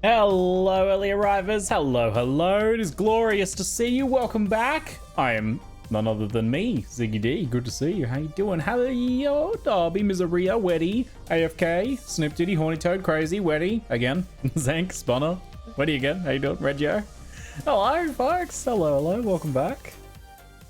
Hello, early arrivers. Hello, hello. It is glorious to see you. Welcome back. I am none other than me, Ziggy D. Good to see you. How you doing? How are you? Darby, Miseria, Weddy, AFK, Snip Diddy, Horny Toad, Crazy, Weddy, again, Zank, Spawner, Weddy again. How you doing? Reggio. Hello, folks. Hello, hello. Welcome back.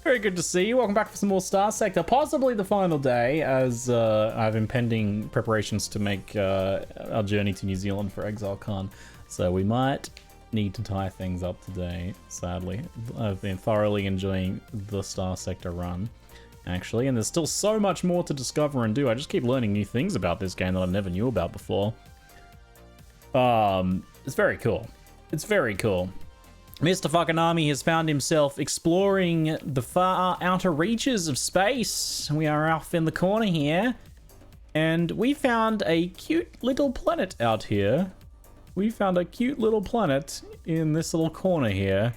Very good to see you. Welcome back for some more Star Sector. Possibly the final day, as I have impending preparations to make our journey to New Zealand for ExileCon. So we might need to tie things up today, sadly. I've been thoroughly enjoying the Star Sector run, actually, and there's still so much more to discover and do. I just keep learning new things about this game that I never knew about before. It's very cool. It's very cool. Mr. Fakename has found himself exploring the far outer reaches of space. We are off in the corner here, and we found a cute little planet out here. We found a cute little planet in this little corner here.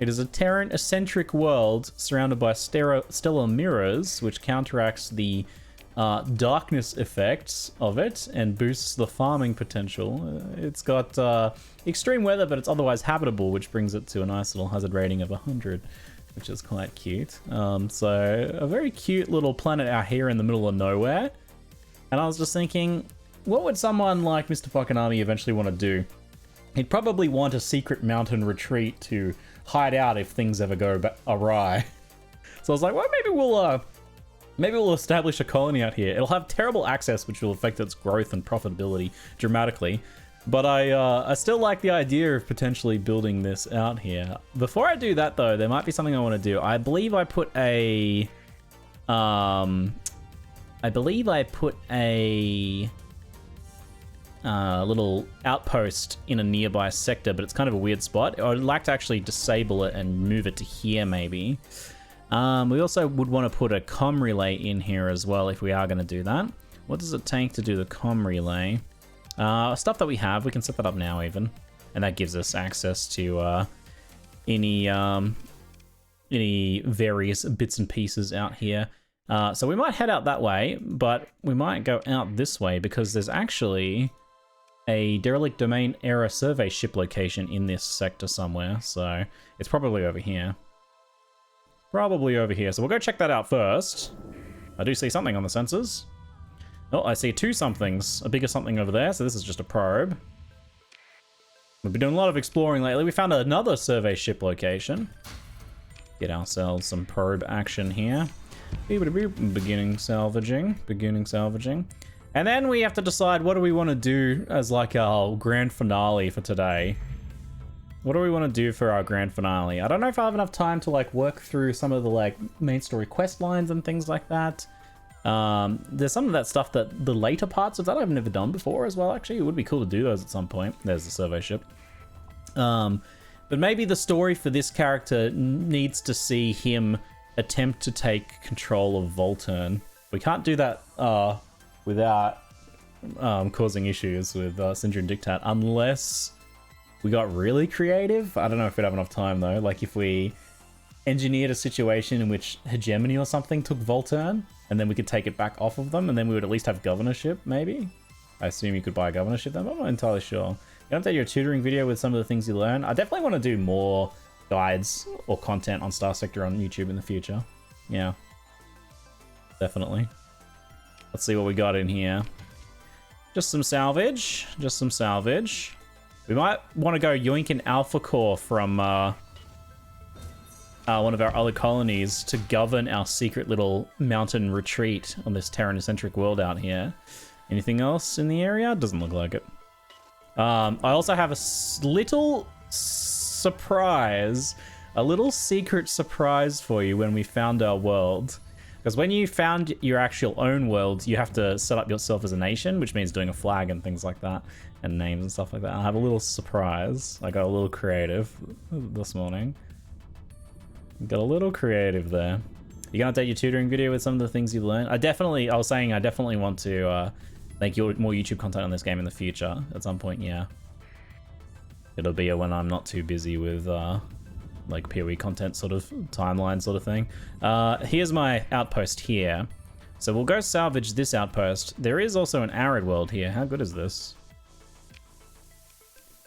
It is a Terran-eccentric world surrounded by stellar mirrors, which counteracts the darkness effects of it and boosts the farming potential. It's got extreme weather, but it's otherwise habitable, which brings it to a nice little hazard rating of 100, which is quite cute. So a very cute little planet out here in the middle of nowhere. And I was just thinking, what would someone like Mr. Fakename eventually want to do? He'd probably want a secret mountain retreat to hide out if things ever go awry. So I was like, well, maybe we'll establish a colony out here. It'll have terrible access, which will affect its growth and profitability dramatically. But I still like the idea of potentially building this out here. Before I do that, though, there might be something I want to do. I believe I put a little outpost in a nearby sector, but it's kind of a weird spot. I'd like to actually disable it and move it to here, maybe. We also would want to put a comm relay in here as well if we are going to do that. What does it take to do the comm relay? Stuff that we have, we can set that up now even. And that gives us access to any various bits and pieces out here. So we might head out that way, but we might go out this way because there's actually a derelict domain era survey ship location in this sector somewhere. So it's probably over here. Probably over here. So we'll go check that out first. I do see something on the sensors. Oh, I see two somethings. A bigger something over there. So this is just a probe. We've been doing a lot of exploring lately. We found another survey ship location. Get ourselves some probe action here. Beginning salvaging. And then we have to decide what do we want to do as like our grand finale for today. What do we want to do for our grand finale? I don't know if I have enough time to like work through some of the like main story quest lines and things like that. There's some of that stuff that the later parts of that I've never done before as well. Actually, it would be cool to do those at some point. There's the survey ship. But maybe the story for this character needs to see him attempt to take control of Volturn. We can't do that without causing issues with Syndrome Dictat unless we got really creative. I don't know if we'd have enough time though. Like if we engineered a situation in which Hegemony or something took Volturn and then we could take it back off of them and then we would at least have governorship maybe. I assume you could buy a governorship then, but I'm not entirely sure. You update your tutoring video with some of the things you learn. I definitely want to do more guides or content on Star Sector on YouTube in the future. Yeah, definitely. Let's see what we got in here. Just some salvage. We might want to go yoink an alpha core from one of our other colonies to govern our secret little mountain retreat on this Terran-centric world out here. Anything else in the area? Doesn't look like it. I also have a little surprise, a little secret surprise for you when we found our world. Because when you found your actual own world, you have to set up yourself as a nation, which means doing a flag and things like that, and names and stuff like that. I have a little surprise. I got a little creative this morning. Got a little creative there. You gonna update your tutoring video with some of the things you learned? I definitely want to make more YouTube content on this game in the future at some point, yeah. It'll be when I'm not too busy with like PoE content sort of timeline sort of thing. Here's my outpost here. So we'll go salvage this outpost. There is also an arid world here. How good is this?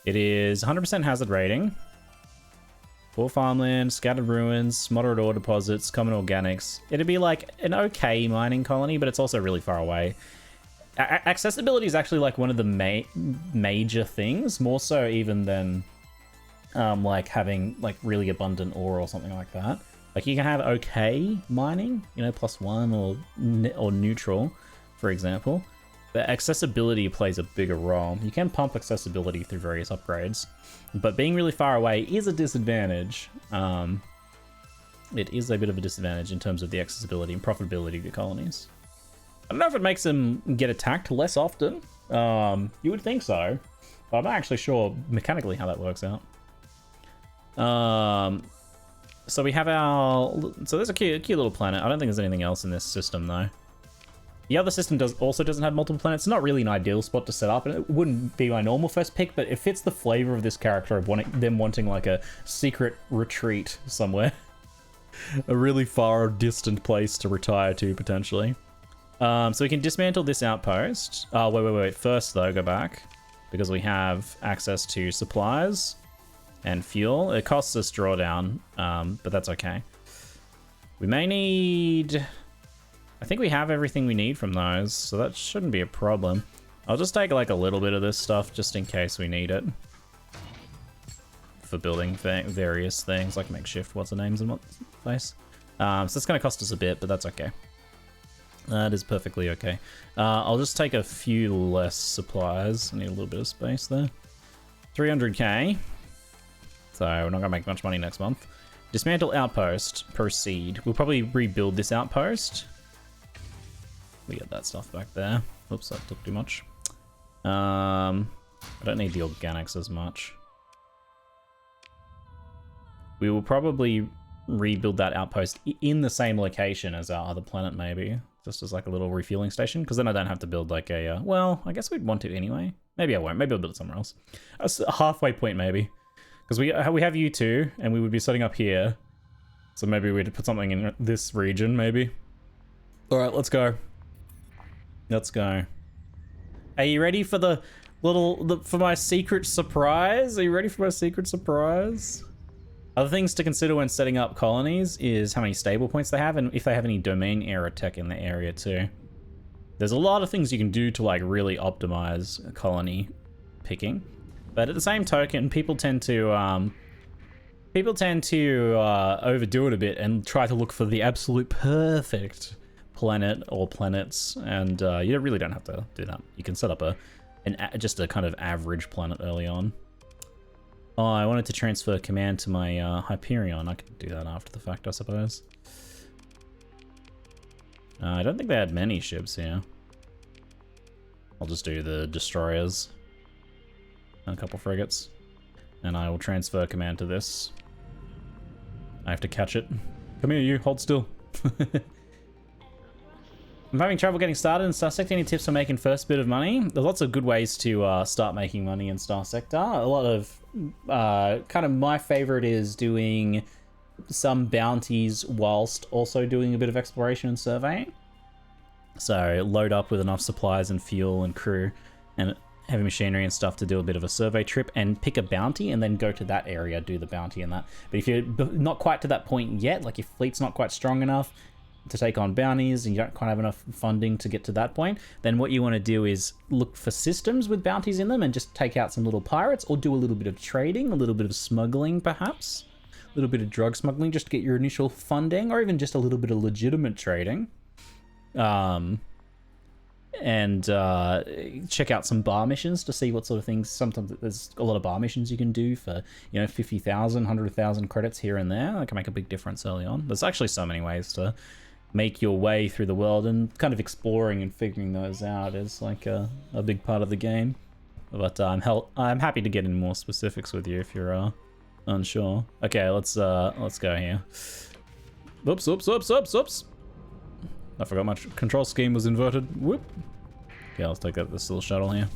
It is 100% hazard rating. 4 farmland, scattered ruins, moderate ore deposits, common organics. It'd be like an okay mining colony, but it's also really far away. Accessibility is actually like one of the major things, more so even than like having like really abundant ore or something like that. Like you can have okay mining, you know, +1 or neutral, for example. But accessibility plays a bigger role. You can pump accessibility through various upgrades, but being really far away is a disadvantage. It is a bit of a disadvantage in terms of the accessibility and profitability of your colonies. I don't know if it makes them get attacked less often. You would think so, but I'm not actually sure mechanically how that works out. So we have our... So there's a cute little planet. I don't think there's anything else in this system, though. The other system also doesn't have multiple planets. It's not really an ideal spot to set up, and it wouldn't be my normal first pick, but it fits the flavor of this character of them wanting like a secret retreat somewhere. A really far distant place to retire to, potentially. So we can dismantle this outpost. Oh, wait. First, though, go back. Because we have access to supplies and fuel. It costs us drawdown, but that's okay. We may need... I think we have everything we need from those, so that shouldn't be a problem. I'll just take like a little bit of this stuff just in case we need it. For building various things, like makeshift what's-the-names in what place. So it's going to cost us a bit, but that's okay. That is perfectly okay. I'll just take a few less supplies. I need a little bit of space there. 300k. So we're not going to make much money next month. Dismantle outpost. Proceed. We'll probably rebuild this outpost. We get that stuff back there. Oops, that took too much. I don't need the organics as much. We will probably rebuild that outpost in the same location as our other planet, maybe. Just as like a little refueling station, because then I don't have to build like a... well, I guess we'd want to anyway. Maybe I won't. Maybe I'll build it somewhere else. A halfway point, maybe. Because we have you two, and we would be setting up here. So maybe we'd put something in this region, maybe. Alright, let's go. Let's go. Are you ready for for my secret surprise? Are you ready for my secret surprise? Other things to consider when setting up colonies is how many stable points they have and if they have any domain error tech in the area too. There's a lot of things you can do to like really optimize colony picking, but at the same token, people tend to overdo it a bit and try to look for the absolute perfect planet or planets, and you really don't have to do that. You can set up just a kind of average planet early on. Oh, I wanted to transfer command to my Hyperion. I can do that after the fact, I suppose. I don't think they had many ships here. I'll just do the destroyers and a couple frigates, and I will transfer command to this. I have to catch it. Come here, you. Hold still. I'm having trouble getting started in StarSector. Any tips for making first bit of money? There's lots of good ways to start making money in StarSector. A lot of kind of my favorite is doing some bounties whilst also doing a bit of exploration and surveying. So load up with enough supplies and fuel and crew and heavy machinery and stuff to do a bit of a survey trip and pick a bounty and then go to that area, do the bounty and that. But if you're not quite to that point yet, like your fleet's not quite strong enough to take on bounties and you don't quite have enough funding to get to that point, then what you want to do is look for systems with bounties in them and just take out some little pirates, or do a little bit of trading, a little bit of smuggling perhaps, a little bit of drug smuggling just to get your initial funding, or even just a little bit of legitimate trading. And check out some bar missions to see what sort of things. Sometimes there's a lot of bar missions you can do for, 50,000, 100,000 credits here and there. That can make a big difference early on. There's actually so many ways to make your way through the world, and kind of exploring and figuring those out is like a big part of the game. But I'm happy to get in more specifics with you if you're unsure. Okay, let's go here. Oops. I forgot my control scheme was inverted. Whoop. Okay, let's take out this little shuttle here.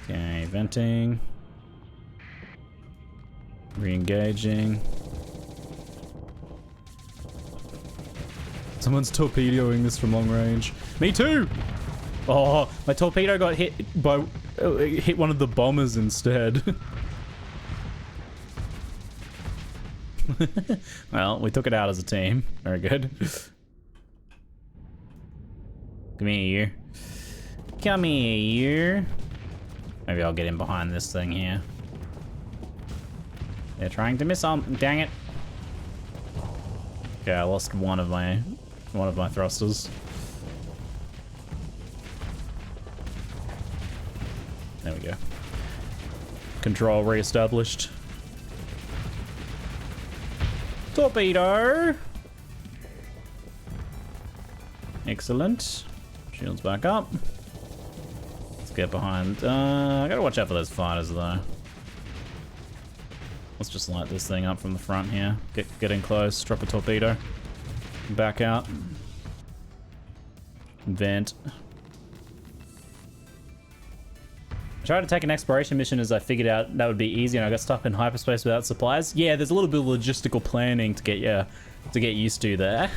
Okay, venting. Re-engaging. Someone's torpedoing this from long range. Me too! Oh, my torpedo got hit by... hit one of the bombers instead. Well, we took it out as a team. Very good. Come here. Come here. Maybe I'll get in behind this thing here. They're trying to miss on. Dang it. Okay, I lost one of my thrusters. There we go. Control reestablished. Torpedo! Excellent. Shields back up. Let's get behind. I gotta watch out for those fighters though. Let's just light this thing up from the front here. Get in close, drop a torpedo. Back out. Vent. I tried to take an exploration mission as I figured out that would be easy, and I got stuck in hyperspace without supplies. Yeah, there's a little bit of logistical planning to get used to there.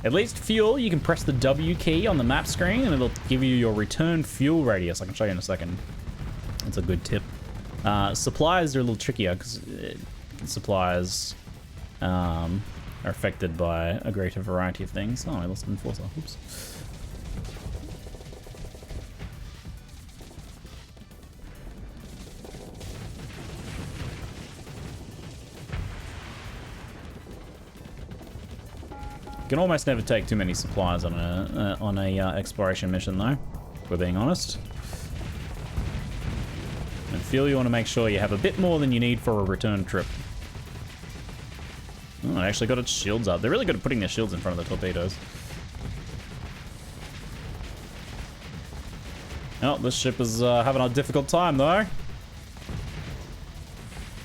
At least fuel, you can press the W key on the map screen and it'll give you your return fuel radius. I can show you in a second. That's a good tip. Supplies are a little trickier because supplies are affected by a greater variety of things. Oh, I lost an enforcer. Oops. You can almost never take too many supplies on a exploration mission, though. If we're being honest. And fuel, you want to make sure you have a bit more than you need for a return trip. Oh, it actually got its shields up. They're really good at putting their shields in front of the torpedoes. Oh, this ship is having a difficult time, though.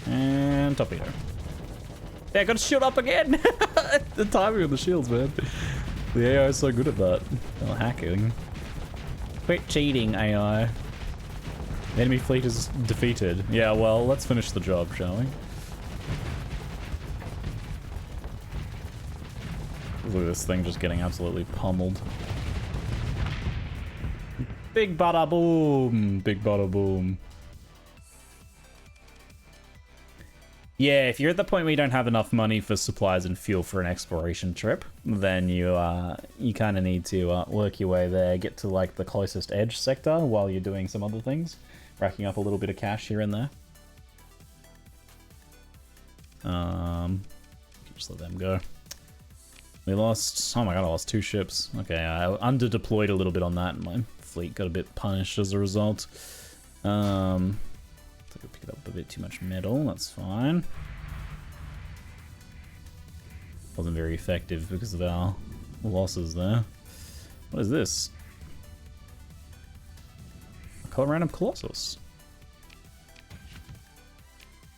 And torpedo. Yeah, got a shield up again. The timing of the shields, man. The AI is so good at that. Oh, hacking. Quit cheating, AI. The enemy fleet is defeated. Yeah, well, let's finish the job, shall we? Look at this thing just getting absolutely pummeled. Big bada boom. Big bada boom. Yeah, if you're at the point where you don't have enough money for supplies and fuel for an exploration trip, then you kind of need to work your way there, get to like the closest edge sector while you're doing some other things, racking up a little bit of cash here and there. Just let them go. We lost, oh my god, I lost 2 ships. Okay, I under-deployed a little bit on that, and my fleet got a bit punished as a result. I picked up a bit too much metal, that's fine. Wasn't very effective because of our losses there. What is this? A random Colossus.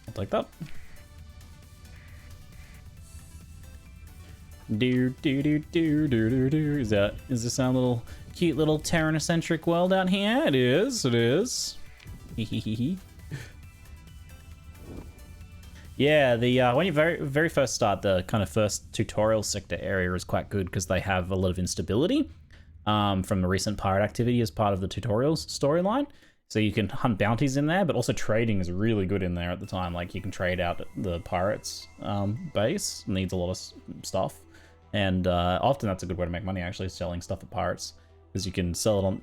I'll take that. Is this our little cute little Terran-centric world out here? It is, it is. Hehehe. Yeah, the when you very first start, the kind of first tutorial sector area is quite good because they have a lot of instability from the recent pirate activity as part of the tutorials storyline. So you can hunt bounties in there, but also trading is really good in there at the time. Like you can trade out the pirates base, needs a lot of stuff, and often that's a good way to make money actually, selling stuff at pirates, because you can sell it on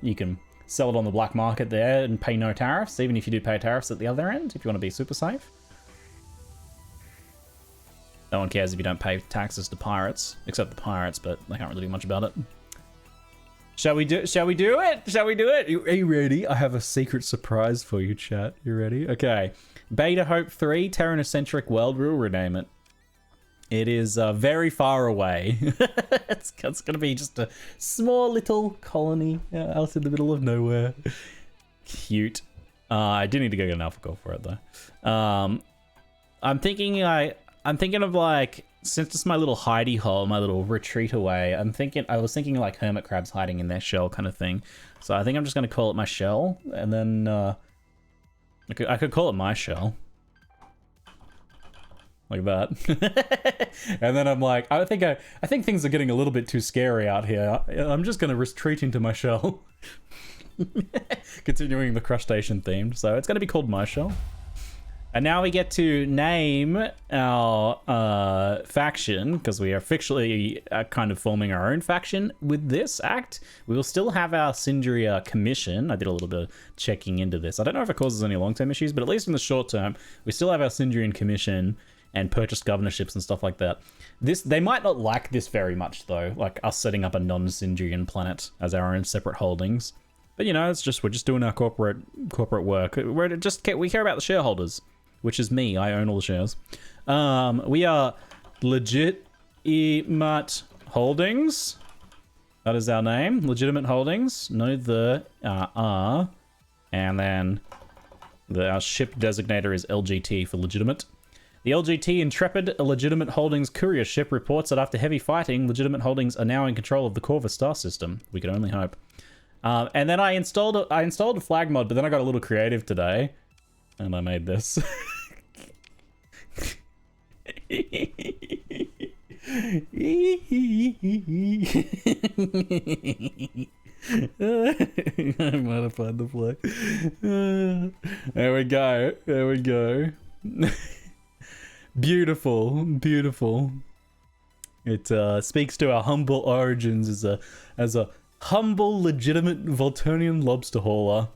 the black market there and pay no tariffs, even if you do pay tariffs at the other end if you want to be super safe. No one cares if you don't pay taxes to pirates, except the pirates, but they can't really do much about it. Shall we do it? Shall we do it? Are you ready? I have a secret surprise for you, chat. You ready? Okay. Beta Hope 3, Terran-centric world, we'll rename it. It is very far away. It's going to be just a small little colony out in the middle of nowhere. Cute. I do need to go get an AlphaGo for it, though. I'm thinking of like, since it's my little hidey hole, my little retreat away, I was thinking like hermit crabs hiding in their shell kind of thing. So I think I'm just going to call it my shell, and then I could call it my shell. like that. And then I'm like, I think things are getting a little bit too scary out here. I'm just gonna retreat into my shell. Continuing the crustacean theme, so it's gonna be called my shell. And now we get to name our faction, because we are officially kind of forming our own faction with this act. We will still have our Syndria commission. I did a little bit of checking into this. I don't know if it causes any long-term issues, but at least in the short term, we still have our Syndrian commission and purchased governorships and stuff like that. They might not like this very much, though, like us setting up a non-Syndrian planet as our own separate holdings. But, you know, we're just doing our corporate work. We care about the shareholders, which is me. I own all the shares. We are Legitimate Holdings. That is our name. Legitimate Holdings. No the R. And then our ship designator is LGT for legitimate. The LGT Intrepid Legitimate Holdings courier ship reports that after heavy fighting, Legitimate Holdings are now in control of the Corvus star system. We can only hope. And then I installed a flag mod, but then I got a little creative today. And I made this. I modified the flag. There we go. There we go. Beautiful, beautiful. It speaks to our humble origins as a humble, legitimate Volturnian lobster hauler.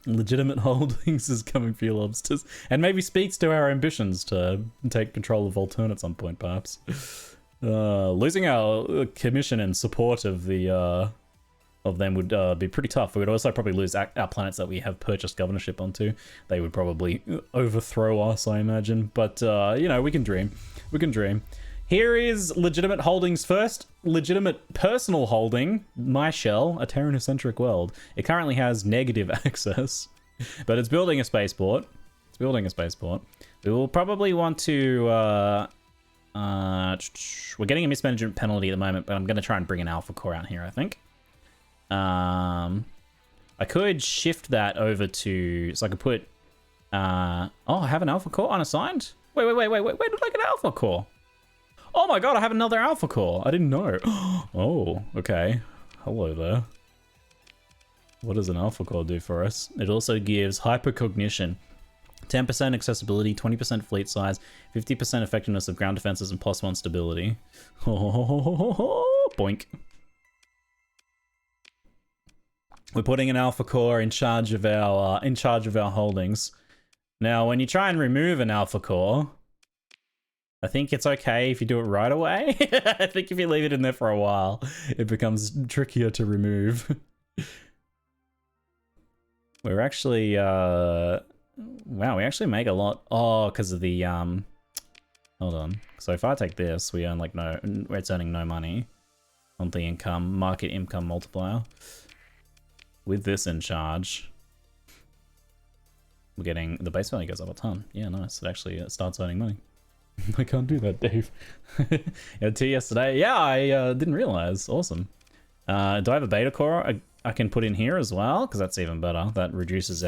Legitimate Holdings is coming for your lobsters, and maybe speaks to our ambitions to take control of Volturn at some point, perhaps. Losing our commission and support of them would be pretty tough. We would also probably lose our planets that we have purchased governorship onto. They would probably overthrow us, I imagine. But you know, we can dream. We can dream. Here is Legitimate Holdings' first legitimate personal holding, My Shell, a Terran-centric world. It currently has negative access, but it's building a spaceport. It's building a spaceport. We will probably want to... we're getting a mismanagement penalty at the moment, but I'm going to try and bring an Alpha Core out here, I think. I could shift that over to... So I could put... oh, I have an Alpha Core unassigned? Wait. Where did I get an Alpha Core? Oh my god, I have another Alpha Core. I didn't know. Oh, okay. Hello there. What does an Alpha Core do for us? It also gives hypercognition, 10% accessibility, 20% fleet size, 50% effectiveness of ground defenses, and +1 stability. Boink. We're putting an Alpha Core in charge of our holdings. Now, when you try and remove an Alpha Core, I think it's okay if you do it right away. I think if you leave it in there for a while, it becomes trickier to remove. We're actually, wow, we actually make a lot. Oh, because of the, hold on. So if I take this, we earn like it's earning no money on the market income multiplier. With this in charge, we're getting, the base value goes up a ton. Yeah, nice. It actually starts earning money. I can't do that, Dave. You had 2 yesterday. Yeah, I didn't realize. Awesome. Do I have a beta core I can put in here as well? Because that's even better. That reduces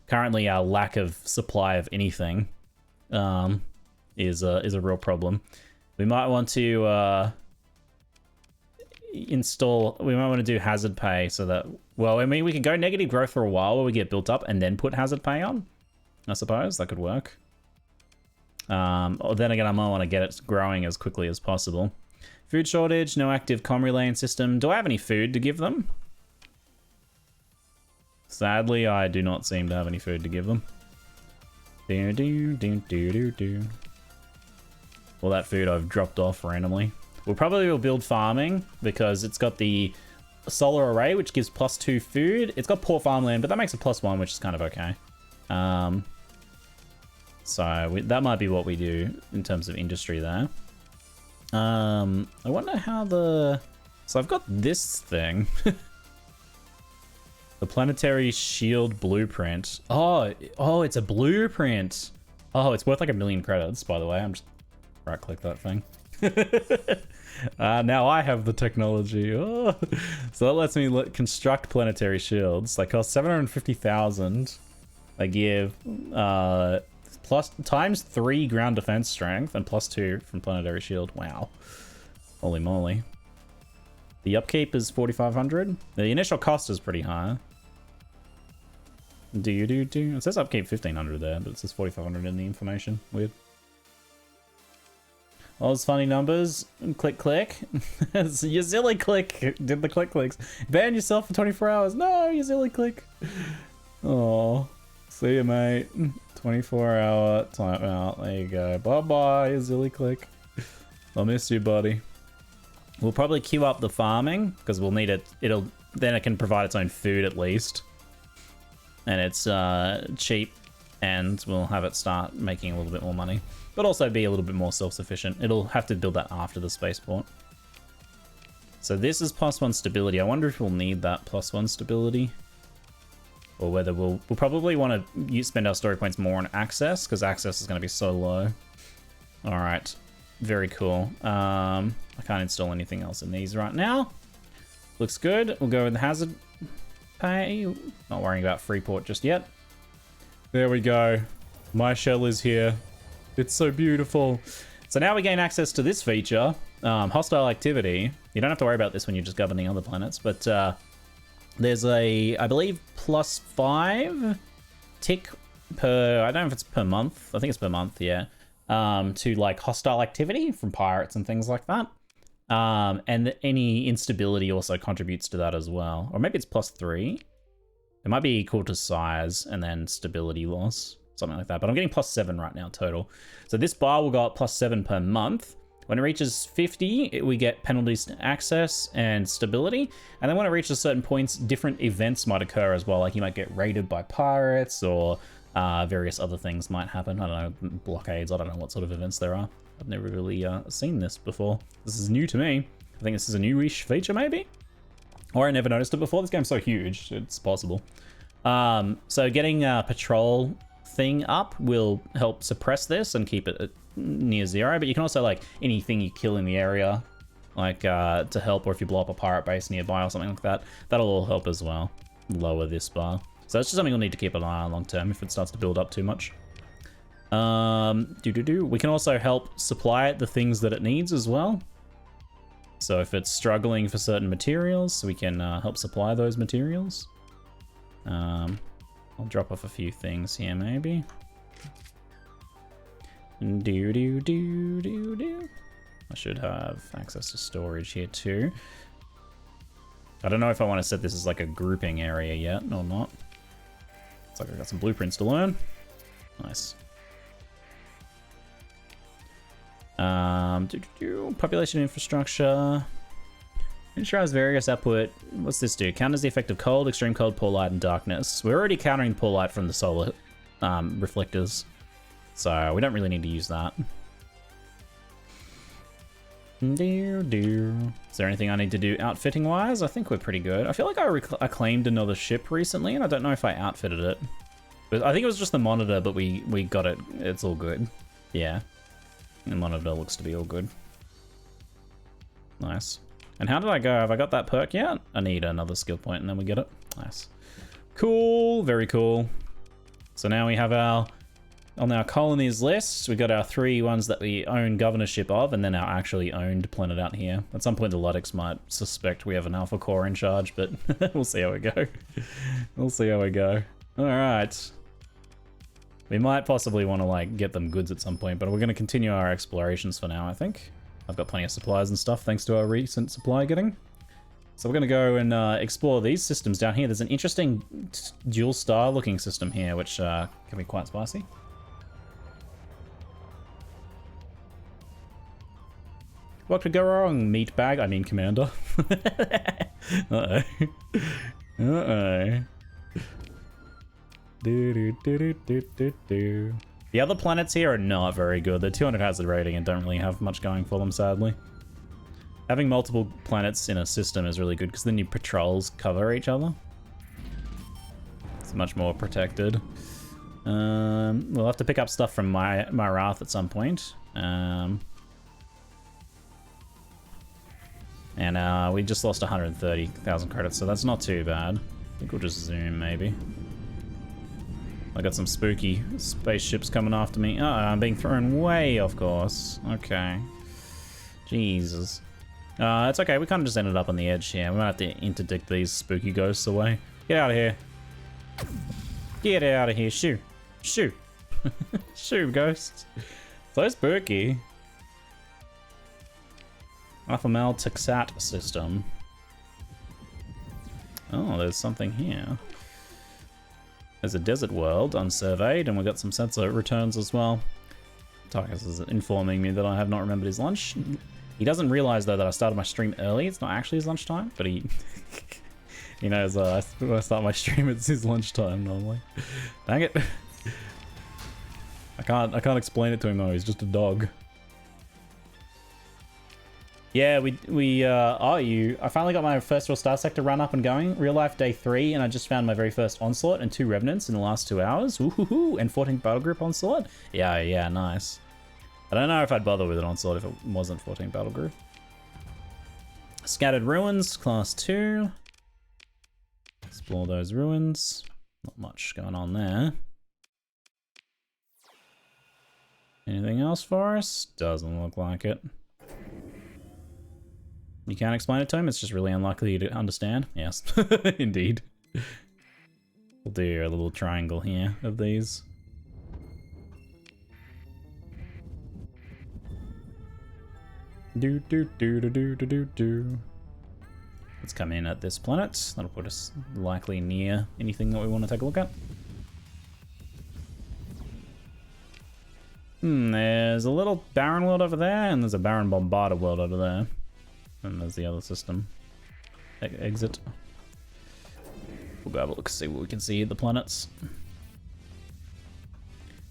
currently our lack of supply of anything is a real problem. We might want to we might want to do hazard pay so that, well, I mean, we can go negative growth for a while where we get built up and then put hazard pay on. I suppose that could work. Or then again, I might want to get it growing as quickly as possible. Food shortage, no active comm relaying system. Do I have any food to give them? Sadly, I do not seem to have any food to give them. Well, that food I've dropped off randomly. We'll probably build farming because it's got the solar array, which gives +2 food. It's got poor farmland, but that makes it +1, which is kind of okay. So that might be what we do in terms of industry there. I wonder how so I've got this thing. The planetary shield blueprint. Oh, it's a blueprint. Oh, it's worth like 1 million credits, by the way. I'm just right click that thing. Now I have the technology. Oh. So that lets me construct planetary shields. They cost 750,000. They give plus times 3 ground defense strength and +2 from planetary shield. Wow. Holy moly. The upkeep is 4,500. The initial cost is pretty high. It says upkeep 1,500 there, but it says 4,500 in the information. Weird. All those funny numbers. Click, click. You silly click. Did the click clicks. Ban yourself for 24 hours. No, you silly click. Oh, see you, mate. 24-hour timeout. There you go. Bye-bye, you silly click. I'll miss you, buddy. We'll probably queue up the farming because we'll need it. Then it can provide its own food at least, and it's cheap, and we'll have it start making a little bit more money, but also be a little bit more self-sufficient. It'll have to build that after the spaceport. So this is +1 stability. I wonder if we'll need that +1 stability, or whether we'll probably want to spend our story points more on access because access is going to be so low. All right. Very cool. I can't install anything else in these right now. Looks good. We'll go with the hazard pay. Not worrying about Freeport just yet. There we go. My shell is here. It's so beautiful. So now we gain access to this feature, hostile activity. You don't have to worry about this when you're just governing other planets, but there's a, I believe, +5 tick per, I don't know if it's per month. I think it's per month, yeah. To like hostile activity from pirates and things like that. And any instability also contributes to that as well. Or maybe it's +3. It might be equal to size and then stability loss, something like that. But I'm getting +7 right now total. So this bar will go up +7 per month. When it reaches 50, we get penalties to access and stability. And then when it reaches certain points, different events might occur as well. Like you might get raided by pirates, or various other things might happen. I don't know, blockades. I don't know what sort of events there are. I've never really seen this before. This is new to me. I think this is a new-ish feature, maybe? Or I never noticed it before. This game's so huge, it's possible. So getting a patrol thing up will help suppress this and keep it near 0. But you can also, like, anything you kill in the area, like, to help, or if you blow up a pirate base nearby or something like that, that'll all help as well. Lower this bar. So that's just something we'll need to keep an eye on long term if it starts to build up too much. We can also help supply it the things that it needs as well. So if it's struggling for certain materials, we can help supply those materials. I'll drop off a few things here, maybe. I should have access to storage here too. I don't know if I want to set this as like a grouping area yet or not. Looks like I got some blueprints to learn. Nice. Population infrastructure. Ensures various output. What's this do? Counters the effect of cold, extreme cold, poor light, and darkness. We're already countering poor light from the solar reflectors, so we don't really need to use that. Is there anything I need to do outfitting wise? I think we're pretty good. I feel like I claimed another ship recently, and I don't know if I outfitted it. But I think it was just the monitor, but we got it. It's all good. Yeah. The monitor looks to be all good. Nice. And how did I go? Have I got that perk yet? I need another skill point and then we get it. Nice. Cool. Very cool. So now we have on our colonies list, we got our 3 ones that we own governorship of, and then our actually owned planet out here. At some point the Luddites might suspect we have an alpha core in charge, but we'll see how we go. We'll see how we go. All right. We might possibly want to like get them goods at some point, but we're going to continue our explorations for now, I think. I've got plenty of supplies and stuff thanks to our recent supply getting. So we're going to go and explore these systems down here. There's an interesting dual star looking system here, which can be quite spicy. What could go wrong, meat bag? I mean, commander. Uh-oh. Uh-oh. The other planets here are not very good. They're 200 hazard rating and don't really have much going for them, sadly. Having multiple planets in a system is really good because then your patrols cover each other. It's much more protected. We'll have to pick up stuff from my Wrath at some point. And we just lost 130,000 credits, so that's not too bad. I think we'll just zoom, maybe. I got some spooky spaceships coming after me. I'm being thrown way off course. Okay. Jesus. It's okay, we kind of just ended up on the edge here. We might have to interdict these spooky ghosts away. Get out of here. Get out of here. Shoo. Shoo. Shoo, ghosts. So spooky. Alpha-Male Texat system. Oh, there's something here. There's a desert world unsurveyed, and we've got some sensor returns as well. Tychus is informing me that I have not remembered his lunch. He doesn't realize, though, that I started my stream early. It's not actually his lunchtime, but he... he knows I start my stream, it's his lunchtime normally. Dang it. I can't explain it to him, though. He's just a dog. Yeah, I finally got my first real Star Sector run up and going. Real life day 3, and I just found my very first Onslaught and 2 Revenants in the last 2 hours. Woohoo! And 14 Battle Group Onslaught. Yeah, nice. I don't know if I'd bother with an Onslaught if it wasn't 14 Battle Group. Scattered Ruins, class 2. Explore those ruins. Not much going on there. Anything else for us? Doesn't look like it. You can't explain it to him? It's just really unlikely to understand? Yes, indeed. We'll do a little triangle here of these. Let's come in at this planet. That'll put us likely near anything that we want to take a look at. There's a little barren world over there, and there's a barren bombarder world over there. And there's the other system. Exit. We'll go have a look, see what we can see at the planets.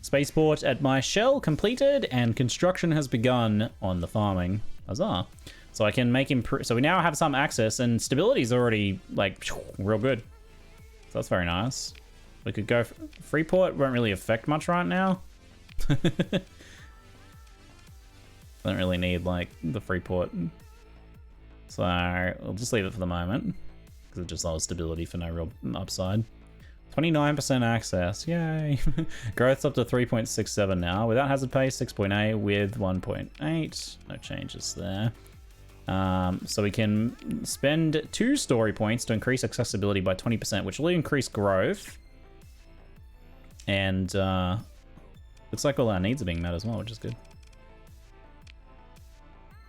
Spaceport at my shell completed, and construction has begun on the farming. Huzzah. So I can make so we now have some access, and stability is already, like, real good. So that's very nice. We could go... Freeport won't really affect much right now. Don't really need, like, the Freeport. So I'll just leave it for the moment, because it just allows stability for no real upside. 29% access, yay! Growth's up to 3.67 now. Without hazard pay, 6.8. With 1.8. No changes there. So we can spend 2 story points to increase accessibility by 20%, which will increase growth. And looks like all our needs are being met as well, which is good.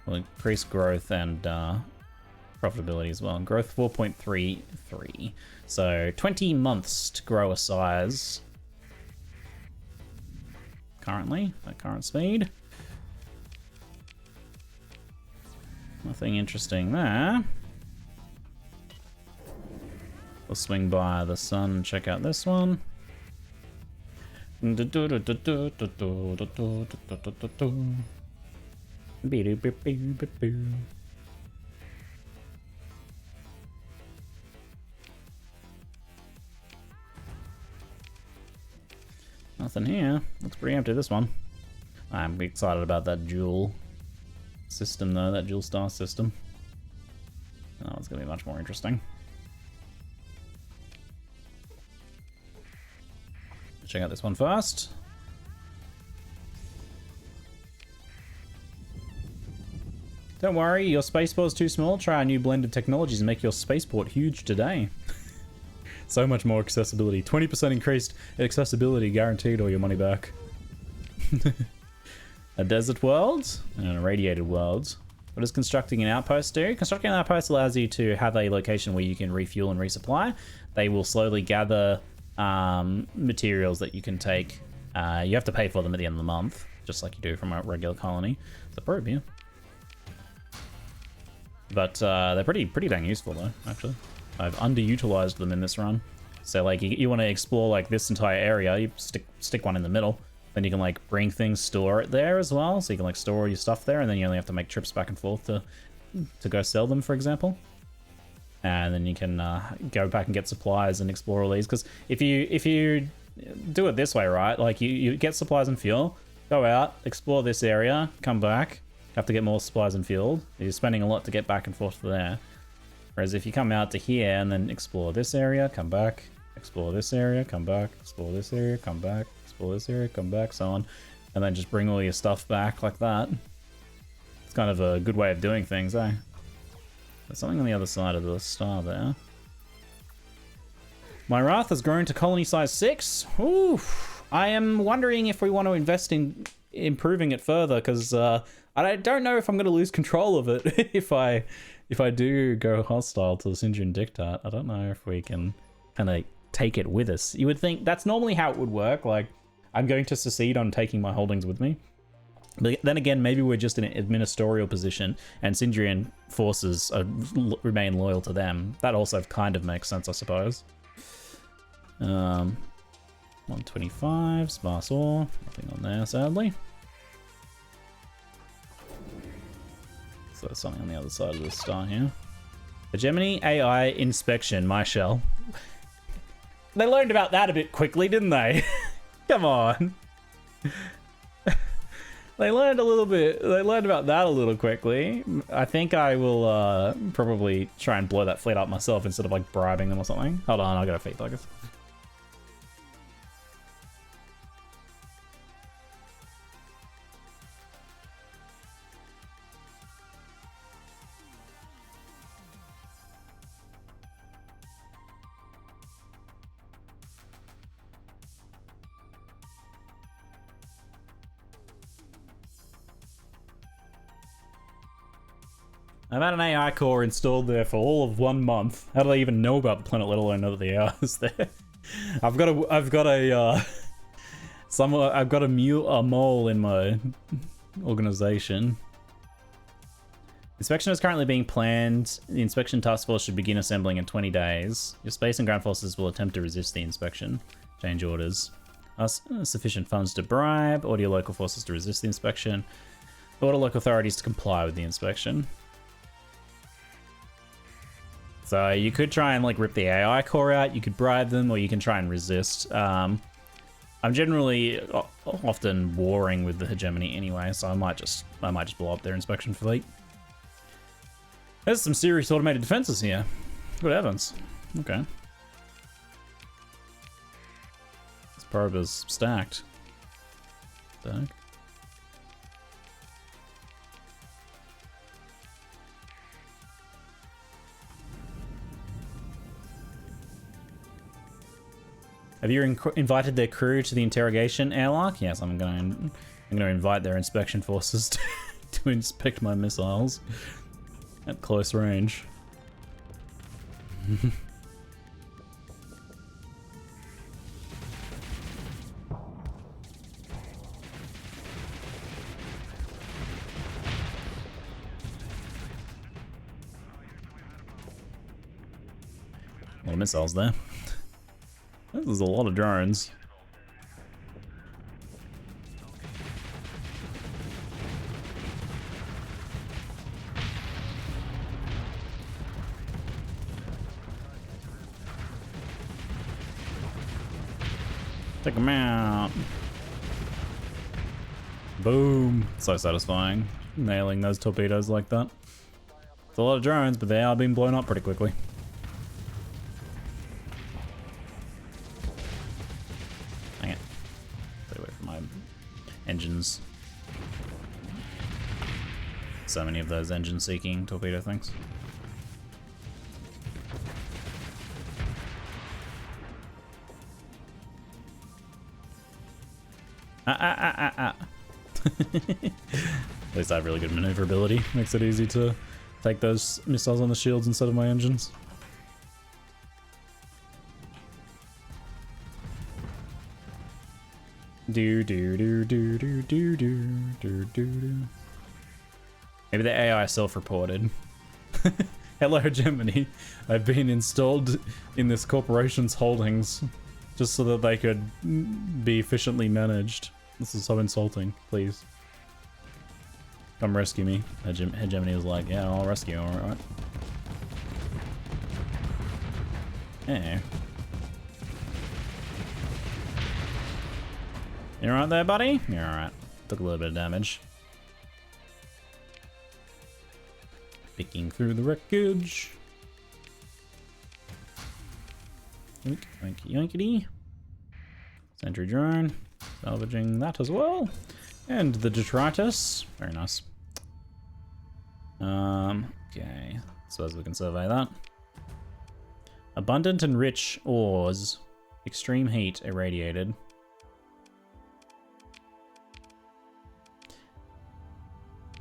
We'll increase growth and profitability as well. And growth 4.33. So 20 months to grow a size. Currently, at current speed. Nothing interesting there. We'll swing by the sun and check out this one. Nothing here. Looks pretty empty, this one. I'm excited about that dual system, though, that dual star system. Oh, it's going to be much more interesting. Check out this one first. Don't worry, your spaceport is too small. Try a new blend of technologies and make your spaceport huge today. So much more accessibility. 20% increased accessibility guaranteed, or your money back. A desert world and an irradiated world. What does constructing an outpost do? Constructing an outpost allows you to have a location where you can refuel and resupply. They will slowly gather materials that you can take. You have to pay for them at the end of the month, just like you do from a regular colony. It's a probe here. But they're pretty dang useful, though, actually. I've underutilized them in this run. So, like, you want to explore, like, this entire area, you stick one in the middle. Then you can, like, bring things, store it there as well. So you can, like, store all your stuff there, and then you only have to make trips back and forth to go sell them, for example. And then you can go back and get supplies and explore all these. Because if you do it this way, right, like, you get supplies and fuel, go out, explore this area, come back, have to get more supplies and fuel. You're spending a lot to get back and forth to there. Whereas if you come out to here and then explore this area, come back, explore this area, come back, explore this area, come back, explore this area, come back, so on. And then just bring all your stuff back like that. It's kind of a good way of doing things, eh? There's something on the other side of the star there. My Wrath has grown to colony size 6. Ooh, I am wondering if we want to invest in improving it further, because I don't know if I'm going to lose control of it if I do go hostile to the Syndrian Dictat. I don't know if we can kind of take it with us. You would think that's normally how it would work. Like, I'm going to secede on taking my holdings with me. But then again, maybe we're just in an administratorial position and Syndrian forces remain loyal to them. That also kind of makes sense, I suppose. 125, sparse ore. Nothing on there, sadly. So there's something on the other side of the star here. Hegemony AI inspection, my shell. They learned about that a bit quickly, didn't they? Come on. They learned about that a little quickly. I think I will probably try and blow that fleet up myself instead of like bribing them or something. Hold on, I got a fleet focus. I've had an AI core installed there for all of 1 month. How do they even know about the planet, let alone know that the AI is there? I've got a mole in my organization. Inspection is currently being planned. The inspection task force should begin assembling in 20 days. Your space and ground forces will attempt to resist the inspection. Change orders. Sufficient funds to bribe. Order your local forces to resist the inspection. Order local authorities to comply with the inspection. So you could try and like rip the AI core out, you could bribe them, or you can try and resist. I'm generally often warring with the hegemony anyway, so I might just blow up their inspection fleet. There's some serious automated defenses here. Good heavens. Okay. This probe is stacked. Stack. Have you invited their crew to the interrogation airlock? Yes, I'm going to invite their inspection forces to inspect my missiles at close range. A lot of missiles there. There's a lot of drones. Take them out. Boom. So satisfying. Nailing those torpedoes like that. It's a lot of drones, but they are being blown up pretty quickly. Engines. So many of those engine-seeking torpedo things. At least I have really good maneuverability. Makes it easy to take those missiles on the shields instead of my engines. Do do do do do do do do do. Maybe the AI self-reported. Hello, Germany. I've been installed in this corporation's holdings just so that they could be efficiently managed. This is so insulting. Please. Come rescue me. Hegemony was like, yeah, I'll rescue you, alright. Hey. You alright there, buddy? You're alright. Took a little bit of damage. Picking through the wreckage. Yoink, yoink, yoinkity. Sentry drone. Salvaging that as well. And the detritus. Very nice. Okay. Suppose we can survey that. Abundant and rich ores. Extreme heat irradiated.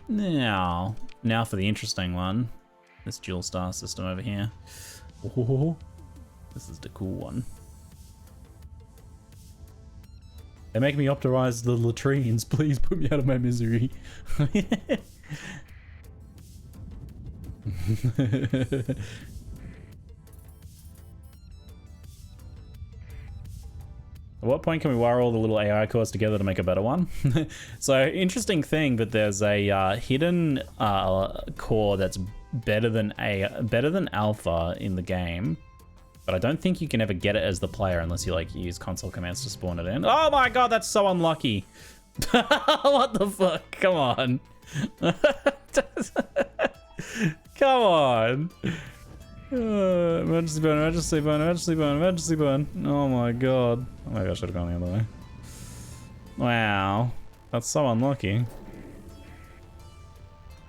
Now for the interesting one. This dual star system over here. Oh, this is the cool one. They make me optimize the latrines. Please put me out of my misery. At what point can we wire all the little AI cores together to make a better one? So, interesting thing, but there's a hidden core that's better than alpha in the game, but I don't think you can ever get it as the player unless you like use console commands to spawn it in. Oh my god, that's so unlucky! What the fuck? Come on! Come on! Emergency burn, emergency burn, emergency burn, emergency burn. Oh my god. Oh my god, I should have gone the other way. Wow. That's so unlucky.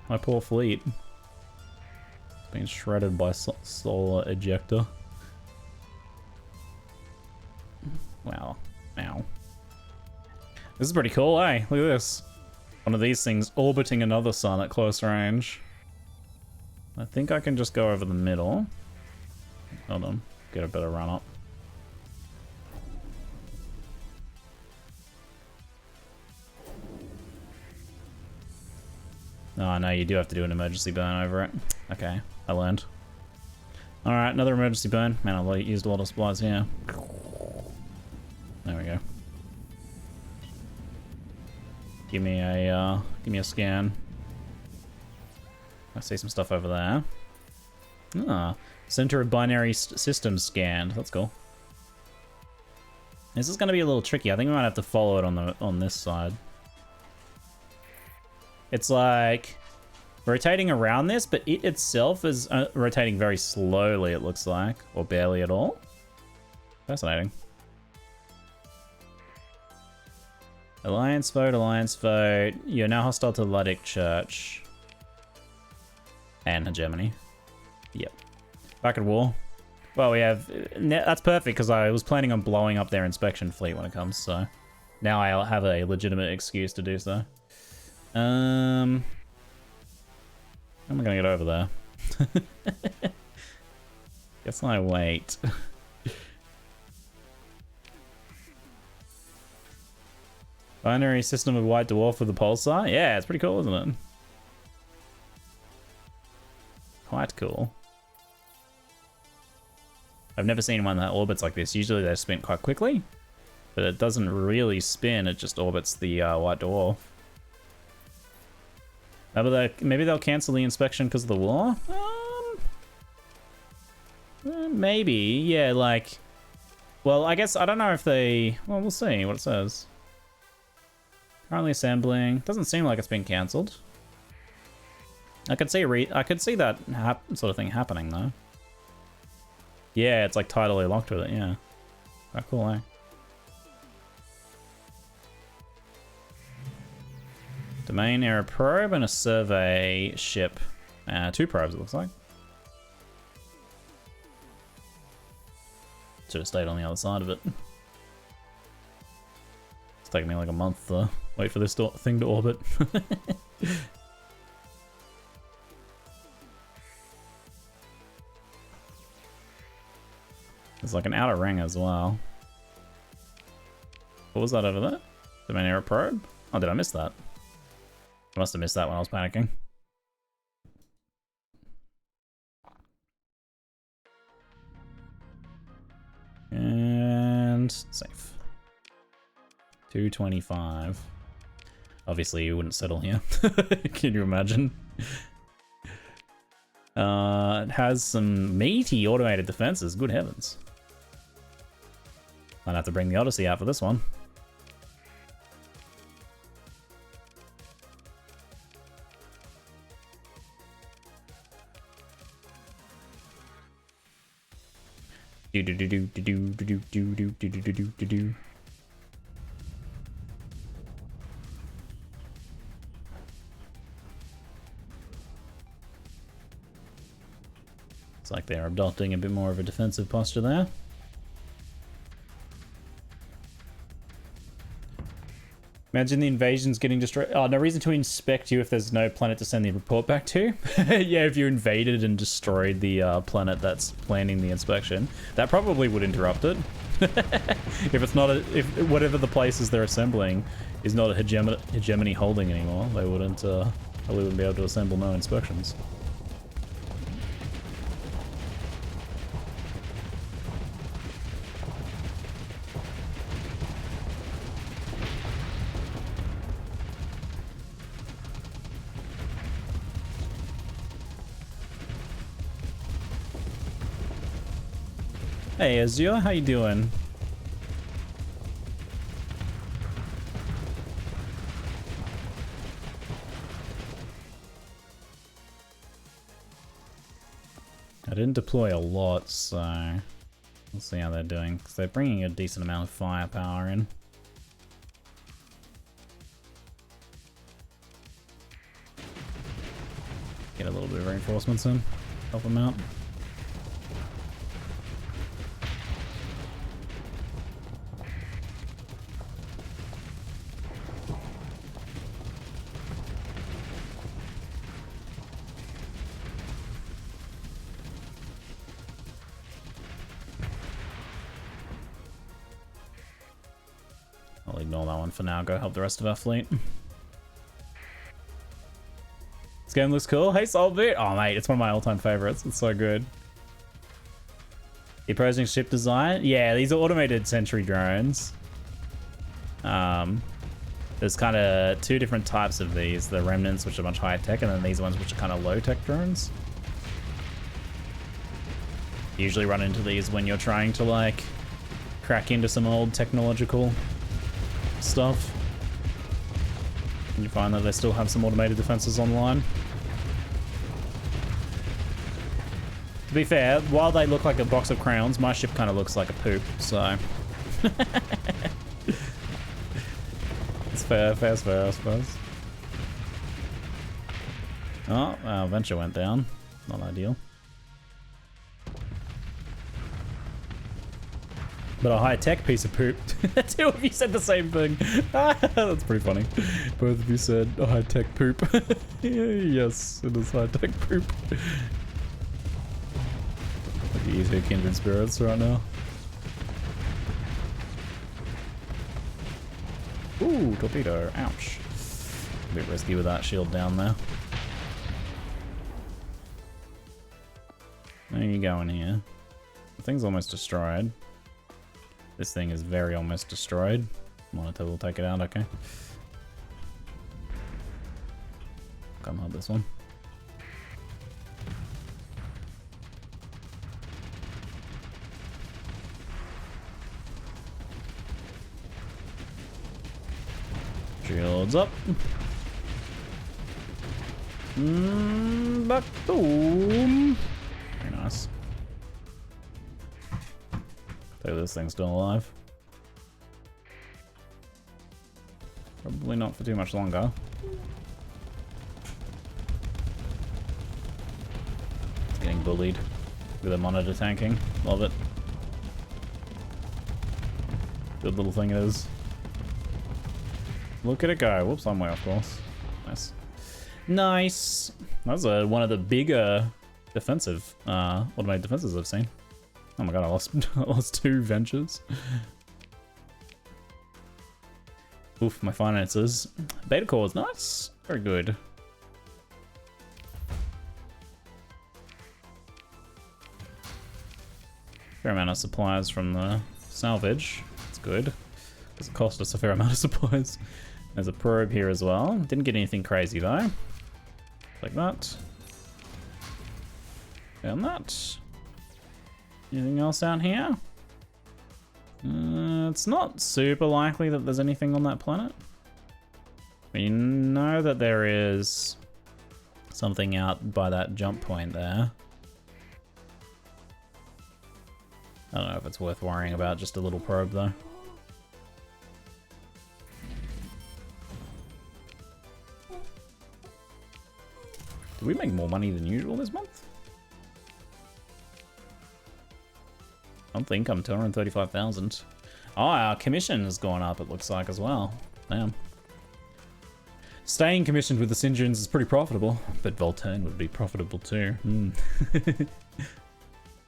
My poor fleet. It's been shredded by solar ejector. Wow. Wow. This is pretty cool, eh? Look at this. One of these things orbiting another sun at close range. I think I can just go over the middle. Hold on, get a better run up. Oh no, you do have to do an emergency burn over it. Okay, I learned. Alright, another emergency burn. Man, I've used a lot of supplies here. There we go. Give me a scan. I see some stuff over there. Ah, center of binary systems scanned. That's cool. This is going to be a little tricky. I think we might have to follow it on this side. It's like rotating around this, but it itself is rotating very slowly, it looks like, or barely at all. Fascinating. Alliance vote, alliance vote. You're now hostile to the Luddic Church. And Germany. Yep. Back at war. Well, we have... That's perfect, because I was planning on blowing up their inspection fleet when it comes, so... Now I'll have a legitimate excuse to do so. How am I going to get over there? Guess I wait. Binary system of white dwarf with the pulsar? Yeah, it's pretty cool, isn't it? Quite cool. I've never seen one that orbits like this. Usually they spin quite quickly, but it doesn't really spin. It just orbits the white dwarf. Maybe they'll cancel the inspection because of the war? Maybe, yeah, like... Well, I guess, I don't know if they... Well, we'll see what it says. Currently assembling. Doesn't seem like it's been cancelled. I could see that sort of thing happening though. Yeah, it's like tidally locked with it. Yeah, quite cool, eh? Domain error probe and a survey ship. 2 probes, it looks like. Should have stayed on the other side of it. It's taken me like a month to wait for this thing to orbit. There's like an outer ring as well. What was that over there? Domain error probe? Oh, did I miss that? I must have missed that when I was panicking. And safe. 225. Obviously, you wouldn't settle here. Can you imagine? It has some meaty automated defenses. Good heavens. I'd have to bring the Odyssey out for this one. Do do do do do do do do do do do do do do. It's like they're adopting a bit more of a defensive posture there. Imagine the invasion's getting destroyed. Oh, no reason to inspect you if there's no planet to send the report back to. Yeah, if you invaded and destroyed the planet that's planning the inspection, that probably would interrupt it. If it's not if whatever the places they're assembling is not a hegemony holding anymore, they wouldn't be able to assemble no inspections. Hey Azure, how you doing? I didn't deploy a lot, so we'll see how they're doing, because they're bringing a decent amount of firepower in. Get a little bit of reinforcements in, help them out. I'll ignore that one for now, go help the rest of our fleet. This game looks cool. Hey Solbit! Oh mate, it's one of my all-time favorites. It's so good. The opposing ship design? Yeah, these are automated sentry drones. There's kind of two different types of these. The remnants, which are much higher tech, and then these ones which are kind of low tech drones. You usually run into these when you're trying to like crack into some old technological stuff. And you find that they still have some automated defenses online. To be fair, while they look like a box of crayons, my ship kind of looks like a poop, so... It's fair, fair's fair, I suppose. Oh, our venture went down. Not ideal. But a high-tech piece of poop. Two of you said the same thing. That's pretty funny. Both of you said a high-tech poop. Yes, it is high-tech poop. Look at you two kindred spirits right now. Ooh, torpedo. Ouch. A bit risky with that shield down there. There you go in here. The thing's almost destroyed. This thing is very almost destroyed. Monitor will take it out, okay. Come help this one. Shields up. Back boom. Very nice. So this thing's still alive. Probably not for too much longer. It's getting bullied with a monitor tanking. Love it. Good little thing it is. Look at it go. Whoops, I'm way off course. Nice. Nice. That was one of the bigger defensive, automated defenses I've seen. Oh my god, I lost two ventures. Oof, my finances. Beta core is nice. Very good. Fair amount of supplies from the salvage. It's good. Because it cost us a fair amount of supplies. There's a probe here as well. Didn't get anything crazy though. Like that. Found that. Anything else out here? It's not super likely that there's anything on that planet. We know that there is something out by that jump point there. I don't know if it's worth worrying about, just a little probe though. Did we make more money than usual this month? I don't think I'm 235,000. Oh, our commission has gone up, it looks like, as well. Damn. Staying commissioned with the Syndrans is pretty profitable, but Volturn would be profitable too.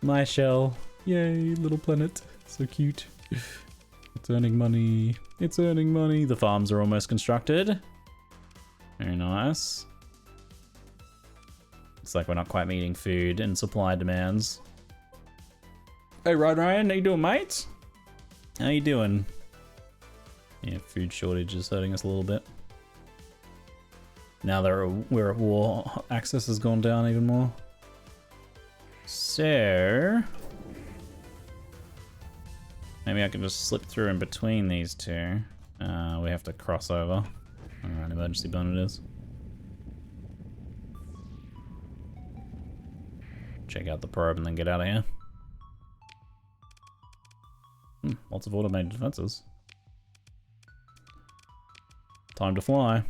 My shell. Yay, little planet. So cute. It's earning money. It's earning money. The farms are almost constructed. Very nice. Looks like we're not quite meeting food and supply demands. Hey, Ryan, how you doing, mate? How you doing? Yeah, food shortage is hurting us a little bit. Now that we're at war, access has gone down even more. So... maybe I can just slip through in between these two. We have to cross over. Alright, emergency burn it is. Check out the probe and then get out of here. Lots of automated defenses. Time to fly.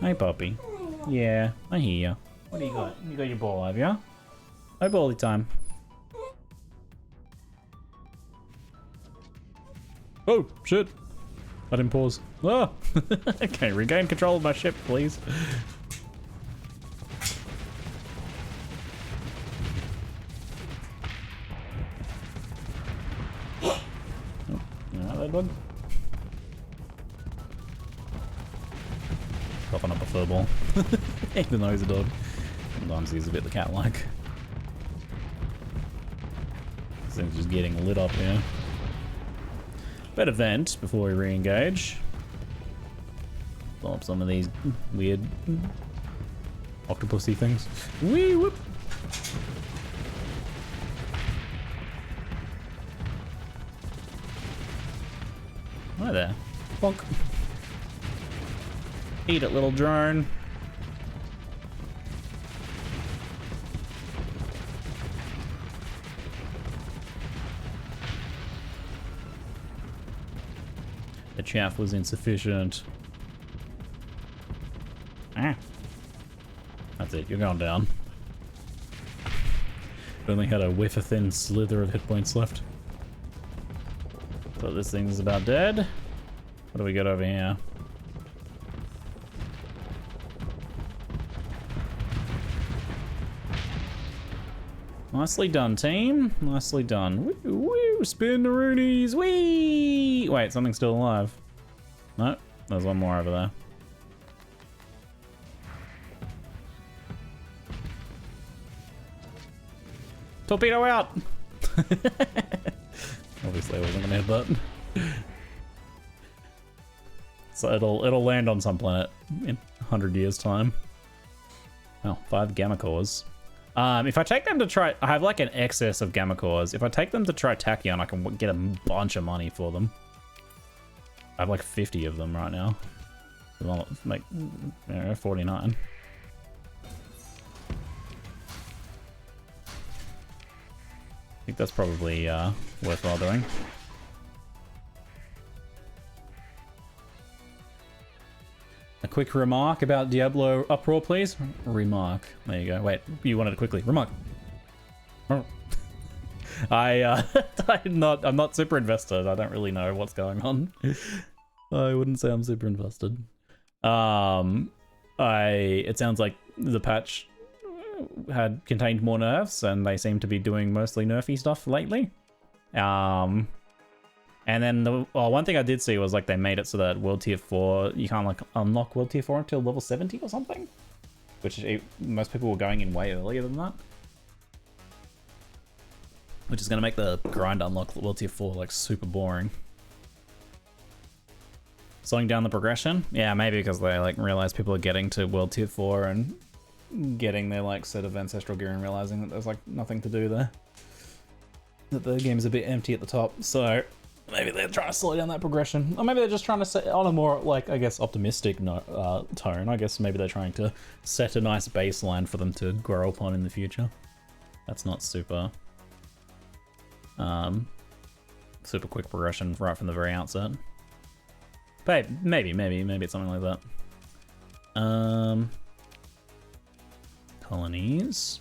Hey, puppy. Yeah, I hear ya. What do you got? You got your ball, have ya? Hey, bally time. Oh, shit. I didn't pause. Ah! Okay, regain control of my ship, please. Oh, alright, that one. Coughing up a furball. Even though he's a dog. Sometimes he's a bit the cat-like. This thing's just getting lit up here. Better vent before we re-engage. Blow up some of these weird octopusy things. Wee whoop! Hi there. Bonk. Eat it, little drone. The chaff was insufficient. Ah. That's it, you're going down. Only had a wafer thin slither of hit points left. So this thing's about dead. What do we got over here? Nicely done, team. Nicely done. Woo, woo, spin the roonies. Wee! Wait, something's still alive. No, there's one more over there. Torpedo out! Obviously I wasn't gonna headbutt. So it'll land on some planet in 100 years time. Oh, 5 gamma cores. If I take them to try, I have like an excess of gamma cores. If I take them to try Tachyon, I can get a bunch of money for them. I have like 50 of them right now. I'll make 49. I think that's probably worthwhile doing. A quick remark about Diablo Uproar, please. Remark. There you go. Wait, you wanted it quickly. Remark. I'm not super invested. I don't really know what's going on. I wouldn't say I'm super invested. It sounds like the patch had contained more nerfs, and they seem to be doing mostly nerfy stuff lately. And then the one thing I did see was like they made it so that World Tier 4, you can't like unlock World Tier 4 until level 70 or something, which most people were going in way earlier than that. Which is going to make the grind unlock World Tier 4 like super boring. Slowing down the progression? Yeah, maybe because they like realize people are getting to World Tier 4 and getting their like set of ancestral gear and realizing that there's like nothing to do there. That the game's a bit empty at the top, so Maybe they're trying to slow down that progression. Or maybe they're just trying to set on a more, like, I guess, optimistic tone. I guess maybe they're trying to set a nice baseline for them to grow upon in the future. That's not super... super quick progression right from the very outset. But maybe it's something like that. Colonies.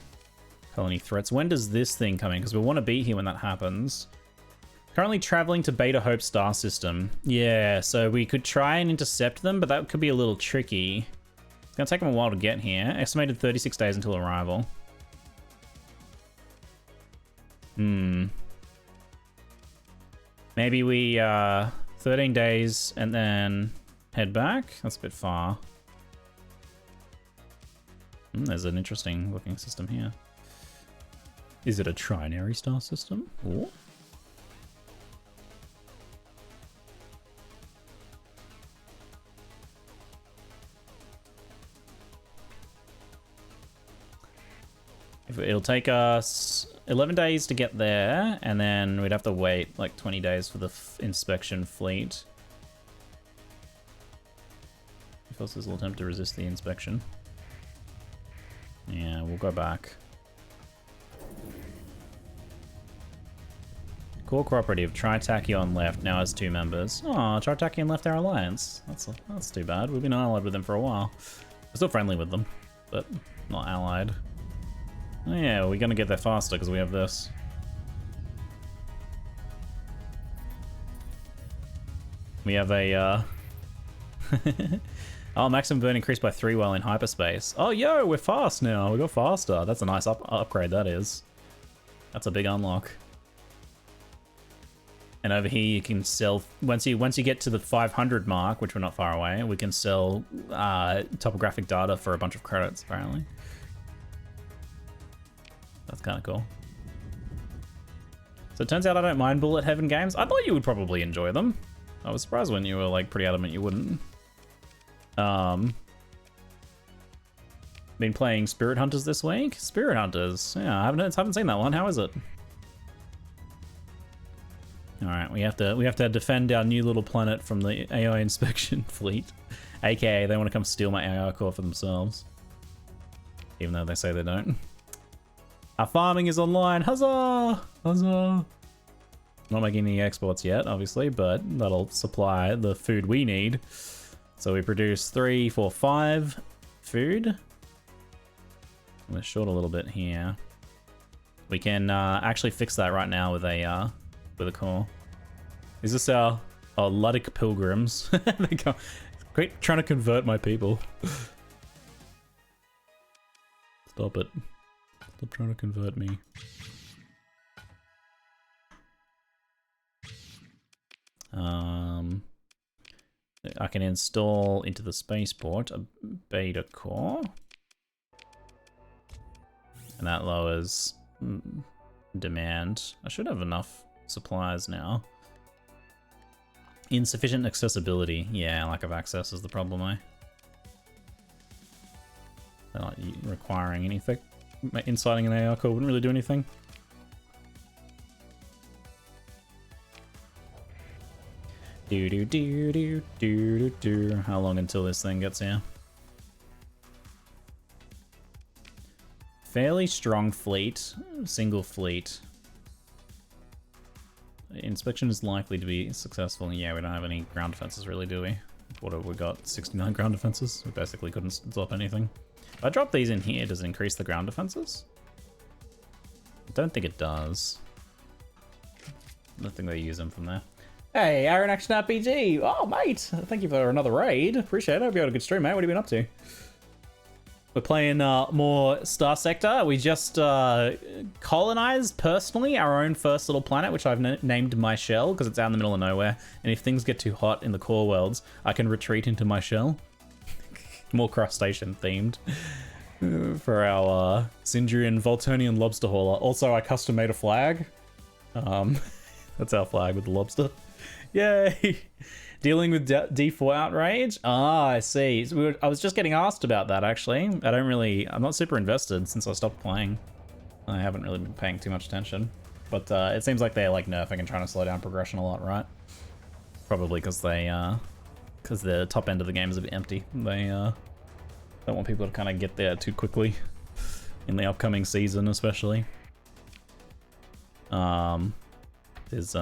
Colony threats. When does this thing come in? Because we want to be here when that happens. Currently traveling to Beta Hope star system. Yeah, so we could try and intercept them, but that could be a little tricky. It's going to take them a while to get here. Estimated 36 days until arrival. Maybe we, 13 days and then head back? That's a bit far. There's an interesting looking system here. Is it a trinary star system? Ooh. It'll take us 11 days to get there, and then we'd have to wait like 20 days for the inspection fleet. Forces will attempt to resist the inspection. Yeah, we'll go back. Core Cooperative, Tritachyon left, now has 2 members. Oh, Tritachyon left our alliance. That's too bad. We've been allied with them for a while. We're still friendly with them, but not allied. Oh yeah, we're gonna get there faster because we have this. We have a, oh, maximum burn increased by 3 while in hyperspace. Oh, yo, we're fast now. We got faster. That's a nice upgrade, that is. That's a big unlock. And over here you can sell, once you get to the 500 mark, which we're not far away, we can sell topographic data for a bunch of credits, apparently. That's kind of cool. So it turns out I don't mind Bullet Heaven games. I thought you would probably enjoy them. I was surprised when you were like pretty adamant you wouldn't. Been playing Spirit Hunters this week. Spirit Hunters, yeah, I haven't seen that one. How is it? All right, we have to defend our new little planet from the AI inspection fleet, aka they want to come steal my AI core for themselves, even though they say they don't. Our farming is online. Huzzah! Huzzah! Not making any exports yet, obviously, but that'll supply the food we need. So we produce 3, 4, 5 food. We're short a little bit here. We can actually fix that right now with a core. Is this our Luddic pilgrims? They go, great, trying to convert my people. Stop it. Stop trying to convert me. I can install into the spaceport a beta core. And that lowers demand. I should have enough supplies now. Insufficient accessibility. Yeah, lack of access is the problem, eh? They're not requiring anything. Inciting an AI core wouldn't really do anything. How long until this thing gets here? Fairly strong fleet, single fleet. Inspection is likely to be successful. Yeah, we don't have any ground defenses really, do we? What have we got? 69 ground defenses? We basically couldn't stop anything. If I drop these in here, does it increase the ground defenses? I don't think it does. I don't think they use them from there. Hey, Aaron Action RPG! Oh, mate! Thank you for another raid. Appreciate it. Hope you had a good stream, mate. What have you been up to? We're playing more Star Sector. We just colonized, personally, our own first little planet, which I've named my shell, because it's out in the middle of nowhere. And if things get too hot in the core worlds, I can retreat into my shell. More crustacean themed. For our Sindrian Volturnian lobster hauler. Also, I custom made a flag. That's our flag with the lobster. Yay! Dealing with D4 outrage? Ah, I see. So I was just getting asked about that, actually. I'm not super invested since I stopped playing. I haven't really been paying too much attention. But it seems like they're like nerfing and trying to slow down progression a lot, right? Probably because because the top end of the game is a bit empty. They don't want people to kind of get there too quickly in the upcoming season, especially. There's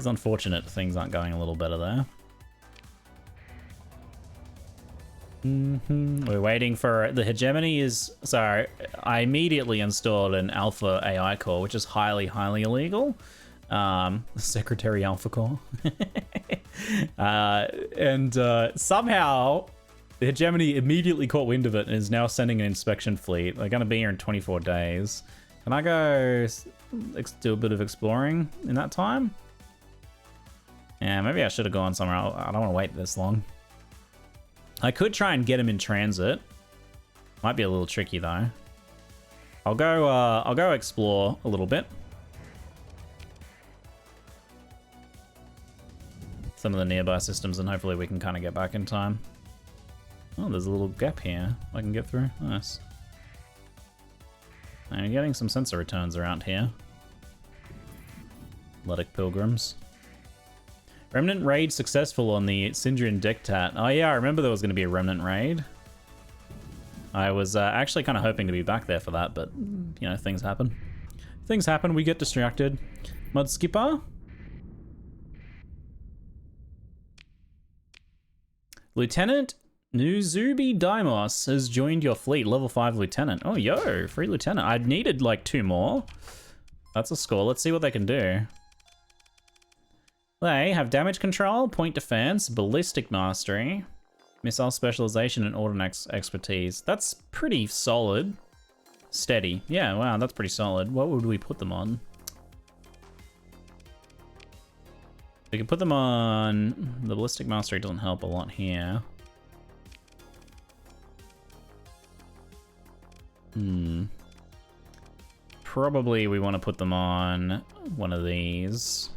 unfortunate things aren't going a little better there. We're waiting for the hegemony is, so I immediately installed an alpha AI core, which is highly illegal. Secretary alpha core. And somehow the hegemony immediately caught wind of it and is now sending an inspection fleet. They're going to be here in 24 days. Can I go do a bit of exploring in that time? Yeah, maybe I should have gone somewhere else. I don't want to wait this long. I could try and get him in transit. Might be a little tricky though. I'll go explore a little bit. Some of the nearby systems, and hopefully we can kind of get back in time. Oh, there's a little gap here I can get through. Nice. I'm getting some sensor returns around here. Athletic pilgrims. Remnant raid successful on the Syndrian Dektat. Oh yeah, I remember there was going to be a remnant raid. I was actually kind of hoping to be back there for that, but you know, things happen. Things happen, we get distracted. Mud Skipper. Lieutenant Nuzubi Daimos has joined your fleet, level 5 lieutenant. Oh, yo, free lieutenant. I needed like 2 more. That's a score. Let's see what they can do. They have damage control, point defense, ballistic mastery, missile specialization, and ordnance expertise. That's pretty solid. Steady. Yeah, wow, that's pretty solid. What would we put them on? We could put them on... The ballistic mastery doesn't help a lot here. Probably we want to put them on one of these.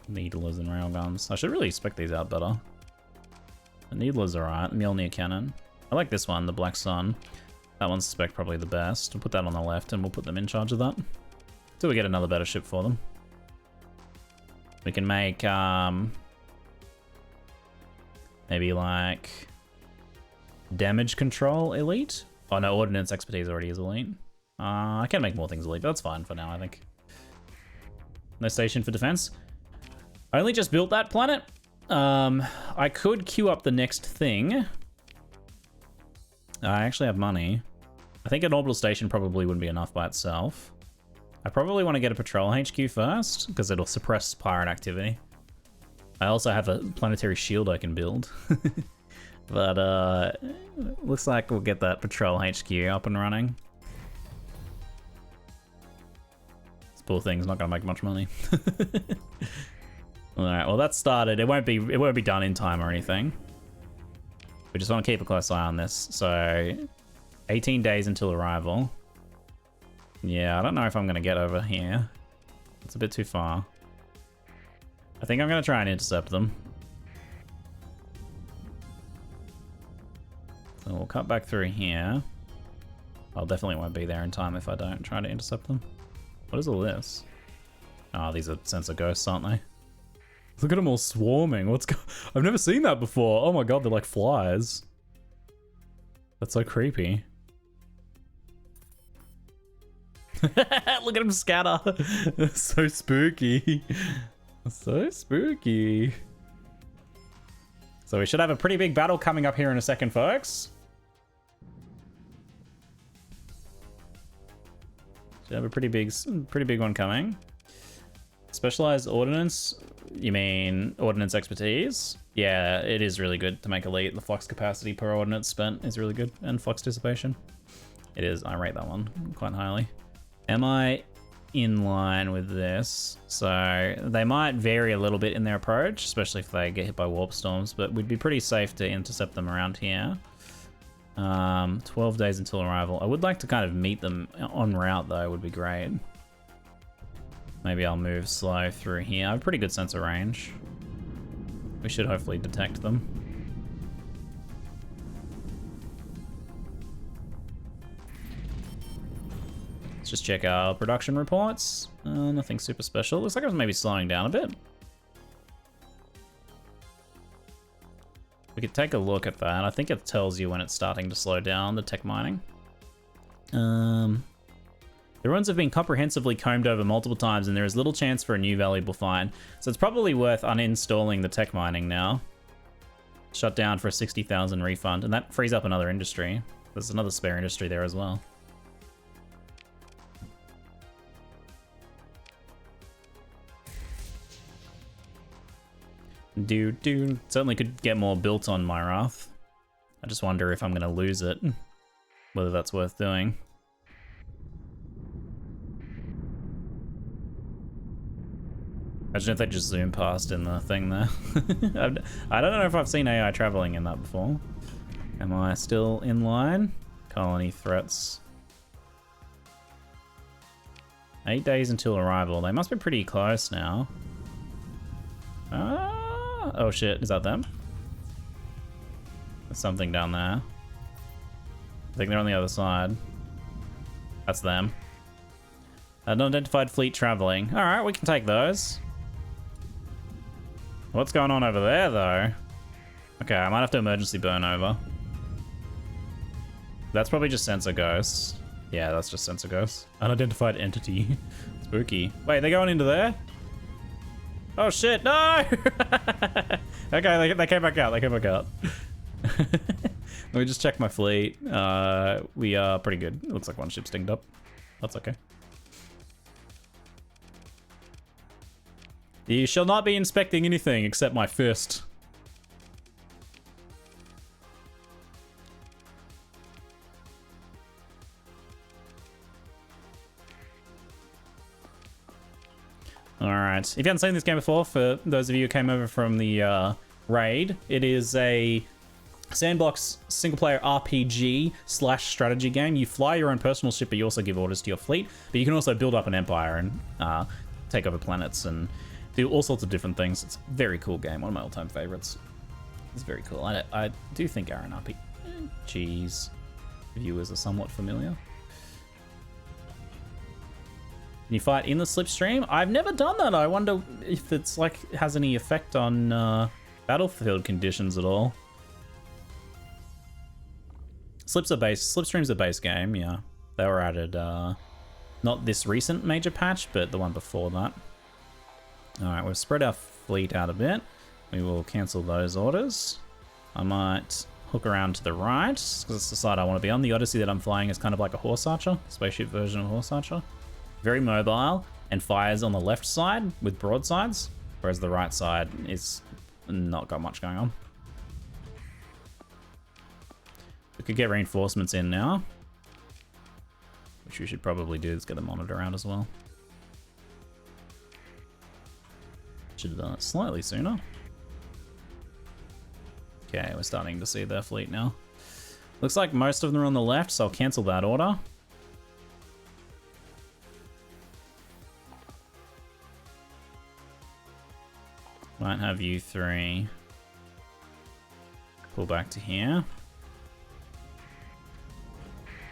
Needlers and railguns. I should really spec these out better. The Needler's alright. Mjolnir cannon. I like this one, the Black Sun. That one's spec probably the best. We'll put that on the left and we'll put them in charge of that. Till we get another better ship for them. We can make maybe like damage control elite. Oh no, ordnance expertise already is elite. I can make more things elite, but that's fine for now, I think. No station for defense. I only just built that planet. I could queue up the next thing. I actually have money. I think an orbital station probably wouldn't be enough by itself. I probably want to get a patrol HQ first, because it'll suppress pirate activity. I also have a planetary shield I can build. But looks like we'll get that patrol HQ up and running. This poor thing's not gonna make much money. Alright, well that's started. It won't be done in time or anything. We just want to keep a close eye on this. So 18 days until arrival. Yeah, I don't know if I'm gonna get over here. It's a bit too far. I think I'm gonna try and intercept them. So we'll cut back through here. I'll definitely won't be there in time if I don't try to intercept them. What is all this? Oh, these are sensor ghosts, aren't they? Look at them all swarming. I've never seen that before. Oh my god, they're like flies. That's so creepy. Look at them scatter. So spooky. So spooky. So we should have a pretty big battle coming up here in a second, folks. Should have a pretty big one coming. Specialized ordnance. You mean ordnance expertise? Yeah, it is really good to make elite. The flux capacity per ordnance spent is really good, and flux dissipation. It is. I rate that one quite highly. Am I in line with this? So they might vary a little bit in their approach, especially if they get hit by warp storms, but we'd be pretty safe to intercept them around here. 12 days until arrival. I would like to kind of meet them en route though, would be great. Maybe I'll move slow through here. I have pretty good sensor range. We should hopefully detect them. Let's just check our production reports. Nothing super special. Looks like it was maybe slowing down a bit. We could take a look at that. I think it tells you when it's starting to slow down, the tech mining. The ruins have been comprehensively combed over multiple times and there is little chance for a new valuable find. So it's probably worth uninstalling the tech mining now. Shut down for a 60,000 refund, and that frees up another industry. There's another spare industry there as well. Dude, certainly could get more built on my Wrath. I just wonder if I'm gonna lose it, whether that's worth doing. Imagine if they just zoom past in the thing there. I don't know if I've seen AI traveling in that before. Am I still in line? Colony threats. 8 days until arrival. They must be pretty close now. Oh shit, is that them? There's something down there. I think they're on the other side. That's them. Unidentified fleet traveling. Alright, we can take those. What's going on over there, though? Okay, I might have to emergency burn over. That's probably just sensor ghosts. Yeah, that's just sensor ghosts. Unidentified entity. Spooky. Wait, they're going into there? Oh shit, no! Okay, they came back out, they came back out. Let me just check my fleet. We are pretty good. It looks like one ship's dinged up. That's okay. You shall not be inspecting anything except my fist. Alright, if you haven't seen this game before, for those of you who came over from the raid, it is a sandbox single-player RPG / strategy game. You fly your own personal ship, but you also give orders to your fleet. But you can also build up an empire and take over planets and do all sorts of different things. It's a very cool game, one of my all-time favorites. It's very cool. I do think Aaron RPG's viewers are somewhat familiar. Can you fight in the slipstream? I've never done that. I wonder if it's like has any effect on battlefield conditions at all. Slipstream's a base game, yeah. They were added, not this recent major patch, but the one before that. Alright, we've spread our fleet out a bit. We will cancel those orders. I might hook around to the right, because it's the side I want to be on. The Odyssey that I'm flying is kind of like a horse archer, spaceship version of horse archer. Very mobile, and fires on the left side with broadsides, whereas the right side is not got much going on. We could get reinforcements in now, which we should probably do. Let's get the monitor out as well. Should have done it slightly sooner. Okay, we're starting to see their fleet now. Looks like most of them are on the left, so I'll cancel that order. Might have you three pull back to here.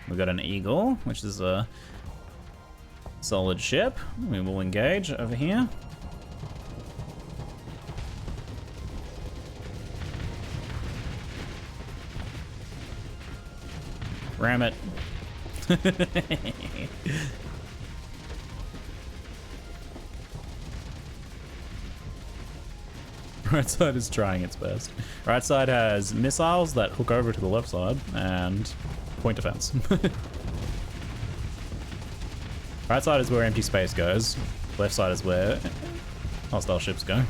We've got an Eagle, which is a solid ship. We will engage over here. Ram it. Right side is trying its best. Right side has missiles that hook over to the left side and point defense. Right side is where empty space goes. Left side is where hostile ships go.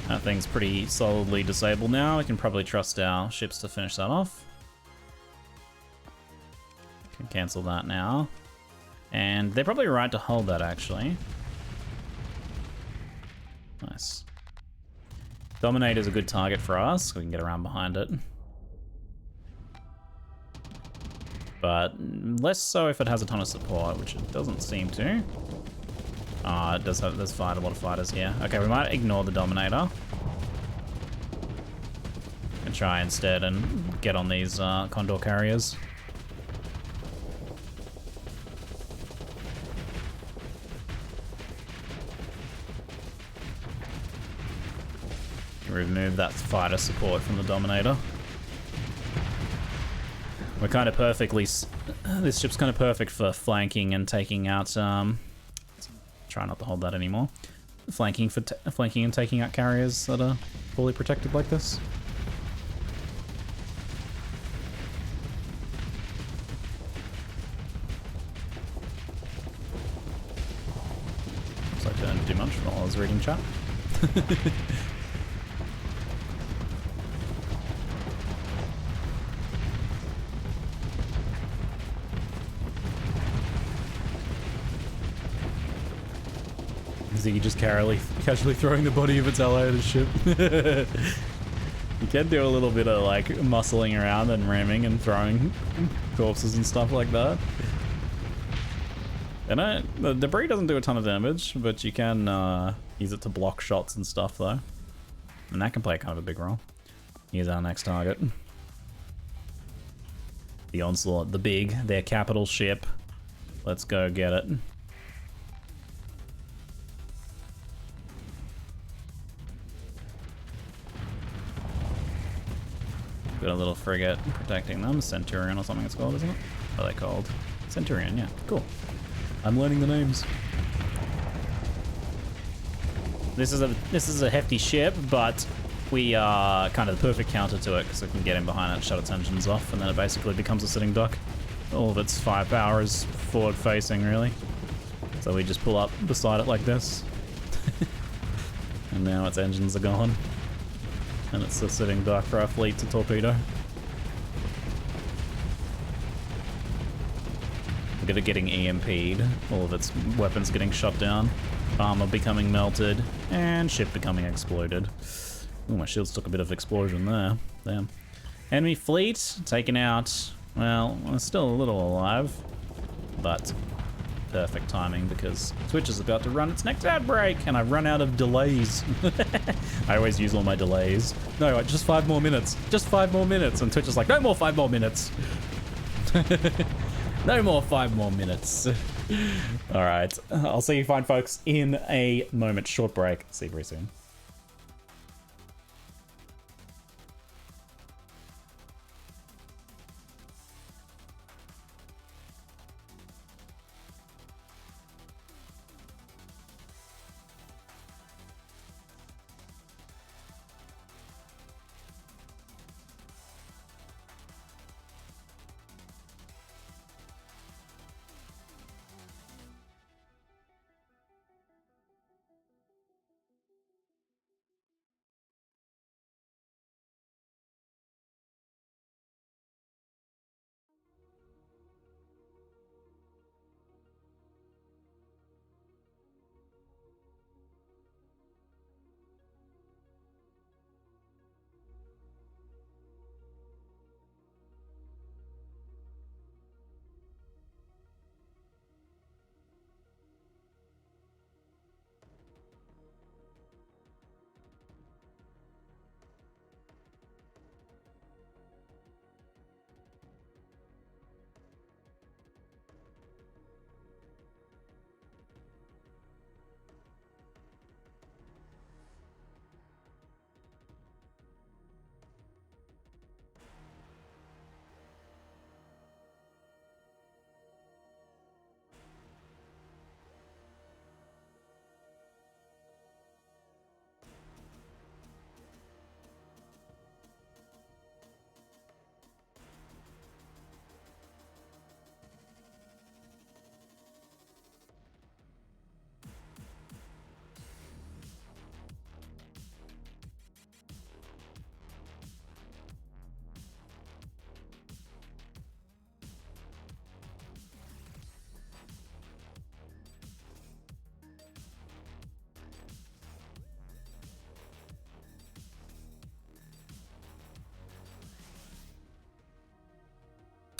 That thing's pretty solidly disabled now. We can probably trust our ships to finish that off. Can cancel that now. And they're probably right to hold that, actually. Nice. Dominator's a good target for us. We can get around behind it. But less so if it has a ton of support, which it doesn't seem to. It does have, there's a lot of fighters here. Okay, we might ignore the Dominator. And try instead and get on these Condor carriers. Remove that fighter support from the Dominator. We're kind of perfectly... This ship's kind of perfect for flanking and taking out... Try not to hold that anymore. Flanking and taking out carriers that are fully protected like this. Looks like I didn't do much while I was reading chat. Ziggy just casually throwing the body of its ally at his ship. You can do a little bit of like muscling around and ramming and throwing corpses and stuff like that. And the debris doesn't do a ton of damage, but you can use it to block shots and stuff though. And that can play kind of a big role. Here's our next target. The Onslaught, their capital ship. Let's go get it. Got a little frigate protecting them. Centurion or something it's called, isn't it? What are they called? Centurion, yeah. Cool. I'm learning the names. This is a hefty ship, but we are kind of the perfect counter to it because we can get in behind it, shut its engines off, and then it basically becomes a sitting duck. All of its firepower is forward facing, really. So we just pull up beside it like this. And now its engines are gone. And it's a sitting duck for our fleet to torpedo. Look at it getting EMP'd, all of its weapons getting shut down, armor becoming melted, and ship becoming exploded. Ooh, my shields took a bit of explosion there. Damn. Enemy fleet taken out. Well, we're still a little alive, but perfect timing because Twitch is about to run its next ad break and I've run out of delays. I always use all my delays. No, just 5 more minutes. Just 5 more minutes. And Twitch is like, no more 5 more minutes. No more 5 more minutes. All right. I'll see you fine folks in a moment. Short break. See you very soon.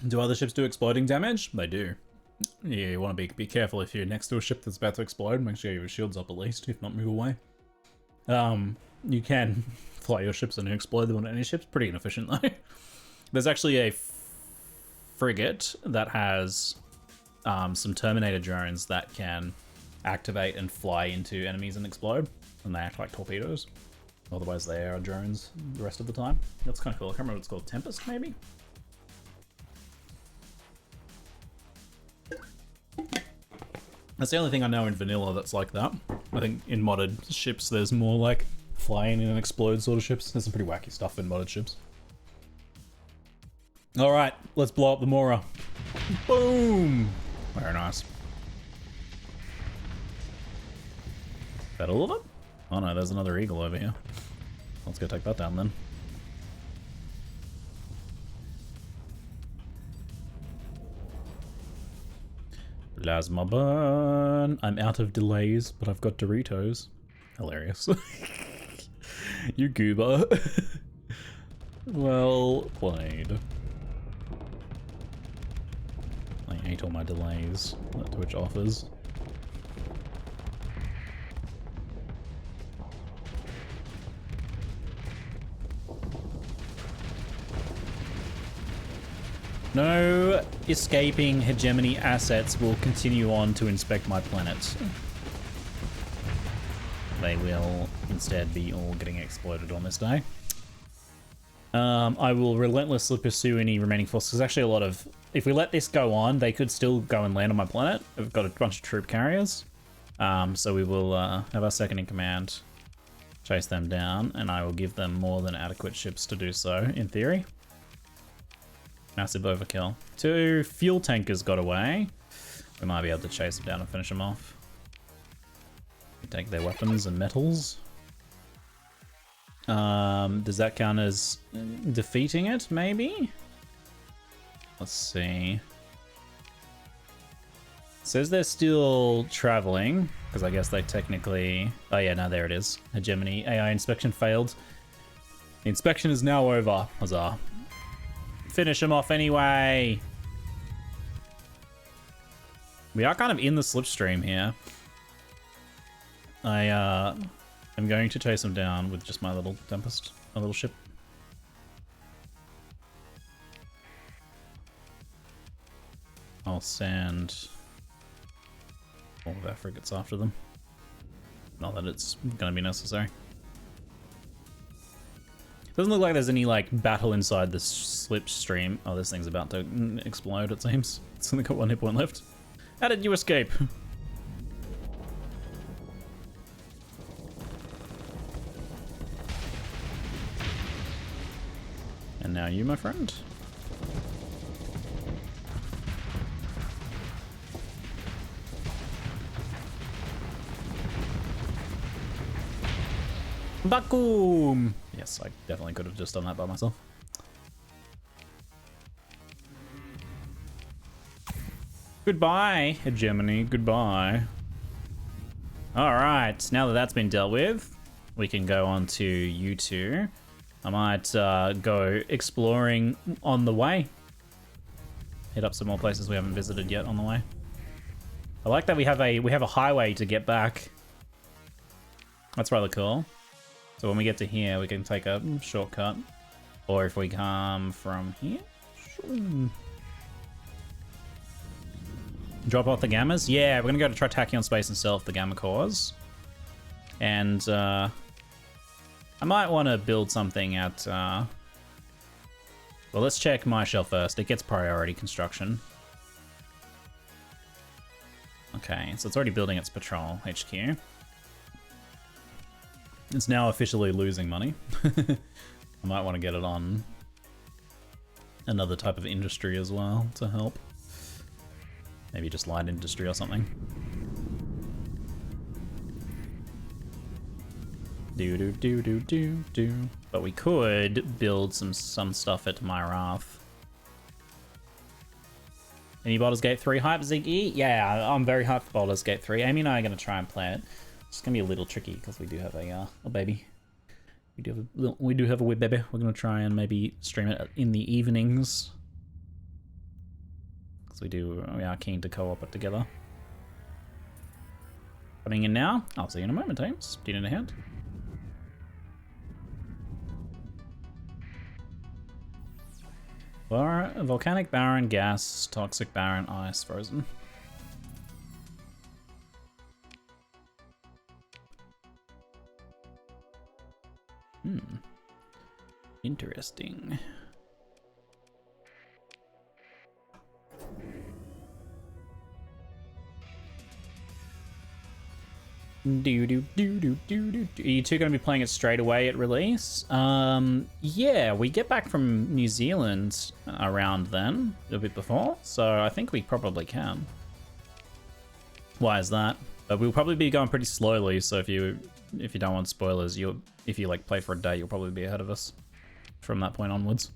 Do other ships do exploding damage? They do. Yeah, you want to be careful if you're next to a ship that's about to explode. Make sure your shield's up at least, if not move away. You can fly your ships and explode them on any ships. Pretty inefficient though. There's actually a frigate that has some Terminator drones that can activate and fly into enemies and explode, and they act like torpedoes. Otherwise they are drones the rest of the time. That's kind of cool. I can't remember what it's called. Tempest, maybe? That's the only thing I know in vanilla that's like that. I think in modded ships there's more like fly in and explode sort of ships. There's some pretty wacky stuff in modded ships. Alright, let's blow up the Mora. Boom! Very nice. Is that all of it? Oh no, there's another eagle over here. Let's go take that down then. Plasma burn. I'm out of delays, but I've got Doritos. Hilarious. You goober. Well played. I hate all my delays that Twitch offers. No escaping hegemony assets will continue on to inspect my planet. They will instead be all getting exploded on this day. I will relentlessly pursue any remaining forces. There's actually a lot of... If we let this go on, they could still go and land on my planet. We've got a bunch of troop carriers. So we will have our second in command chase them down, and I will give them more than adequate ships to do so, in theory. Massive overkill. 2 fuel tankers got away. We might be able to chase them down and finish them off. Take their weapons and metals. Does that count as defeating it, maybe? Let's see. It says they're still traveling, because I guess they technically... Oh yeah, no, there it is. Hegemony AI inspection failed. The inspection is now over. Huzzah. Finish them off anyway. We are kind of in the slipstream here. I am going to chase them down with just my little Tempest, my little ship. I'll send all of our frigates after them. Not that it's going to be necessary. Doesn't look like there's any like battle inside the slipstream. Oh, this thing's about to explode, it seems. It's only got 1 hit point left. How did you escape? And now you, my friend. Bakum! Yes, I definitely could have just done that by myself. Goodbye, hegemony. Goodbye. Alright, now that that's been dealt with, we can go on to you two. I might go exploring on the way. Hit up some more places we haven't visited yet on the way. I like that we have a highway to get back. That's rather cool. So when we get to here, we can take a shortcut. Or if we come from here, sure. Drop off the gammas. Yeah, we're gonna go to Tritachyon Space and sell off the gamma cores. And I might want to build something at... well, let's check my shell first. It gets priority construction. Okay, so it's already building its patrol HQ. It's now officially losing money. I might want to get it on another type of industry as well to help. Maybe just light industry or something. Do. But we could build some stuff at Myrath. Any Baldur's Gate 3 hype, Ziggy? Yeah, I'm very hyped for Baldur's Gate 3. Amy and I are going to try and play it. It's going to be a little tricky because we do have a baby. We do have a wee baby. We're going to try and maybe stream it in the evenings. Because we are keen to co-op it together. Coming in now. I'll see you in a moment, James. Do you need a hand? Volcanic barren, gas, toxic barren, ice, frozen. Interesting. Are you two going to be playing it straight away at release? Yeah, we get back from New Zealand around then, a bit before, so I think we probably can. Why is that? But we'll probably be going pretty slowly, so if you don't want spoilers, if you like play for a day, you'll probably be ahead of us from that point onwards.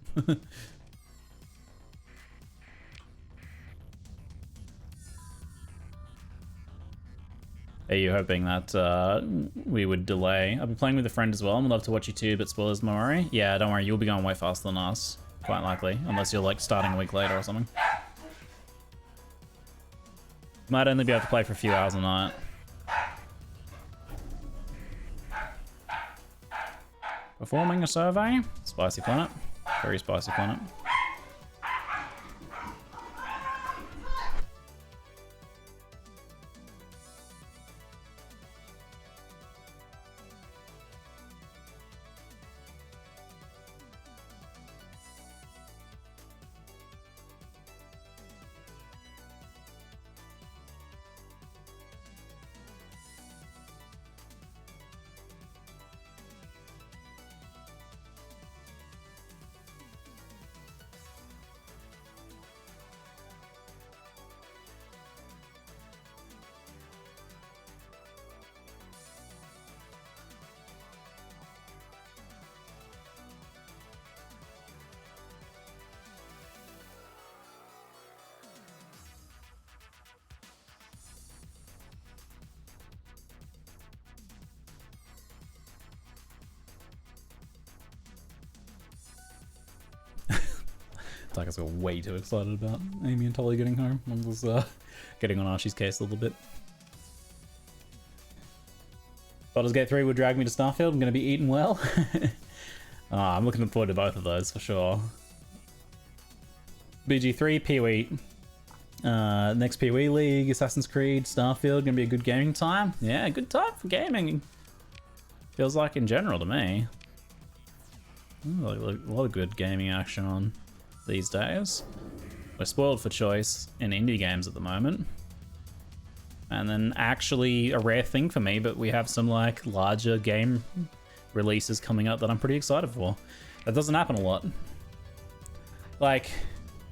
Are you hoping that we would delay? I'll be playing with a friend as well, and would love to watch you too, but spoilers, don't worry. Yeah, don't worry, you'll be going way faster than us, quite likely, unless you're like starting a week later or something. Might only be able to play for a few hours a night. Performing a survey? Spicy planet. Very spicy planet. I guess we're way too excited about Amy and Tolly getting home. I was getting on Archie's case a little bit. Baldur's Gate 3 would drag me to Starfield. I'm going to be eating well. I'm looking forward to both of those for sure. BG3, PoE. Next PoE League, Assassin's Creed, Starfield. Going to be a good gaming time. Yeah, good time for gaming. Feels like in general to me. Ooh, a lot of good gaming action on these days. We're spoiled for choice in indie games at the moment. And then actually a rare thing for me, but we have some like larger game releases coming up that I'm pretty excited for. That doesn't happen a lot. Like,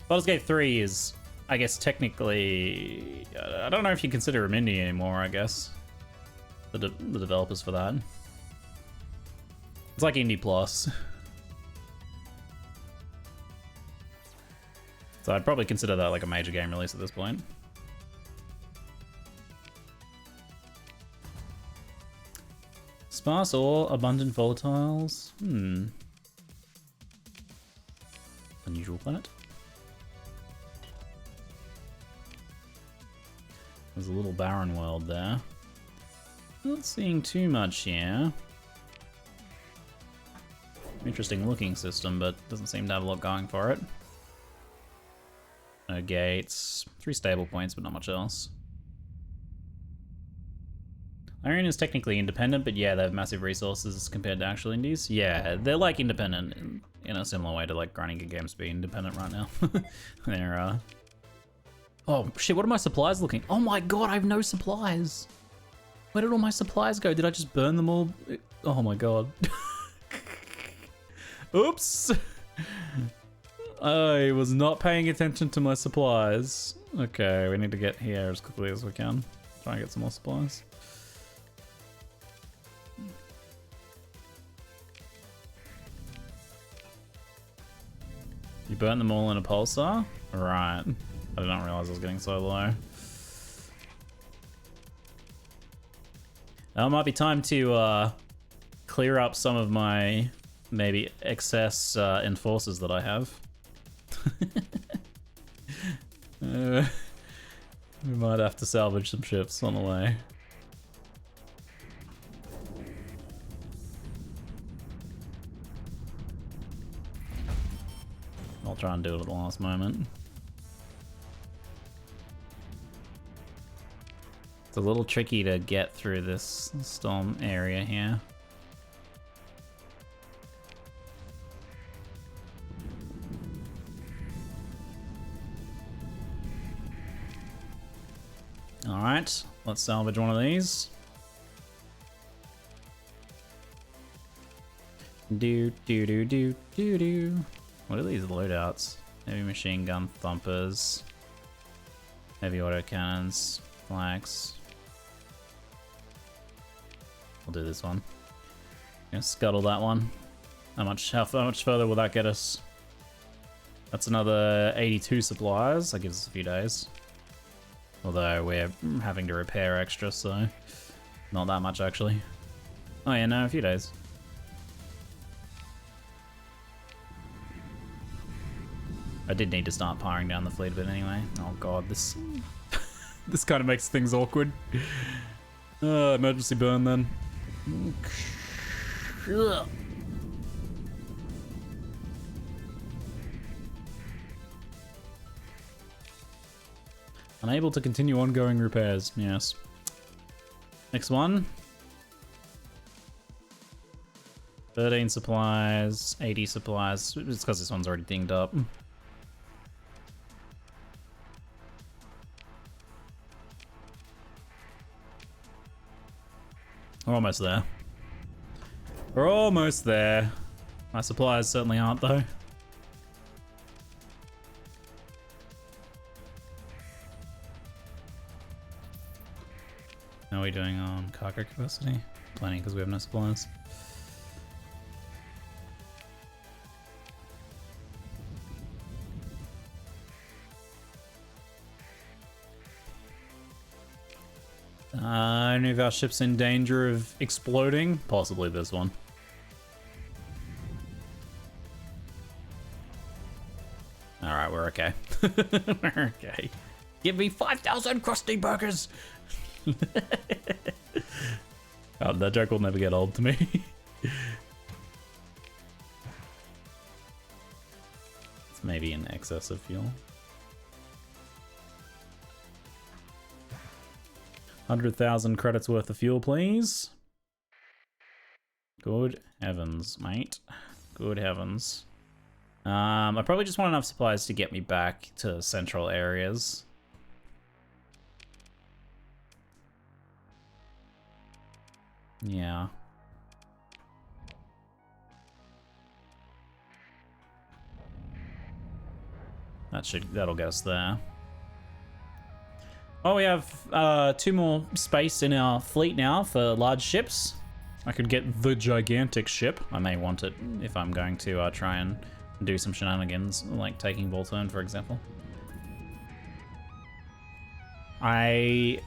Baldur's Gate 3 is, I guess technically, I don't know if you consider them indie anymore, I guess. The developers for that. It's like Indie Plus. So I'd probably consider that like a major game release at this point. Sparse ore, abundant volatiles. Unusual planet. There's a little barren world there. Not seeing too much here. Interesting looking system, but doesn't seem to have a lot going for it. No gates, 3 stable points, but not much else. Iron is technically independent, but yeah, they have massive resources compared to actual indies. Yeah, they're like independent in a similar way to like grinding good games be independent right now. They're oh shit, what are my supplies looking? Oh my god, I have no supplies. Where did all my supplies go? Did I just burn them all? Oh my god. Oops. I was not paying attention to my supplies. Okay, we need to get here as quickly as we can. Try and get some more supplies. You burnt them all in a pulsar? Right. I didn't realize I was getting so low. Now it might be time to clear up some of my maybe excess enforcers that I have. We might have to salvage some ships on the way. I'll try and do it at the last moment. It's a little tricky to get through this storm area here. Alright, let's salvage one of these. Do. What are these loadouts? Heavy machine gun thumpers. Heavy autocannons. Flags. I'll do this one. Gonna scuttle that one. How much further will that get us? That's another 82 supplies. That gives us a few days. Although we're having to repair extra, so not that much actually. Oh yeah, no, a few days. I did need to start powering down the fleet a bit anyway. Oh god, this this kind of makes things awkward. Emergency burn then. Unable to continue ongoing repairs, yes. Next one. 13 supplies, 80 supplies. It's because this one's already dinged up. We're almost there. We're almost there. My supplies certainly aren't though. How are we doing on cargo capacity? Plenty because we have no supplies. Any of our ships in danger of exploding? Possibly this one. Alright, we're okay. We're okay. Give me 5,000 crusty burgers! Oh, that joke will never get old to me. It's maybe in excess of fuel. 100,000 credits worth of fuel, please. Good heavens, mate. Good heavens. I probably just want enough supplies to get me back to central areas. Yeah. That'll get us there. Oh, we have 2 more space in our fleet now for large ships. I could get the gigantic ship. I may want it if I'm going to try and do some shenanigans, like taking Volturn, for example. I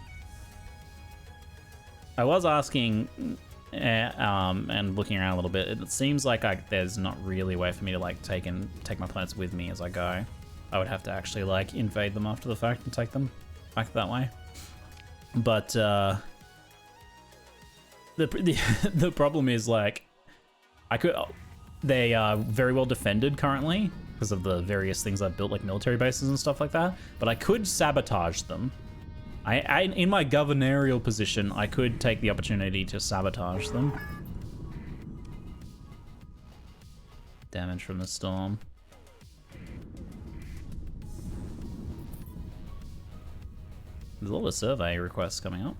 was asking and looking around a little bit. It seems like there's not really a way for me to like take my planets with me as I go. I would have to actually like invade them after the fact and take them back that way. But the problem is like they are very well defended currently because of the various things I've built, like military bases and stuff like that. But I could sabotage them. I in my governorial position, I could take the opportunity to sabotage them. Damage from the storm. There's a lot of survey requests coming up.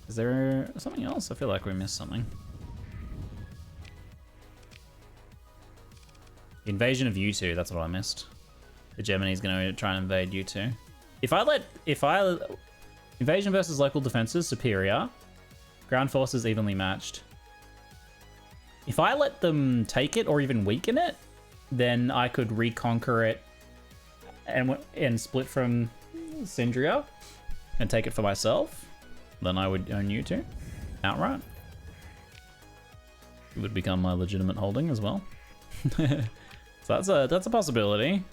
Is there something else? I feel like we missed something. Invasion of U2, that's what I missed. The Germany's gonna try and invade U2. Invasion versus local defenses, superior. Ground forces evenly matched. If I let them take it or even weaken it, then I could reconquer it and split from Sindria and take it for myself. Then I would own U2 outright. It would become my legitimate holding as well. So that's a possibility.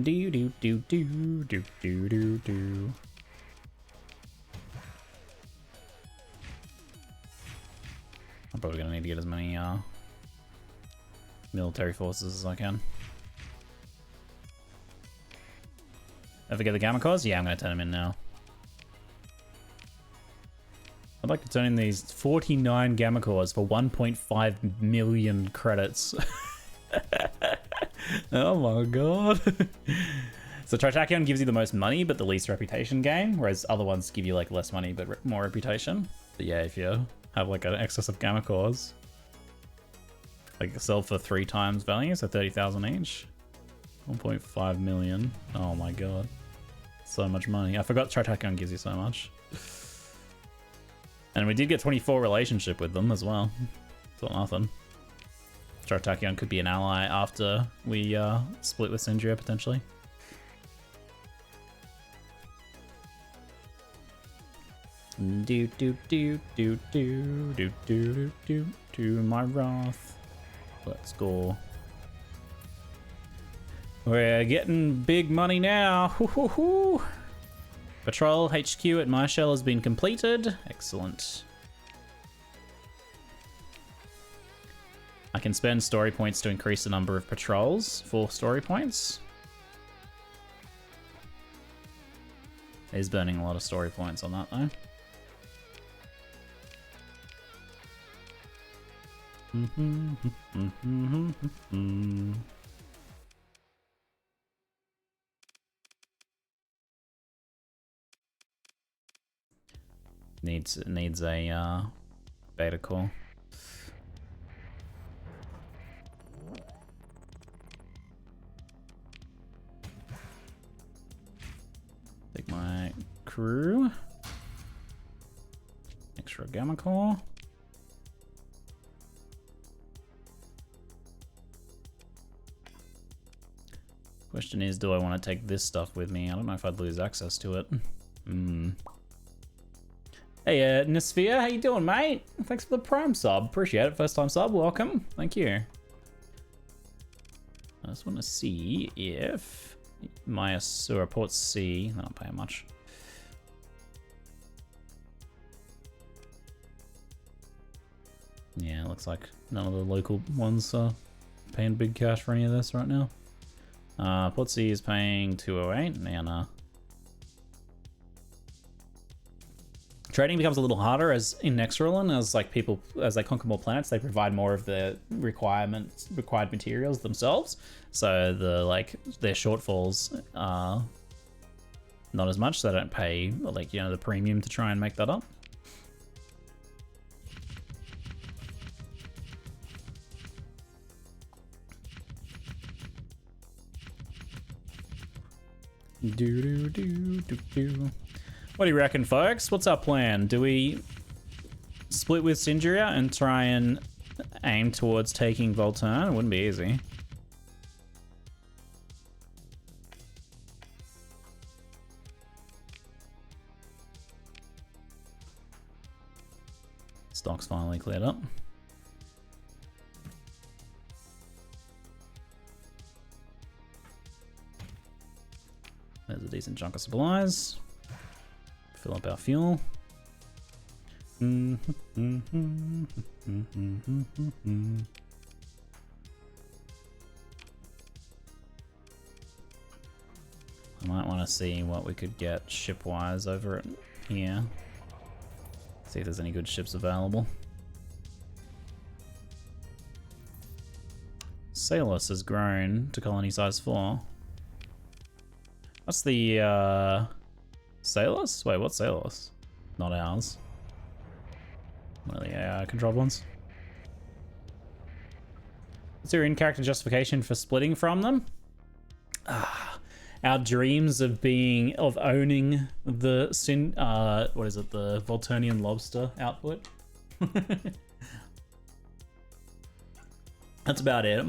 Do do do do do do do do. I'm probably gonna need need to get as many military forces as I can. Ever get the Gamma Cores? Yeah, I'm going to turn them in now. I'd like to turn in these 49 Gamma Cores for 1.5 million credits. Oh my god. So Tritachyon gives you the most money but the least reputation gain, whereas other ones give you like less money but more reputation. But yeah, if you have like an excess of Gamma Cores, like sell for 3 times value, so 30,000 each. 1.5 million. Oh my god. So much money. I forgot Tritachyon gives you so much. And we did get 24 relationship with them as well. It's not nothing. Tritachyon could be an ally after we split with Syndria potentially. Do do do do do do do do do my wrath. Let's go. We're getting big money now. Hoo hoo hoo. Patrol HQ at my shell has been completed. Excellent. I can spend story points to increase the number of patrols. 4 story points. He's burning a lot of story points on that though. Needs a beta core. Take my crew. Extra gamma core. Question is, do I want to take this stuff with me? I don't know if I'd lose access to it. Hey, Nisphere, how you doing, mate? Thanks for the Prime sub. Appreciate it. First time sub, welcome. Thank you. I just want to see if my Asura Port C, they're not paying much. Yeah, it looks like none of the local ones are paying big cash for any of this right now. Port C is paying 208, and trading becomes a little harder as in Nexerlin, as like people, as they conquer more planets, they provide more of the required materials themselves. So their shortfalls are not as much, so they don't pay like, you know, the premium to try and make that up. Do do do do do. What do you reckon, folks? What's our plan? Do we split with Syndria and try and aim towards taking Volturn? It wouldn't be easy. Stock's finally cleared up. There's a decent chunk of supplies. Fill up our fuel. I might want to see what we could get ship-wise over it here. See if there's any good ships available. Salus has grown to colony size 4. What's the Salus? Wait, what's Salus? Not ours. One of the AI controlled ones. What's your in-character justification for splitting from them? Our dreams of owning the what is it, the Volturnian lobster output. That's about it.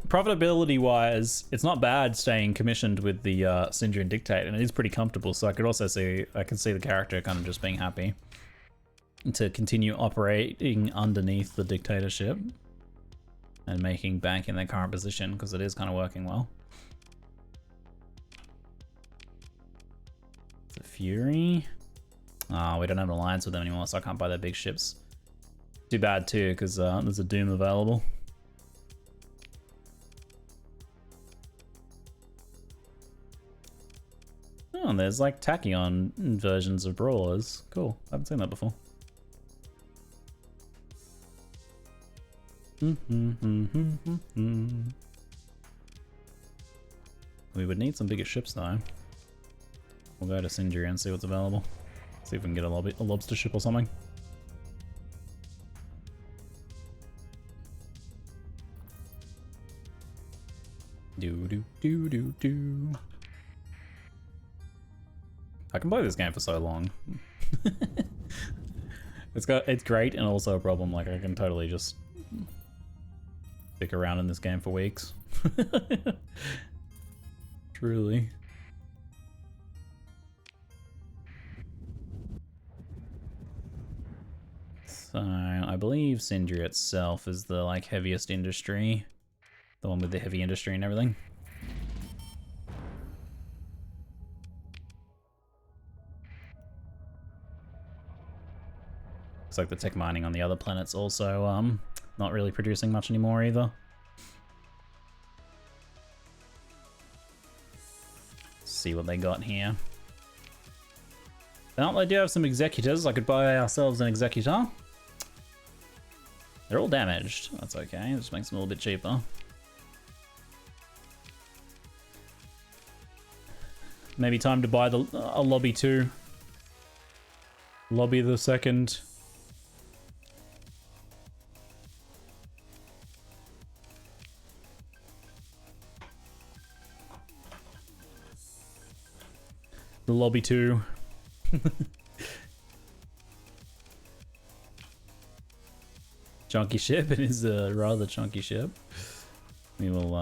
Profitability wise, it's not bad staying commissioned with the Syndrian Dictate, and it is pretty comfortable. So I can see the character kind of just being happy to continue operating underneath the dictatorship and making bank in their current position, because it is kind of working well. The Fury. We don't have an alliance with them anymore, so I can't buy their big ships. Too bad too, because there's a Doom available. Oh, and there's like Tachyon versions of brawlers. Cool. I haven't seen that before. We would need some bigger ships though. We'll go to Sindri and see what's available. See if we can get a lobster ship or something. Do. I can play this game for so long. It's great and also a problem. Like I can totally just stick around in this game for weeks. Truly. So I believe Sindri itself is the like heaviest industry, the one with the heavy industry and everything. Looks like the tech mining on the other planets also not really producing much anymore either. Let's see what they got here. Well, they do have some executors. I could buy ourselves an executor. They're all damaged. That's okay. It just makes them a little bit cheaper. Maybe time to buy a lobby too. Lobby the second. The lobby 2. Chunky ship. It is a rather chunky ship. We will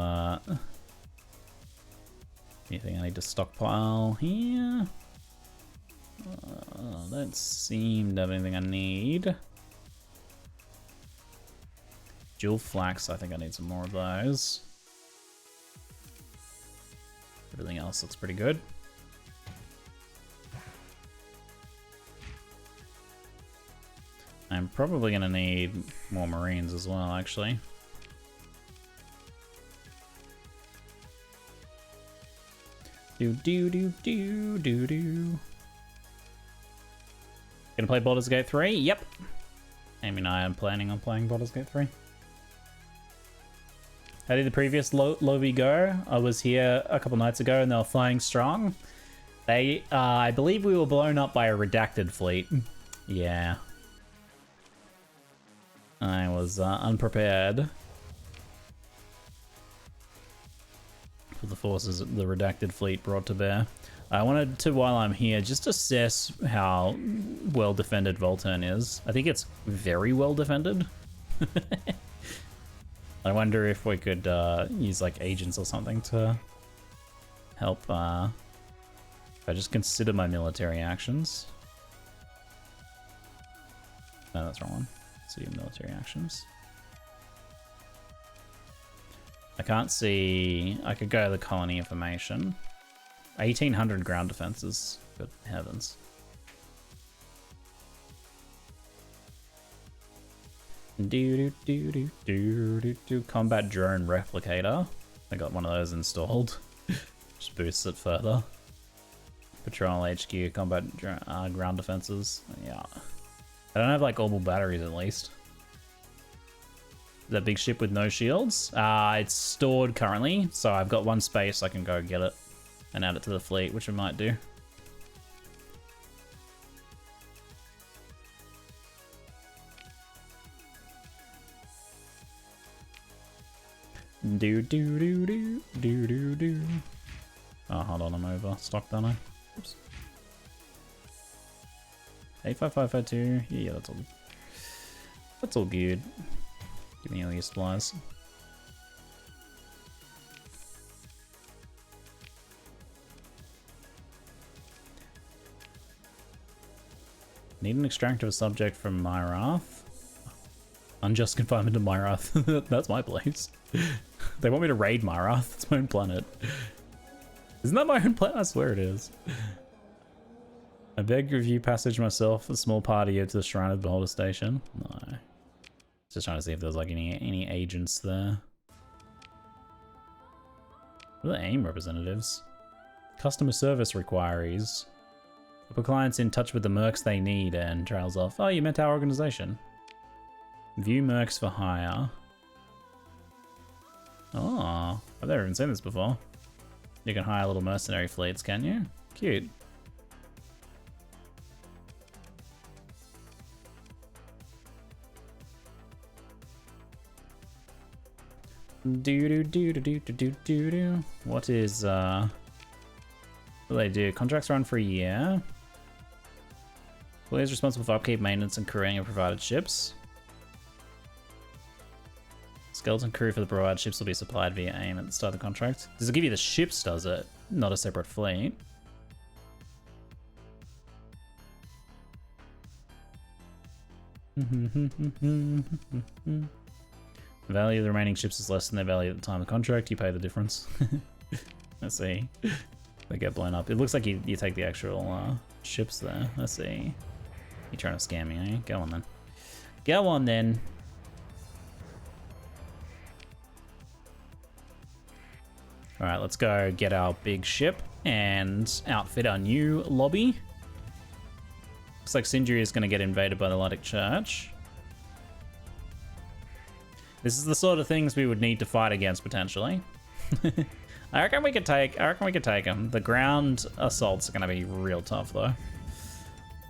anything I need to stockpile here? Don't seem to have anything I need. Jewel flax, I think I need some more of those. Everything else looks pretty good. I'm probably gonna need more marines as well, actually. Do. Gonna play Baldur's Gate 3? Yep. Amy and I am planning on playing Baldur's Gate 3. How did the previous lobby go? I was here a couple nights ago and they were flying strong. They, I believe we were blown up by a redacted fleet. Yeah. I was unprepared for the forces the redacted fleet brought to bear. I wanted to, while I'm here, just assess how well defended Volturn is. I think it's very well defended. I wonder if we could use like agents or something to help if I just consider my military actions. No, that's the wrong one. See military actions. I can't see. I could go to the colony information. 1800 ground defenses. Good heavens. Do. Combat drone replicator. I got one of those installed. Just boosts it further. Patrol HQ combat ground defenses. Yeah. I don't have like orbital batteries at least. That big ship with no shields? It's stored currently, so I've got one space I can go get it and add it to the fleet, which I might do. Do. Oh, hold on, I'm over stock, don't I? Oops. 85552. Yeah, that's all good. That's all good. Give me all your supplies. Need an extractive subject from Myrath. Unjust confinement to Myrath. That's my place. They want me to raid Myrath. It's my own planet. Isn't that my own planet? I swear it is. I beg of you passage myself, a small party to the Shrine of Beholder Station. No. Just trying to see if there's like any agents there. What are the AIM representatives? Customer service requirees. Put clients in touch with the mercs they need and trails off. Oh, you meant our organization. View mercs for hire. Oh, I've never even seen this before. You can hire little mercenary fleets, can you? Cute. Do. What is what do they do? Contracts run for a year. Employees responsible for upkeep, maintenance, and crewing of provided ships. Skeleton crew for the provided ships will be supplied via AIM at the start of the contract. Does it give you the ships, does it? Not a separate fleet. The value of the remaining ships is less than their value at the time of the contract. You pay the difference. Let's see. They get blown up. It looks like you take the actual ships there. Let's see. You're trying to scam me, eh? Go on then. Go on then. Alright, let's go get our big ship and outfit our new lobby. Looks like Sindri is going to get invaded by the Luddic Church. This is the sort of things we would need to fight against potentially. I reckon we could take them. The ground assaults are going to be real tough though.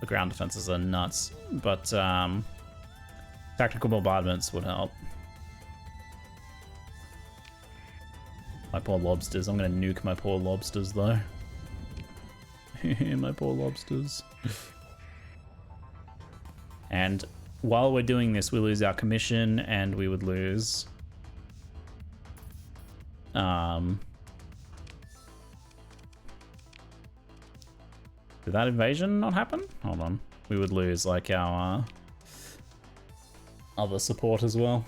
The ground defenses are nuts, but tactical bombardments would help. My poor lobsters. I'm going to nuke my poor lobsters though. My poor lobsters. And while we're doing this, we lose our commission and we would lose did that invasion not happen? Hold on. We would lose like our other support as well.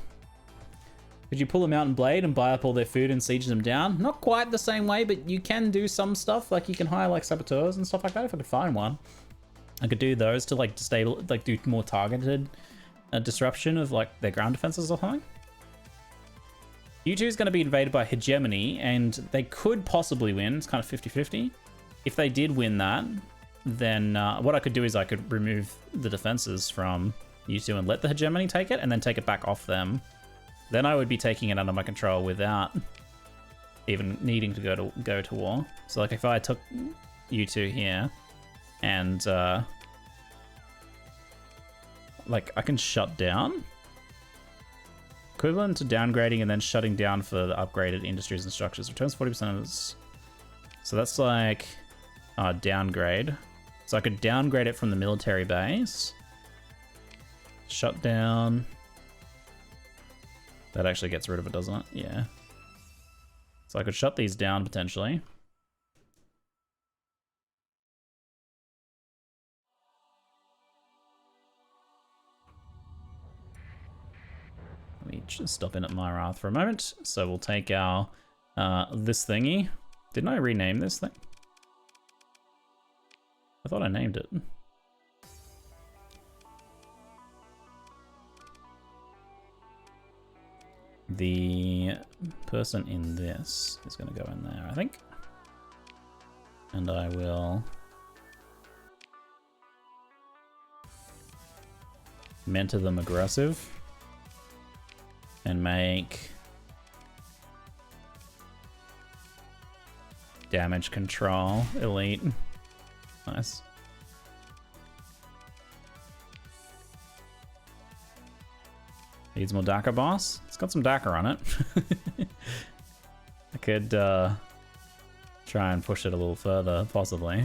Could you pull a mountain blade and buy up all their food and siege them down? Not quite the same way, but you can do some stuff. Like you can hire like saboteurs and stuff like that if I could find one. I could do those to like destabilize, like do more targeted disruption of like their ground defenses or something. U2 is going to be invaded by Hegemony and they could possibly win. It's kind of 50-50. If they did win that, then what I could do is I could remove the defenses from U2 and let the Hegemony take it and then take it back off them. Then I would be taking it under my control without even needing to go to war. So like if I took U2 here and like I can shut down, equivalent to downgrading and then shutting down for the upgraded industries and structures, returns 40% of this. So that's like downgrade. So I could downgrade it from the military base, shut down. That actually gets rid of it, doesn't it? Yeah. So I could shut these down potentially. Let me just stop in at Myrath for a moment. So we'll take our this thingy. Didn't I rename this thing? I thought I named it. The person in this is going to go in there, I think. And I will mentor them aggressive and make damage control elite. Nice. Needs more Dakar boss. It's got some Dakar on it. I could try and push it a little further, possibly.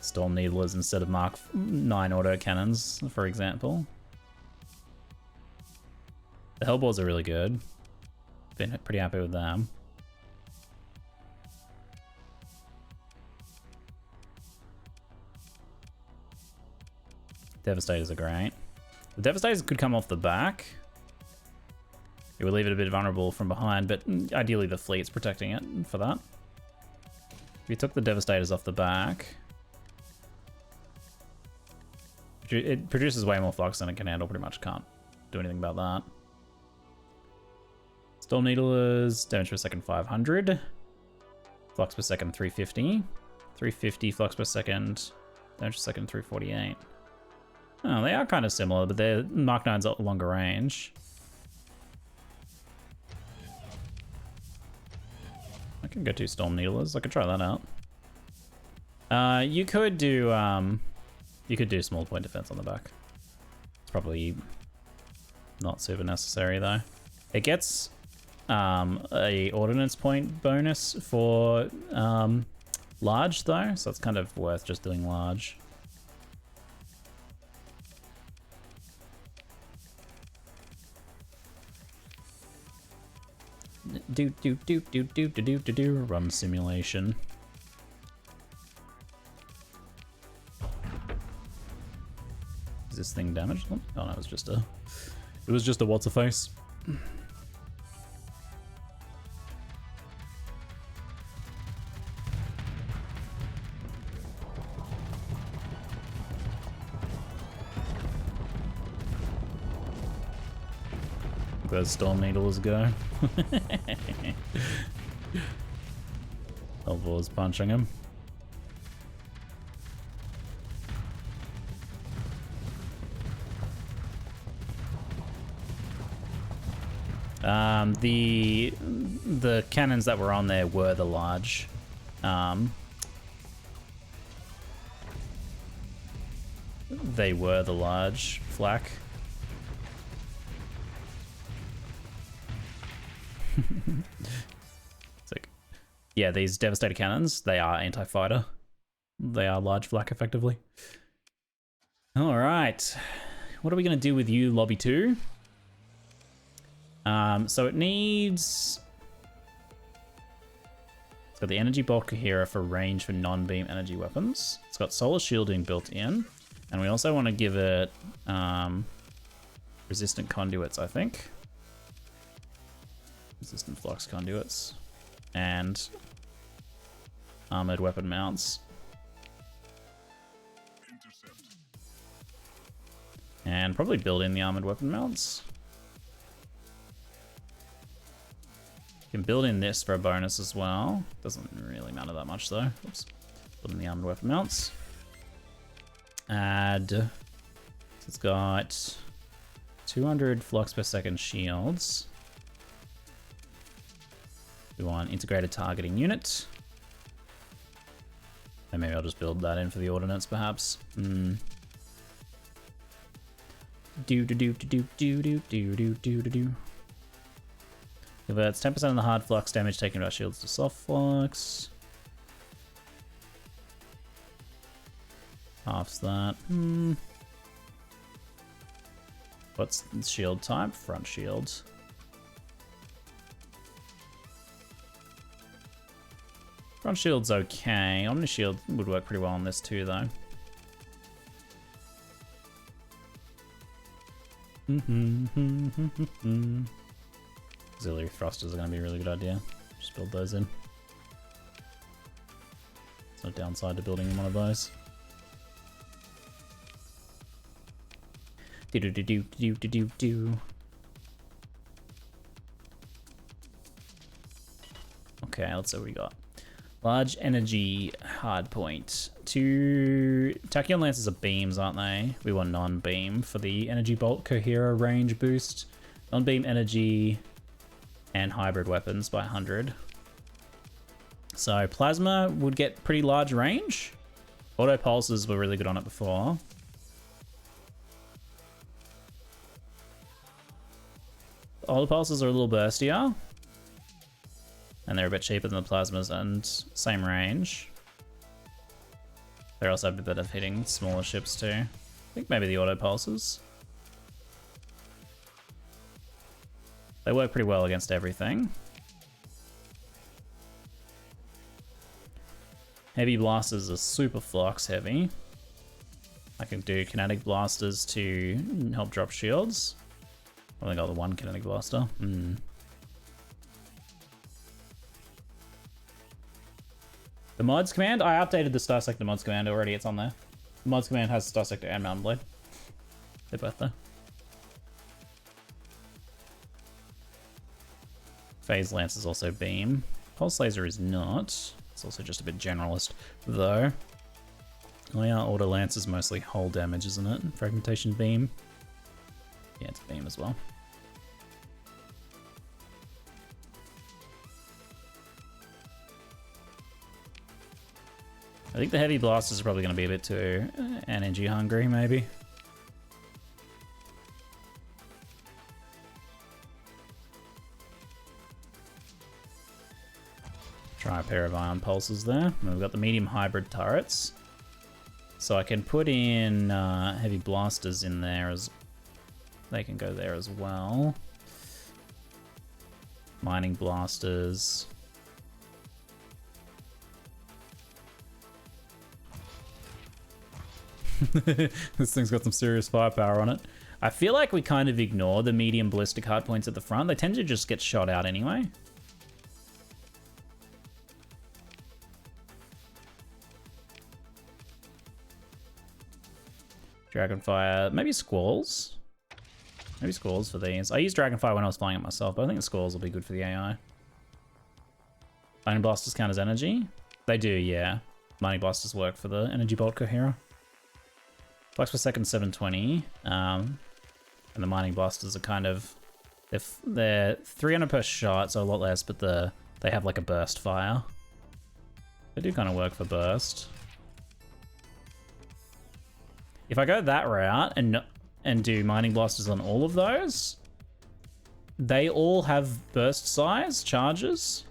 Storm Needlers instead of Mark 9 autocannons, for example. The Hellboars are really good. Been pretty happy with them. Devastators are great. The Devastators could come off the back. It would leave it a bit vulnerable from behind, but ideally the fleet's protecting it for that. If you took the Devastators off the back, It produces way more flux than it can handle, pretty much. Can't do anything about that. Storm Needlers, damage per second 500. Flux per second 350. 350 flux per second, damage per second 348. Oh, they are kind of similar, but their Mark 9's a longer range. I can go 2 Storm Needlers. I could try that out. You could do small point defense on the back. It's probably not super necessary though. It gets a ordnance point bonus for large though, so it's kind of worth just doing large. Run simulation. Is this thing damaged? Oh no, it was just a what's a face. Those Storm Needlers go. Elvor's punching him. The cannons that were on there were the large. They were the large flak. It's like, yeah, these Devastator cannons, they are anti-fighter. They are large flak, effectively. All right, what are we gonna do with you, Lobby 2? So it needs... It's got the Energy Bolt Coherer for range for non-beam energy weapons. It's got solar shielding built in. And we also want to give it resistant conduits, I think. Resistant flux conduits. And armored weapon mounts. And probably build in the armored weapon mounts. You can build in this for a bonus as well. Doesn't really matter that much though. Oops. Build in the armored weapon mounts. Add. So it's got 200 flux per second shields. We want integrated targeting unit. And maybe I'll just build that in for the ordnance perhaps. Do. Converts 10% of the hard flux damage taken by shields to soft flux. Halves that. What's the shield type? Front shield. Front shield's okay. Omni shield would work pretty well on this too, though. Auxiliary thrusters are going to be a really good idea. Just build those in. There's no downside to building in one of those. Okay, let's see what we got. Large energy hardpoint. 2 Tachyon Lancers are beams, aren't they? We want non-beam for the Energy Bolt Coherer range boost. Non-beam energy and hybrid weapons by 100. So plasma would get pretty large range. Auto pulses were really good on it before. Auto pulses are a little burstier. And they're a bit cheaper than the plasmas and same range. They're also a bit better at hitting smaller ships too. I think maybe the auto pulses. They work pretty well against everything. Heavy blasters are super flux heavy. I can do kinetic blasters to help drop shields. I only got the one kinetic blaster. The mods command, I updated the StarSector mods command already, it's on there. The mods command has StarSector and Mountain Blade. They're both there. Phase Lance is also beam. Pulse Laser is not. It's also just a bit generalist, though. Oh yeah, Auto Lance is mostly hull damage, isn't it? Fragmentation beam. Yeah, it's beam as well. I think the heavy blasters are probably going to be a bit too energy hungry, maybe. Try a pair of ion pulses there. And we've got the medium hybrid turrets. So I can put in heavy blasters in there as they can go there as well. Mining blasters. This thing's got some serious firepower on it. I feel like we kind of ignore the medium ballistic hardpoints at the front. They tend to just get shot out anyway. Dragonfire, maybe Squalls. Maybe Squalls for these. I used Dragonfire when I was flying it myself, but I think the Squalls will be good for the AI. Mining Blasters count as energy? They do, yeah. Mining Blasters work for the Energy Bolt Coherer. Flux per second 720. And the Mining Blasters are kind of... They're 300 per shot, so a lot less, but they have like a burst fire. They do kind of work for burst. If I go that route and do Mining Blasters on all of those, they all have burst size charges.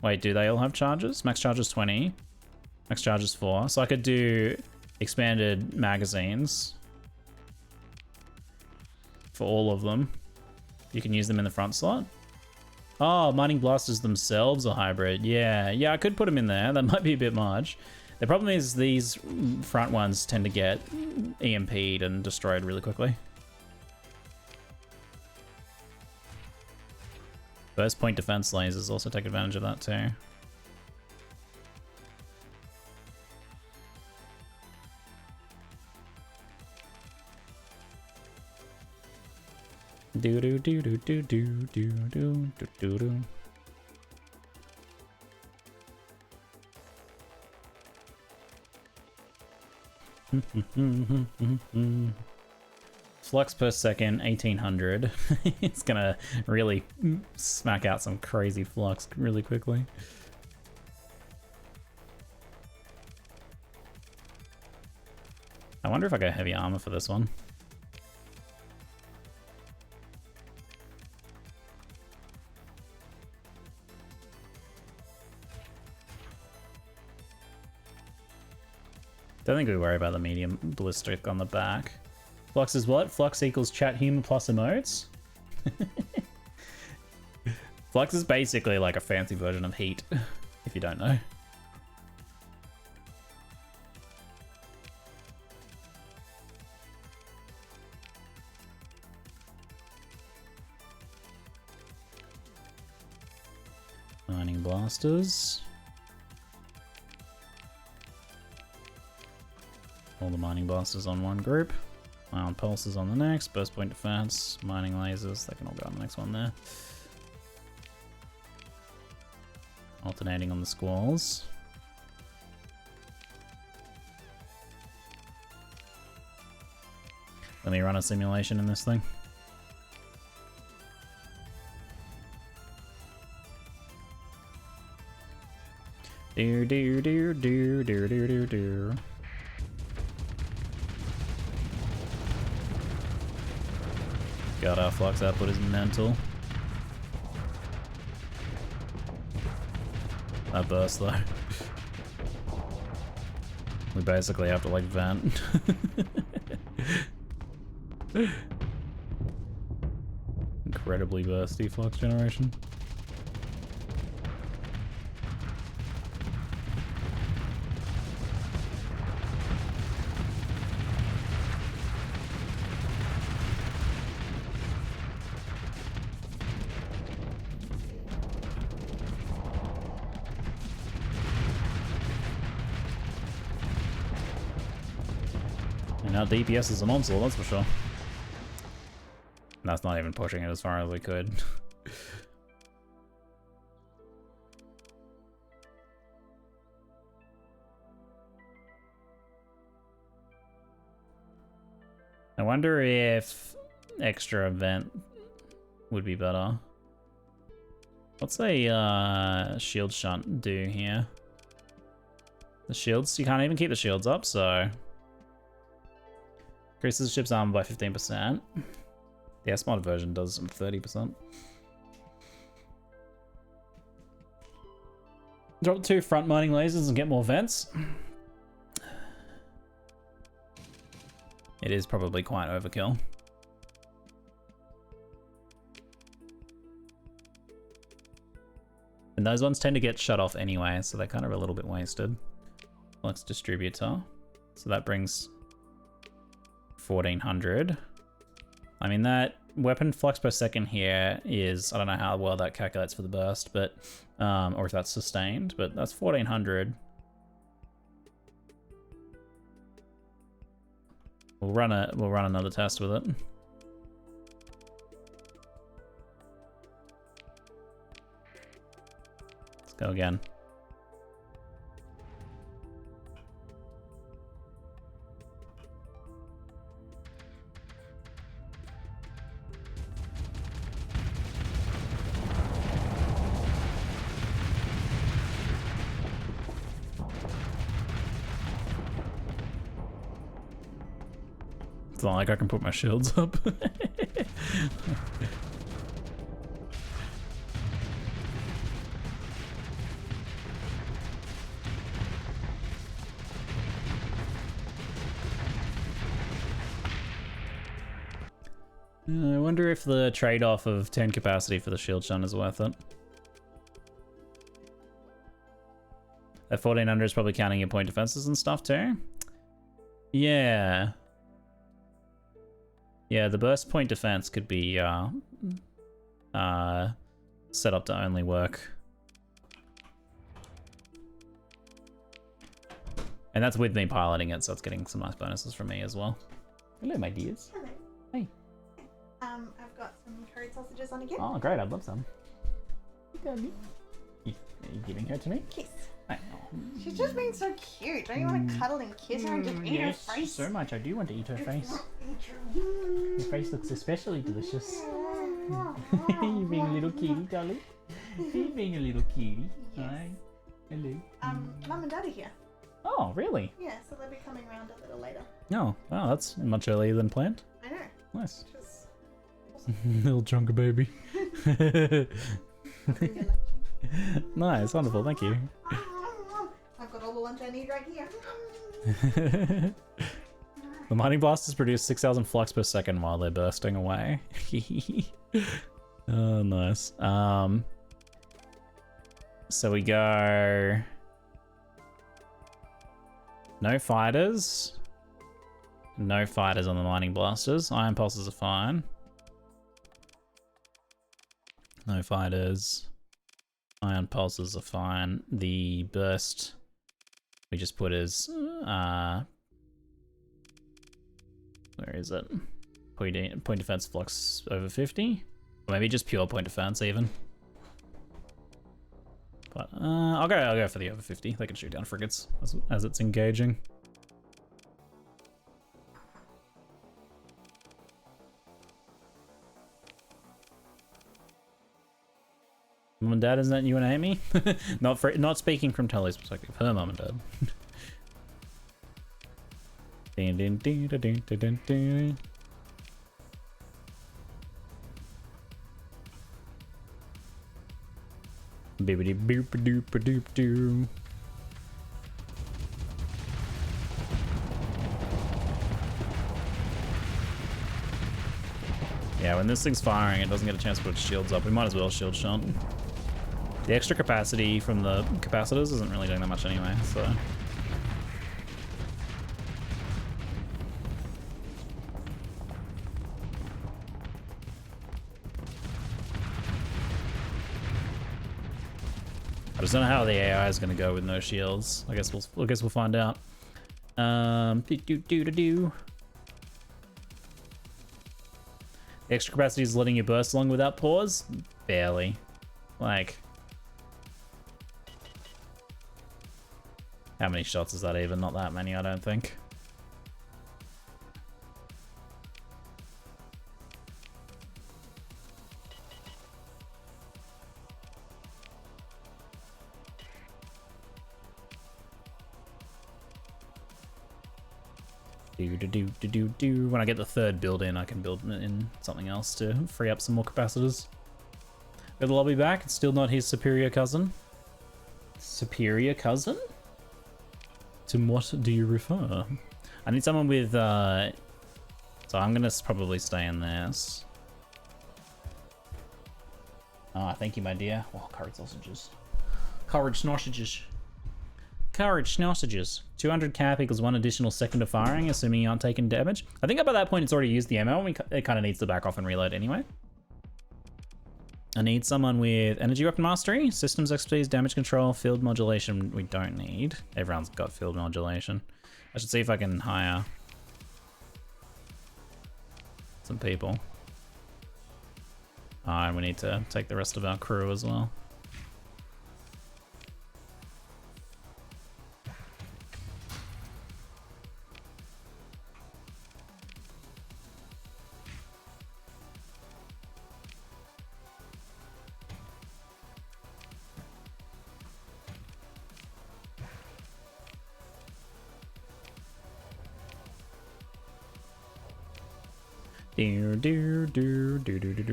Wait, do they all have charges? Max charge is 20. Max charge is 4. So I could do expanded magazines for all of them. You can use them in the front slot. Oh, Mining Blasters themselves are hybrid. Yeah, I could put them in there. That might be a bit much. The problem is these front ones tend to get EMP'd and destroyed really quickly. Burst point defense lasers also take advantage of that too. Do do do do do do do do do do. Flux per second, 1800. It's gonna really smack out some crazy flux really quickly. I wonder if I go heavy armor for this one. Don't think we worry about the medium ballistic on the back. Flux is what? Flux equals chat humor plus emotes? Flux is basically like a fancy version of heat, if you don't know. Mining blasters. All the mining blasters on one group. Ion pulses on the next. Burst point defense. Mining lasers. They can all go on the next one there. Alternating on the squalls. Let me run a simulation in this thing. Do do do do do do do do. God, our flux output is mental. That burst though. We basically have to like vent. Incredibly bursty flux generation. Now DPS is an onslaught, that's for sure. That's not even pushing it as far as we could. I wonder if extra event would be better. What's a shield shunt do here? The shields, you can't even keep the shields up, so increases the ship's armor by 15%. The S-mod version does 30%. Drop 2 front mining lasers and get more vents. It is probably quite overkill. And those ones tend to get shut off anyway, so they're kind of a little bit wasted. Flux distributor. So that brings 1400. I mean, that weapon flux per second here is, I don't know how well that calculates for the burst, but, or if that's sustained, but that's 1400. We'll run another test with it. Let's go again. It's not like I can put my shields up. I wonder if the trade-off of 10 capacity for the shield shunt is worth it. That 1400 is probably counting your point defenses and stuff too. Yeah. Yeah, the burst point defense could be set up to only work. And that's with me piloting it, so it's getting some nice bonuses from me as well. Hello, my dears. Hello. Hey. I've got some curried sausages on again. Oh, great, I'd love some. Are you giving her to me? Kiss. Oh. She's just being so cute. Don't you want to cuddle and kiss her and just eat her face? So much. I do want to eat her face. Your face looks especially delicious. You being a little kitty, darling? You being a little kitty? Yes. Hi. Hello. Mum and Dad are here. Oh, really? Yeah, so they'll be coming around a little later. Oh, wow, that's much earlier than planned. I know. Nice. Which was Little chunker baby. awesome. Nice, wonderful, thank you. I've got all the lunch I need right here. The mining blasters produce 6,000 flux per second while they're bursting away. Oh, nice. So we go... No fighters. No fighters on the mining blasters. Ion pulses are fine. No fighters. Ion pulses are fine. The burst we just put as where is it? Point defense flux over 50? Or maybe just pure point defense even. But I'll go for the over 50. They can shoot down frigates as it's engaging. Mum and Dad, isn't that you and Amy? Not speaking from Tully's perspective. Her mum and dad. Dun, dun, dun, dun, dun, dun, dun. Bibbidi boop doop doop doo. Yeah, when this thing's firing, it doesn't get a chance to put shields up. We might as well shield shunt. The extra capacity from the capacitors isn't really doing that much anyway, so. I just don't know how the AI is going to go with no shields. I guess we'll find out. The Extra capacity is letting you burst along without pause? Barely. Like... How many shots is that even? Not that many, I don't think. When I get the third build in, I can build in something else to free up some more capacitors. Got the lobby back. It's still not his superior cousin. Superior cousin? To what do you refer? I need someone with, so I'm gonna probably stay in this. Ah, thank you, my dear. Oh, courage sausages. Courage sausages. Courage sausages. 200 cap equals 1 additional second of firing, assuming you aren't taking damage. I think by that point it's already used the ammo, and it kind of needs to back off and reload anyway. I need someone with energy weapon mastery, systems expertise, damage control, field modulation. We don't need. Everyone's got field modulation. I should see if I can hire some people. And we need to take the rest of our crew as well.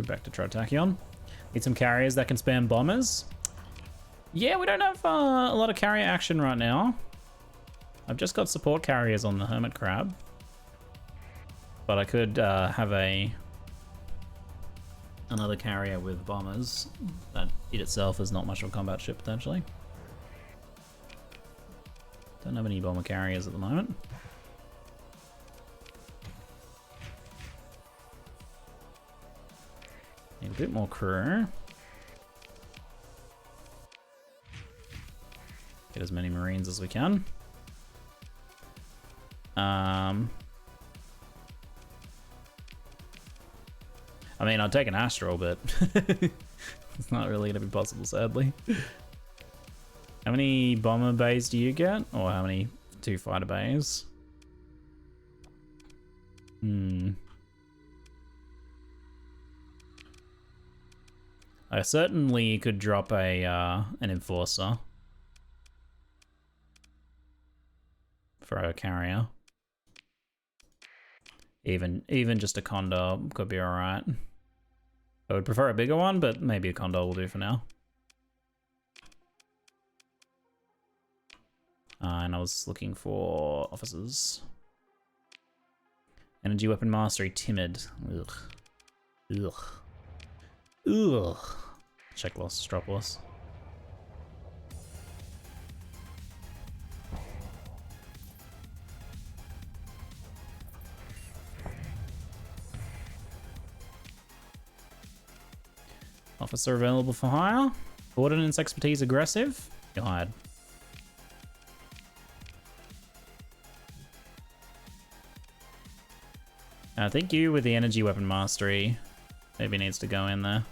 Back to Tritachyon. Need some carriers that can spam bombers. Yeah, we don't have a lot of carrier action right now. I've just got support carriers on the Hermit Crab. But I could have another carrier with bombers. That it itself is not much of a combat ship, potentially. Don't have any bomber carriers at the moment. Need a bit more crew. Get as many Marines as we can. I mean, I'd take an Astral, but it's not really going to be possible, sadly. How many bomber bays do you get? Or how many 2 fighter bays? I certainly could drop a an Enforcer for a carrier. Even just a Condor could be alright. I would prefer a bigger one, but maybe a Condor will do for now. And I was looking for officers. Energy weapon mastery, timid. Ugh. Ugh. Ugh. Check loss, drop loss. Officer available for hire. Ordnance expertise aggressive. You're hired. I think you with the energy weapon mastery maybe needs to go in there.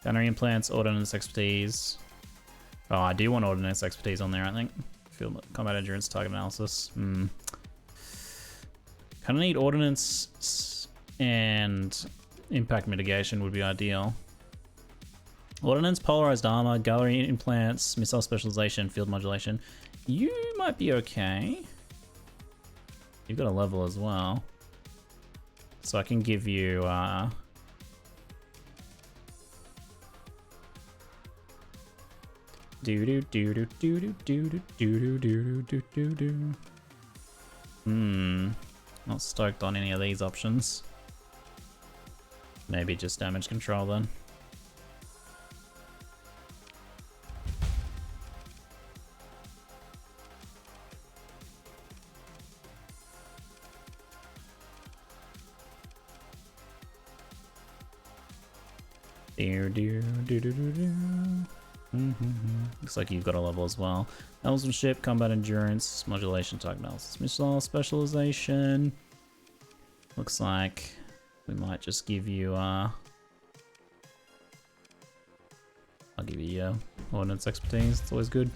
Gunnery implants, ordnance expertise. Oh, I do want ordnance expertise on there, I think. Field combat endurance, target analysis. Kind of need ordnance and impact mitigation would be ideal. Ordnance, polarized armor, gallery implants, missile specialization, field modulation. You might be okay. You've got a level as well. So I can give you not stoked on any of these options. Maybe just damage control then. Looks like you've got a level as well. Elvenship, combat endurance, modulation, target analysis, missile specialization. Looks like We might just give you, I'll give you ordnance expertise. It's always good.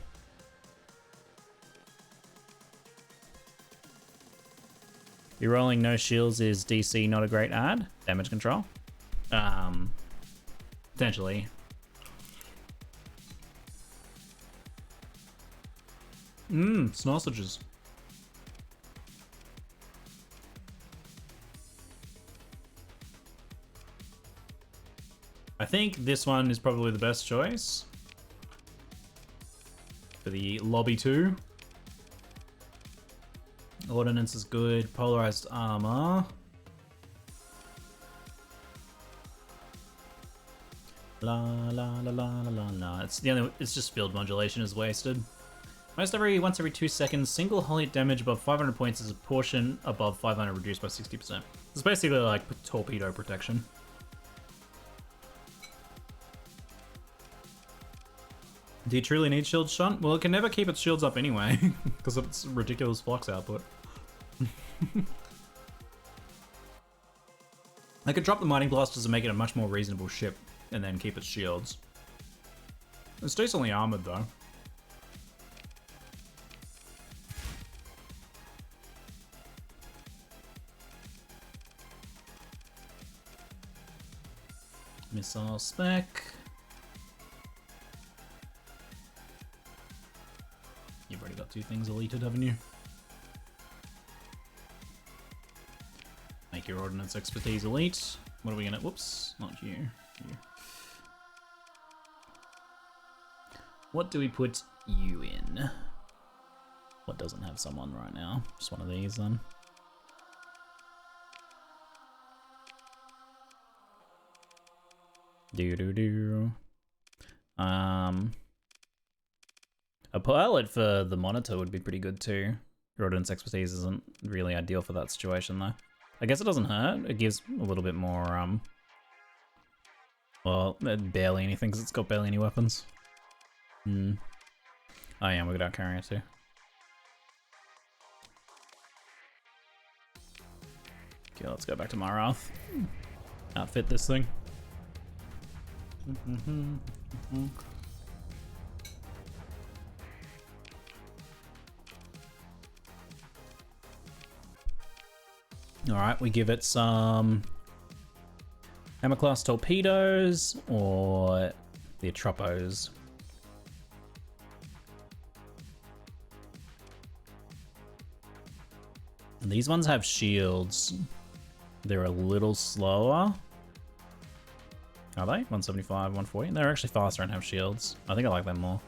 You're rolling no shields is DC not a great ad. Damage control. Potentially. Sausages. I think this one is probably the best choice for the lobby 2. Ordnance is good. Polarized armor. La la la la la la. It's just field modulation is wasted. Once every 2 seconds, single holy damage above 500 points is a portion above 500 reduced by 60%. It's basically like torpedo protection. Do you truly need shield shunt? Well, it can never keep its shields up anyway, because of its ridiculous flux output. I could drop the mining blasters and make it a much more reasonable ship, and then keep its shields. It's decently armored though. Missile spec. You've already got 2 things deleted, haven't you? Make your ordnance expertise elite. What are we gonna? Whoops, not you. You. What do we put you in? What doesn't have someone right now? Just one of these then. Do. A pilot for the monitor would be pretty good too. Ordnance expertise isn't really ideal for that situation though. I guess it doesn't hurt. It gives a little bit more, well, barely anything because it's got barely any weapons. Oh yeah, we got our carrier too. Okay, let's go back to Marath. Outfit this thing. Alright, we give it some Hammer class torpedoes or the Atropos. And these ones have shields. They're a little slower. Are they? 175, 140? They're actually faster and have shields. I think I like them more.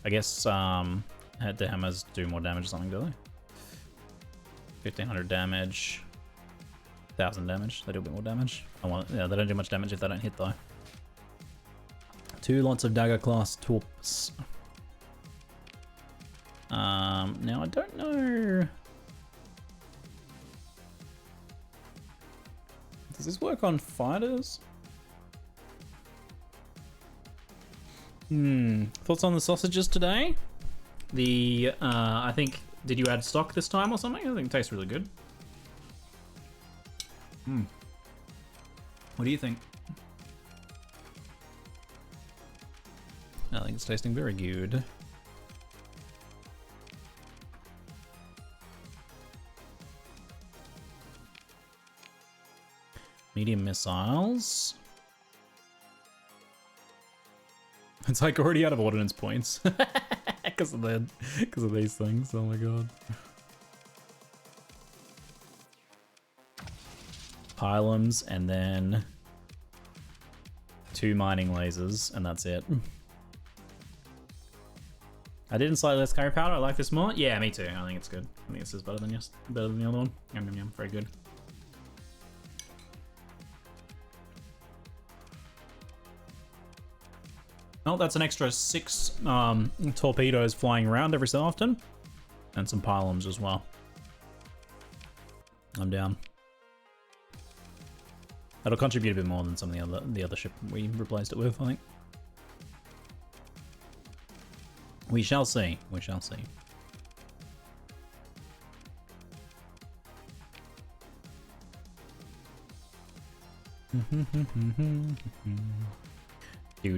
I guess the hammers do more damage or something, do they? 1500 damage. 1000 damage. They do a bit more damage. Yeah, they don't do much damage if they don't hit though. 2 lots of dagger class torps. Now I don't know. Does this work on fighters? Thoughts on the sausages today? I think, did you add stock this time or something? I think it tastes really good. What do you think? I think it's tasting very good. Medium missiles. It's like already out of ordnance points because of these things. Oh my god. Pylons and then 2 mining lasers and that's it. I didn't slightly less carry powder. I like this more. Yeah, me too. I think it's good. I think this is better than the other one. Yum yum yum. Very good. Oh, that's an extra 6 torpedoes flying around every so often. And some pylons as well. I'm down. That'll contribute a bit more than some of the other ship we replaced it with, I think. We shall see. We shall see. Do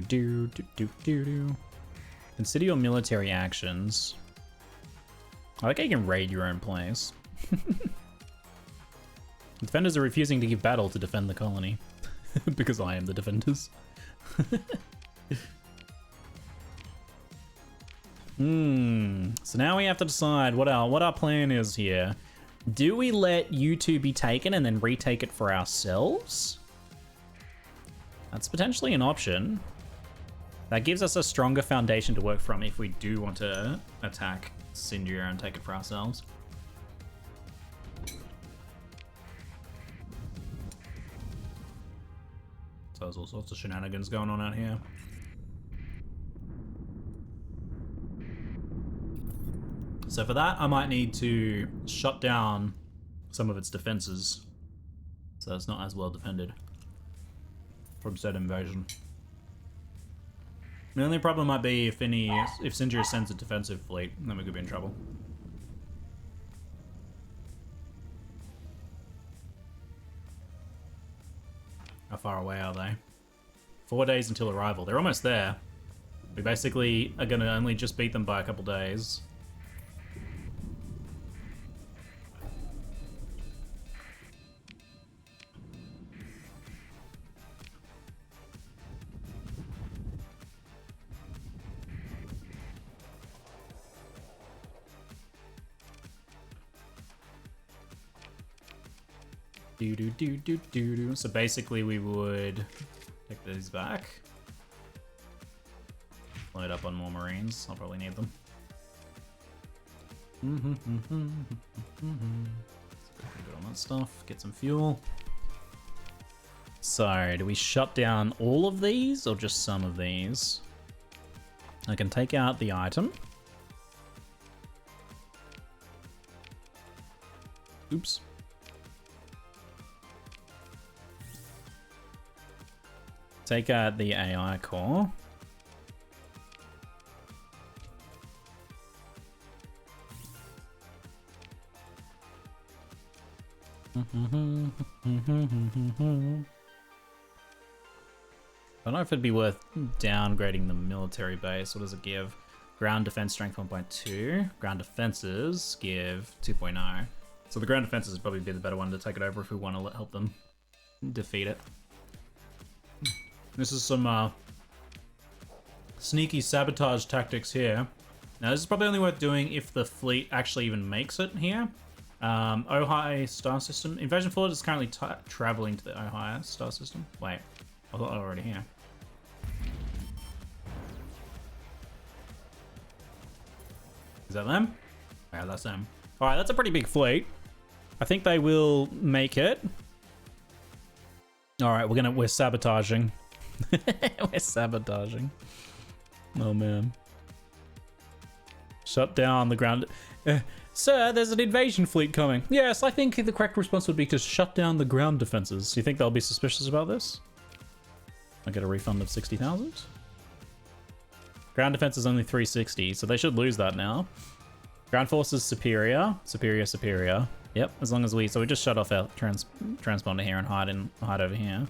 do do do do do. Consider your military actions. I like how you can raid your own place. Defenders are refusing to give battle to defend the colony. Because I am the defenders. So now we have to decide what our plan is here. Do we let you two be taken and then retake it for ourselves? That's potentially an option. That gives us a stronger foundation to work from if we do want to attack Sindria and take it for ourselves. So there's all sorts of shenanigans going on out here. So for that, I might need to shut down some of its defenses, so it's not as well defended from said invasion. The only problem might be if Sindria sends a defensive fleet, then we could be in trouble. How far away are they? 4 days until arrival. They're almost there. We basically are gonna only just beat them by a couple days. So basically we would take these back. Load up on more Marines. I'll probably need them. So good on that stuff. Get some fuel. So do we shut down all of these or just some of these? I can take out the item. Oops. Take out the AI core. I don't know if it'd be worth downgrading the military base. What does it give? Ground defense strength 1.2. Ground defenses give 2.0. So the ground defenses would probably be the better one to take it over if we want to help them defeat it. This is some sneaky sabotage tactics here. Now this is probably only worth doing if the fleet actually even makes it here. Ojai star system. Invasion fleet is currently traveling to the Ojai star system. Wait, I thought they were already here. Is that them? Yeah, that's them. All right, that's a pretty big fleet. I think they will make it. All right, we're sabotaging. We're sabotaging. Oh man. Shut down the ground. Sir, there's an invasion fleet coming. Yes, I think the correct response would be to shut down the ground defenses. Do you think they'll be suspicious about this? I get a refund of 60,000. Ground defense is only 360, so they should lose that now. Ground force is superior. Superior. Yep, as long as we just shut off our transponder here and hide over here.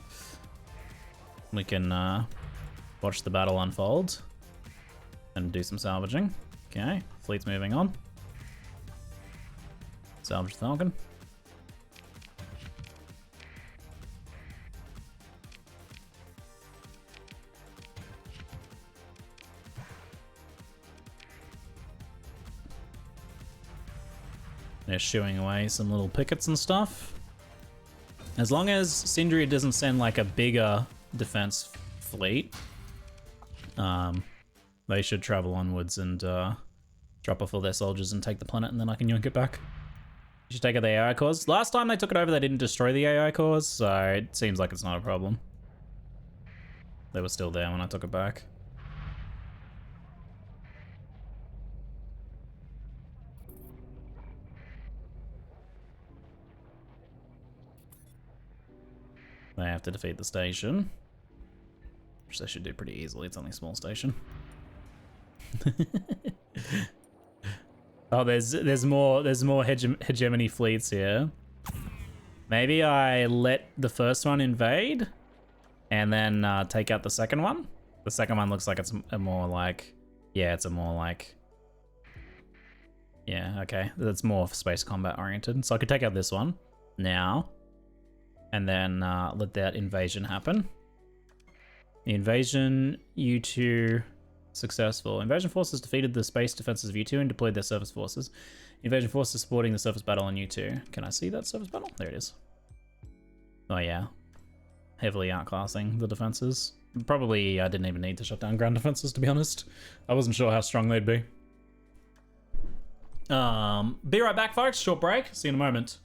We can watch the battle unfold and do some salvaging. Okay, fleet's moving on. Salvage Falcon. They're shooing away some little pickets and stuff. As long as Sindria doesn't send like a bigger defense fleet, they should travel onwards and drop off all their soldiers and take the planet, and then I can yank it back. You should take out the AI cores. Last time they took it over, they didn't destroy the AI cores, so it seems like it's not a problem. They were still there when I took it back. They have to defeat the station, which they should do pretty easily. It's only a small station. Oh, there's more hegemony fleets here. Maybe I let the first one invade and then take out the second one. The second one looks like it's a more like, yeah, it's a more like, yeah, okay. It's more space combat oriented. So I could take out this one now and then let that invasion happen. The invasion, U2 successful. Invasion forces defeated the space defenses of U2 and deployed their surface forces. Invasion forces supporting the surface battle on U2. Can I see that surface battle? There it is. Oh yeah. Heavily outclassing the defenses. Probably I didn't even need to shut down ground defenses, to be honest. I wasn't sure how strong they'd be. Be right back, folks. Short break. See you in a moment.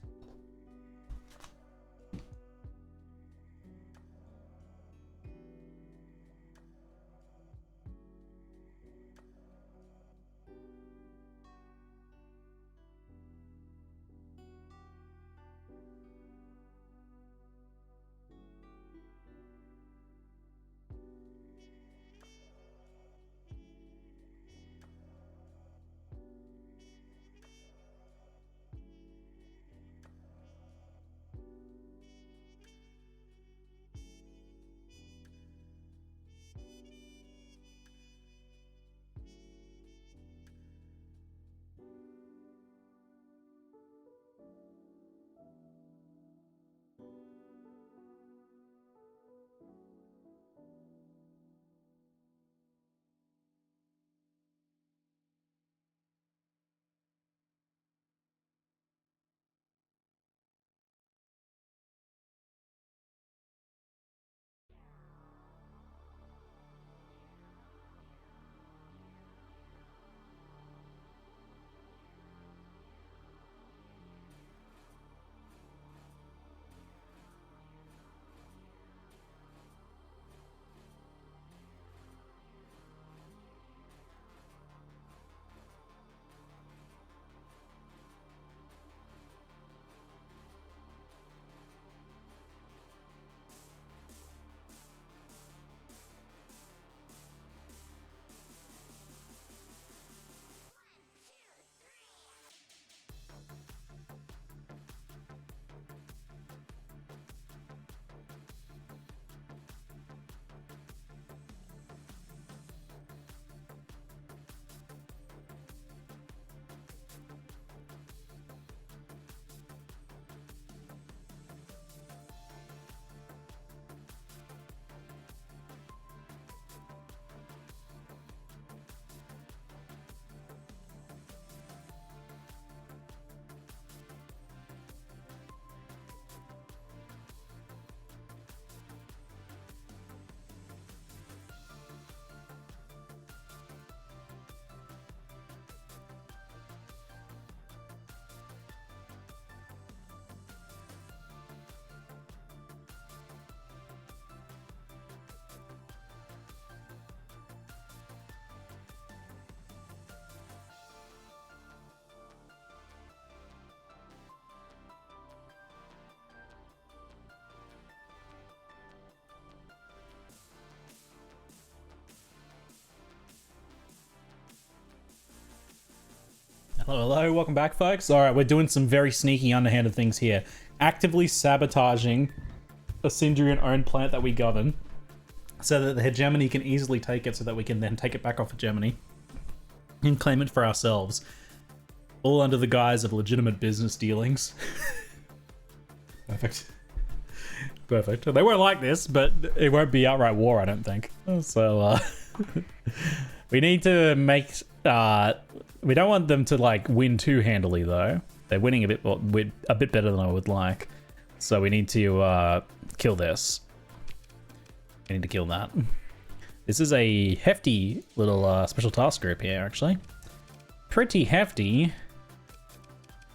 Hello, welcome back, folks. All right, we're doing some very sneaky, underhanded things here. Actively sabotaging a Sindrian-owned planet that we govern so that the hegemony can easily take it so that we can then take it back off hegemony and claim it for ourselves. All under the guise of legitimate business dealings. Perfect. Perfect. They won't like this, but it won't be outright war, I don't think. So, we need to make... we don't want them to, like, win too handily, though. They're winning a bit better than I would like. So we need to kill this. We need to kill that. This is a hefty little special task group here, actually. Pretty hefty.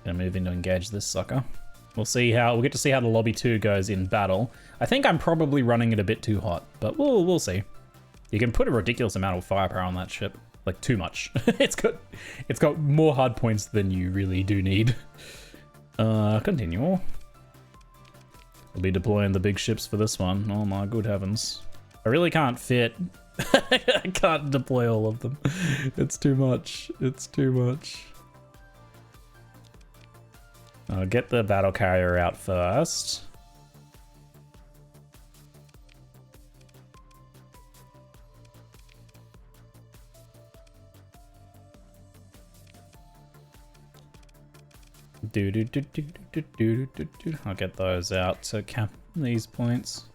Gonna move in to engage this sucker. We'll get to see how the lobby 2 goes in battle. I think I'm probably running it a bit too hot, but we'll see. You can put a ridiculous amount of firepower on that ship. Like, too much. It's got more hard points than you really do need. Continue. We'll be deploying the big ships for this one. Oh my good heavens. I really can't fit. I can't deploy all of them. It's too much. It's too much. I'll get the battle carrier out first. I'll get those out to cap these points.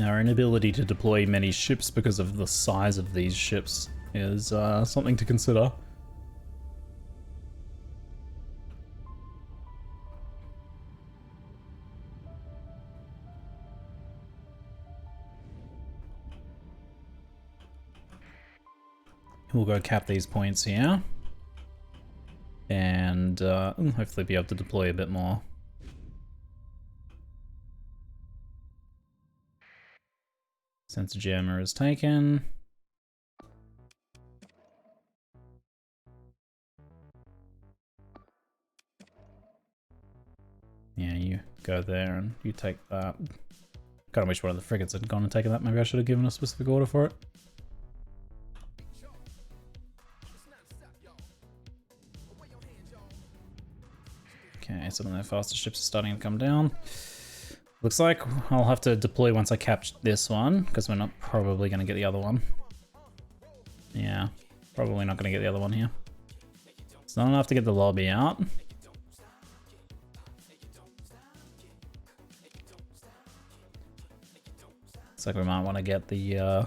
Our inability to deploy many ships because of the size of these ships is something to consider. We'll go cap these points here. And hopefully be able to deploy a bit more. Sensor jammer is taken. Yeah, you go there and you take that. Kinda wish one of the frigates had gone and taken that. Maybe I should have given a specific order for it. Okay, some of their faster ships are starting to come down. Looks like I'll have to deploy once I capture this one, because we're not probably going to get the other one. Yeah, probably not going to get the other one here. It's not enough to get the lobby out. Looks like we might want to get the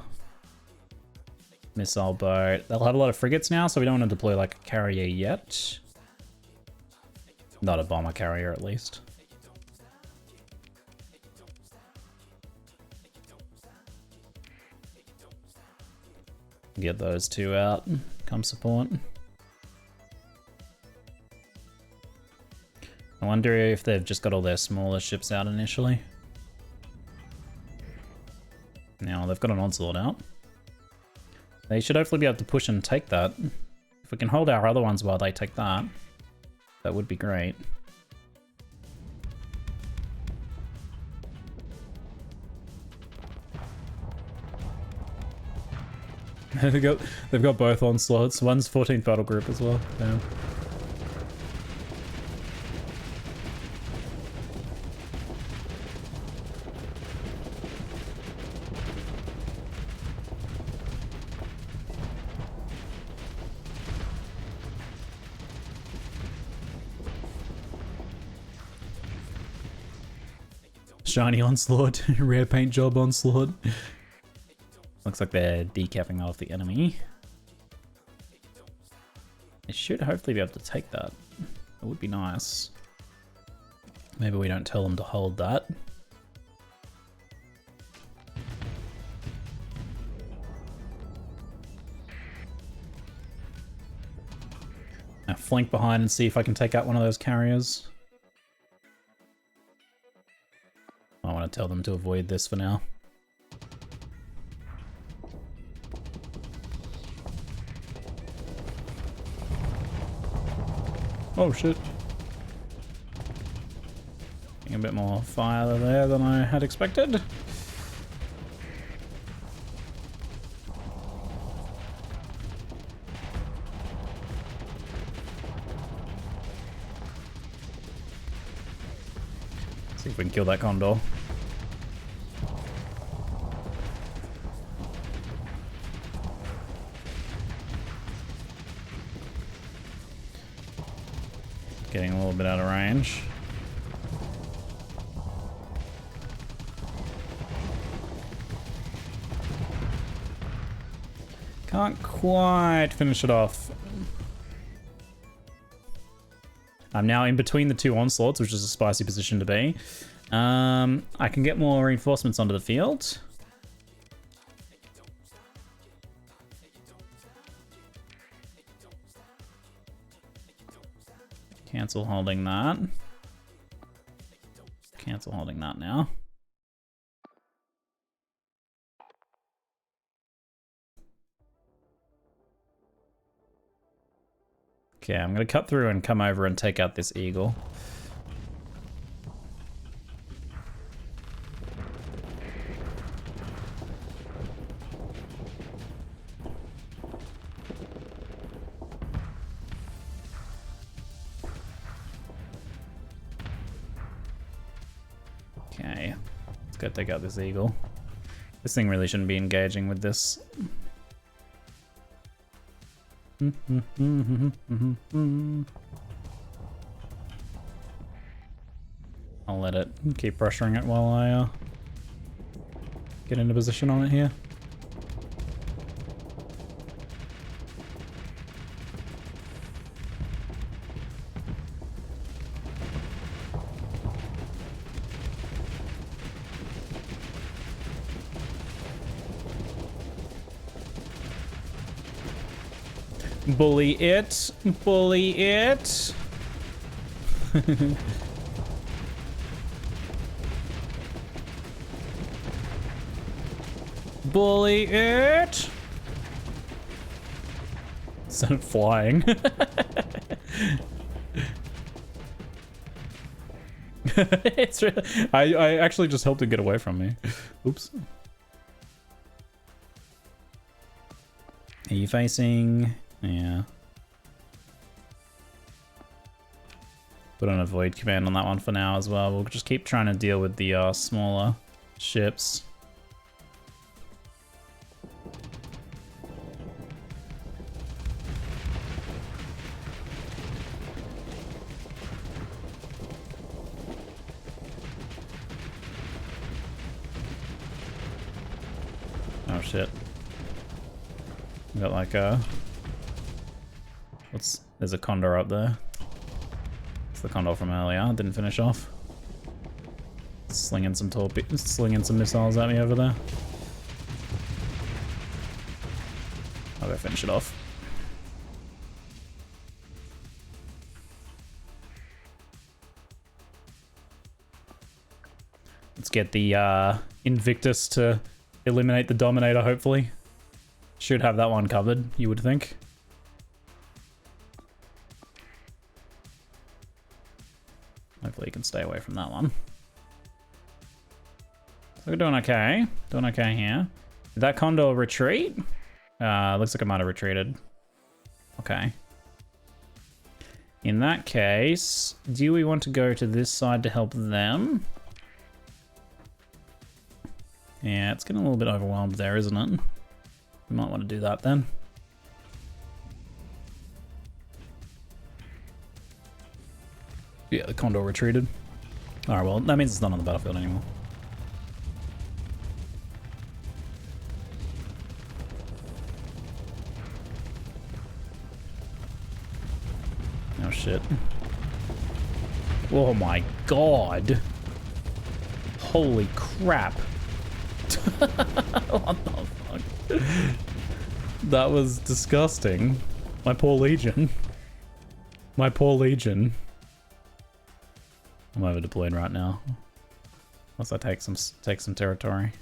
missile boat. They'll have a lot of frigates now, so we don't want to deploy like a carrier yet. Not a bomber carrier, at least. Get those two out. Come support. I wonder if they've just got all their smaller ships out initially. Now they've got an onslaught out. They should hopefully be able to push and take that. If we can hold our other ones while they take that, that would be great. they've got both onslaughts. One's 14th battle group as well. Damn. Shiny onslaught, rare paint job onslaught. Looks like they're decapping off the enemy. They should hopefully be able to take that. It would be nice. Maybe we don't tell them to hold that. Now flank behind and see if I can take out one of those carriers. I want to tell them to avoid this for now. Oh shit. Getting a bit more fire there than I had expected. See if we can kill that condor. Getting a little bit out of range. Can't quite finish it off. I'm now in between the two onslaughts, which is a spicy position to be. I can get more reinforcements onto the field. Cancel holding that. Cancel holding that now. Okay, I'm gonna cut through and come over and take out this eagle. Okay, let's go take out this eagle. This thing really shouldn't be engaging with this. I'll let it keep pressuring it while I get into position on it here. Bully it. Bully it. Bully it. Instead of flying. It's really, I actually just helped it get away from me. Oops. Are you facing? Yeah. Put on a void command on that one for now as well. We'll just keep trying to deal with the smaller ships. Oh shit. We got like a... There's a condor up there. It's the condor from earlier. Didn't finish off. Slinging some missiles at me over there. I'll go finish it off. Let's get the Invictus to eliminate the Dominator, hopefully. Should have that one covered, you would think. Hopefully you can stay away from that one. So we're doing okay. Doing okay here. Did that Condor retreat? Looks like it might have retreated. Okay. In that case, do we want to go to this side to help them? Yeah, it's getting a little bit overwhelmed there, isn't it? We might want to do that then. Yeah, the Condor retreated. Alright, well, that means it's not on the battlefield anymore. Oh shit. Oh my god. Holy crap. What the fuck? That was disgusting. My poor Legion. My poor Legion. I'm over deployed right now. Unless I take some territory.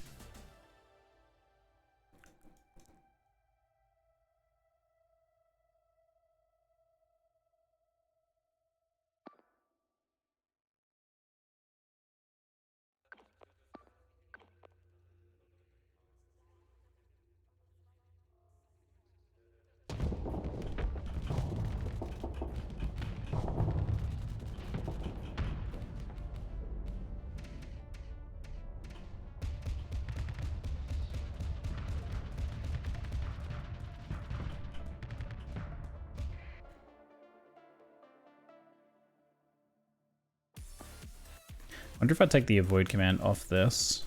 I wonder if I take the avoid command off this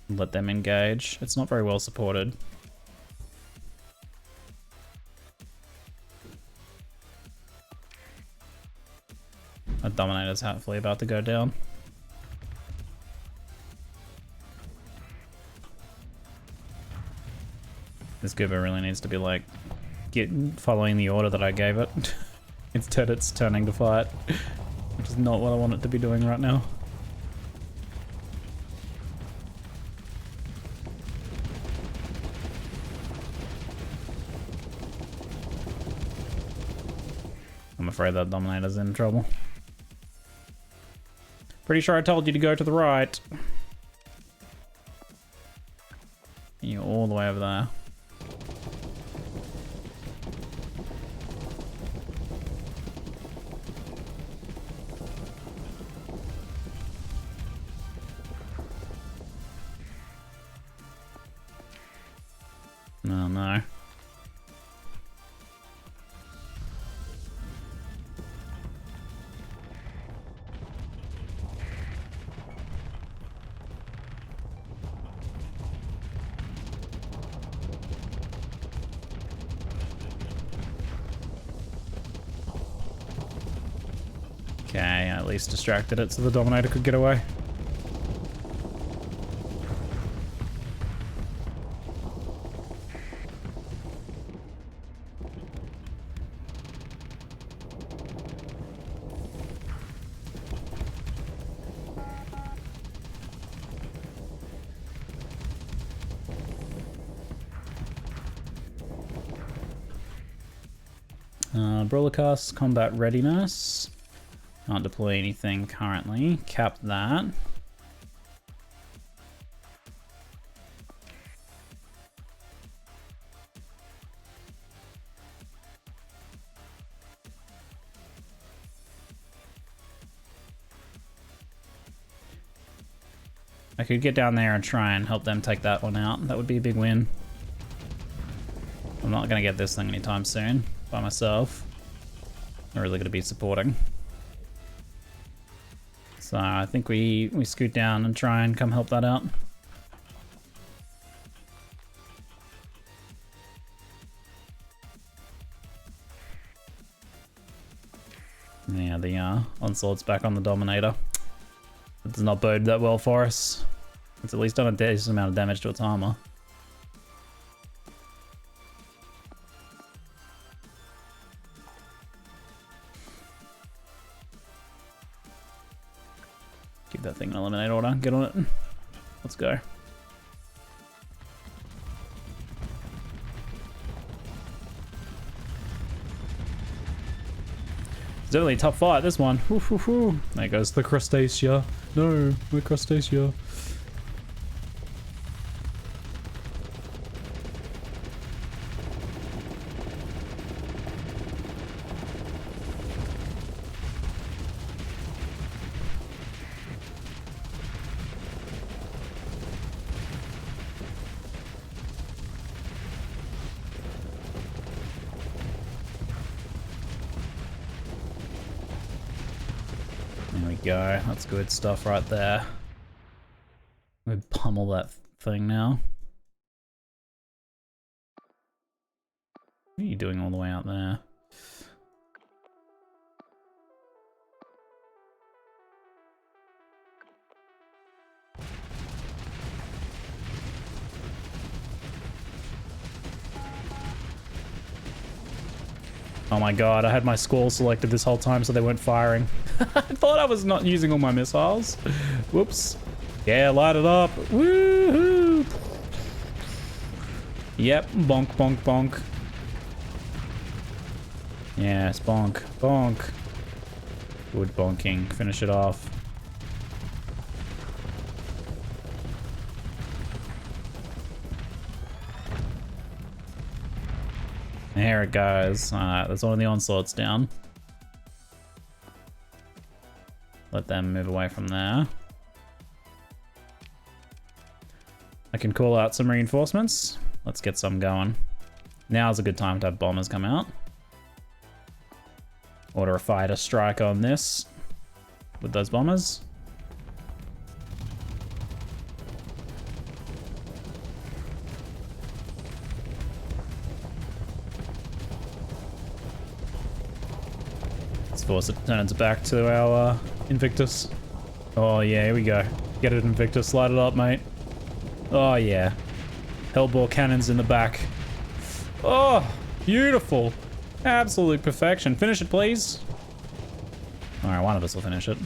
and let them engage. It's not very well supported. That Dominator's hopefully about to go down. This Goober really needs to be like following the order that I gave it. Instead it's turning to fight, which is not what I want it to be doing right now. afraid that Dominator's in trouble. Pretty sure I told you to go to the right. You're all the way over there. Oh no. Okay, at least distracted it so the Dominator could get away. Brawlercast, combat readiness. Can't deploy anything currently. Cap that. I could get down there and try and help them take that one out. That would be a big win. I'm not going to get this thing anytime soon by myself. I'm really going to be supporting. So I think we scoot down and try and come help that out. Yeah, the Onslaught's back on the Dominator. It does not bode that well for us. It's at least done a decent amount of damage to its armor. Give that thing an eliminate order. Get on it. Let's go. It's definitely a tough fight, this one. Oof, oof, oof. There goes the Crustacea. No, my Crustacea. Go. That's good stuff right there. We pummel that thing now. What are you doing all the way out there? Oh my god, I had my squall selected this whole time so they weren't firing. I thought I was not using all my missiles. Whoops. Yeah, light it up. Woohoo! Yep, bonk, bonk, bonk. Yes, bonk, bonk. Good bonking. Finish it off. There it goes. Alright, that's one of the Onslaughts down. Let them move away from there. I can call out some reinforcements. Let's get some going. Now's a good time to have bombers come out. Order a fighter strike on this with those bombers. Let's force it to turn its back to our Invictus. Oh yeah, here we go. Get it, Invictus. Light it up, mate. Oh yeah. Hellbore cannons in the back. Oh, beautiful. Absolute perfection. Finish it, please. Alright, one of us will finish it.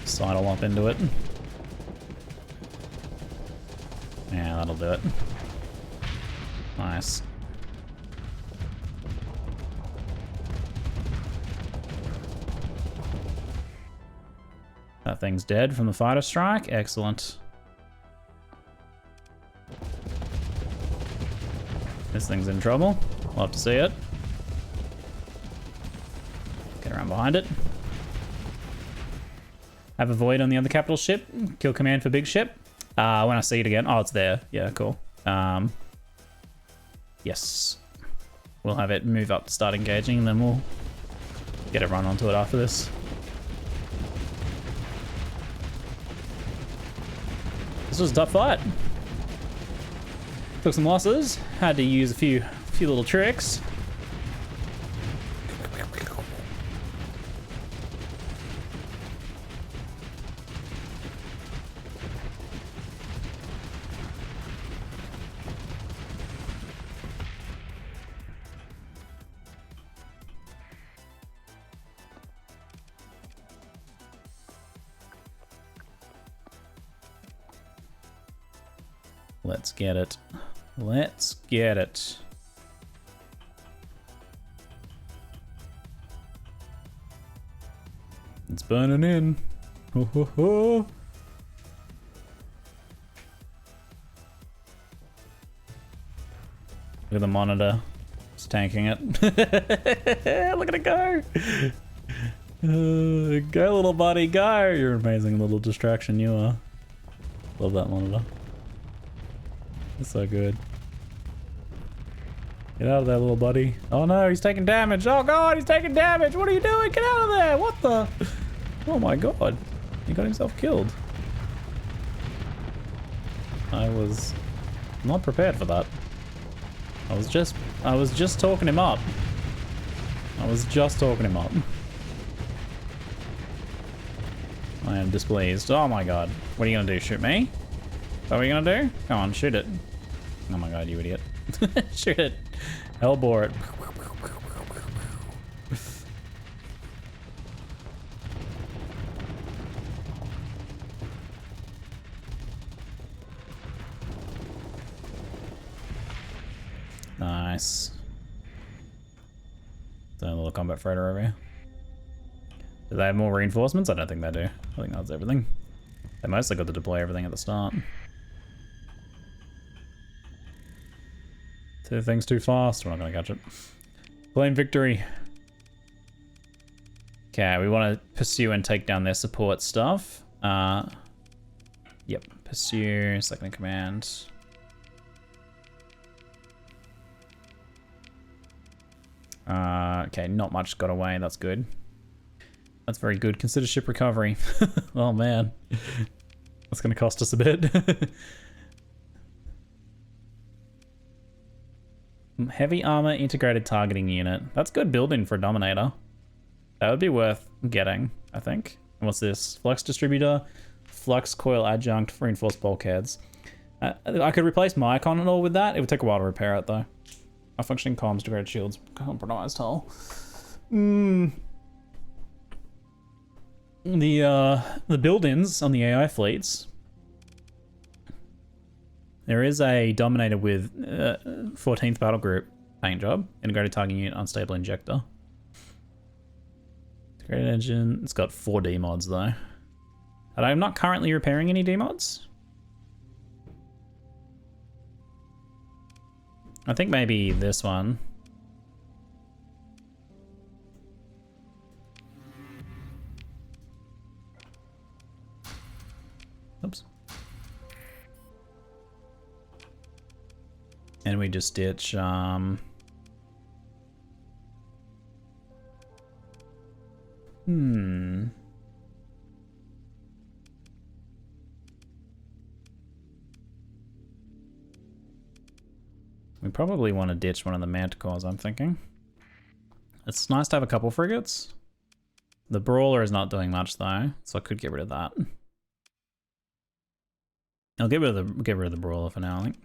Sidle up into it. Yeah, that'll do it. Nice. That thing's dead from the fighter strike. Excellent. This thing's in trouble. We'll have to see it. Get around behind it. Have a void on the other capital ship. Kill command for big ship. When I see it again. Oh, it's there. Yeah, cool. Yes. We'll have it move up to start engaging, and then we'll get a run onto it after this. This was a tough fight. Took some losses. Had to use a few little tricks. Let's get it. Let's get it. It's burning in. Ho, ho, ho. Look at the monitor. It's tanking it. Look at it go. Go, little buddy, go. You're an amazing little distraction, you are. Love that monitor. It's so good. Get out of there, little buddy. Oh no, he's taking damage. Oh god, he's taking damage. What are you doing? Get out of there. What the? Oh my god. He got himself killed. I was not prepared for that. I was just talking him up. I was just talking him up. I am displeased. Oh my god. What are you gonna do? Shoot me? Is that what you're gonna do? Come on, shoot it. Oh my god, you idiot. Shoot it. Hellbore it. Nice. Is there a little combat freighter over here? Do they have more reinforcements? I don't think they do. I think that's everything. They mostly got to deploy everything at the start. Two things too fast. We're not going to catch it. Claim victory. Okay, we want to pursue and take down their support stuff. Yep. Pursue, second in command. Okay, not much got away. That's good. That's very good. Consider ship recovery. Oh man. That's going to cost us a bit. Heavy armor integrated targeting unit. That's good building for a Dominator. That would be worth getting, I think. And what's this? Flux distributor, flux coil adjunct, reinforced bulkheads. I could replace my Continental with that. It would take a while to repair it though. Functioning comms, degraded shields, compromised hull. The build-ins on the AI fleets. There is a Dominator with 14th battle group paint job, integrated targeting unit, unstable injector. Integrated engine. It's got 4 D mods though. And I'm not currently repairing any D mods. I think maybe this one. Oops. And we just ditch, We probably want to ditch one of the Manticores, I'm thinking. It's nice to have a couple frigates. The Brawler is not doing much though, so I could get rid of that. I'll get rid of the Brawler for now, I think.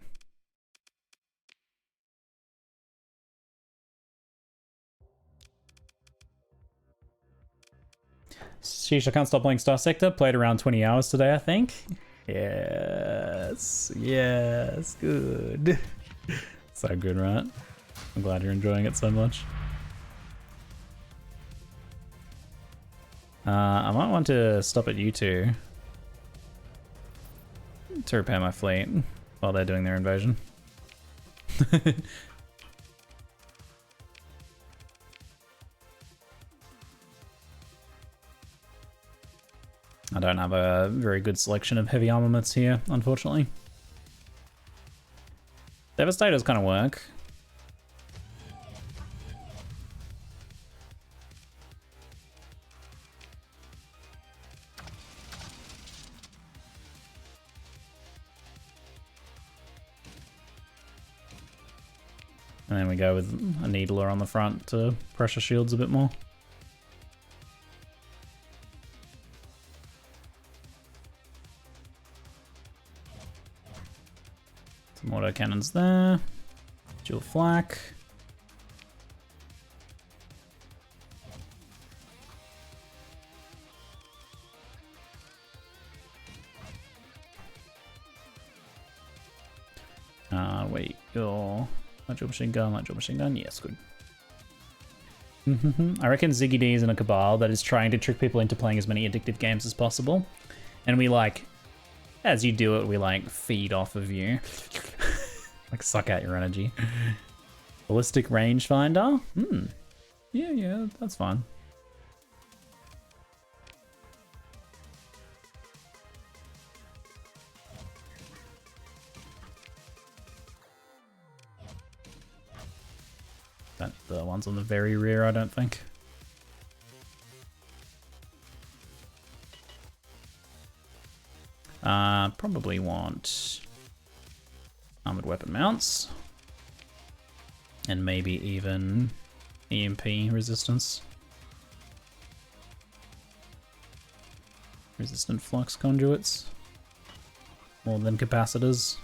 Sheesh, I can't stop playing Star Sector. Played around 20 hours today, I think. Yes, yes, good. So good, right? I'm glad you're enjoying it so much. I might want to stop at you two to repair my fleet while they're doing their invasion. I don't have a very good selection of heavy armaments here, unfortunately. Devastators kind of work. And then we go with a needler on the front to pressure shields a bit more. Some auto cannons there. Dual flak. Wait, your light machine gun, yes, good. I reckon Ziggy D is in a cabal that is trying to trick people into playing as many addictive games as possible. And we like, as you do it, we like feed off of you. Like suck out your energy. Ballistic rangefinder? Yeah, that's fine. That the ones on the very rear, I don't think. Probably want armored weapon mounts. And maybe even EMP resistance. Resistant flux conduits. More than capacitors.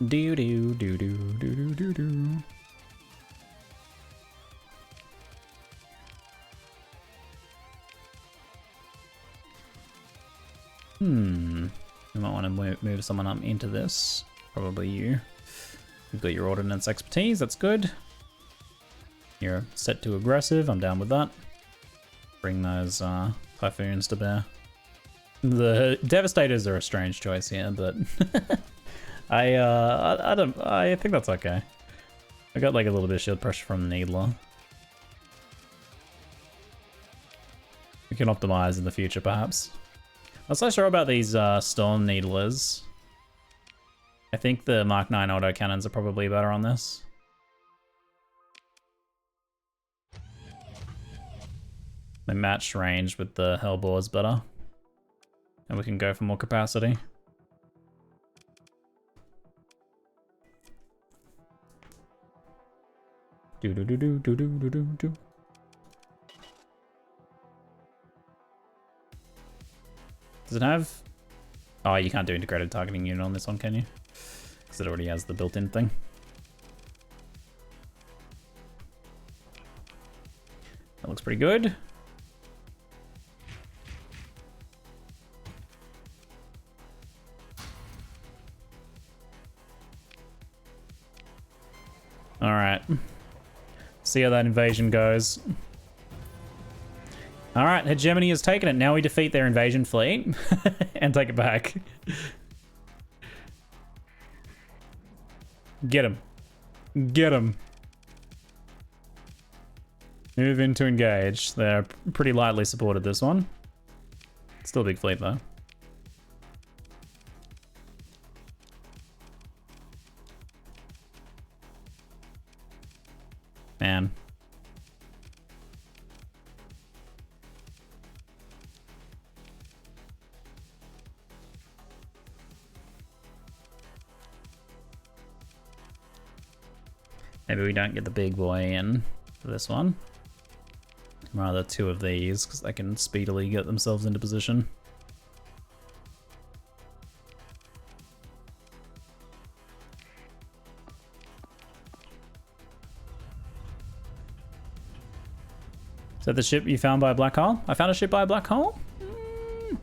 Do do do do do do do do. We might want to move someone up into this. Probably you. You've got your ordnance expertise, that's good. You're set to aggressive, I'm down with that. Bring those typhoons to bear. The Devastators are a strange choice here, but I think that's okay. I got like a little bit of shield pressure from Needler. We can optimize in the future, perhaps. I'm not so sure about these Storm Needlers. I think the Mark 9 autocannons are probably better on this. They match range with the Hellbores better. And we can go for more capacity. Do do do do do do do do do. Does it have... Oh, you can't do integrated targeting unit on this one, can you? Because it already has the built-in thing. That looks pretty good. Alright. See how that invasion goes. Alright, Hegemony has taken it. Now we defeat their invasion fleet and take it back. Get him. Get him. Move in to engage. They're pretty lightly supported this one. Still a big fleet though. Man. Maybe we don't get the big boy in for this one. Rather two of these, because they can speedily get themselves into position. Is that the ship you found by a black hole? I found a ship by a black hole? I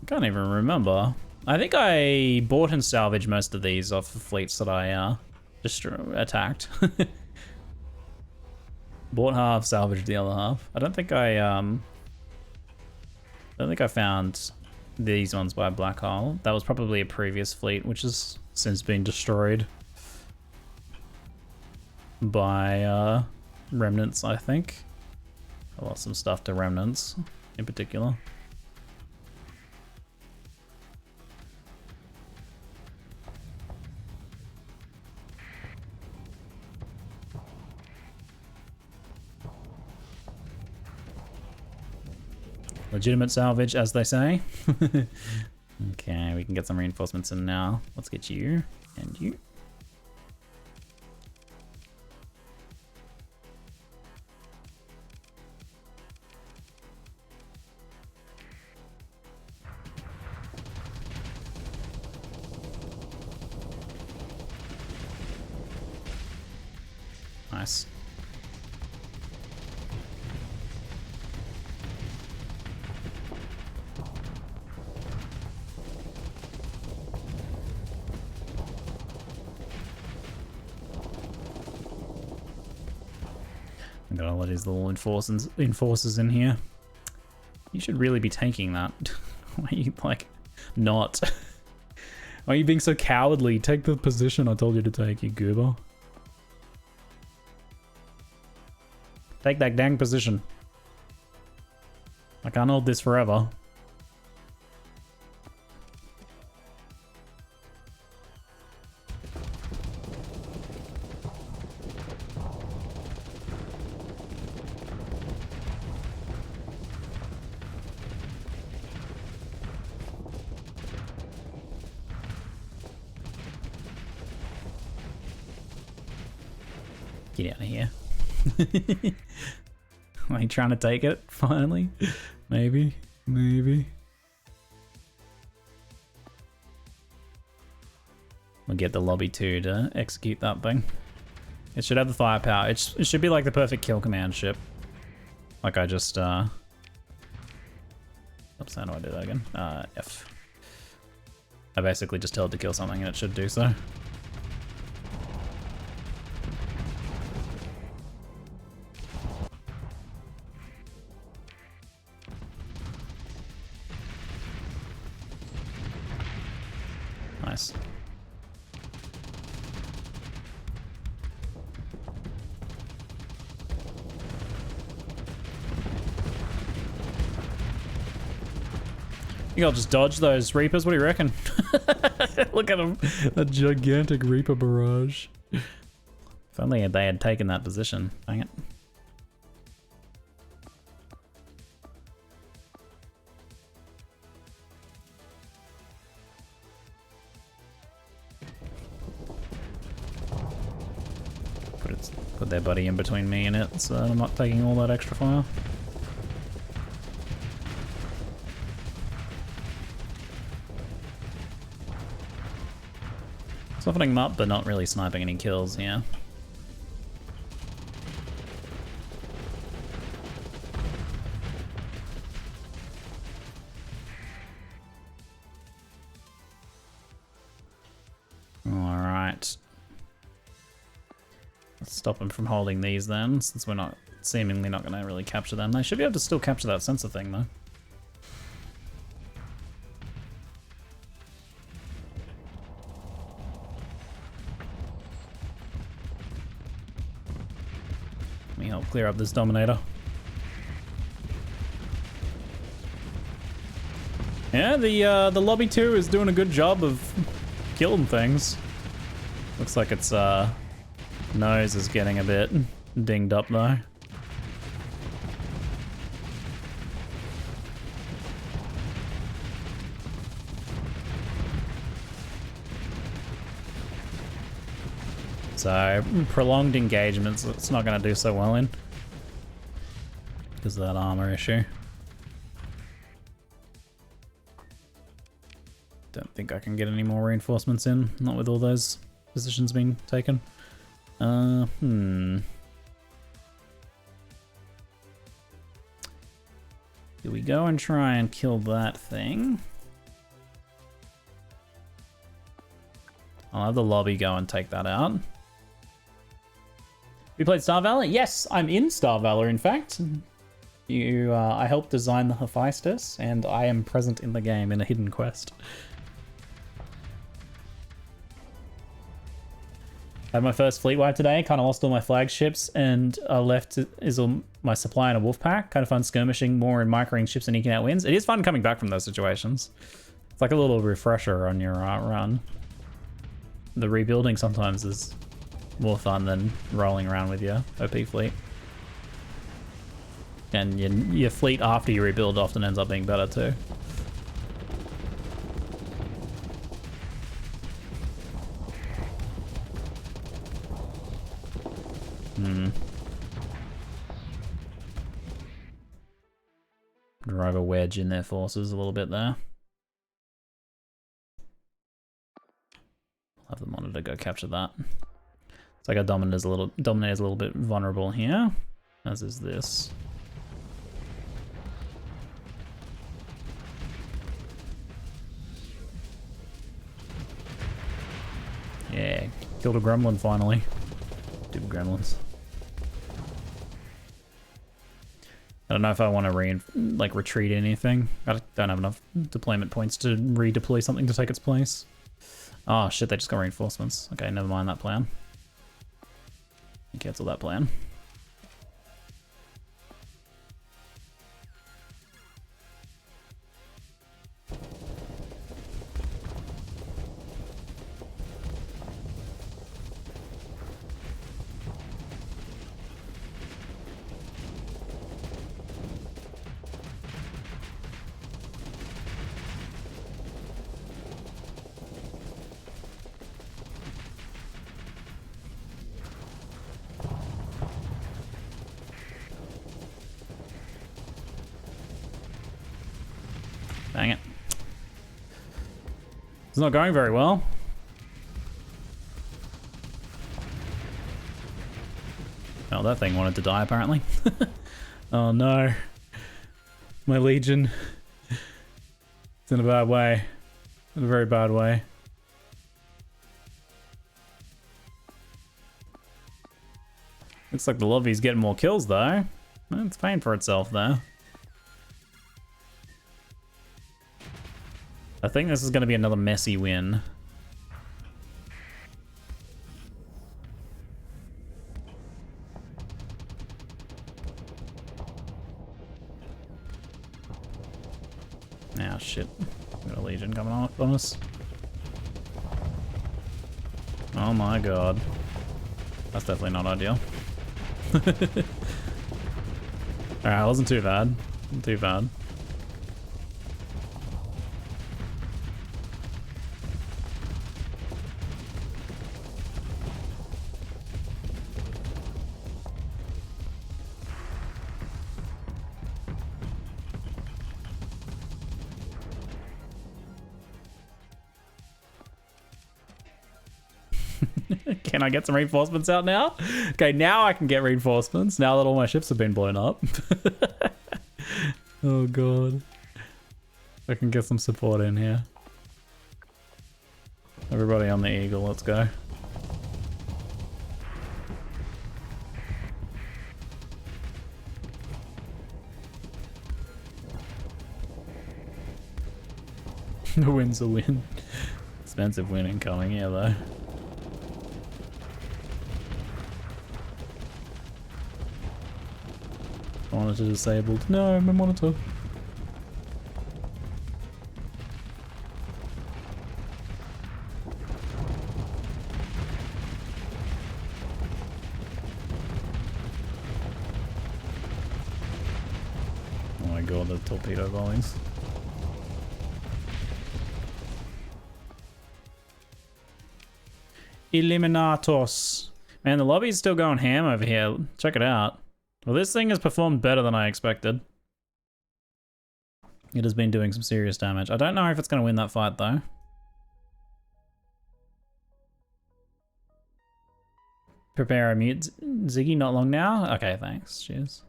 can't even remember. I think I bought and salvaged most of these off the fleets that I just attacked. Bought half, salvaged the other half. I don't think I found these ones by a black hole. That was probably a previous fleet, which has since been destroyed by remnants, I think. I lost some stuff to remnants in particular. Legitimate salvage, as they say. Okay, we can get some reinforcements in now. Let's get you and you. Nice. I've got all of these little enforcers in here. You should really be taking that. Why are you, like, not? Why are you being so cowardly? Take the position I told you to take, you goober. Take that dang position. I can't hold this forever. Get out of here. Are you trying to take it, finally? Maybe, maybe. We'll get the lobby 2 to execute that thing. It should have the firepower. It should be like the perfect kill command ship. Like I just, oops, how do I do that again? F. I basically just tell it to kill something and it should do so. Nice. You think I'll just dodge those Reapers? What do you reckon? Look at them. A gigantic Reaper barrage. If only they had taken that position. Dang it. Put their buddy in between me and it, so I'm not taking all that extra fire. Softening them up, but not really sniping any kills, yeah. Alright. Let's stop them from holding these then, since we're not seemingly not going to really capture them. They should be able to still capture that sensor thing though. Let me help clear up this Dominator. Yeah, the lobby 2 is doing a good job of killing things. Looks like its nose is getting a bit dinged up though. So prolonged engagements, it's not going to do so well in because of that armor issue. Don't think I can get any more reinforcements in, not with all those positions being taken. Here we go and try and kill that thing. I'll have the lobby go and take that out. We played Star Valor? Yes, I'm in Star Valor, in fact. I helped design the Hephaestus, and I am present in the game in a hidden quest. I had my first fleet wipe today, kind of lost all my flagships, and left is all my supply in a wolf pack. Kind of fun skirmishing more and microing ships and eking out wins. It is fun coming back from those situations. It's like a little refresher on your run. The rebuilding sometimes is more fun than rolling around with your OP fleet. And your fleet after you rebuild often ends up being better too. Drive a wedge in their forces a little bit there. I'll have the monitor go capture that. It's like our Dominator's a little bit vulnerable here, as is this. Yeah, killed a gremlin finally. Stupid gremlins. I don't know if I want to retreat anything. I don't have enough deployment points to redeploy something to take its place. Oh shit, they just got reinforcements. Okay, never mind that plan. Cancel that plan. Dang it. It's not going very well. Oh, that thing wanted to die apparently. Oh no. My Legion. It's in a bad way. In a very bad way. Looks like the lobby's getting more kills though. It's paying for itself there. I think this is going to be another messy win. Ah, shit. Got a Legion coming off on us. Oh my god. That's definitely not ideal. Alright, wasn't too bad. Wasn't too bad. Can I get some reinforcements out now? Okay, now I can get reinforcements, now that all my ships have been blown up. Oh god. I can get some support in here. Everybody on the Eagle, let's go. The win's a win. Expensive win incoming, yeah though. Monitor disabled. No, my monitor. Oh my god, the torpedo volleys. Eliminatos. Man, the lobby's still going ham over here. Check it out. Well, this thing has performed better than I expected. It has been doing some serious damage. I don't know if it's going to win that fight, though. Prepare a mute Ziggy, not long now? Okay, thanks. Cheers.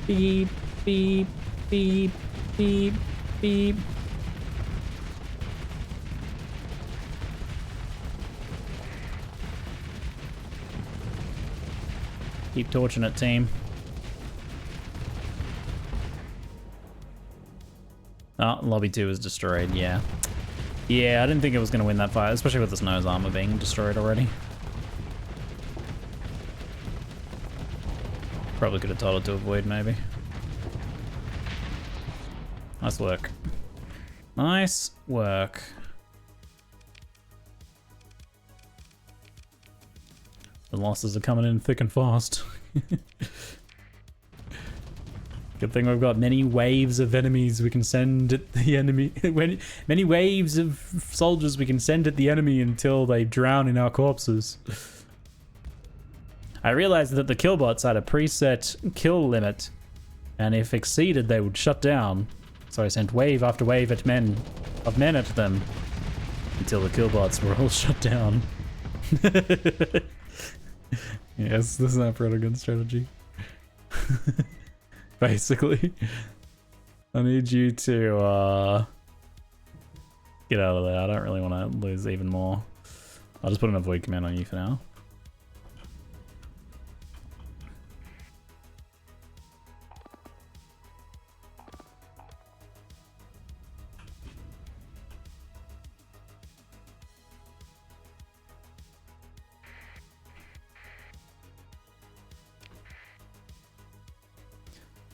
Beep, beep, beep, beep, beep. Keep torching it, team. Oh, lobby 2 is destroyed, yeah. Yeah, I didn't think it was going to win that fight, especially with this nose armor being destroyed already. Probably could have told it to avoid, maybe. Nice work. Nice work. The losses are coming in thick and fast. Good thing we've got many waves of enemies we can send at the enemy. Many waves of soldiers we can send at the enemy until they drown in our corpses. I realized that the killbots had a preset kill limit, and if exceeded, they would shut down. So I sent wave after wave of men at them until the killbots were all shut down. Yes, this is not a good strategy. Basically, I need you to get out of there. I don't really want to lose even more. I'll just put an avoid command on you for now.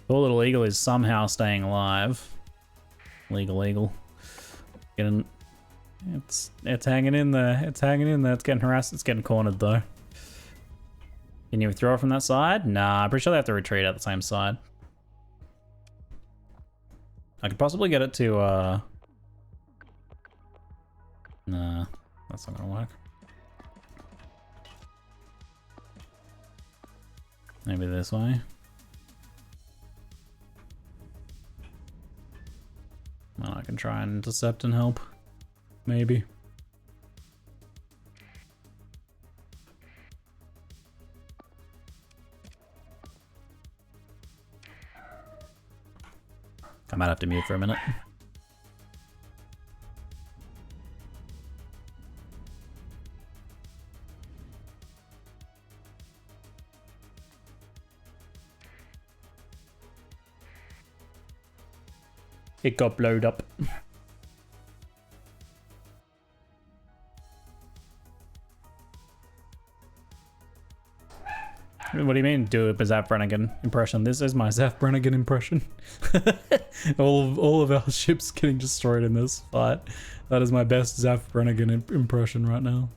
Poor little eagle is somehow staying alive. Eagle. It's hanging in there. It's hanging in there. It's getting harassed. It's getting cornered though. Can you throw it from that side? Nah, I'm pretty sure they have to retreat at the same side. I could possibly get it to nah, that's not gonna work. Maybe this way. Well, I can try and intercept and help. Maybe. I might have to mute for a minute. It got blowed up. What do you mean, do a Zaf Brannigan impression? This is my Zaf Brannigan impression. all of our ships getting destroyed in this fight. That is my best Zaf Brannigan impression right now.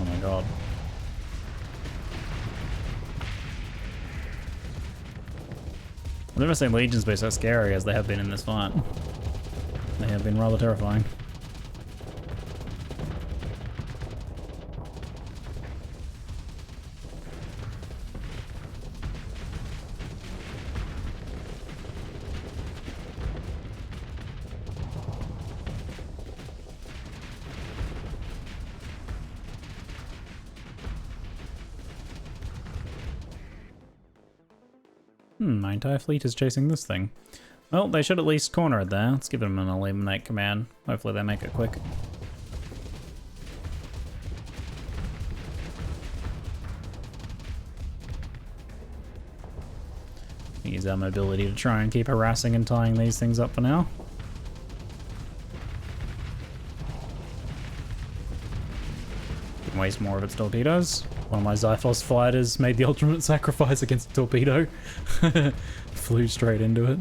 Oh my god. I've never seen legions be so scary as they have been in this fight. They have been rather terrifying. My entire fleet is chasing this thing. Well, they should at least corner it there. Let's give them an eliminate command. Hopefully they make it quick. Use our mobility to try and keep harassing and tying these things up for now. Can waste more of its torpedoes. One of my Xiphos fighters made the ultimate sacrifice against a torpedo. Flew straight into it.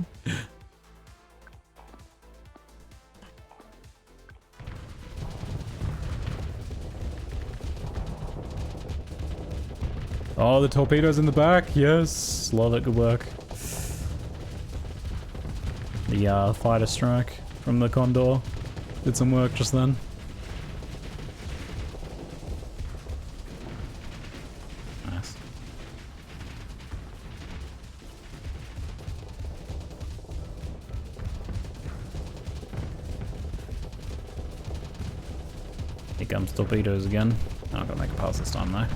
Oh, the torpedo's in the back. Yes. Love it. Good work. The fighter strike from the Condor did some work just then. Nice. Here comes torpedoes again. I'm not gonna make a pass this time though.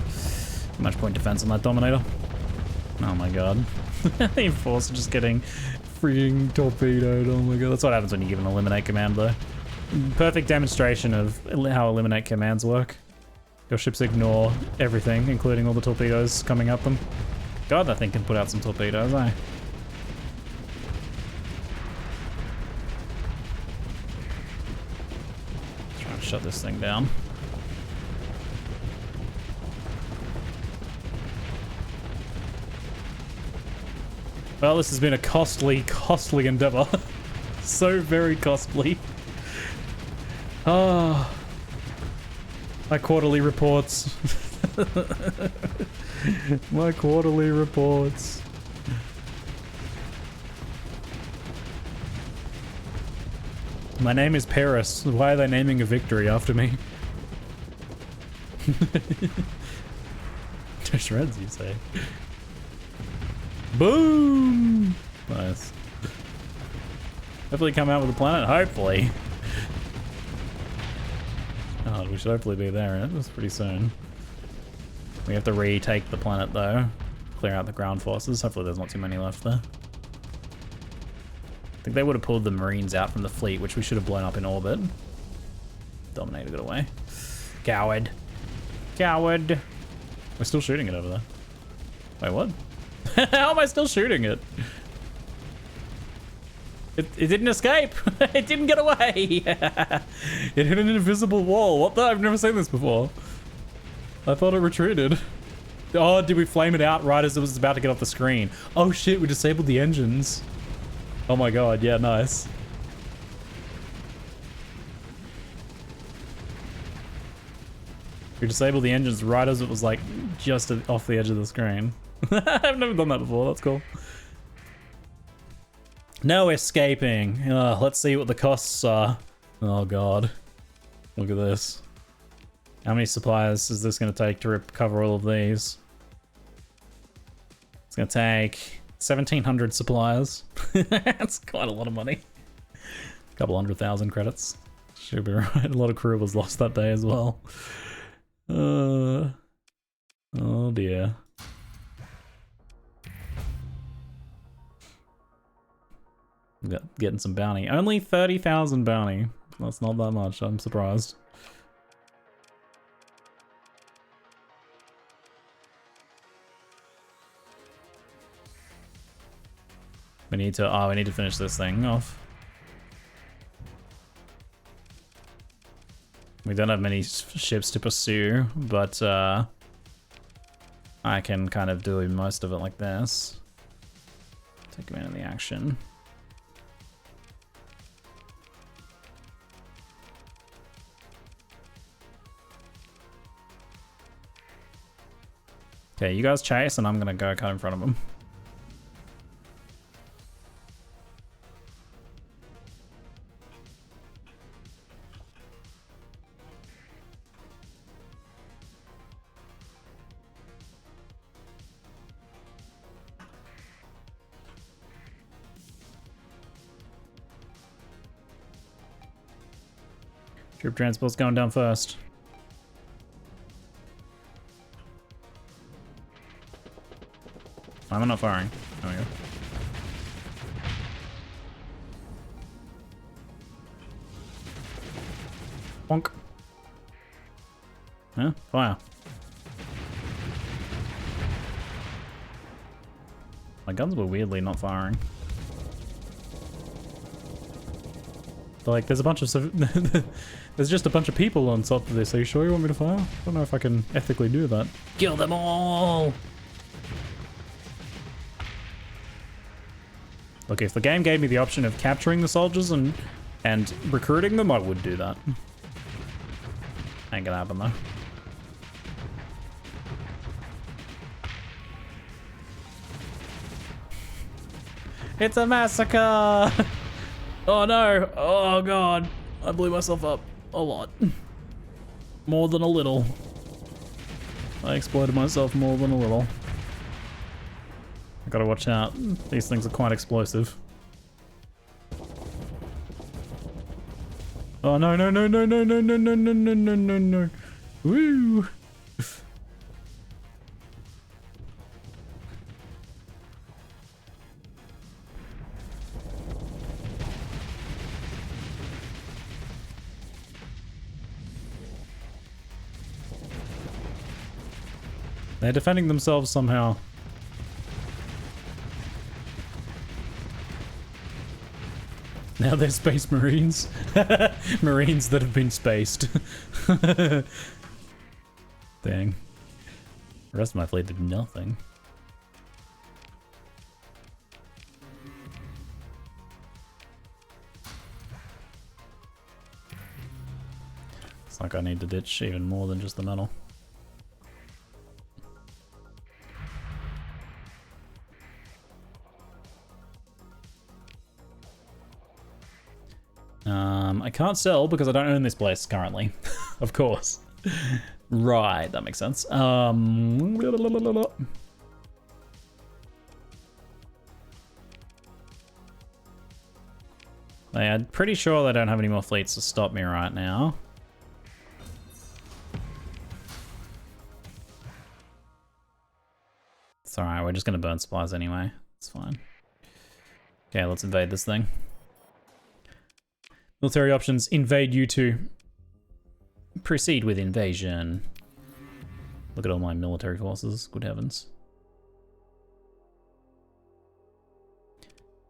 Much point defense on that Dominator. Oh my god. The Enforcer just getting freaking torpedoed. Oh my god. That's what happens when you give an eliminate command though. Perfect demonstration of how eliminate commands work. Your ships ignore everything, including all the torpedoes coming at them. God, that thing can put out some torpedoes, eh? Trying to shut this thing down. Well, this has been a costly endeavor. So very costly. Ah, my quarterly reports. My quarterly reports. My name is Paris. Why are they naming a victory after me? To shreds, you say? Boom! Nice. Hopefully come out with a planet, hopefully. Oh, we should hopefully be there. That's pretty soon. We have to retake the planet though. Clear out the ground forces. Hopefully there's not too many left there. I think they would have pulled the Marines out from the fleet, which we should have blown up in orbit. Dominator got away. Coward. Coward. We're still shooting it over there. Wait, what? How am I still shooting it? It didn't escape. It didn't get away. It hit an invisible wall. What the? I've never seen this before. I thought it retreated. Oh, did we flame it out right as it was about to get off the screen? Oh shit, we disabled the engines. Oh my god, yeah, nice. We disabled the engines right as it was like just off the edge of the screen. I've never done that before, that's cool. No escaping. Let's see what the costs are. Oh god. Look at this. How many suppliers is this going to take to recover all of these? It's going to take 1,700 suppliers. That's quite a lot of money. A couple 100,000 credits. Should be right. A lot of crew was lost that day as well. Oh dear. Getting some bounty. Only 30,000 bounty. That's not that much. I'm surprised. We need to finish this thing off. We don't have many ships to pursue, but I can kind of do most of it like this. Take him out of the action. Okay, you guys chase and I'm gonna go cut in front of them. Troop transport's going down first. I'm not firing. There we go. Bonk. Huh? Fire. My guns were weirdly not firing. Like, there's a bunch of... there's just a bunch of people on top of this. Are you sure you want me to fire? I don't know if I can ethically do that. Kill them all! Look, if the game gave me the option of capturing the soldiers and recruiting them, I would do that. Ain't gonna happen, though. It's a massacre! Oh no! Oh god! I blew myself up a lot. More than a little. I exploded myself more than a little. I gotta watch out. These things are quite explosive. Oh no no no no no no no no no no no no no! Woo! They're defending themselves somehow. Now they're space marines. Marines that have been spaced. Dang. The rest of my fleet did nothing. It's like I need to ditch even more than just the metal. I can't sell because I don't own this place currently. Of course. Right, that makes sense. Yeah, I'm pretty sure they don't have any more fleets to stop me right now. It's alright, we're just gonna burn supplies anyway. It's fine. Okay, let's invade this thing. Military options, invade U2. Proceed with invasion. Look at all my military forces, good heavens.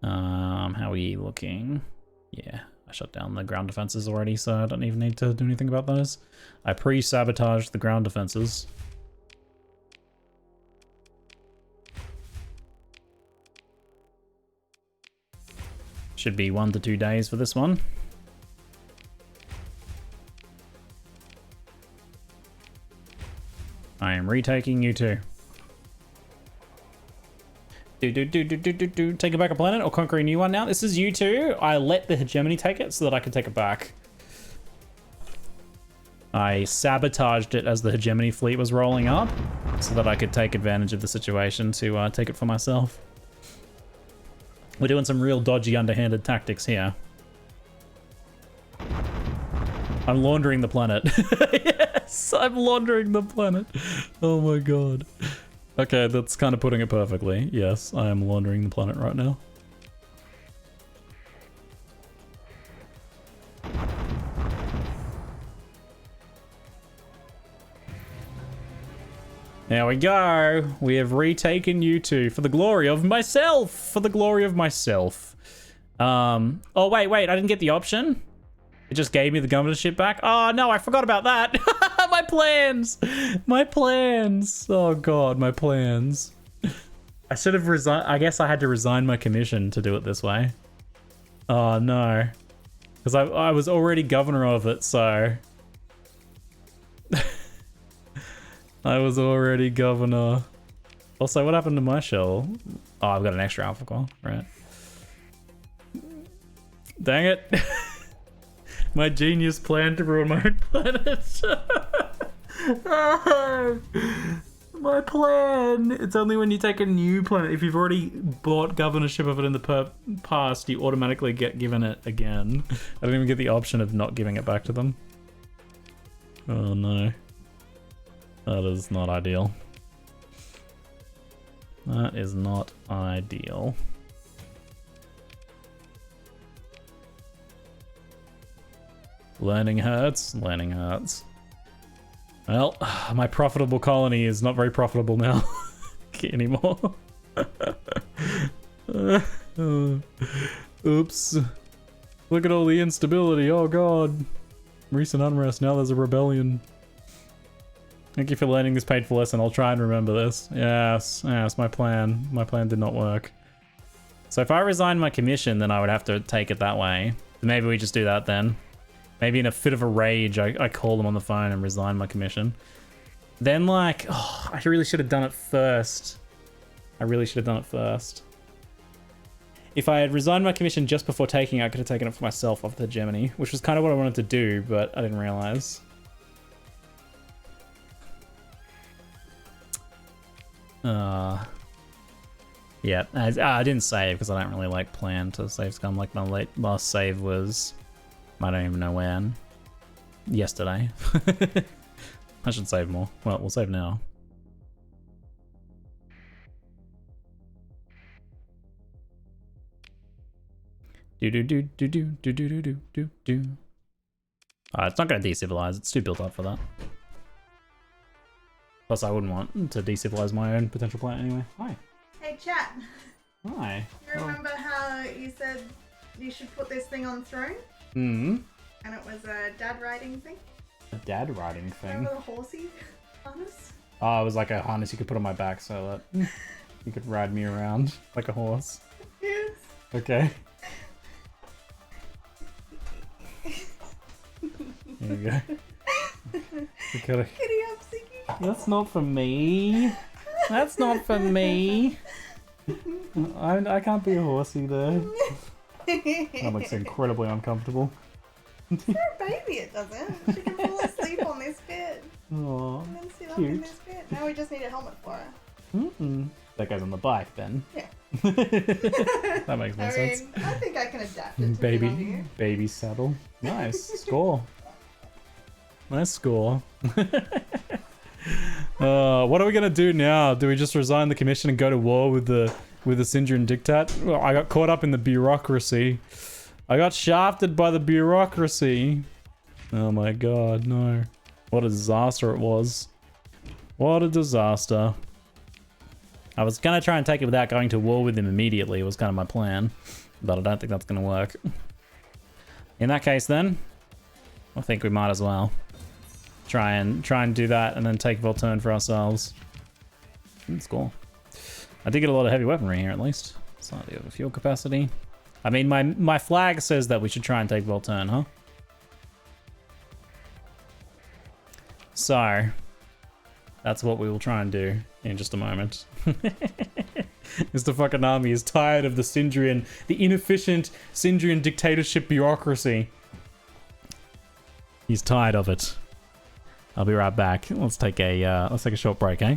How are we looking? Yeah, I shut down the ground defenses already, so I don't even need to do anything about those. I pre-sabotaged the ground defenses. Should be 1 to 2 days for this one. I am retaking you too. Take it back a planet or conquer a new one now? This is U2. I let the hegemony take it so that I could take it back. I sabotaged it as the hegemony fleet was rolling up so that I could take advantage of the situation to take it for myself. We're doing some real dodgy, underhanded tactics here. I'm laundering the planet. Yes, I'm laundering the planet. Oh my god. Okay, that's kind of putting it perfectly. Yes, I am laundering the planet right now. There we go. We have retaken U2 for the glory of myself. For the glory of myself. Oh, wait. I didn't get the option. It just gave me the governorship back. Oh, no, I forgot about that. My plans. My plans. Oh, God, my plans. I should have resigned. I guess I had to resign my commission to do it this way. Oh, no. Because I was already governor of it, so... I was already governor. Also, what happened to my shell? Oh, I've got an extra alpha core, right? Dang it. My genius plan to ruin my own planet. Oh, my plan. It's only when you take a new planet. If you've already bought governorship of it in the past, you automatically get given it again. I don't even get the option of not giving it back to them. Oh no. That is not ideal. That is not ideal. Learning hurts. Learning hurts. Well, my profitable colony is not very profitable now anymore. Oops. Look at all the instability. Oh god. Recent unrest. Now there's a rebellion. Thank you for learning this painful lesson. I'll try and remember this. Yes, yes, my plan. My plan did not work. So if I resign my commission, then I would have to take it that way. Maybe we just do that then. Maybe in a fit of a rage, I call them on the phone and resign my commission. Then like, oh, I really should have done it first. I really should have done it first. If I had resigned my commission just before taking it, I could have taken it for myself off the Gemini, which was kind of what I wanted to do, but I didn't realize. Yeah, I didn't save because I don't really like plan to save scum. Like my last save was, I don't even know when. Yesterday. I should save more. Well, we'll save now. Do. It's not going to decivilize. It's too built up for that. Plus, I wouldn't want to decivilize my own potential planet anyway. Hi. Hey, chat. Hi. You remember how you said you should put this thing on throne? Hmm. And it was a dad riding thing? A dad riding thing? Remember the horsey harness? Oh, it was like a harness you could put on my back so that you could ride me around like a horse. Yes. Okay. There you go. Gotta... Kitty up, Ziggy. That's not for me. That's not for me. I can't be a horsey there. That looks incredibly uncomfortable. For a baby it doesn't. She can fall asleep on this bed. Aww, And then sit up cute. in this bed. Now we just need a helmet for her. Mm-mm. That goes on the bike then. Yeah. That makes more sense. I think I can adapt it to fit onto you. Baby saddle. Nice. Score. Nice score. What are we gonna do now? Do we just resign the commission and go to war with the Syndrian diktat? Well, I got caught up in the bureaucracy. I got shafted by the bureaucracy. Oh my god, no. What a disaster it was. What a disaster. I was gonna try and take it without going to war with him immediately. It was kind of my plan. But I don't think that's gonna work. In that case then, I think we might as well. Try and do that and then take Volturn for ourselves. Let's go. I did get a lot of heavy weaponry here at least. Slightly over fuel capacity. I mean, my flag says that we should try and take Volturn, huh? So, that's what we will try and do in just a moment. Mr. Fakename is tired of the inefficient Syndrian dictatorship bureaucracy. He's tired of it. I'll be right back. Let's take a short break, eh?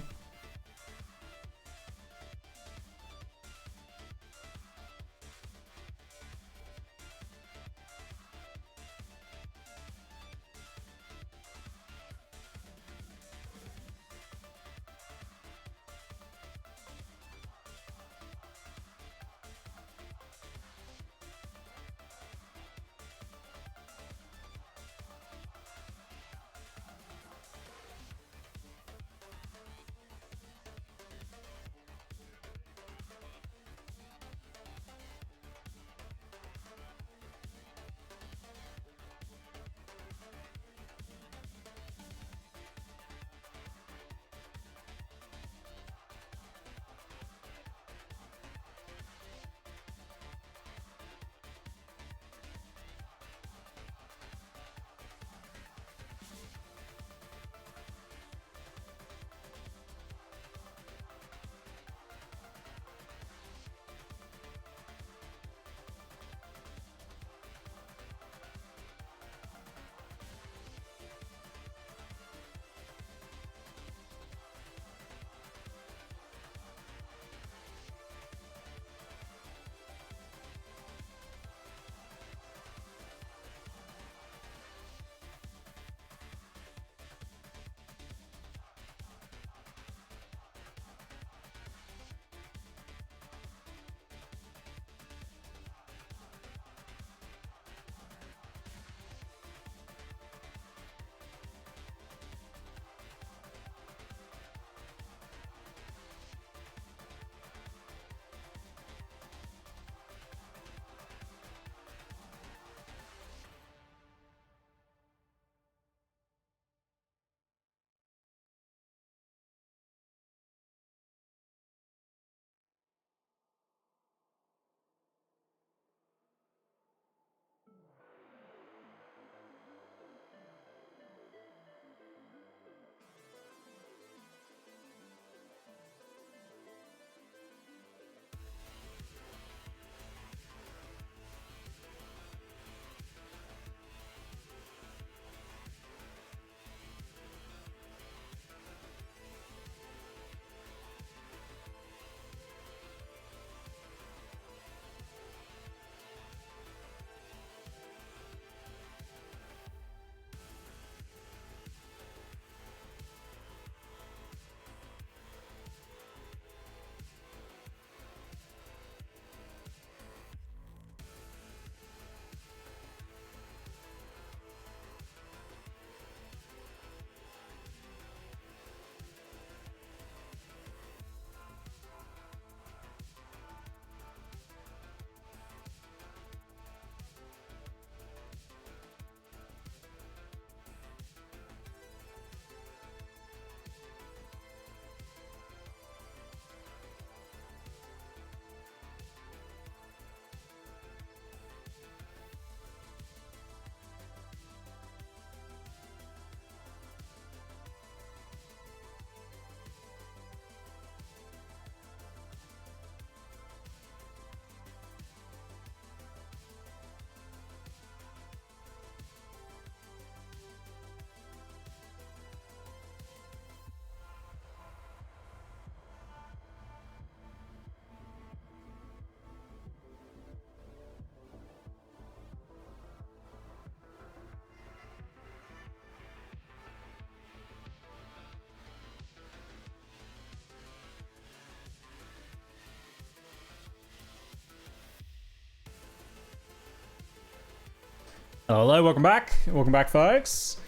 Hello, welcome back. Welcome back, folks.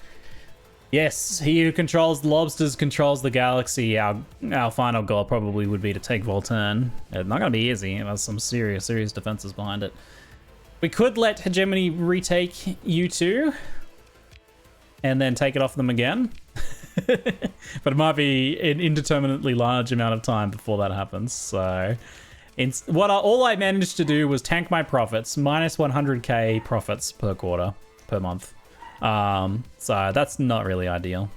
Yes, he who controls the lobsters controls the galaxy. Our final goal probably would be to take Volturn. It's not going to be easy. There's some serious defenses behind it. We could let Hegemony retake U2 and then take it off them again. But it might be an indeterminately large amount of time before that happens. So all I managed to do was tank my profits, minus 100k profits per quarter, per month. So that's not really ideal.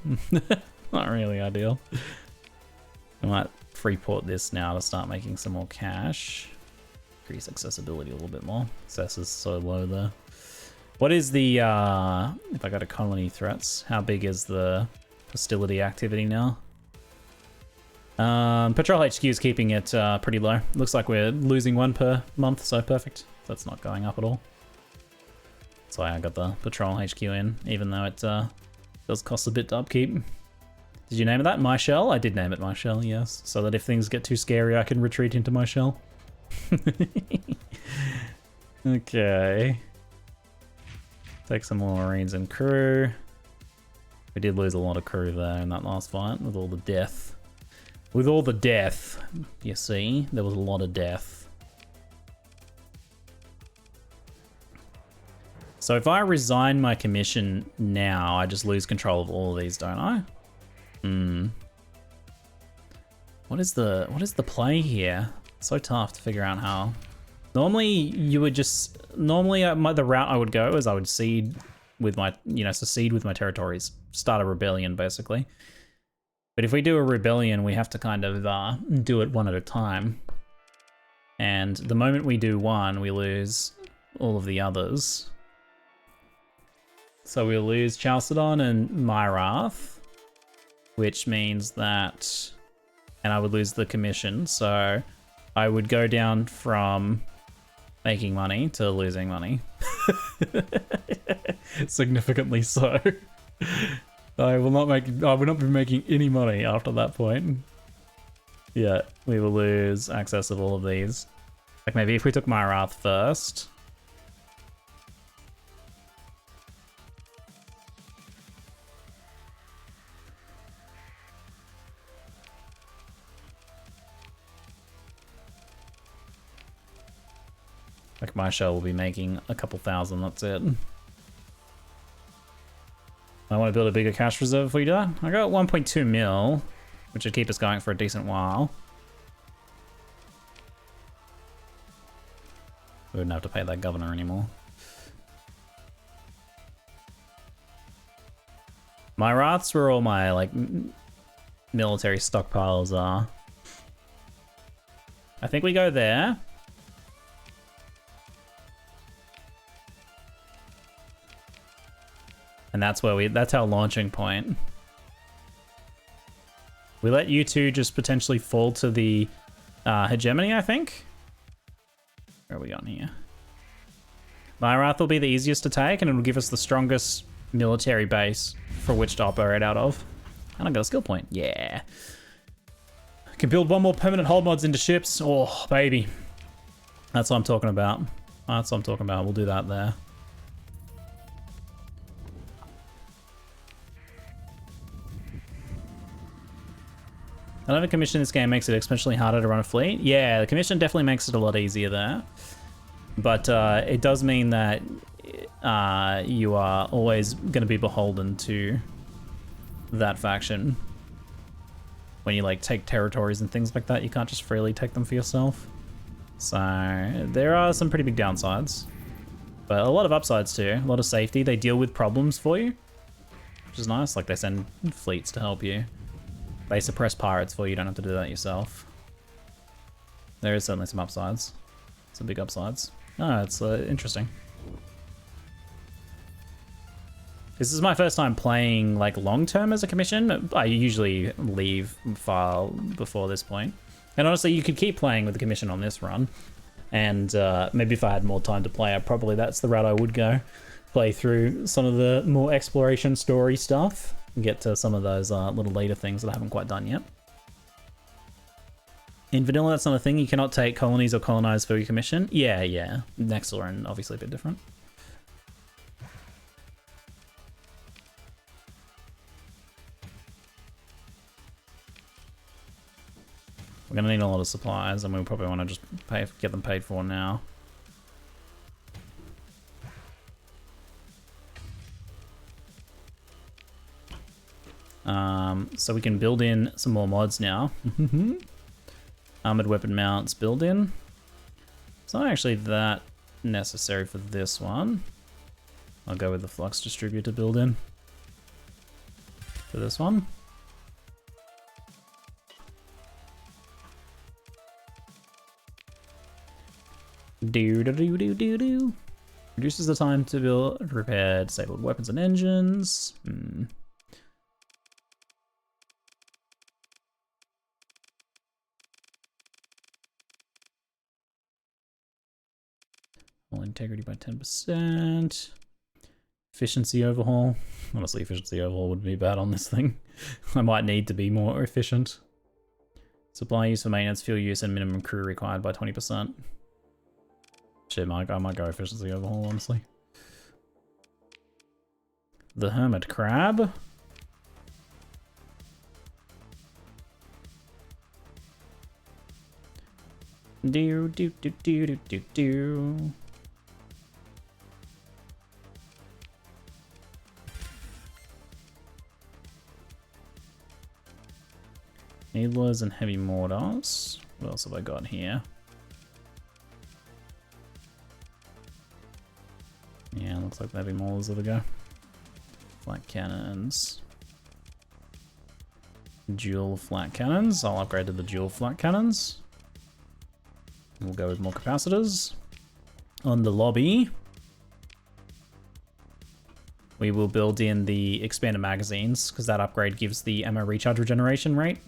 Not really ideal. I might freeport this now to start making some more cash. Increase accessibility a little bit more. Access is so low there. What is the, if I go to colony threats, how big is the hostility activity now? Patrol HQ is keeping it pretty low. Looks like we're losing one per month, so perfect. That's not going up at all. That's why I got the Patrol HQ in, even though it does cost a bit to upkeep. Did you name it that? My shell? I did name it my shell, yes. So that if things get too scary, I can retreat into my shell. Okay. Take some more Marines and crew. We did lose a lot of crew there in that last fight with all the death. With all the death, you see, there was a lot of death. So if I resign my commission now, I just lose control of all of these, don't I? What is the play here? It's so tough to figure out how. Normally you would just, the route I would go is I would secede with my, secede with my territories, start a rebellion basically. But if we do a rebellion, we have to kind of do it one at a time. And the moment we do one, we lose all of the others. So we'll lose Chalcedon and Myrath, which means that, and I would lose the commission. So I would go down from making money to losing money. Significantly so. I will not be making any money after that point. Yeah, we will lose access of all of these. Like maybe if we took Myrath first. Like my shell will be making a couple thousand, that's it. I want to build a bigger cash reserve before you do that. I got 1.2 mil, which would keep us going for a decent while. We wouldn't have to pay that governor anymore. My Wraths where all my like military stockpiles are. I think we go there. And that's where that's our launching point. We let you two just potentially fall to the hegemony, I think. Where are we on here? Myrath will be the easiest to take, and it'll give us the strongest military base for which to operate out of. And I got a skill point. Yeah. Can build one more permanent hold mods into ships. Oh, baby. That's what I'm talking about. That's what I'm talking about. We'll do that there. I know the commission in this game makes it especially harder to run a fleet. Yeah, the commission definitely makes it a lot easier there. But it does mean that you are always going to be beholden to that faction. When you like take territories and things like that, you can't just freely take them for yourself. So there are some pretty big downsides. But a lot of upsides too, a lot of safety. They deal with problems for you, which is nice. Like they send fleets to help you. They suppress pirates for you, don't have to do that yourself. There is certainly some upsides. Some big upsides. Oh, it's interesting. This is my first time playing like long-term as a commission. I usually leave file before this point. And honestly, you could keep playing with the commission on this run. And maybe if I had more time to play, that's the route I would go. Play through some of the more exploration story stuff. Get to some of those little later things that I haven't quite done yet. In vanilla, that's not a thing. You cannot take colonies or colonize for your commission. Yeah. Next and obviously a bit different. We're gonna need a lot of supplies, and we probably want to just get them paid for now. So we can build in some more mods now. Armored weapon mounts build in. It's not actually that necessary for this one. I'll go with the flux distributor build in for this one. Do. Reduces the time to build, repair disabled weapons and engines. Integrity by 10%. Efficiency overhaul. Honestly, efficiency overhaul would be bad on this thing. I might need to be more efficient. Supply use for maintenance, fuel use, and minimum crew required by 20%. Shit, I might go efficiency overhaul, honestly. The hermit crab. Do. Needlers and heavy mortars. What else have I got here? Yeah, looks like heavy mortars that'll go. Flat cannons. Dual flat cannons. I'll upgrade to the dual flat cannons. We'll go with more capacitors. On the lobby, we will build in the expanded magazines because that upgrade gives the ammo recharge regeneration rate.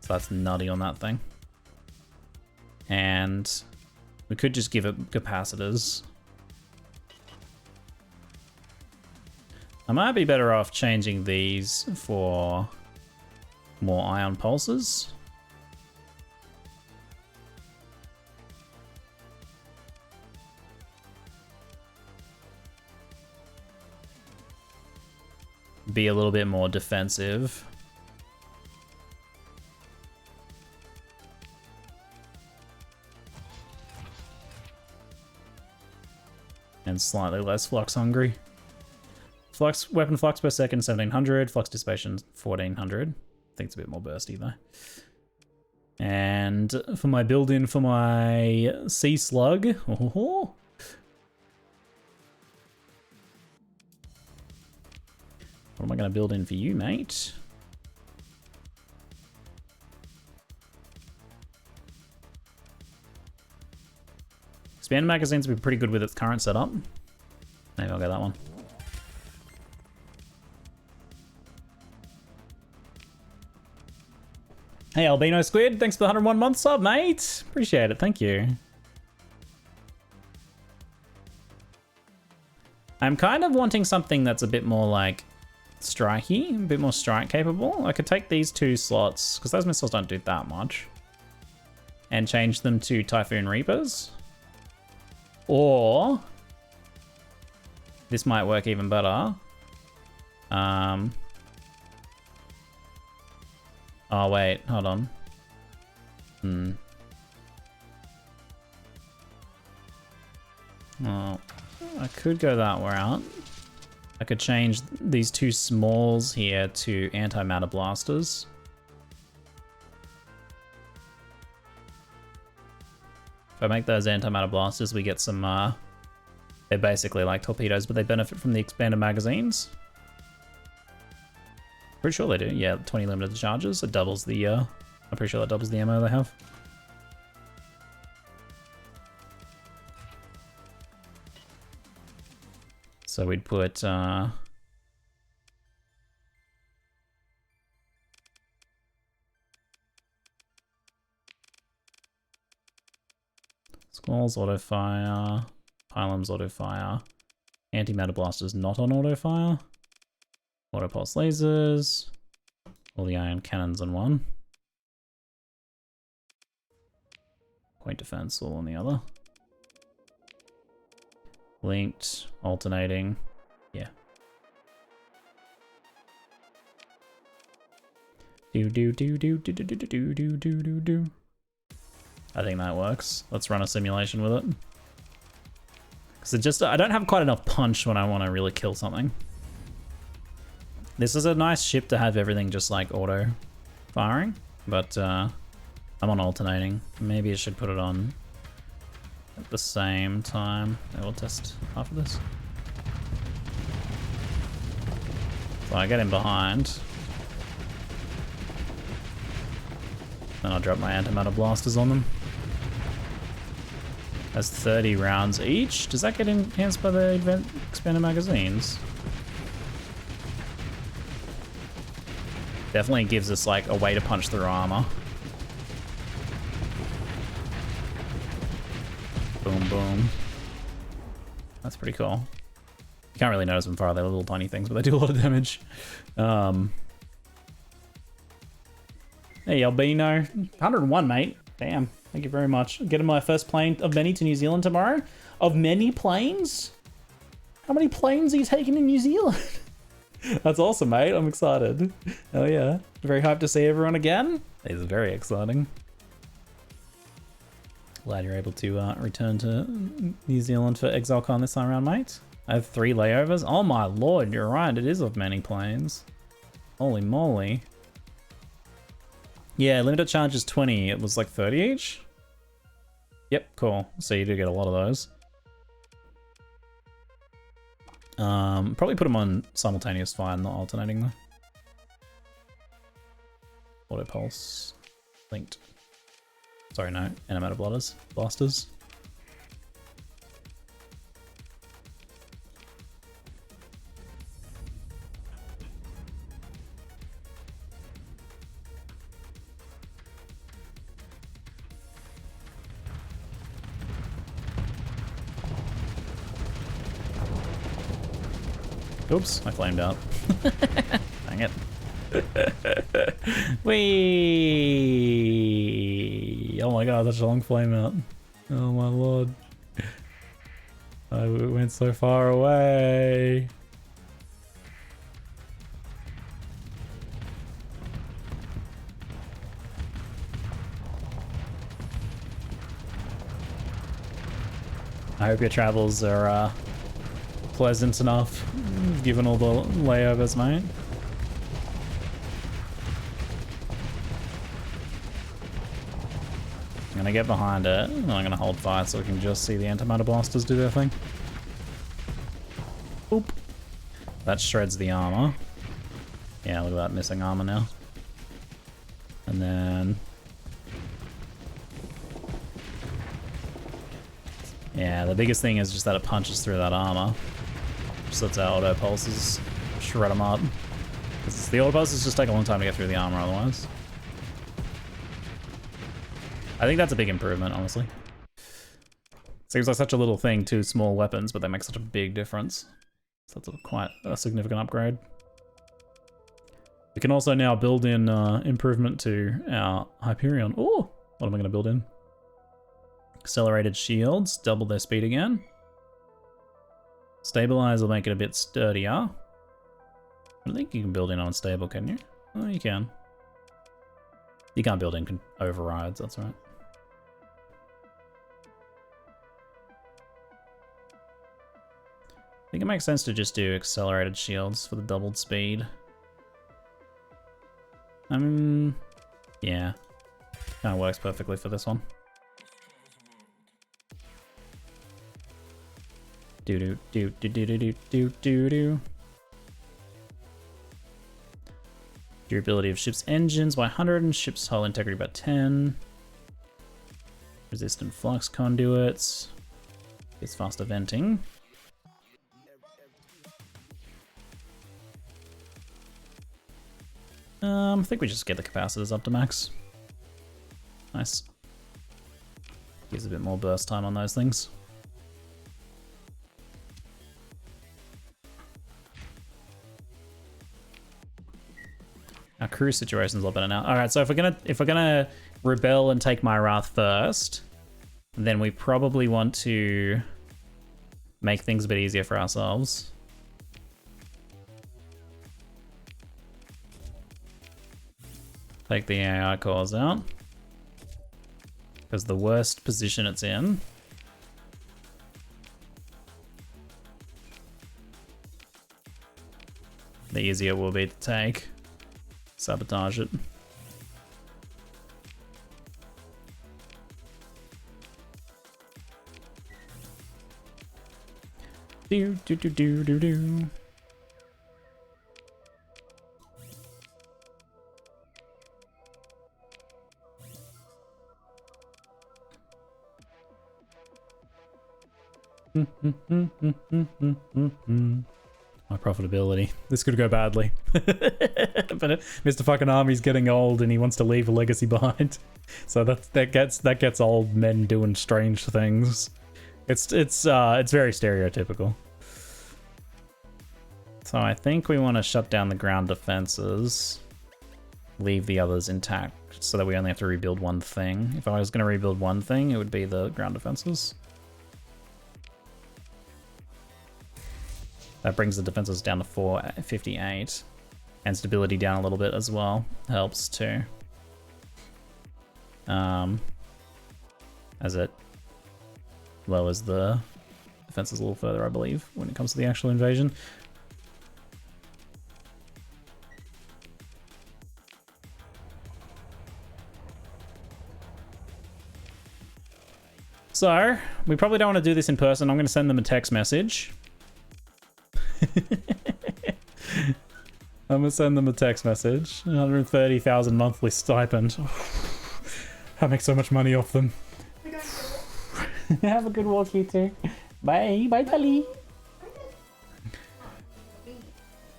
So that's nutty on that thing. And we could just give it capacitors. I might be better off changing these for more ion pulses. Be a little bit more defensive. And slightly less flux hungry. Flux, weapon flux per second 1700, flux dissipation 1400. I think it's a bit more bursty though. And for my build-in for my sea slug, what am I going to build in for you, mate? Expanded magazines would be pretty good with its current setup. Maybe I'll go that one. Hey, Albino Squid, thanks for the 101 month sub, mate. Appreciate it, thank you. I'm kind of wanting something that's a bit more like strikey, a bit more strike capable. I could take these 2 slots, because those missiles don't do that much, and change them to Typhoon Reapers. Or this might work even better. Oh wait, hold on. Well, I could go that route. I could change these 2 smalls here to antimatter blasters. If I make those antimatter blasters, we get some, they're basically like torpedoes, but they benefit from the expanded magazines. Pretty sure they do, yeah, 20 limited charges. It doubles the, I'm pretty sure that doubles the ammo they have. So we'd put, Squalls auto fire, pylons auto fire, antimatter blasters not on auto fire, auto pulse lasers, all the ion cannons in one, point defense all on the other, linked, alternating, yeah. Do. I think that works. Let's run a simulation with it. Because I don't have quite enough punch when I want to really kill something. This is a nice ship to have everything just like auto firing, but I'm on alternating. Maybe I should put it on at the same time. We'll test after this. So I get in behind. Then I'll drop my antimatter blasters on them. That's 30 rounds each. Does that get enhanced by the expanded magazines? Definitely gives us like a way to punch through armor. Boom, boom. That's pretty cool. You can't really notice them far. They're little tiny things, but they do a lot of damage. Hey, Albino. 101, mate. Damn. Thank you very much. Getting my first plane of many to New Zealand tomorrow. Of many planes? How many planes are you taking in New Zealand? That's awesome, mate. I'm excited. Hell yeah. Very hyped to see everyone again. It is very exciting. Glad you're able to return to New Zealand for ExileCon this time around, mate. I have 3 layovers. Oh my lord, you're right. It is of many planes. Holy moly. Yeah, limited charge is 20. It was like 30 each? Yep, cool. So you do get a lot of those. Probably put them on simultaneous fire, not alternating though. Auto pulse. Linked. Sorry, no. Animated blasters. Oops, I flamed out. Dang it. Whee! Oh my god, that's a long flame out. Oh my lord. I went so far away. I hope your travels are pleasant enough, given all the layovers, mate. I'm gonna get behind it, and I'm gonna hold fire so we can just see the antimatter blasters do their thing. Oop. That shreds the armor. Yeah, look at that missing armor now. And then... yeah, the biggest thing is just that it punches through that armor. Just lets our auto pulses shred them up. Because the auto pulses just take a long time to get through the armor otherwise. I think that's a big improvement, honestly. Seems like such a little thing, 2 small weapons, but they make such a big difference. So that's quite a significant upgrade. We can also now build in improvement to our Hyperion. Oh, what am I going to build in? Accelerated shields, double their speed again. Stabilize will make it a bit sturdier. I don't think you can build in unstable, can you? Oh, you can. You can't build in overrides, that's right. I think it makes sense to just do accelerated shields for the doubled speed. I mean, yeah. Kind of works perfectly for this one. Do do do do do do do do do. Durability of ship's engines by 100 and ship's hull integrity by 10. Resistant flux conduits. It's faster venting. I think we just get the capacitors up to max. Nice. Gives a bit more burst time on those things. Our crew situation's a lot better now. All right, so if we're gonna rebel and take my Wrath first, then we probably want to make things a bit easier for ourselves. Take the AI cores out. Because the worst position it's in, the easier it will be to take. Sabotage it. Do do do do do do. My profitability. This could go badly. But Mr. Fakename's getting old and he wants to leave a legacy behind. So that gets old men doing strange things. It's very stereotypical. So I think we want to shut down the ground defenses, leave the others intact so that we only have to rebuild one thing. If I was going to rebuild one thing, it would be the ground defenses. That brings the defenses down to 458, and stability down a little bit as well. Helps too. As it lowers the defenses a little further, I believe, when it comes to the actual invasion. So, we probably don't want to do this in person. I'm going to send them a text message. I'm going to send them a text message. 130,000 monthly stipend. I make so much money off them. Have a good walk, you two. Bye. Bye, Tally.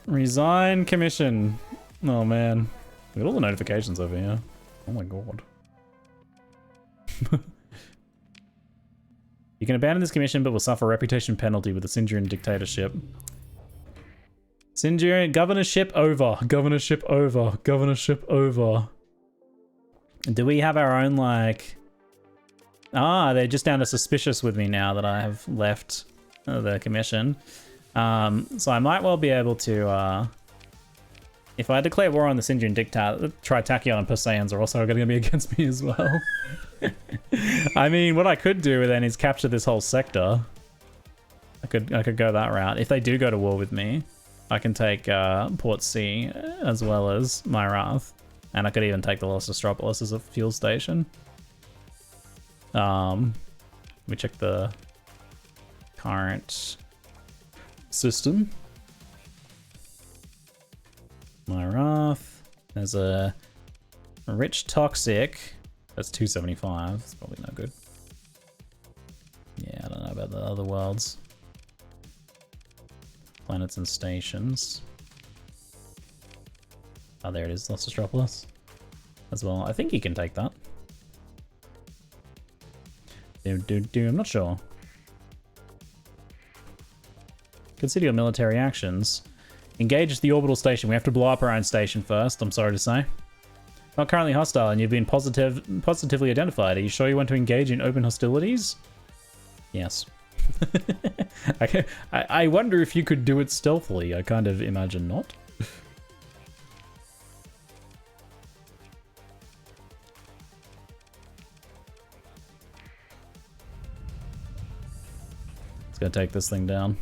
Resign commission. Oh, man. Look at all the notifications over here. Oh, my God. You can abandon this commission, but will suffer a reputation penalty with the Sindrian dictatorship. Sindrian governorship over. Governorship over. Governorship over. Do we have our own, like... Ah, they're just down to suspicious with me now that I have left the commission. So I might well be able to... if I declare war on the Sindrian dictator, Tritachyon and Perseans are also going to be against me as well. I mean, what I could do then is capture this whole sector. I could go that route. If they do go to war with me, I can take Port C as well as Myrath. And I could even take the Los Astropolis as a fuel station. Let me check the current system. Myrath. There's a rich toxic. That's 275. It's probably no good. Yeah, I don't know about the other worlds. Planets and stations. Oh, there it is. Los Astropolis as well. I think you can take that. I'm not sure. Consider your military actions. Engage the orbital station. We have to blow up our own station first, I'm sorry to say. Not currently hostile, and you've been positively identified. Are you sure you want to engage in open hostilities? Yes. I wonder if you could do it stealthily. I kind of imagine not. Let's go take this thing down.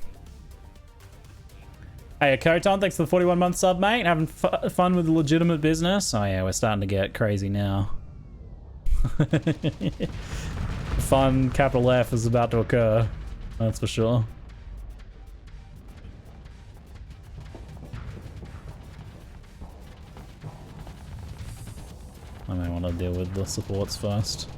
Hey, Koton, thanks for the 41-month sub, mate. Having fun with the legitimate business? Oh yeah, we're starting to get crazy now. Fun, capital F, is about to occur. That's for sure. I may want to deal with the supports first.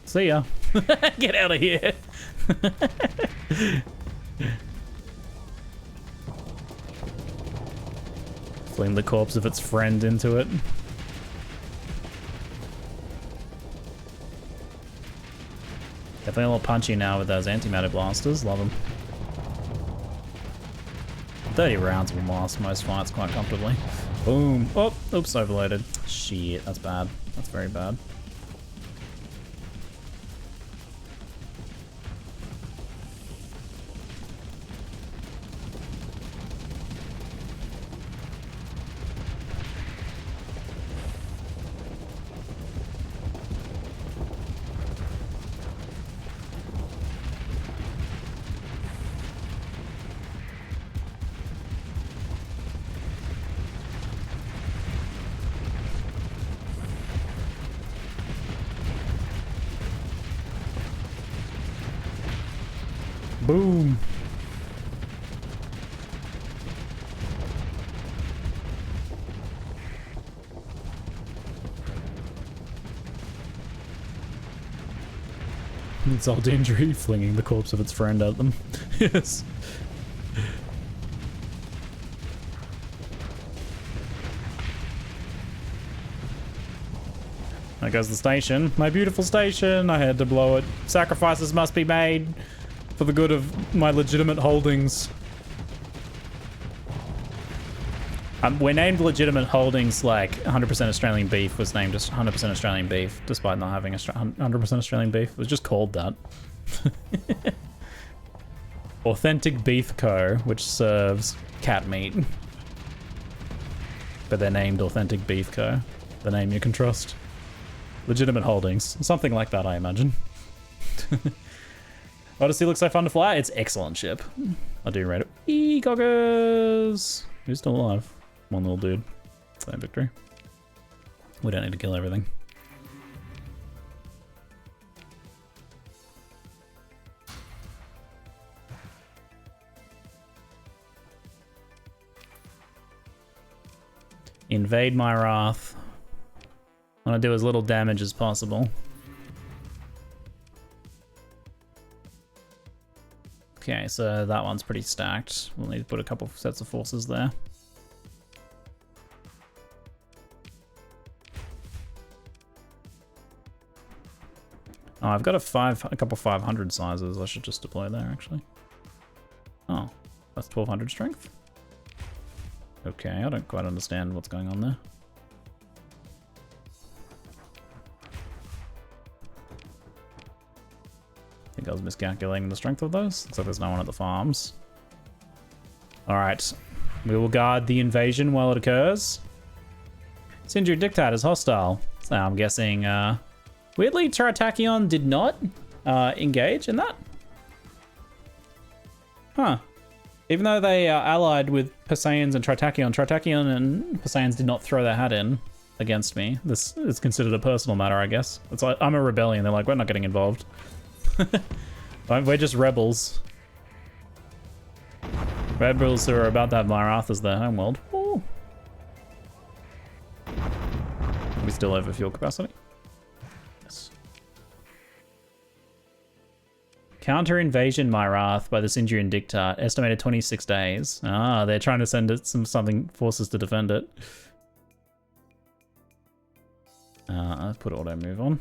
See ya. Get out of here. Fling the corpse of its friend into it. Definitely a little punchy now with those antimatter blasters. Love them. 30 rounds will last most fights quite comfortably. Boom. Oh, oops, overloaded. Shit, that's bad. That's very bad. Boom. It's old injury, flinging the corpse of its friend at them. Yes. There goes the station. My beautiful station. I had to blow it. Sacrifices must be made for the good of my legitimate holdings. We're named legitimate holdings like 100% Australian beef was named just 100% Australian beef, despite not having 100% Australian beef. It was just called that. Authentic Beef Co., which serves cat meat. But they're named Authentic Beef Co., the name you can trust. Legitimate holdings. Something like that, I imagine. Odyssey looks so fun to fly. It's excellent ship. I do rate it. Ecoggers! Who's still alive? One little dude. Same victory. We don't need to kill everything. Invade my wrath. I want to do as little damage as possible. Okay, so that one's pretty stacked. We'll need to put a couple of sets of forces there. Oh, I've got a couple 500 sizes. I should just deploy there, actually. Oh, that's 1200 strength. Okay, I don't quite understand what's going on there. I think I was miscalculating the strength of those. Looks like there's no one at the farms. Alright. We will guard the invasion while it occurs. Sindri Dictat is hostile. So I'm guessing, weirdly, Terratachion did not engage in that. Huh. Even though they are allied with Perseians and Terratachion and Perseians did not throw their hat in against me. This is considered a personal matter, I guess. It's like, I'm a rebellion. They're like, we're not getting involved. We're just rebels. Rebels who are about to have Myrath as their homeworld. Ooh. Are we still over fuel capacity? Yes. Counter invasion Myrath by the Sindrian Dictat. Estimated 26 days. Ah, they're trying to send it something forces to defend it. I'll put auto move on.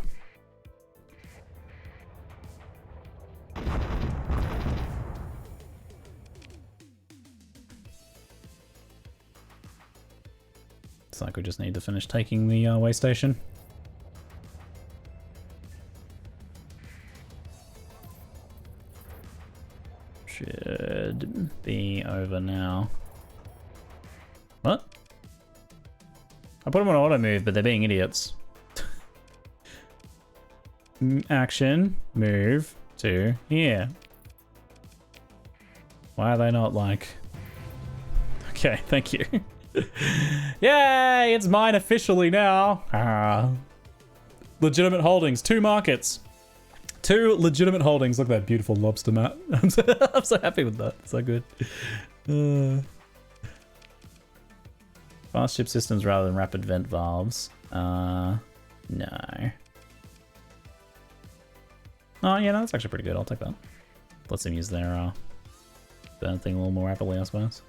It's like we just need to finish taking the way station. Should be over now. What? I put them on auto move, but they're being idiots. Action, move to here. Why are they not like... Okay, thank you. Yay, it's mine officially now. Legitimate holdings, 2 markets. 2 legitimate holdings. Look at that beautiful lobster mat. I'm so happy with that. So good. Fast ship systems rather than rapid vent valves. No. Oh, yeah, no, that's actually pretty good. I'll take that. Lets them use their burn thing a little more rapidly, I suppose.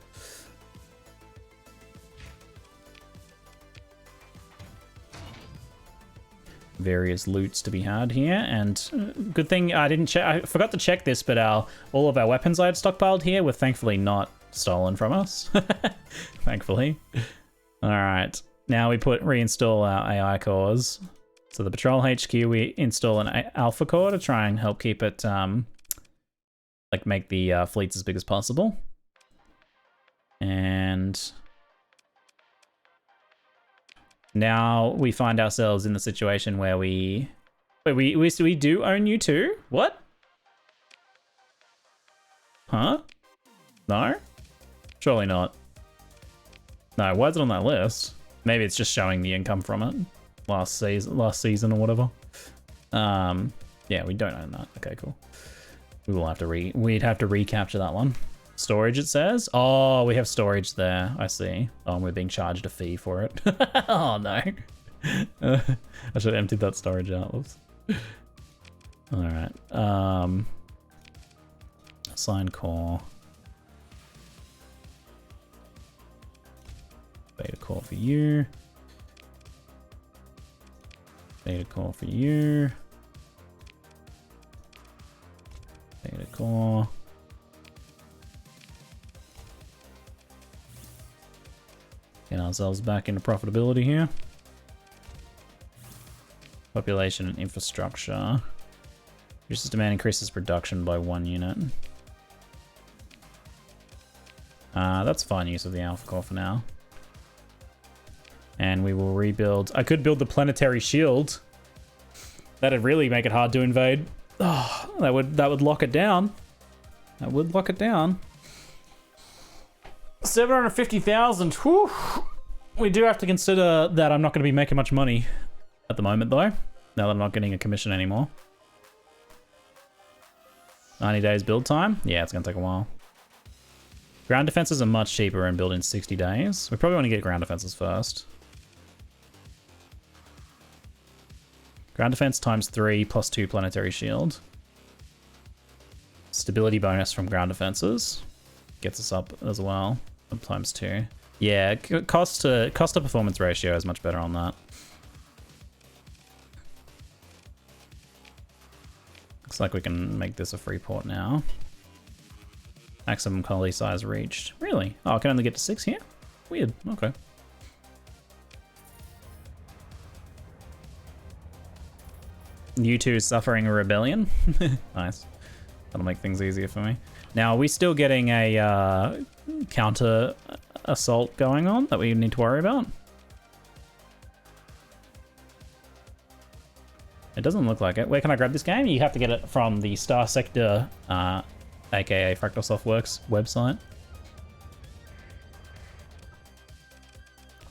various loots to be had here. And good thing I didn't check. I forgot to check this, but all of our weapons I had stockpiled here were thankfully not stolen from us. Thankfully. All right. Now we reinstall our AI cores. So the patrol HQ, we install an alpha core to try and help keep it, like make the fleets as big as possible. And now we find ourselves in the situation where we do own you too? What? Huh? No? Surely not. No, why is it on that list? Maybe it's just showing the income from it. Last season or whatever. Yeah, we don't own that. Okay, cool. We will have to we'd have to recapture that one. Storage, it says. Oh, we have storage there. I see. Oh, and we're being charged a fee for it. Oh no. I should have emptied that storage out. Whoops. All right. Assign core. Beta core for you. Beta core for you. Beta core. Get ourselves back into profitability here. Population and infrastructure. Reduces demand, increases production by 1 unit. That's fine use of the alpha core for now. And we will rebuild. I could build the planetary shield. That'd really make it hard to invade. Oh, that would lock it down. That would lock it down. 750,000. Whew. We do have to consider that I'm not going to be making much money at the moment, though. Now that I'm not getting a commission anymore. 90 days build time. Yeah, it's going to take a while. Ground defenses are much cheaper and built in 60 days. We probably want to get ground defenses first. Ground defense times 3 plus 2 planetary shield. Stability bonus from ground defenses gets us up as well. Times 2. Yeah, cost to performance ratio is much better on that. Looks like we can make this a free port now. Maximum colony size reached. Really? Oh, I can only get to 6 here? Weird. Okay. You two suffering a rebellion. Nice. That'll make things easier for me. Now, are we still getting a counter assault going on that we need to worry about? It doesn't look like it. Where can I grab this game? You have to get it from the STARSECTOR, aka Fractal Softworks website.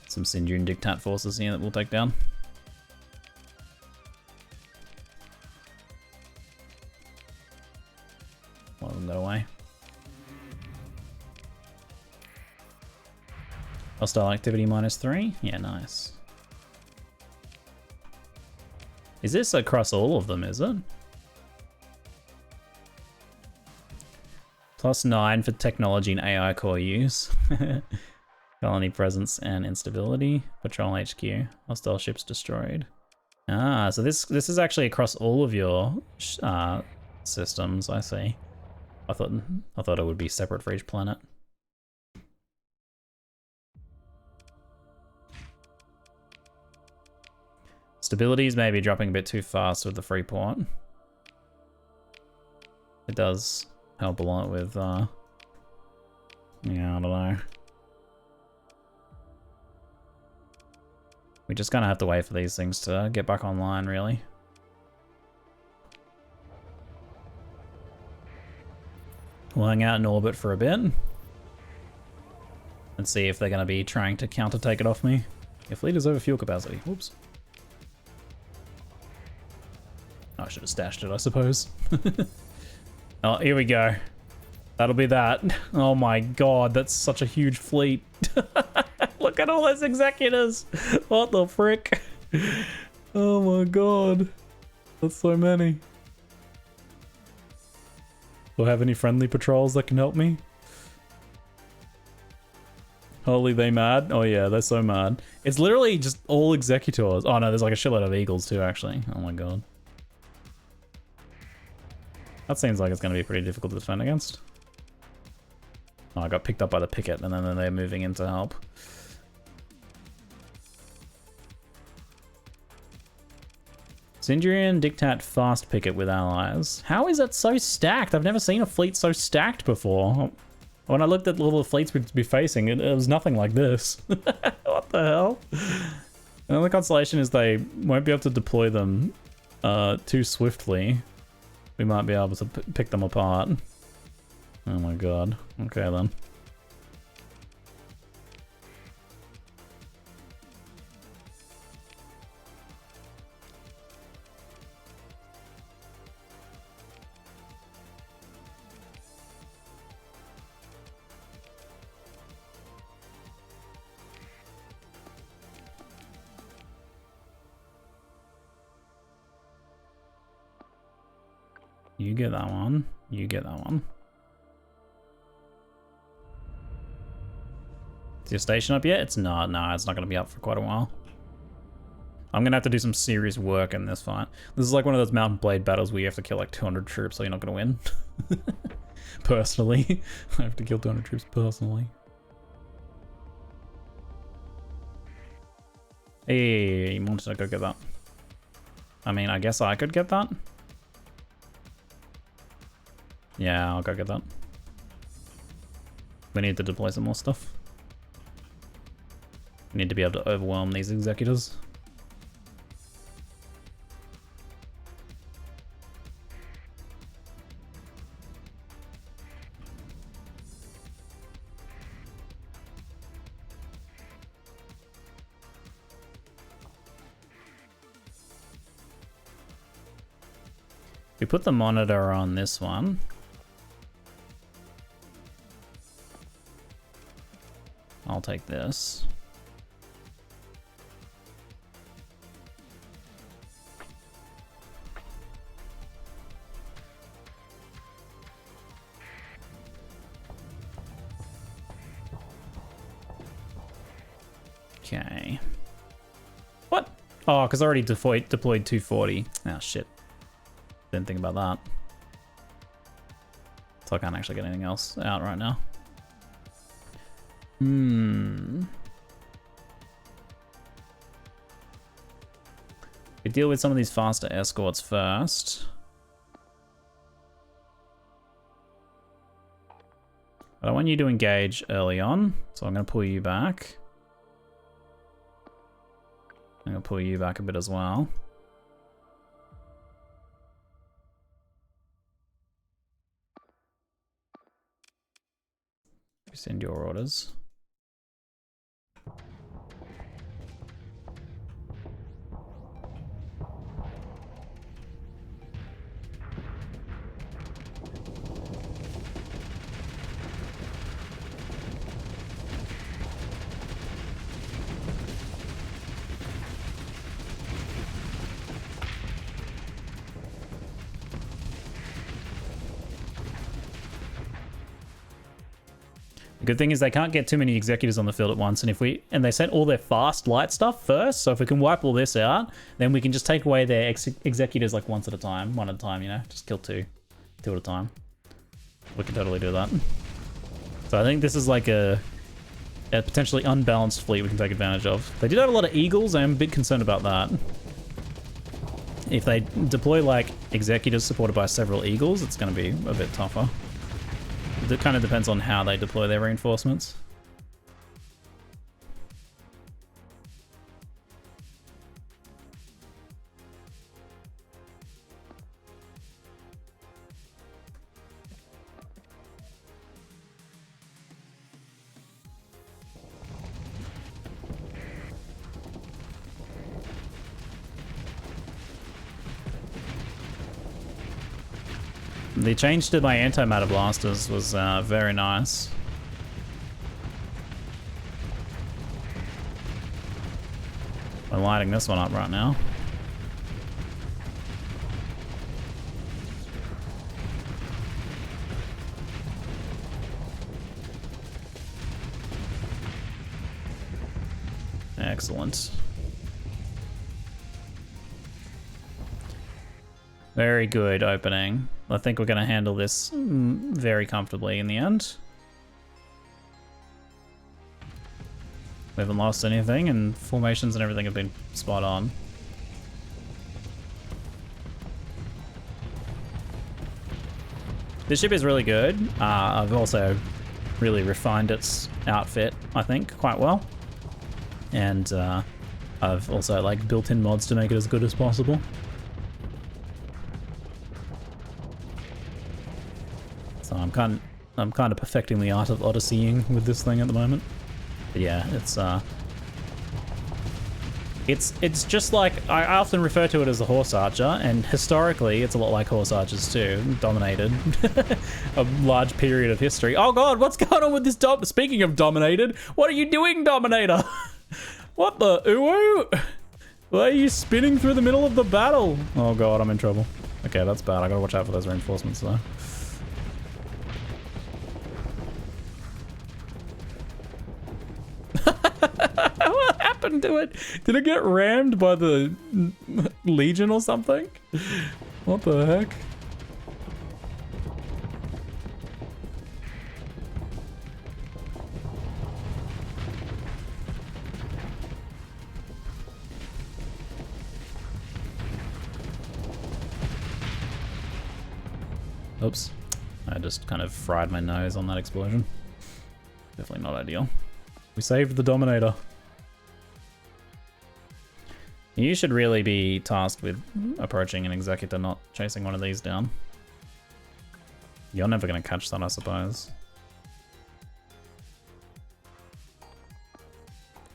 Some Sinjun Dictat forces here that we'll take down. One of them got away. Hostile activity -3. Yeah, nice. Is this across all of them, is it? +9 for technology and AI core use. Colony presence and instability. Patrol HQ. Hostile ships destroyed. Ah, so this is actually across all of your systems, I see. I thought it would be separate for each planet. Stability is maybe dropping a bit too fast with the free port. It does help a lot with, yeah, I don't know. We just kind of have to wait for these things to get back online, really. We'll hang out in orbit for a bit and see if they're going to be trying to counter-take it off me. Your fleet is over fuel capacity. Whoops. I should have stashed it, I suppose. Oh, here we go. That'll be that. Oh my god, that's such a huge fleet. Look at all those executors. What the frick? Oh my god. That's so many. Do I have any friendly patrols that can help me? Holy, they mad? Oh yeah, they're so mad. It's literally just all executors. Oh no, there's like a shitload of eagles too, actually. Oh my god. That seems like it's going to be pretty difficult to defend against. Oh, I got picked up by the picket, and then they're moving in to help. Sindrian Dictat fast picket with allies. How is it so stacked? I've never seen a fleet so stacked before. When I looked at all the fleets we'd be facing, it was nothing like this. What the hell? Another consolation is they won't be able to deploy them too swiftly. We might be able to pick them apart. Oh my god. Okay then. You get that one. You get that one. Is your station up yet? It's not. No, it's not going to be up for quite a while. I'm going to have to do some serious work in this fight. This is like one of those Mountain Blade battles where you have to kill like 200 troops so you're not going to win. Personally. I have to kill 200 troops personally. Hey, you wanted to go get that. I mean, I guess I could get that. Yeah, I'll go get that. We need to deploy some more stuff. We need to be able to overwhelm these executors. We put the monitor on this one. I'll take this. Okay. What? Oh, because I already deployed 240. Oh, shit. Didn't think about that. So I can't actually get anything else out right now. We deal with some of these faster escorts first. But I want you to engage early on, so I'm going to pull you back. I'm going to pull you back a bit as well. Send your orders. The good thing is they can't get too many executors on the field at once, and they sent all their fast light stuff first, so if we can wipe all this out, then we can just take away their executors like one at a time, you know, just kill two at a time. We can totally do that. So I think this is like a potentially unbalanced fleet we can take advantage of. They did have a lot of eagles. I'm a bit concerned about that. If they deploy like executors supported by several eagles, it's going to be a bit tougher. It kind of depends on how they deploy their reinforcements. The change to my antimatter blasters was very nice. We're lighting this one up right now. Excellent. Very good opening. I think we're going to handle this very comfortably in the end. We haven't lost anything, and formations and everything have been spot on. This ship is really good. I've also really refined its outfit, I think, quite well. And I've also like built in mods to make it as good as possible. So I'm kind of perfecting the art of odysseying with this thing at the moment. But yeah, it's just like, I often refer to it as a horse archer, and historically it's a lot like horse archers too, dominated a large period of history. Oh god, what's going on with this speaking of dominated, what are you doing, Dominator? What the ooh? Why are you spinning through the middle of the battle? Oh god, I'm in trouble. Okay, that's bad. I gotta watch out for those reinforcements though. What happened to it? Did it get rammed by the Legion or something? What the heck? Oops. I just kind of fried my nose on that explosion. Definitely not ideal. We saved the Dominator. You should really be tasked with approaching an Executor, not chasing one of these down. You're never going to catch that, I suppose.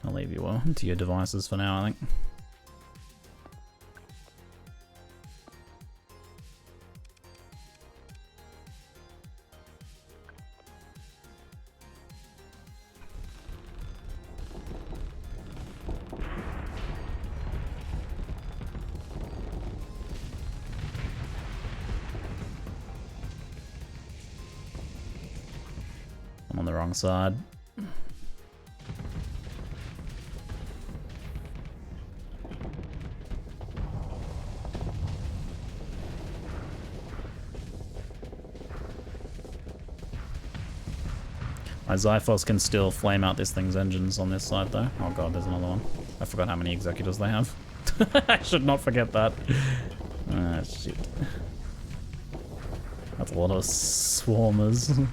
I'll leave you to your devices for now, I think. I'm on the wrong side. My Xiphos can still flame out this thing's engines on this side though. Oh god, there's another one. I forgot how many Executors they have. I should not forget that. Ah, shit. That's a lot of swarmers.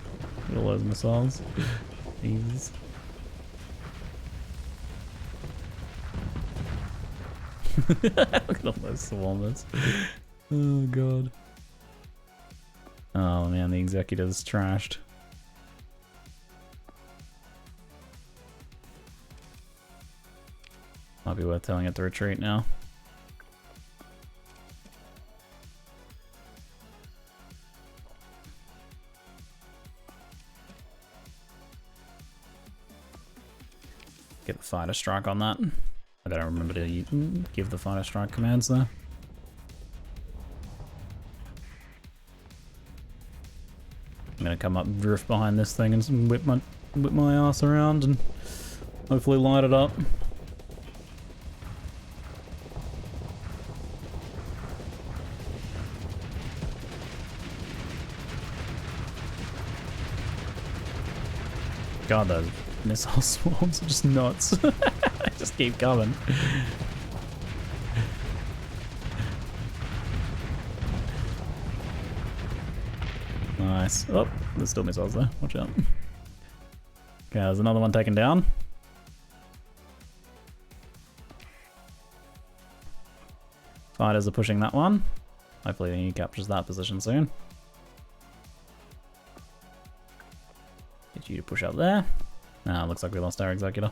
All those missiles. Jesus. Look at all those swarmers. Oh god. Oh man, the Executor's trashed. Might be worth telling it to retreat now. Get the fighter strike on that. I gotta remember to give the fighter strike commands there. I'm gonna come up and drift behind this thing and whip my ass around and hopefully light it up. God, those missile swarms are just nuts. They just keep coming. Nice. Oh, there's still missiles there. Watch out. Okay, there's another one taken down. Fighters are pushing that one. Hopefully he captures that position soon. Get you to push up there. Ah, looks like we lost our Executor.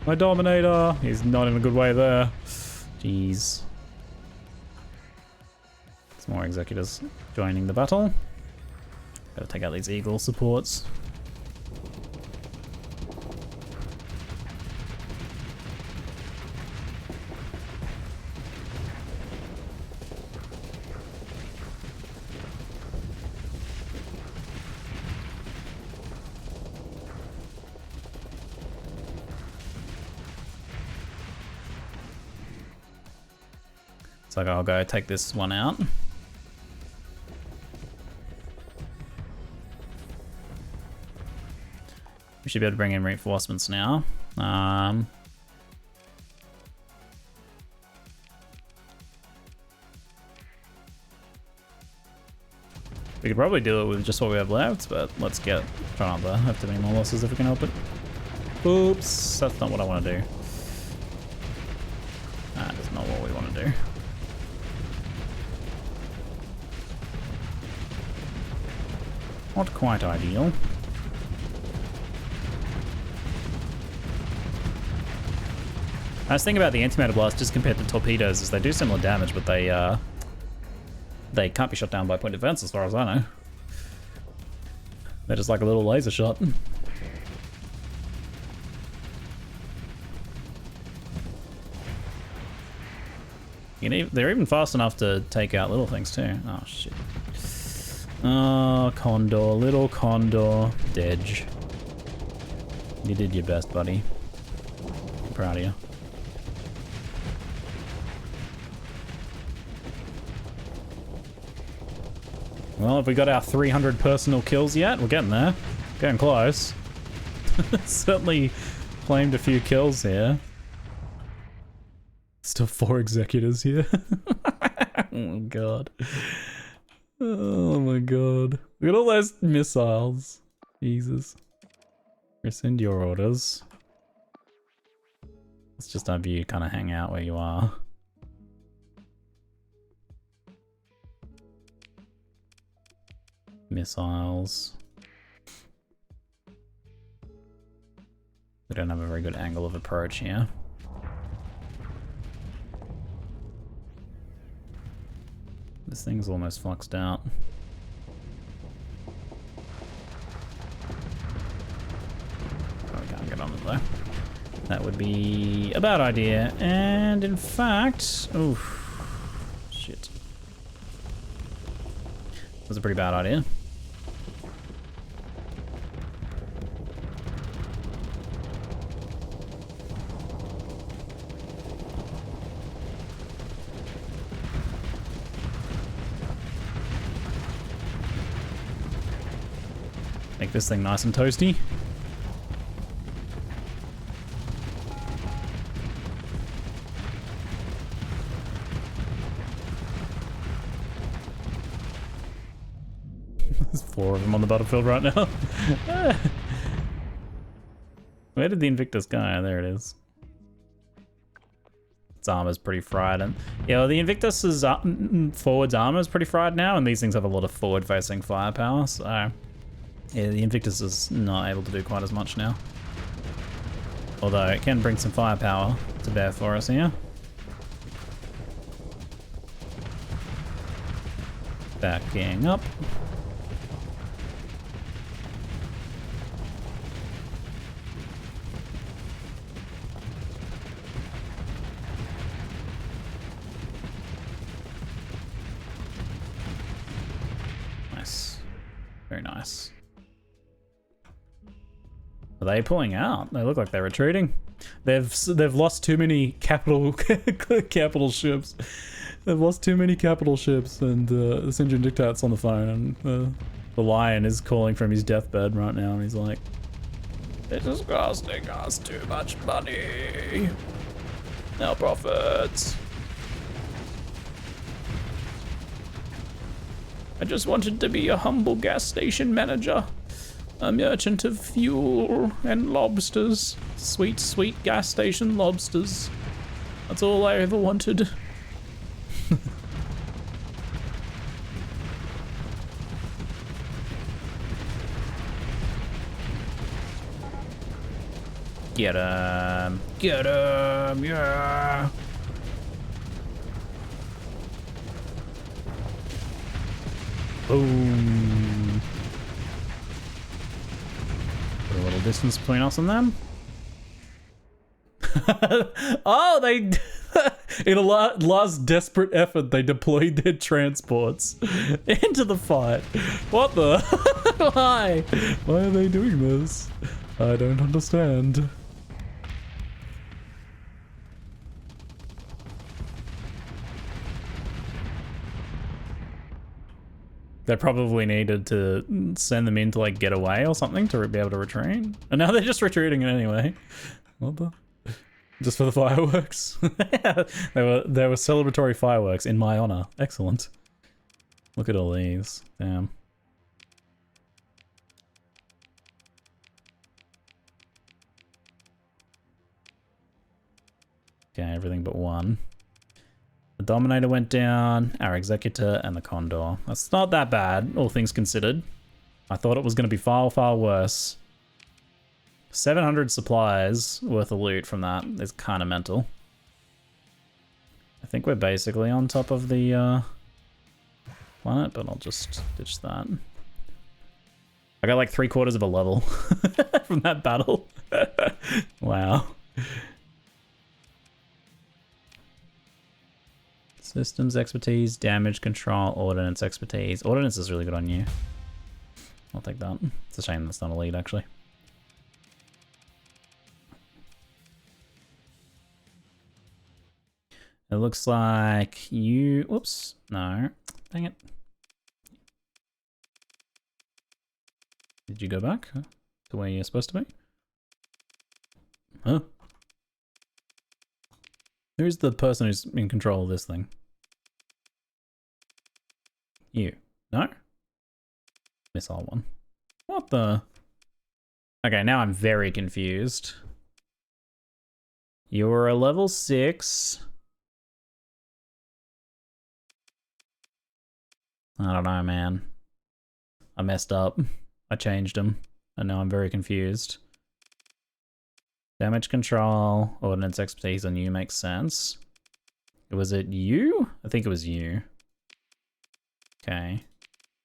My Dominator! He's not in a good way there. Jeez. Some more Executors joining the battle. Gotta take out these Eagle supports. So I'll go take this one out. We should be able to bring in reinforcements now. We could probably do it with just what we have left, but let's try not to have too many more losses if we can help it. Oops, that's not what I want to do. That is not what we want to do. Not quite ideal. I was thinking about the antimatter blast just compared to torpedoes, is they do similar damage, but they can't be shot down by point defense as far as I know. They're just like a little laser shot. They're even fast enough to take out little things too. Oh shit. Oh, Condor, little Condor. Dedge. You did your best, buddy. I'm proud of you. Well, have we got our 300 personal kills yet? We're getting there. Getting close. Certainly claimed a few kills here. Still 4 executors here. Oh my god. Oh my god. Look at all those missiles. Jesus. Rescind your orders. Let's just have you kind of hang out where you are. Missiles. We don't have a very good angle of approach here. This thing's almost fluxed out. Oh, we can't get on it though. That would be a bad idea. And in fact, oof, shit. That's a pretty bad idea. Make this thing nice and toasty. There's 4 of them on the battlefield right now. Where did the Invictus go? Oh, there it is. Its armor's pretty fried, and yeah, well, the Invictus's forward's armor is pretty fried now, and these things have a lot of forward-facing firepower, so yeah, the Invictus is not able to do quite as much now. Although it can bring some firepower to bear for us here. Backing up. Nice. Very nice. Are they pulling out? They look like they're retreating. They've lost too many capital ships. They've lost too many capital ships, and the Sinjin Dictate's on the phone, and the Lion is calling from his deathbed right now, and he's like, "This is costing us too much money. No profits. I just wanted to be a humble gas station manager. A merchant of fuel and lobsters. Sweet, sweet gas station lobsters. That's all I ever wanted." Get him! Get him! Yeah! Boom! Put a little distance between us and them. Oh, they... In a last desperate effort, they deployed their transports into the fight. What the? Why? Why are they doing this? I don't understand. They probably needed to send them in to like get away or something to be able to retreat. And now they're just retreating anyway. What the? Just for the fireworks? There were celebratory fireworks in my honor. Excellent. Look at all these. Damn. Okay, everything but one. The Dominator went down, our Executor, and the Condor. That's not that bad, all things considered. I thought it was going to be far, far worse. 700 supplies worth of loot from that is kind of mental. I think we're basically on top of the planet, but I'll just ditch that. I got like 3/4 of a level from that battle. Wow. Systems expertise, damage control, ordnance expertise. Ordnance is really good on you. I'll take that. It's a shame that's not a lead, actually. It looks like you... Whoops. No. Dang it. Did you go back to where you're supposed to be? Huh? Who's the person who's in control of this thing? You. No? Missile one. What the? Okay, now I'm very confused. You're a level 6. I don't know, man. I messed up. I changed them. And now I'm very confused. Damage control, ordnance expertise on you makes sense. Was it you? I think it was you. Okay.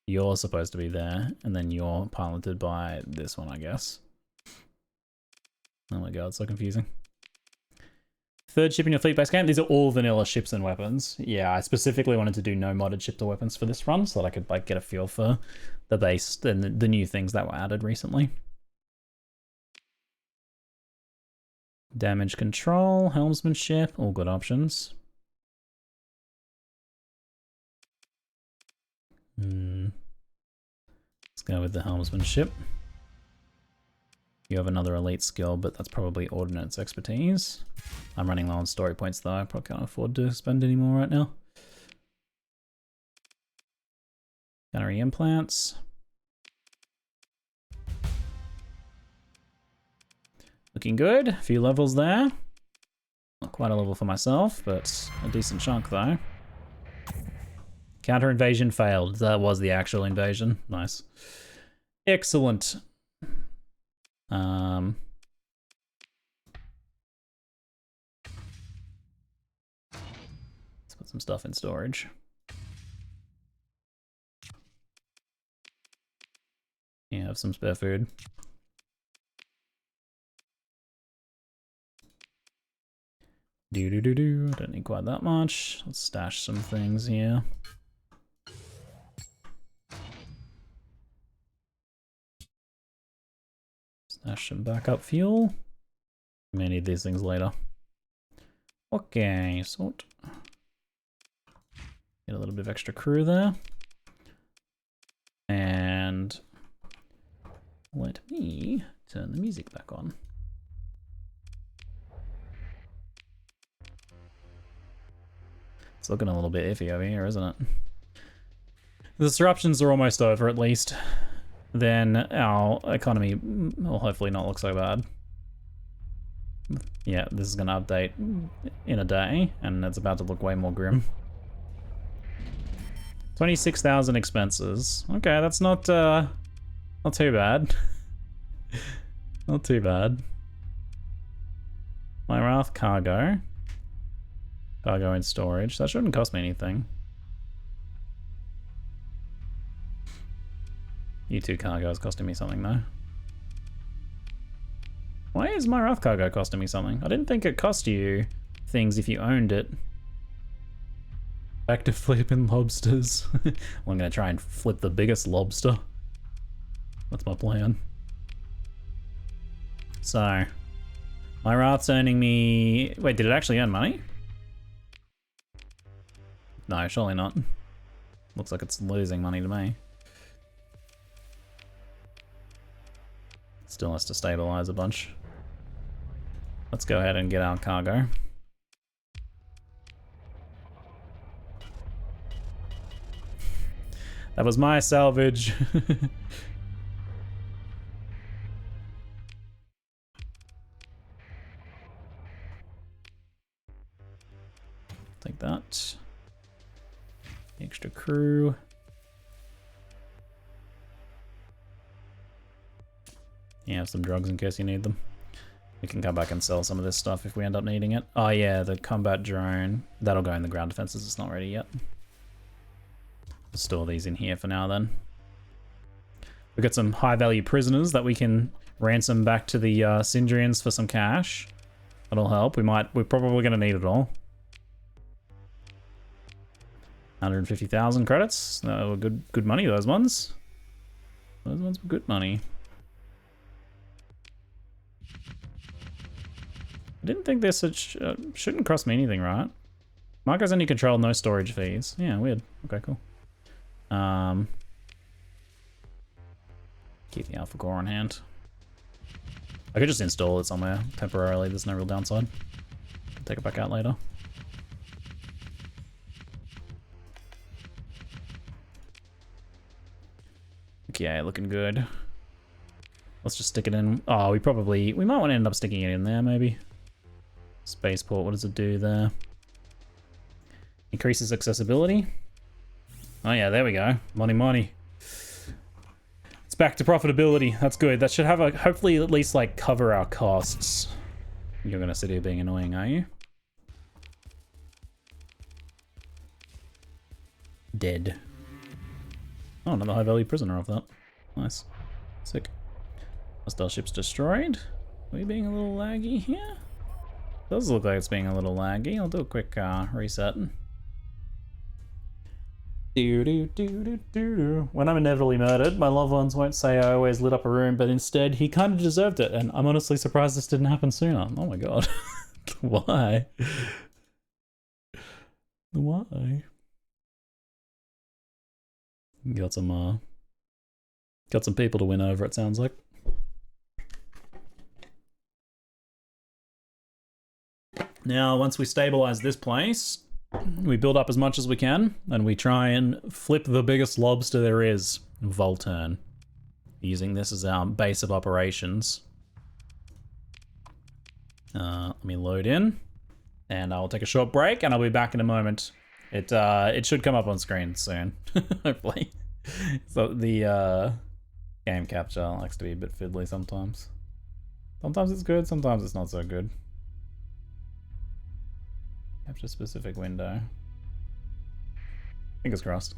You're supposed to be there, and then you're piloted by this one, I guess. Oh my god, it's so confusing. Third ship in your fleet base camp. These are all vanilla ships and weapons. Yeah, I specifically wanted to do no modded ship to weapons for this run, so that I could like get a feel for the base and the new things that were added recently. Damage control, helmsmanship, all good options. Let's go with the helmsmanship. You have another elite skill, but that's probably ordnance expertise. I'm running low on story points though, I probably can't afford to spend any more right now. Gunnery implants. Looking good, a few levels there. Not quite a level for myself, but a decent chunk though. Counter invasion failed. That was the actual invasion. Nice. Excellent. Let's put some stuff in storage. Yeah, have some spare food. Do. Don't need quite that much. Let's stash some things here. Stash some backup fuel. We may need these things later. Okay, sort. Get a little bit of extra crew there. And let me turn the music back on. It's looking a little bit iffy over here, isn't it? The disruptions are almost over, at least. Then our economy will hopefully not look so bad. Yeah, this is going to update in a day, and it's about to look way more grim. 26,000 expenses. Okay, that's not too bad. Not too bad. My Wrath cargo. Cargo in storage. That shouldn't cost me anything. U2 cargo is costing me something though. Why is my Wrath cargo costing me something? I didn't think it cost you things if you owned it. Back to flipping lobsters. Well, I'm gonna try and flip the biggest lobster. That's my plan. So, my Wrath's earning me... Wait, did it actually earn money? No, surely not. Looks like it's losing money to me. Still has to stabilize a bunch. Let's go ahead and get our cargo. That was my salvage. Take that. Extra crew. Yeah, have some drugs in case you need them. We can come back and sell some of this stuff if we end up needing it. Oh yeah, the combat drone. That'll go in the ground defenses, it's not ready yet. We'll store these in here for now then. We've got some high value prisoners that we can ransom back to the Sindrians for some cash. That'll help. We're probably gonna need it all. 150,000 credits. Were good money, those ones. Those ones were good money. I didn't think this shouldn't cost me anything, right? Markers any control, no storage fees. Yeah, weird. Okay, cool. Keep the Alpha Core on hand. I could just install it somewhere temporarily. There's no real downside. Take it back out later. Okay, looking good. Let's just stick it in. Oh, we might want to end up sticking it in there, maybe. Spaceport, what does it do there? Increases accessibility. Oh yeah, there we go. Money. It's back to profitability. That's good. That should have hopefully at least like cover our costs. You're gonna sit here being annoying, are you? Dead. Oh, another high value prisoner off that. Nice. Sick. Hostile ship's destroyed. Are we being a little laggy here? Does look like it's being a little laggy. I'll do a quick reset. When I'm inevitably murdered, my loved ones won't say I always lit up a room, but instead he kind of deserved it, and I'm honestly surprised this didn't happen sooner. Oh my god. Why? Why? Got some people to win over, it sounds like. Now, once we stabilize this place, we build up as much as we can, and we try and flip the biggest lobster there is, Volturn, using this as our base of operations. Let me load in, and I'll take a short break, and I'll be back in a moment. It should come up on screen soon, hopefully. So the game capture likes to be a bit fiddly sometimes. Sometimes it's good, sometimes it's not so good. Capture specific window. Fingers crossed.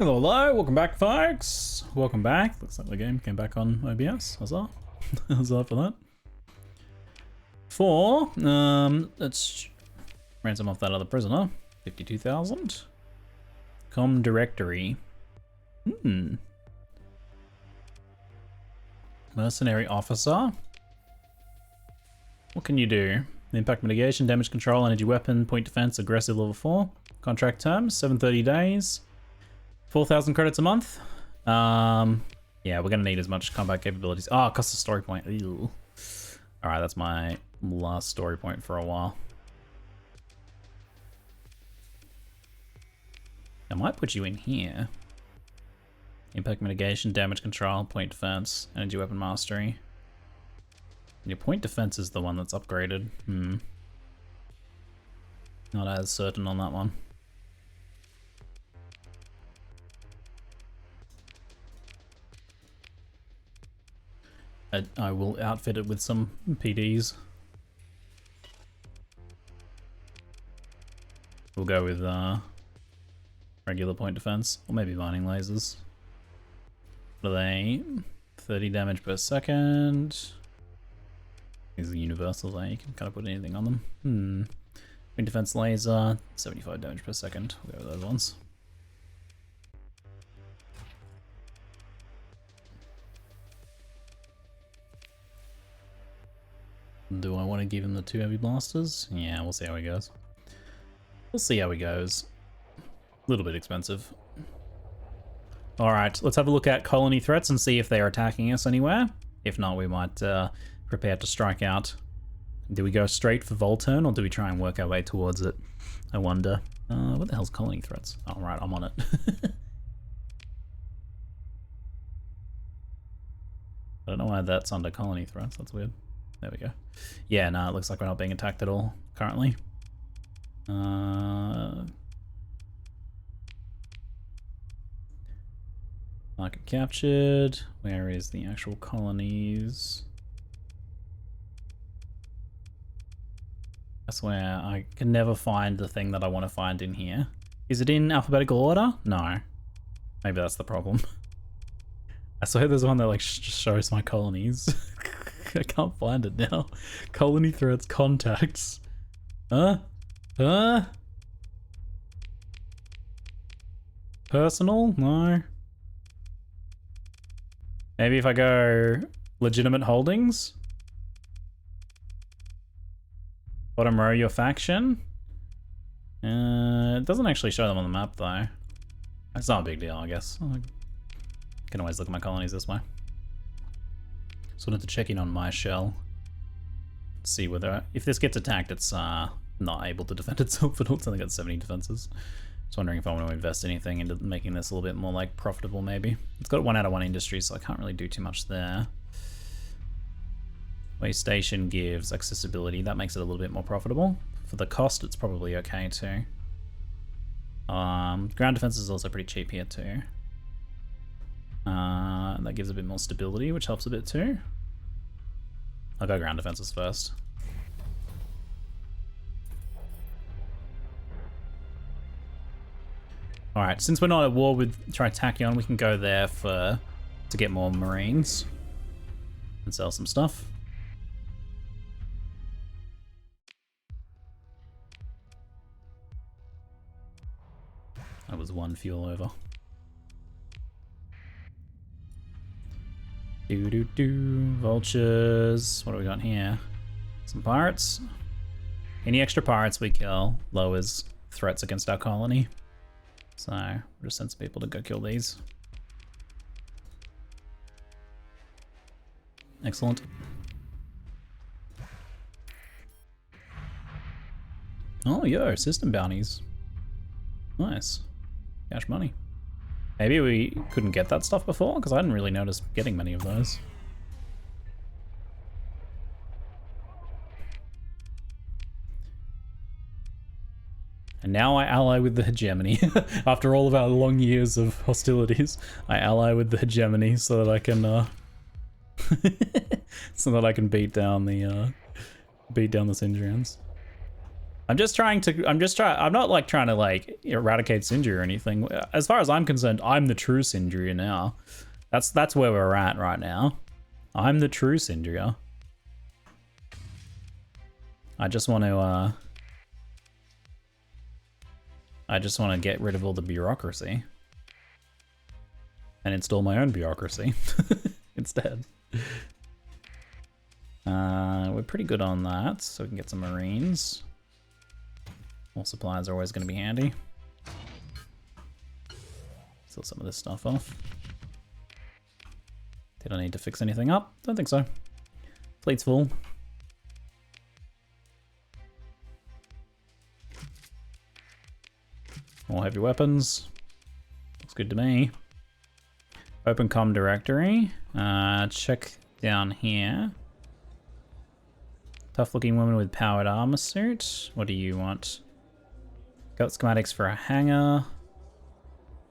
Hello, hello, welcome back, folks. Welcome back. Looks like the game came back on OBS. Huzzah. Huzzah for that. Let's ransom off that other prisoner. 52,000. Com directory. Mercenary officer. What can you do? Impact mitigation, damage control, energy weapon, point defense, aggressive level 4. Contract terms, 730 days. 4,000 credits a month. Yeah, we're gonna need as much combat capabilities. Oh, it costs a story point. Ew. All right, that's my last story point for a while. I might put you in here. Impact mitigation, damage control, point defense, energy weapon mastery. Your point defense is the one that's upgraded. Not as certain on that one. I will outfit it with some PDs. We'll go with regular point defense, or maybe mining lasers. What are they? 30 damage per second. These are universals, you can kind of put anything on them. Point defense laser, 75 damage per second. We'll go with those ones. Do I want to give him the 2 heavy blasters? Yeah, we'll see how he goes. We'll see how he goes. A little bit expensive. Alright, let's have a look at colony threats and see if they are attacking us anywhere. If not, we might prepare to strike out. Do we go straight for Volturn or do we try and work our way towards it? I wonder. What the hell's colony threats? Alright, I'm on it. I don't know why that's under colony threats, that's weird. There we go. Yeah, no, it looks like we're not being attacked at all currently. Market captured. Where is the actual colonies? I swear, I can never find the thing that I want to find in here. Is it in alphabetical order? No. Maybe that's the problem. I swear there's one that like just shows my colonies. I can't find it now. Colony threats, contacts. Personal? No. Maybe if I go legitimate holdings. Bottom row, your faction. It doesn't actually show them on the map though. It's not a big deal, I guess. I can always look at my colonies this way. Just wanted to check in on my shell. See whether, if this gets attacked, it's not able to defend itself at all. It's only got 70 defenses. Just wondering if I want to invest anything into making this a little bit more like profitable maybe. It's got 1 out of 1 industry, so I can't really do too much there. Way station gives accessibility, that makes it a little bit more profitable. For the cost, it's probably okay too. Ground defense is also pretty cheap here too. That gives a bit more stability, which helps a bit too. I'll go ground defenses first. Alright, since we're not at war with Tritachyon, we can go there to get more marines and sell some stuff. That was 1 fuel over. Vultures. What do we got here? Some pirates. Any extra pirates we kill lowers threats against our colony. So we'll just send some people to go kill these. Excellent. Oh, yo, system bounties. Nice. Cash money. Maybe we couldn't get that stuff before, because I didn't really notice getting many of those. And now I ally with the hegemony. After all of our long years of hostilities, I ally with the hegemony so that I can so that I can beat down the Sindrians. I'm not like trying to like eradicate Sindri or anything. As far as I'm concerned, I'm the true Sindri now. That's where we're at right now. I'm the true Sindri. I just want to get rid of all the bureaucracy and install my own bureaucracy instead. We're pretty good on that, so we can get some marines. More supplies are always going to be handy. Sell some of this stuff off. Did I need to fix anything up? Don't think so. Fleet's full. More heavy weapons. Looks good to me. Open comm directory. Check down here. Tough looking woman with powered armor suit. What do you want? Got schematics for a hangar.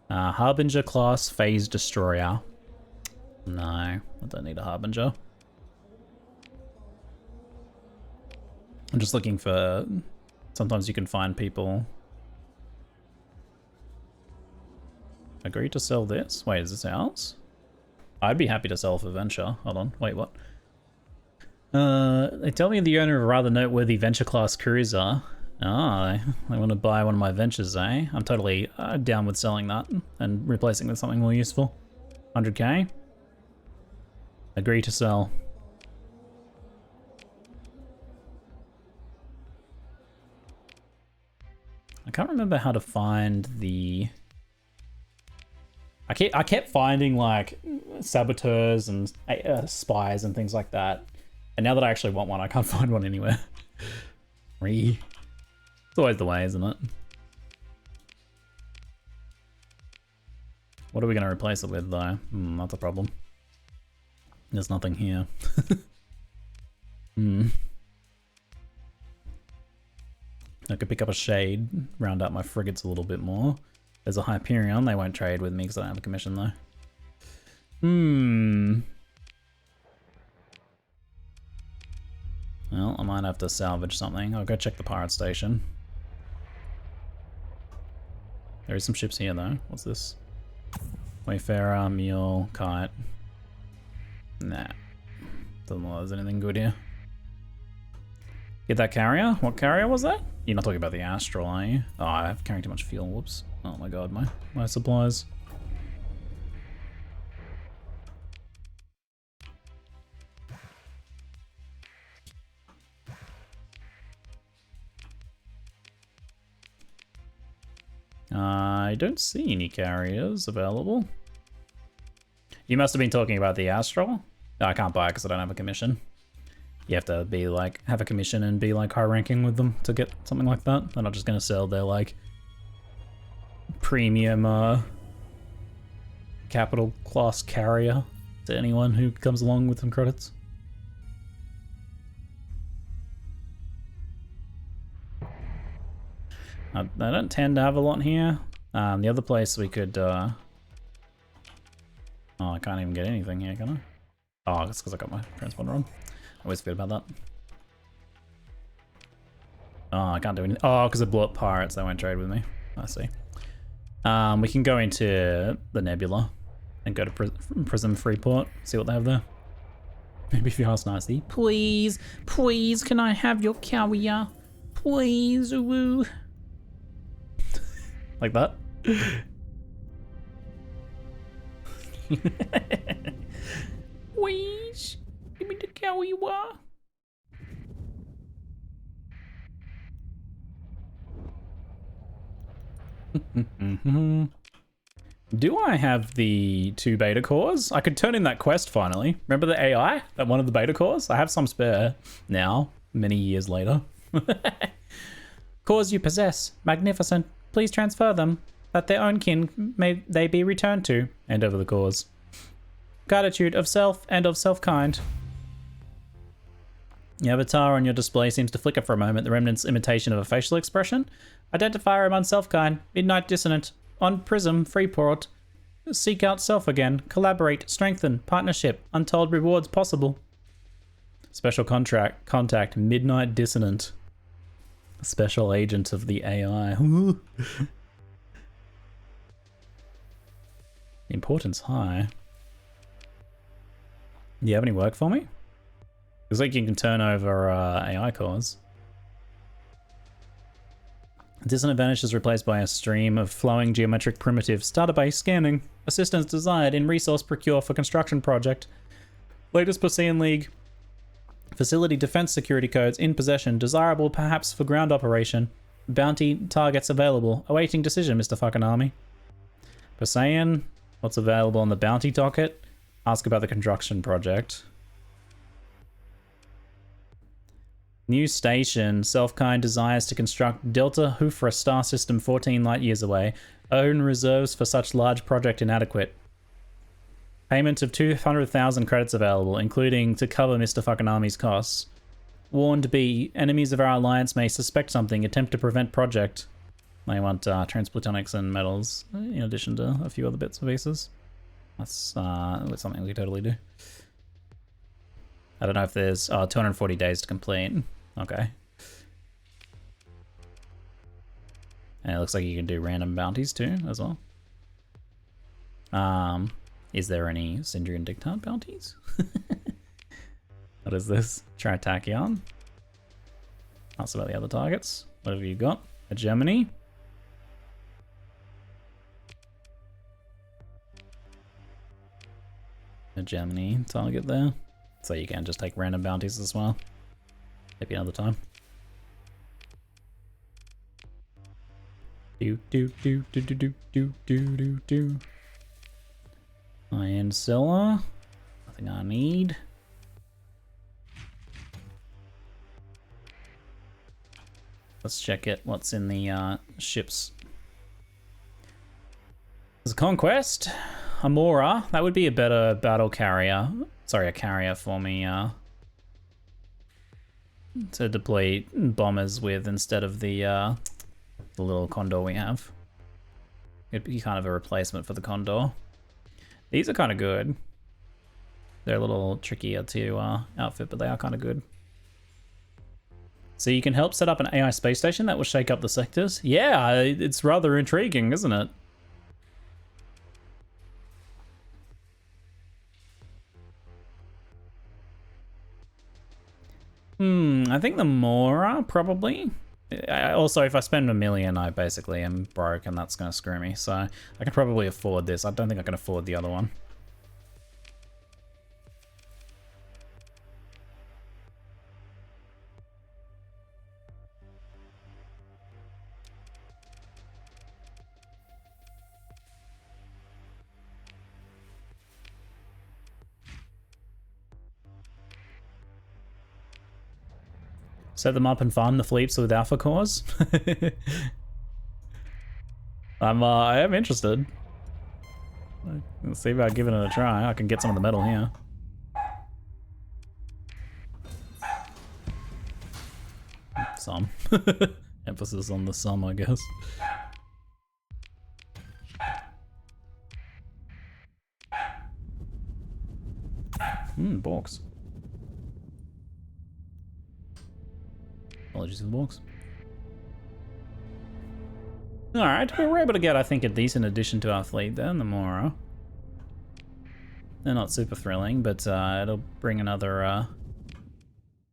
Harbinger class phase destroyer. No, I don't need a Harbinger. I'm just looking for... Sometimes you can find people... Agree to sell this? Wait, is this ours? I'd be happy to sell for venture. Hold on, wait, what? They tell me the owner of a rather noteworthy venture class cruiser. Ah, they want to buy one of my ventures, eh? I'm totally down with selling that and replacing with something more useful. 100k? Agree to sell. I can't remember how to find the... I kept finding like saboteurs and spies and things like that. And now that I actually want one, I can't find one anywhere. It's always the way, isn't it? What are we going to replace it with though? That's a problem. There's nothing here. I could pick up a shade, round out my frigates a little bit more. There's a Hyperion. They won't trade with me because I don't have a commission though. Well, I might have to salvage something. I'll go check the pirate station. There is some ships here though. What's this? Wayfarer, Mule, Kite. Nah. Doesn't look like there's anything good here. Get that carrier? What carrier was that? You're not talking about the Astral, are you? Oh, I have carrying too much fuel. Whoops. Oh my god, my supplies. I don't see any carriers available. You must have been talking about the Astral? No, I can't buy it because I don't have a commission. You have to be like, have a commission and be like high ranking with them to get something like that. They're not just gonna sell their like premium capital class carrier to anyone who comes along with some credits. I don't tend to have a lot here. The other place we could... Oh, I can't even get anything here, can I? Oh, it's because I got my transponder on. I always forget about that. Oh, I can't do anything. Oh, because I blew up pirates, they won't trade with me. I see. We can go into the Nebula and go to Prism Freeport, see what they have there. Maybe if you ask nicely. Please, please, can I have your carrier? Please, woo. Like that? Please, give me the carrier. Do I have the 2 beta cores? I could turn in that quest finally. Remember the AI that one of the beta cores? I have some spare now, many years later. Cores you possess, magnificent. Please transfer them, that their own kin may they be returned to. Hand over the cores. Gratitude of self and of self-kind. The avatar on your display seems to flicker for a moment, the remnant's imitation of a facial expression. Identifier among self-kind, midnight dissonant, on Prism, Freeport. Seek out self again, collaborate, strengthen, partnership, untold rewards possible. Special contact, midnight dissonant. Special agent of the AI. Ooh. Importance high. Do you have any work for me? Looks like you can turn over AI cores. Disadvantage is replaced by a stream of flowing geometric primitives. Database scanning. Assistance desired in resource procure for construction project. Latest Persean League. Facility defense security codes in possession. Desirable perhaps for ground operation. Bounty targets available. Awaiting decision, Mr. Fakename. Persean, what's available on the bounty docket? Ask about the construction project. New station. Self-kind desires to construct Delta Hufra star system 14 light years away. Own reserves for such large project inadequate. Payment of 200,000 credits available, including to cover Mr. Fakename's costs. Warned B. Enemies of our alliance may suspect something. Attempt to prevent project. They want transplutonics and metals, in addition to a few other bits and pieces. That's something we totally do. I don't know if there's 240 days to complete. Okay. And it looks like you can do random bounties too, as well. Is there any Syndrian Dictat bounties? What is this? Tritachyon. Ask about the other targets. What have you got? A Germany. A Germany target there. So you can just take random bounties as well. Maybe another time. Do do do do do do do do do do. Iron Silla. Nothing I need. Let's check it. What's in the ships? There's a Conquest. Amora. That would be a better battle carrier. Sorry, a carrier for me to deploy bombers with instead of the little Condor we have. It'd be kind of a replacement for the Condor. These are kind of good. They're a little trickier to outfit, but they are kind of good. So you can help set up an AI space station that will shake up the sectors. Yeah, it's rather intriguing, isn't it? I think the Mora, probably. Also, if I spend $1 million, I basically am broke, and that's going to screw me. So I can probably afford this. I don't think I can afford the other one. Set them up and farm the fleets with alpha cores. I am interested. Let's see about giving it a try. I can get some of the metal here. Some. Emphasis on the some, I guess. Box. Apologies for the box. Alright, we were able to get, I think, a decent addition to our fleet there in the Mora. They're not super thrilling, but it'll bring another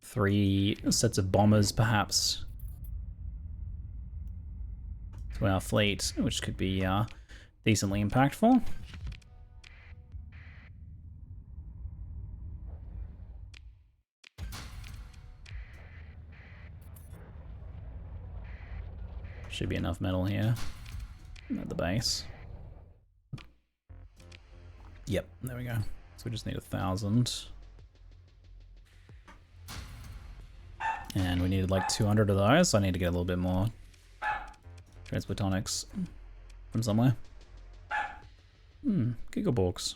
3 sets of bombers, perhaps, to our fleet, which could be decently impactful. Should be enough metal here at the base. Yep, there we go. So we just need 1,000. And we needed like 200 of those, so I need to get a little bit more transplutonics from somewhere. Gigaborks.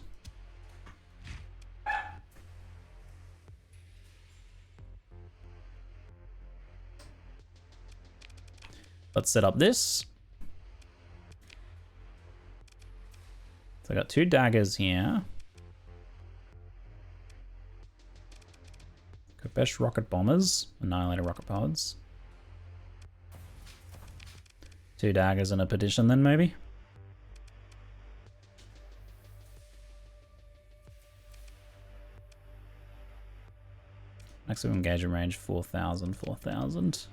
Let's set up this. So I got 2 daggers here. Kopesh rocket bombers, annihilator rocket pods. 2 daggers and a petition then maybe. Maximum engagement range 4,000, 4,000.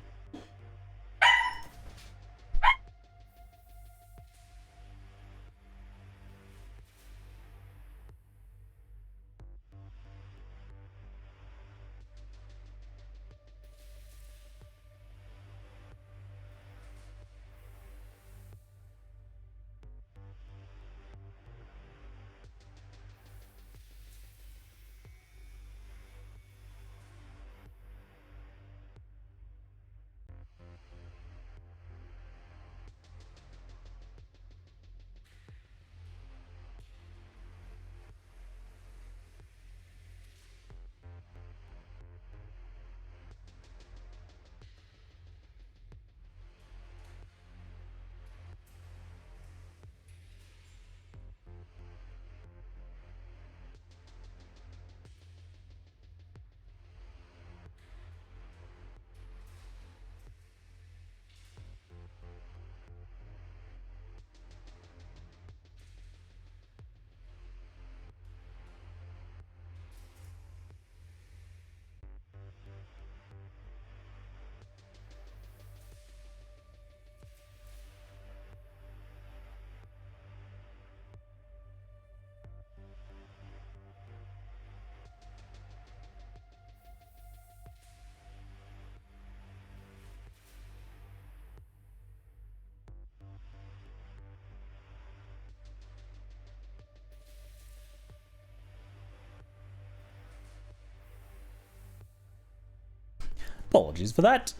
Apologies for that.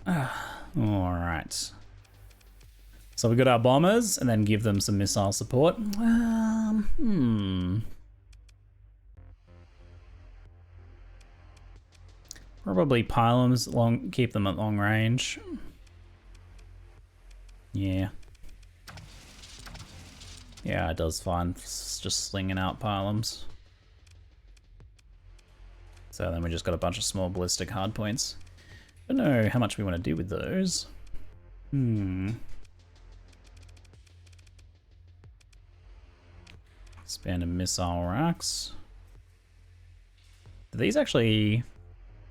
Alright. So we got our bombers, and then give them some missile support. Probably pylons, keep them at long range. Yeah. Yeah, it does fine. It's just slinging out pylons. So then we just got a bunch of small ballistic hardpoints. I don't know how much we want to do with those. Expanded missile racks. Do these actually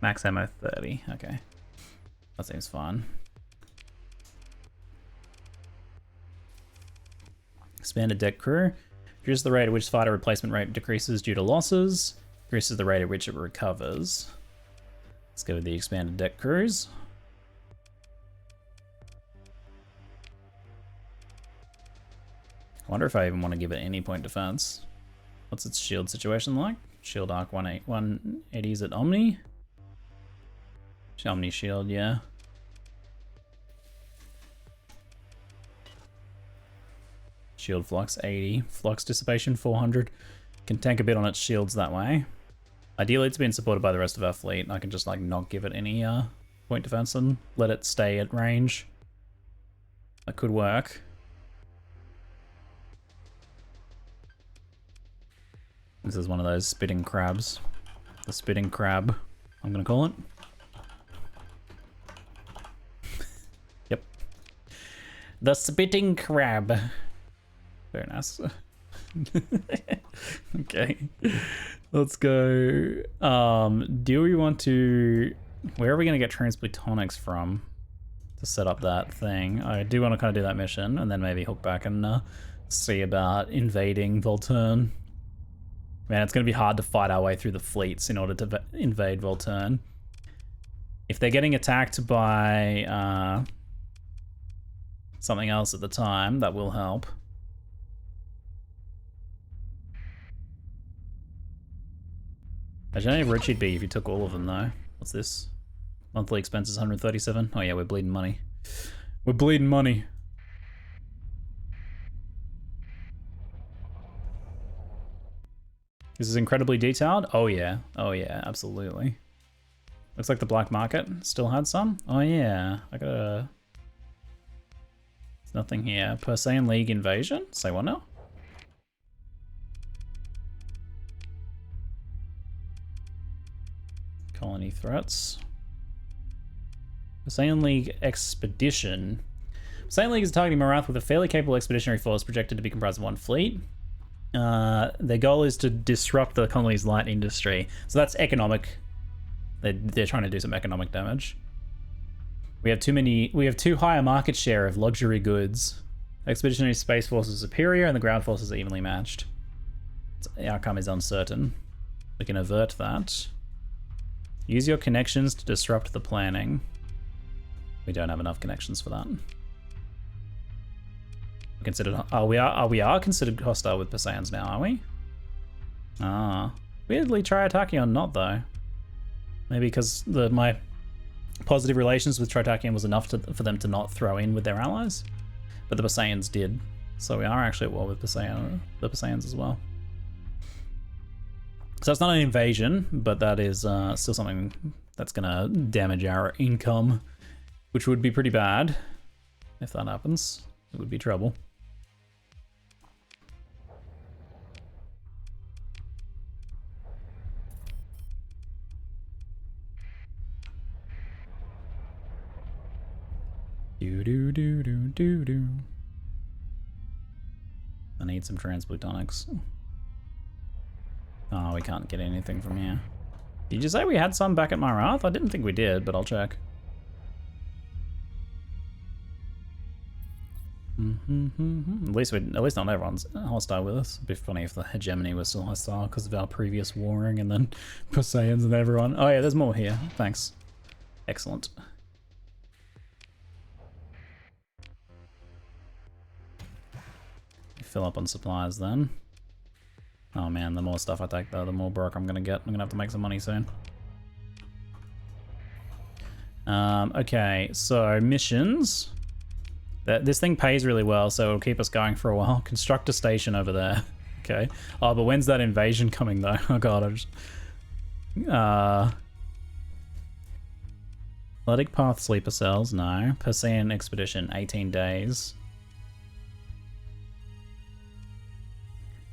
max ammo 30? Okay. That seems fine. Expanded deck crew. Reduces the rate at which fighter replacement rate decreases due to losses. Increases the rate at which it recovers. Let's go with the expanded deck crews. I wonder if I even want to give it any point defense. What's its shield situation like? Shield arc 180 is at Omni. Omni shield, yeah. Shield flux 80. Flux dissipation 400. Can tank a bit on its shields that way. Ideally, it's been supported by the rest of our fleet. I can just like not give it any point defense and let it stay at range. That could work. This is one of those spitting crabs. The spitting crab, I'm gonna call it. Yep. The spitting crab. Very nice. Okay. Let's go. Do we want to... Where are we going to get transplutonics from to set up that thing? I do want to kind of do that mission and then maybe hook back and see about invading Volturn. Man, it's going to be hard to fight our way through the fleets in order to invade Volturn. If they're getting attacked by something else at the time, that will help. Imagine how rich you'd be if you took all of them, though. What's this? Monthly expenses 137. Oh yeah, we're bleeding money. We're bleeding money. This is incredibly detailed. Oh yeah. Oh yeah, absolutely. Looks like the black market still had some. Oh yeah, I got a... There's nothing here. Persean League invasion? Say what now? Colony threats. Persean League expedition. Sailing League is targeting Marath with a fairly capable expeditionary force projected to be comprised of one fleet. Their goal is to disrupt the colony's light industry. So that's economic. They're trying to do some economic damage. We have too high a market share of luxury goods. Expeditionary space force is superior and the ground forces are evenly matched. The outcome is uncertain. We can avert that. Use your connections to disrupt the planning. We don't have enough connections for that. Considered, we are considered hostile with Perseians now, are we? Ah, weirdly Tritakion not though. Maybe because my positive relations with Tritakion was enough for them to not throw in with their allies, but the Perseians did. So we are actually at war with the Perseians as well. So it's not an invasion, but that is still something that's gonna damage our income, which would be pretty bad if that happens. It would be trouble. Do. I need some transplutonics. Oh, we can't get anything from here. Did you say we had some back at Marath? I didn't think we did, but I'll check. At least not everyone's hostile with us. It'd be funny if the hegemony was still hostile because of our previous warring and then Perseians and everyone. Oh yeah, there's more here. Thanks. Excellent. Fill up on supplies then. Oh man, the more stuff I take though, the more broke I'm gonna get. I'm gonna have to make some money soon. Okay, so missions. This thing pays really well, so it'll keep us going for a while. Construct a station over there. Okay. Oh, but when's that invasion coming though? Oh god, I just... Athletic Path Sleeper Cells, no. Perseian Expedition, 18 days.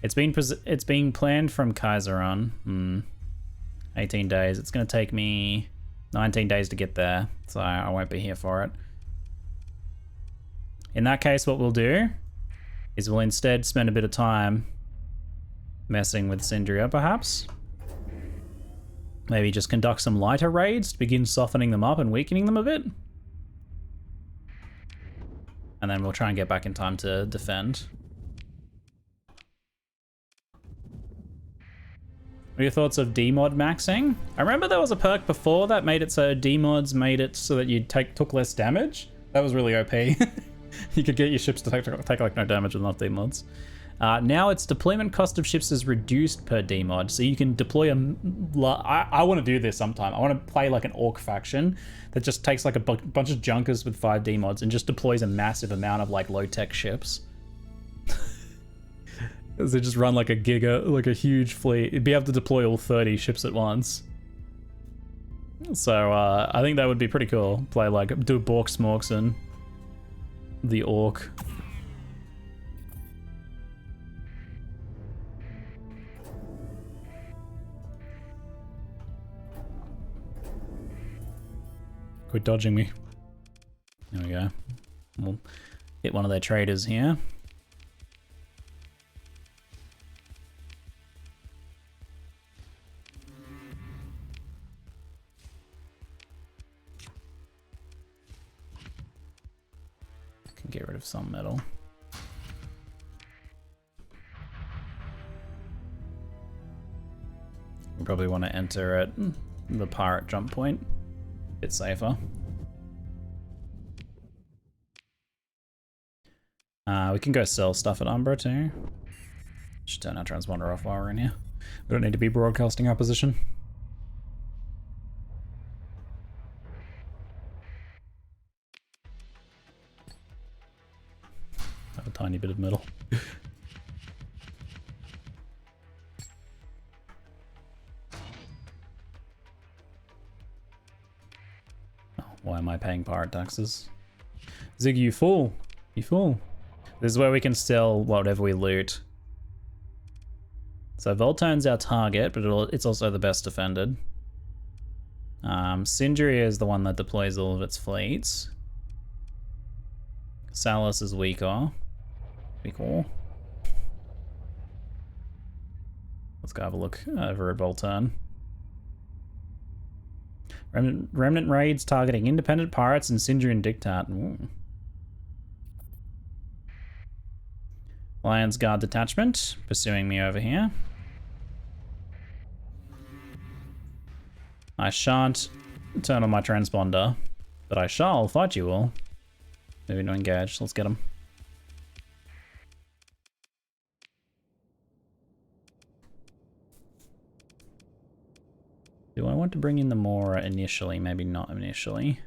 It's being planned from Kaiseron. 18 days. It's going to take me 19 days to get there, so I won't be here for it. In that case, what we'll do is we'll instead spend a bit of time messing with Syndria, perhaps. Maybe just conduct some lighter raids to begin softening them up and weakening them a bit. And then we'll try and get back in time to defend. What are your thoughts of demod maxing? I remember there was a perk before that made it so demods made it so that you took less damage. That was really OP. You could get your ships to take like no damage with enough demods. Now its deployment cost of ships is reduced per demod, so you can deploy I want to do this sometime. I want to play like an orc faction that just takes like a bunch of junkers with 5 demods and just deploys a massive amount of like low-tech ships. They just run like a huge fleet. You'd be able to deploy all 30 ships at once. So I think that would be pretty cool. Play like, do Bork Smorks and the Orc. Quit dodging me. There we go. We'll hit one of their traders here. Get rid of some metal. We probably want to enter at the pirate jump point. A bit safer. We can go sell stuff at Umbra too. Should turn our transponder off while we're in here. We don't need to be broadcasting our position. Have a tiny bit of metal. Oh, why am I paying pirate taxes? Ziggy, you fool! You fool! This is where we can sell whatever we loot. So Voltane's our target, but it's also the best defended. Syndria is the one that deploys all of its fleets. Salus is weaker. Weaker. Let's go have a look over at Bolton. Remnant raids targeting independent pirates and Sindrian Dictat. Ooh. Lions Guard detachment pursuing me over here. I shan't turn on my transponder, but I shall fight you all. Moving to engage. Let's get them. Do I want to bring in the Mora initially? Maybe not initially.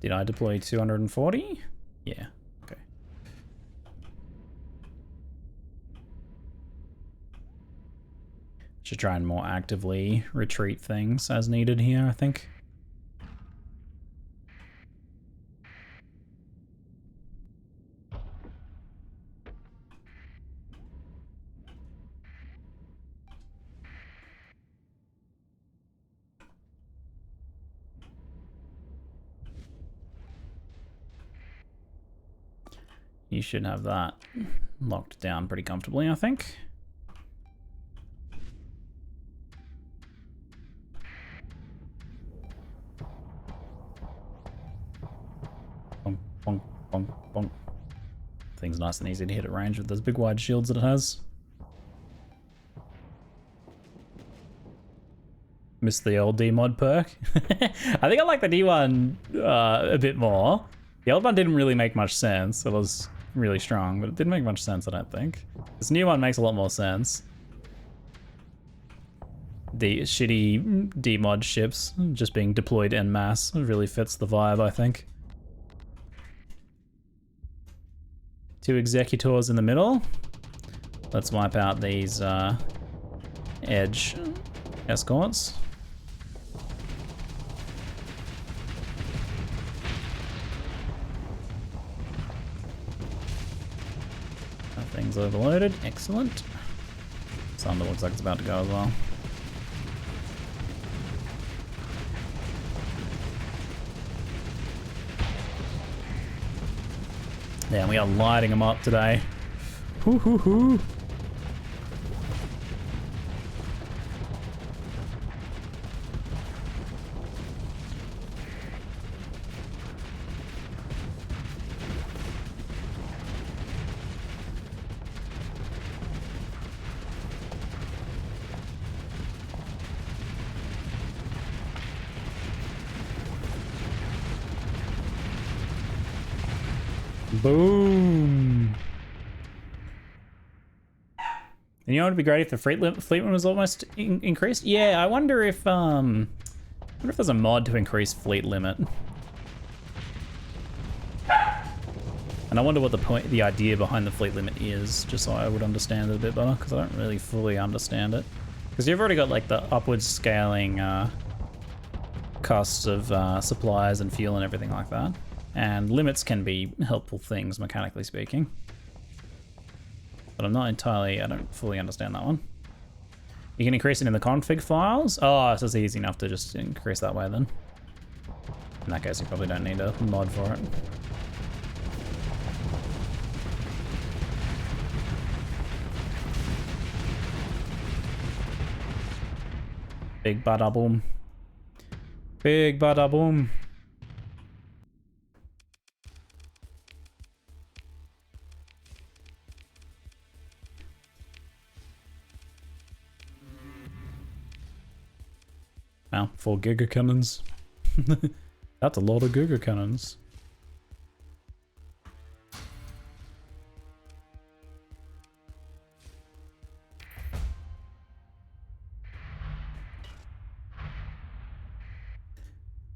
Did I deploy 240? Yeah, okay. Should try and more actively retreat things as needed here, I think. You should have that locked down pretty comfortably, I think. Bonk, bonk, bonk, bonk. Thing's nice and easy to hit at range with those big wide shields that it has. Missed the old D mod perk. I think I like the D one a bit more. The old one didn't really make much sense. It was really strong, but it didn't make much sense, I don't think. This new one makes a lot more sense. The shitty D-mod ships just being deployed en masse really fits the vibe, I think. 2 executors in the middle. Let's wipe out these edge escorts. Thing's overloaded. Excellent. Thunder looks like it's about to go as well. Yeah, we are lighting them up today. Hoo hoo hoo. Boom. And you know what would be great if the fleet limit was almost increased? Yeah, I wonder if there's a mod to increase fleet limit. And I wonder what the idea behind the fleet limit is, just so I would understand it a bit better, because I don't really fully understand it. Because you've already got like the upwards scaling costs of supplies and fuel and everything like that. And limits can be helpful things, mechanically speaking. But I don't fully understand that one. You can increase it in the config files? Oh, so it's easy enough to just increase that way then. In that case, you probably don't need a mod for it. Big bada boom. Big bada boom. Wow, 4 giga cannons. That's a lot of giga cannons.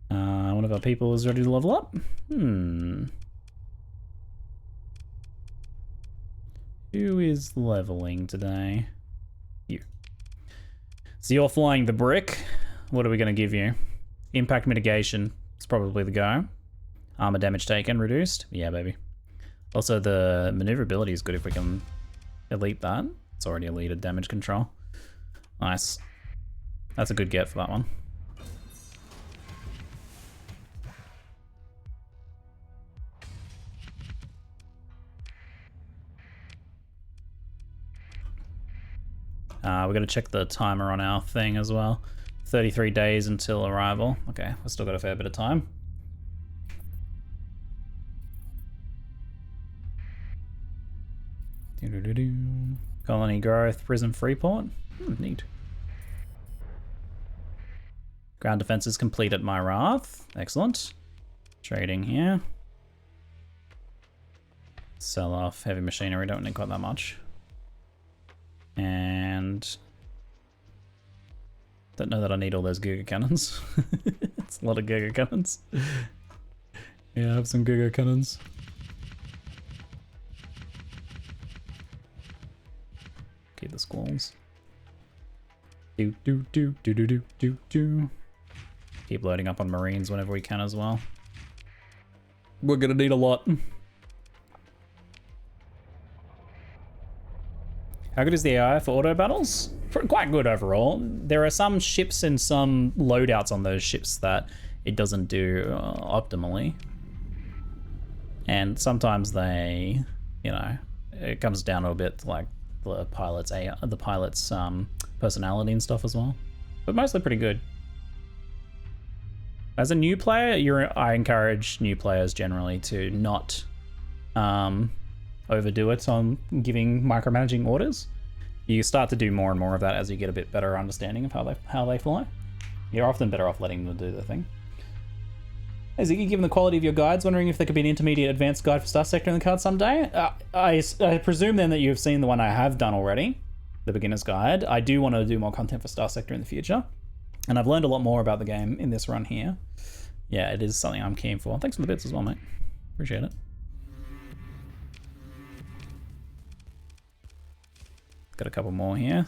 One of our people is ready to level up. Who is leveling today? You. So you're flying the brick. What are we going to give you? Impact mitigation. It's probably the go. Armor damage taken reduced. Yeah, baby. Also, the maneuverability is good if we can elite that. It's already elite damage control. Nice. That's a good get for that one. We're going to check the timer on our thing as well. 33 days until arrival. Okay, we've still got a fair bit of time. Colony growth, prison freeport. Neat. Ground defense is complete at Myrath. Excellent. Trading here. Sell off heavy machinery, don't need quite that much. And don't know that I need all those Giga Cannons. It's a lot of Giga Cannons. Yeah, I have some Giga Cannons. Keep the squalls. Do do do do do do do do. Keep loading up on Marines whenever we can as well. We're gonna need a lot. How good is the AI for auto battles? Quite good overall. There are some ships and some loadouts on those ships that it doesn't do optimally. And sometimes they, you know, it comes down a bit to like the pilot's personality and stuff as well. But mostly pretty good. As a new player, I encourage new players generally to not overdo it on giving micromanaging orders. You start to do more and more of that as you get a bit better understanding of how they fly. You're often better off letting them do their thing. Hey Ziggy, given the quality of your guides, wondering if there could be an intermediate advanced guide for Star Sector in the card someday? I presume then that you've seen the one I have done already, the beginner's guide. I do want to do more content for Star Sector in the future, and I've learned a lot more about the game in this run here. Yeah, it is something I'm keen for. Thanks for the bits as well, mate. Appreciate it. Got a couple more here.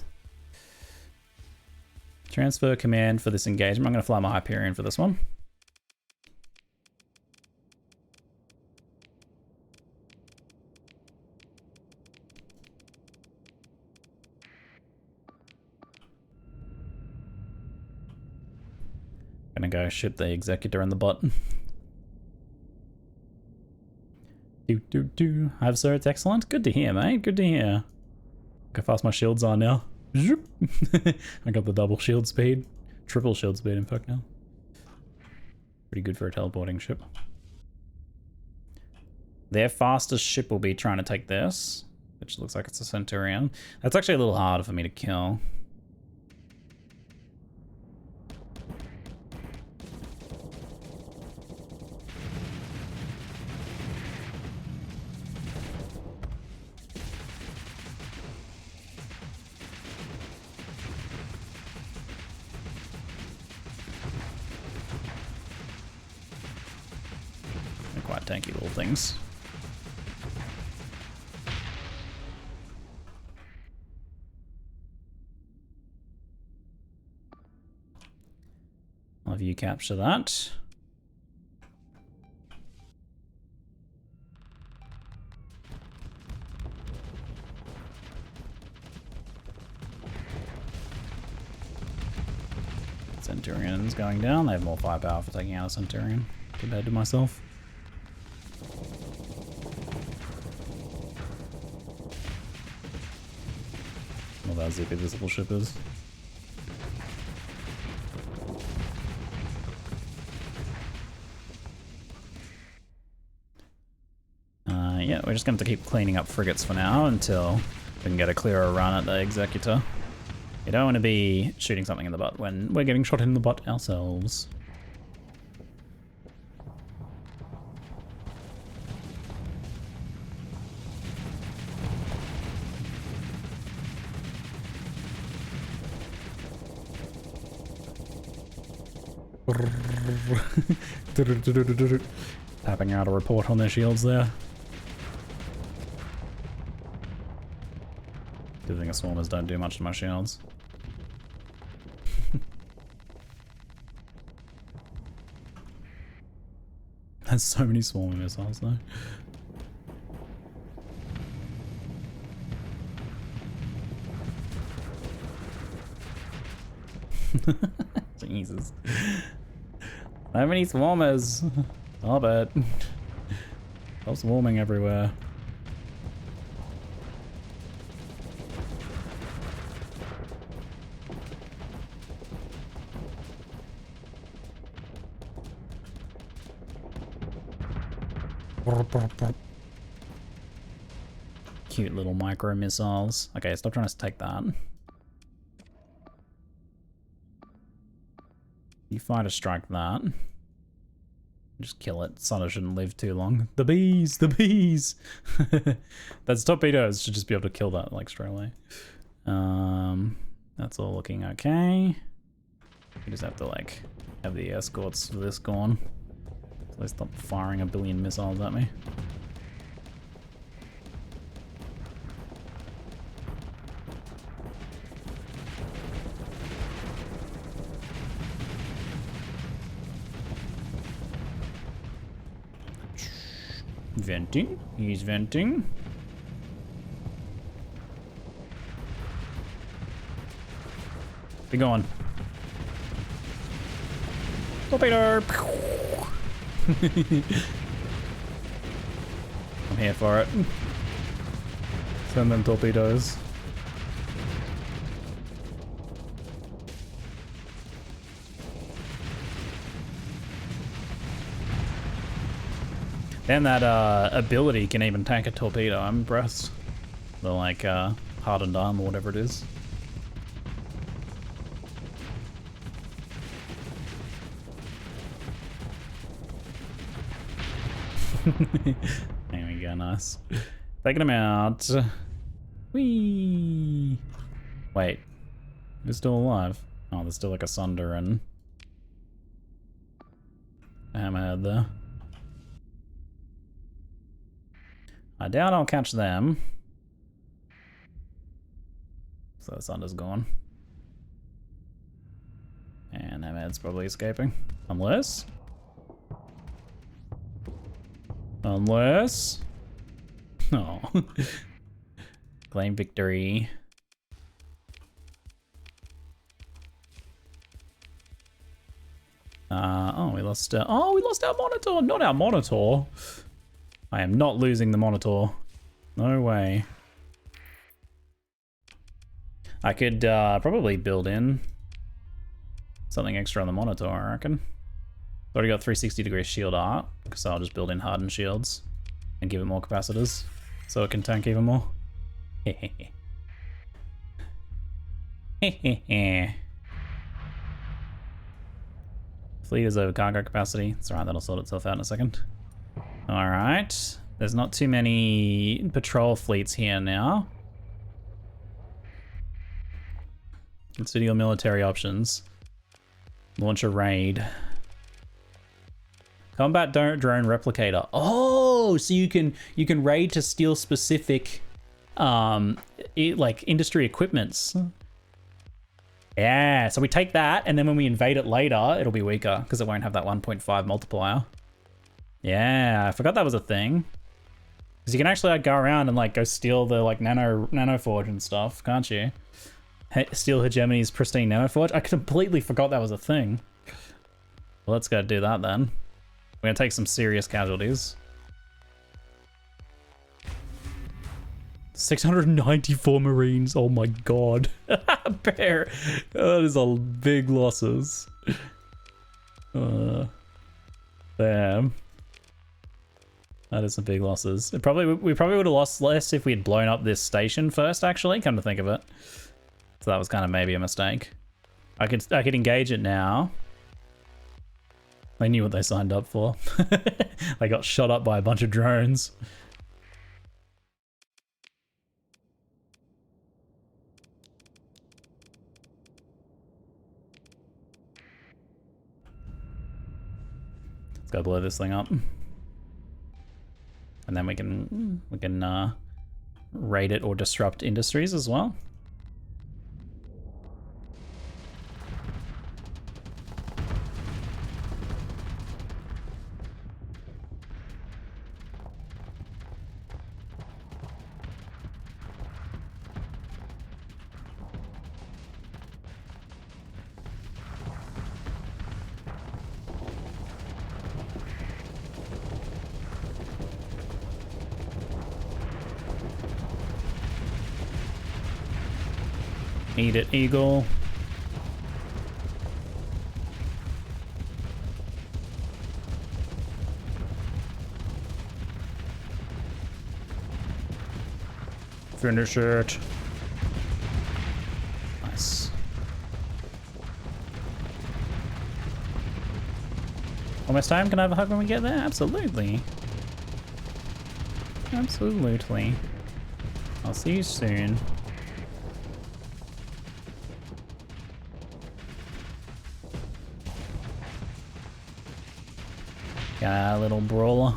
Transfer command for this engagement. I'm going to fly my Hyperion for this one. Gonna go ship the Executor in the butt. Have sir, it's excellent. Good to hear, mate. Good to hear. Look how fast my shields are now. I got the double shield speed. Triple shield speed, in fact, now. Pretty good for a teleporting ship. Their fastest ship will be trying to take this, which looks like it's a Centurion. That's actually a little harder for me to kill. Quite tanky little things. I'll have you capture that. Centurion's going down. They have more firepower for taking out a Centurion compared to myself. Well, that zippy visible ship is. Yeah, we're just going to keep cleaning up frigates for now until we can get a clearer run at the Executor. You don't want to be shooting something in the butt when we're getting shot in the butt ourselves. Tapping out a report on their shields there. Good thing swarmers don't do much to my shields. There's so many swarming missiles though. Jesus. So many swarmers. Stop it. Stop swarming everywhere. Cute little micro missiles. Okay, stop trying to take that. You fighter strike that. Just kill it. Sunder shouldn't live too long. The bees! The bees! That's torpedoes. Should just be able to kill that like straight away. That's all looking okay. You just have to like have the escorts for this gone. So they stop firing a billion missiles at me. Venting. He's venting. Be gone. Torpedo! I'm here for it. Send them torpedoes. And that ability can even tank a torpedo. I'm impressed. The like hardened arm or whatever it is. There we go, nice. Taking him out. Whee! Wait, they're still alive. Oh, there's still like a Sunder and a Hammerhead there. I doubt I'll catch them. So the Sunder's gone. And Hammerhead's probably escaping. Unless... Oh. Claim victory. Oh, we lost our monitor! Not our monitor! I am not losing the monitor. No way. I could probably build in something extra on the monitor, I reckon. Already got 360-degree shield art, so I'll just build in hardened shields and give it more capacitors so it can tank even more. Fleet is over cargo capacity. It's alright, that'll sort itself out in a second. Alright. There's not too many patrol fleets here now. Consider your military options. Launch a raid. Combat drone replicator. Oh, so you can raid to steal specific like industry equipments. Yeah, so we take that, and then when we invade it later, it'll be weaker because it won't have that 1.5 multiplier. Yeah, I forgot that was a thing. Because you can actually like go around and like go steal the like nano forge and stuff, can't you? Steal Hegemony's pristine nano forge. I completely forgot that was a thing. Well, let's go do that then. We're gonna take some serious casualties. 694 Marines. Oh my god. Bear. That is a big losses. Damn. That is some big losses. We probably would have lost less if we had blown up this station first, actually, come to think of it. So that was kind of maybe a mistake. I could engage it now. They knew what they signed up for. They got shot up by a bunch of drones. Let's go blow this thing up. And then we can raid it or disrupt industries as well. Eat it, eagle. Finish it. Nice. Almost time? Can I have a hug when we get there? Absolutely. Absolutely. I'll see you soon. Got a little brawler.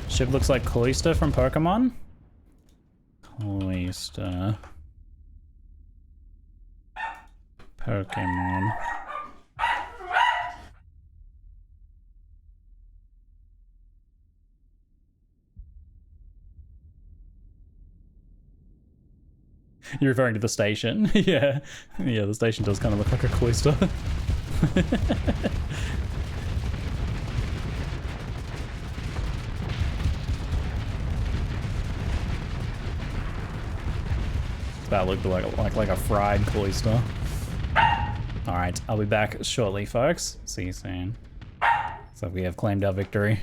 Ship looks like Cloyster from Pokemon. Cloyster. Pokemon. You're referring to the station? Yeah. Yeah, the station does kind of look like a cloister. That looked like a fried cloister. Alright, I'll be back shortly, folks. See you soon. So we have claimed our victory.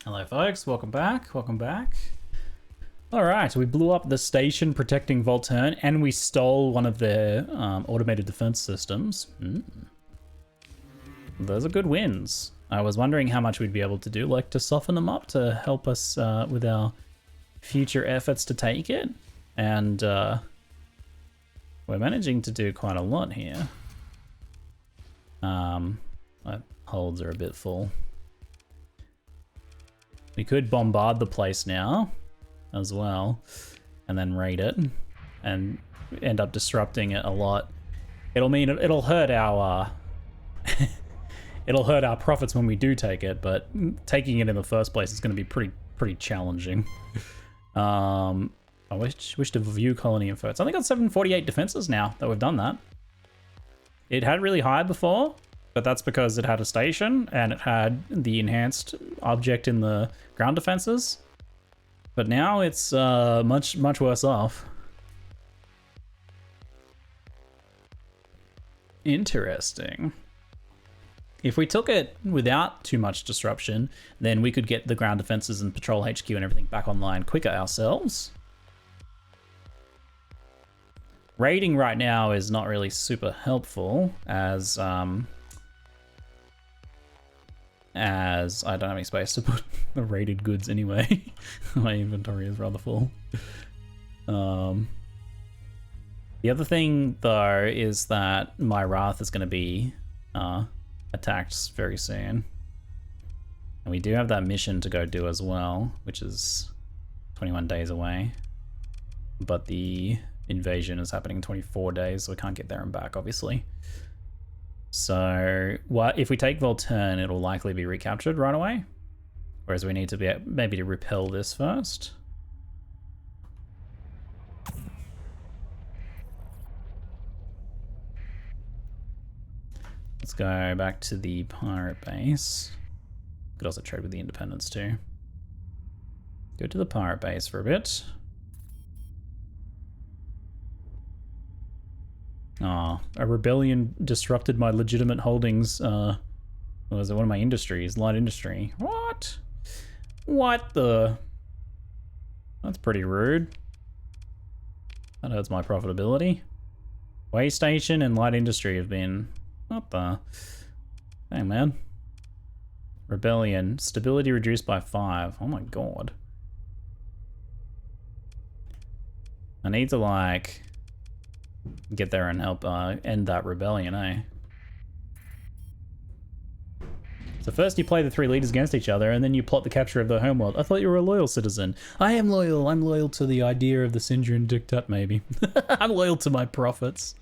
Hello folks, welcome back, welcome back. Alright, so we blew up the station protecting Volturn and we stole one of their automated defense systems. Those are good wins. I was wondering how much we'd be able to do, like to soften them up to help us with our future efforts to take it. And we're managing to do quite a lot here. My holds are a bit full. We could bombard the place now as well and then raid it and end up disrupting it a lot. It'll mean it'll hurt our it'll hurt our profits when we do take it, but taking it in the first place is going to be pretty challenging. I wish to view colony info. It's only got 748 defenses now that we've done that. It had really high before, but that's because it had a station and it had the enhanced object in the ground defenses. But now it's much worse off. Interesting. If we took it without too much disruption, then we could get the ground defenses and patrol HQ and everything back online quicker ourselves. Raiding right now is not really super helpful as I don't have any space to put the raided goods anyway. My inventory is rather full. The other thing though is that my Wrath is going to be attacked very soon. And we do have that mission to go do as well, which is 21 days away. But the invasion is happening in 24 days, so we can't get there and back, obviously. So, what if we take Volturn, it'll likely be recaptured right away. Whereas we need to be maybe to repel this first. Let's go back to the pirate base. Could also trade with the Independents too. Go to the pirate base for a bit. Oh, a rebellion disrupted my legitimate holdings. What was it? One of my industries, light industry. What? What the? That's pretty rude. That hurts my profitability. Way station and light industry have been. What the? Dang, man. Rebellion. Stability reduced by 5. Oh my god. I need to, like, get there and help end that rebellion, eh? So first you play the 3 leaders against each other, and then you plot the capture of the homeworld. I thought you were a loyal citizen. I am loyal. I'm loyal to the idea of the Syndrian Diktat, maybe. I'm loyal to my profits.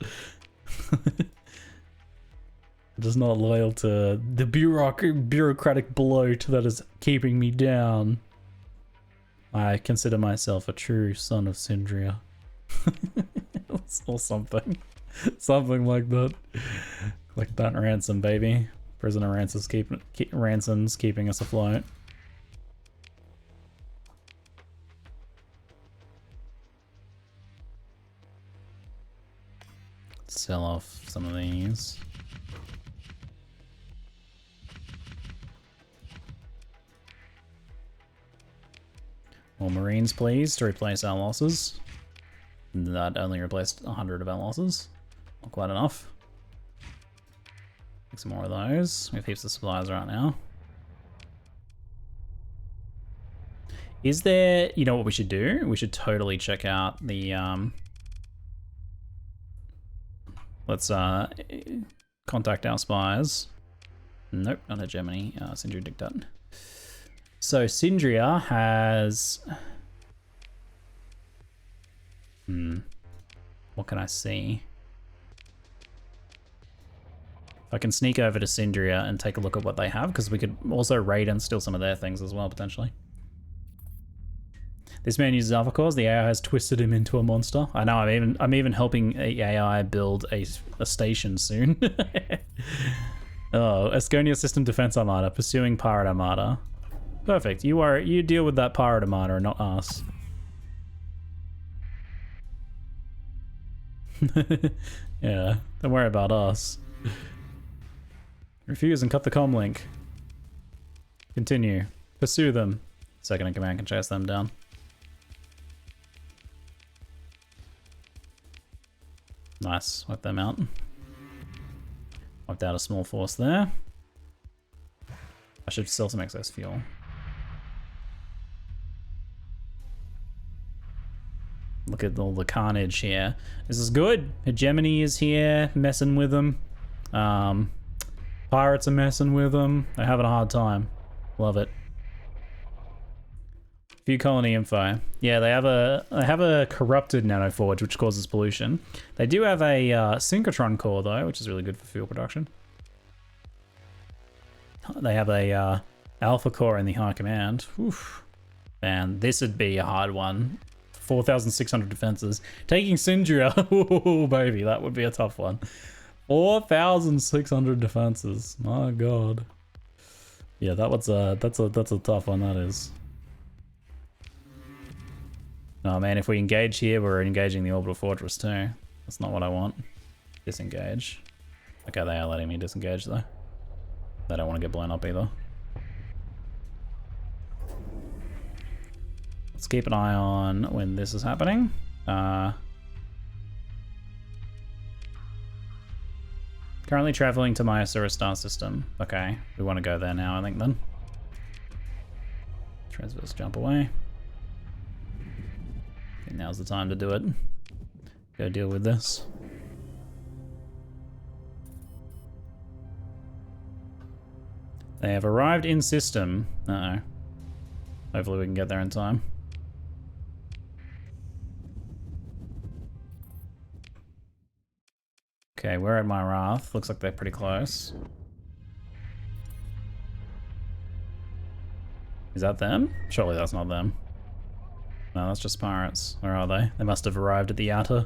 Just not loyal to the bureaucratic bloat that is keeping me down. I consider myself a true son of Syndria. Or something. Something like that. Like that ransom, baby. Prisoner ransoms keeping us afloat. Sell off some of these. More Marines, please, to replace our losses. That only replaced 100 of our losses. Not quite enough. Make some more of those. We have heaps of supplies right now. Is there, you know what we should do? We should totally check out the, let's contact our spies. Nope, not Germany, Syndria Diktat. So Syndria has, what can I see? I can sneak over to Syndria and take a look at what they have, because we could also raid and steal some of their things as well, potentially. This man uses alpha cores. The AI has twisted him into a monster. I know. I'm even helping AI build a station soon. Oh, Asconia System Defense Armada pursuing Pirate Armada. Perfect. You deal with that Pirate Armada and not us. Yeah, don't worry about us. Refuse and cut the comm link. Continue. Pursue them. Second in command can chase them down. Nice. Wipe them out. Wiped out a small force there. I should sell some excess fuel. Look at all the carnage here. This is good. Hegemony is here, messing with them. Pirates are messing with them. They're having a hard time. Love it. Few colony info. Yeah, they have a corrupted nanoforge, which causes pollution. They do have a synchrotron core though, which is really good for fuel production. They have a alpha core in the high command. Oof. Man, this would be a hard one. 4,600 defenses. Taking Sindria, oh baby, that would be a tough one. 4,600 defenses. My god. Yeah, that's a tough one. That is. Oh man, if we engage here, we're engaging the orbital fortress too. That's not what I want. Disengage. Okay, they are letting me disengage though. They don't want to get blown up either. Let's keep an eye on when this is happening. Currently traveling to my Asura star system. Okay, we want to go there now, I think then. Transverse jump away. I think now's the time to do it. Go deal with this. They have arrived in system. Uh-oh. Hopefully we can get there in time. Okay, we're at my Wrath. Looks like they're pretty close. Is that them? Surely that's not them. No, that's just pirates. Where are they? They must have arrived at the outer.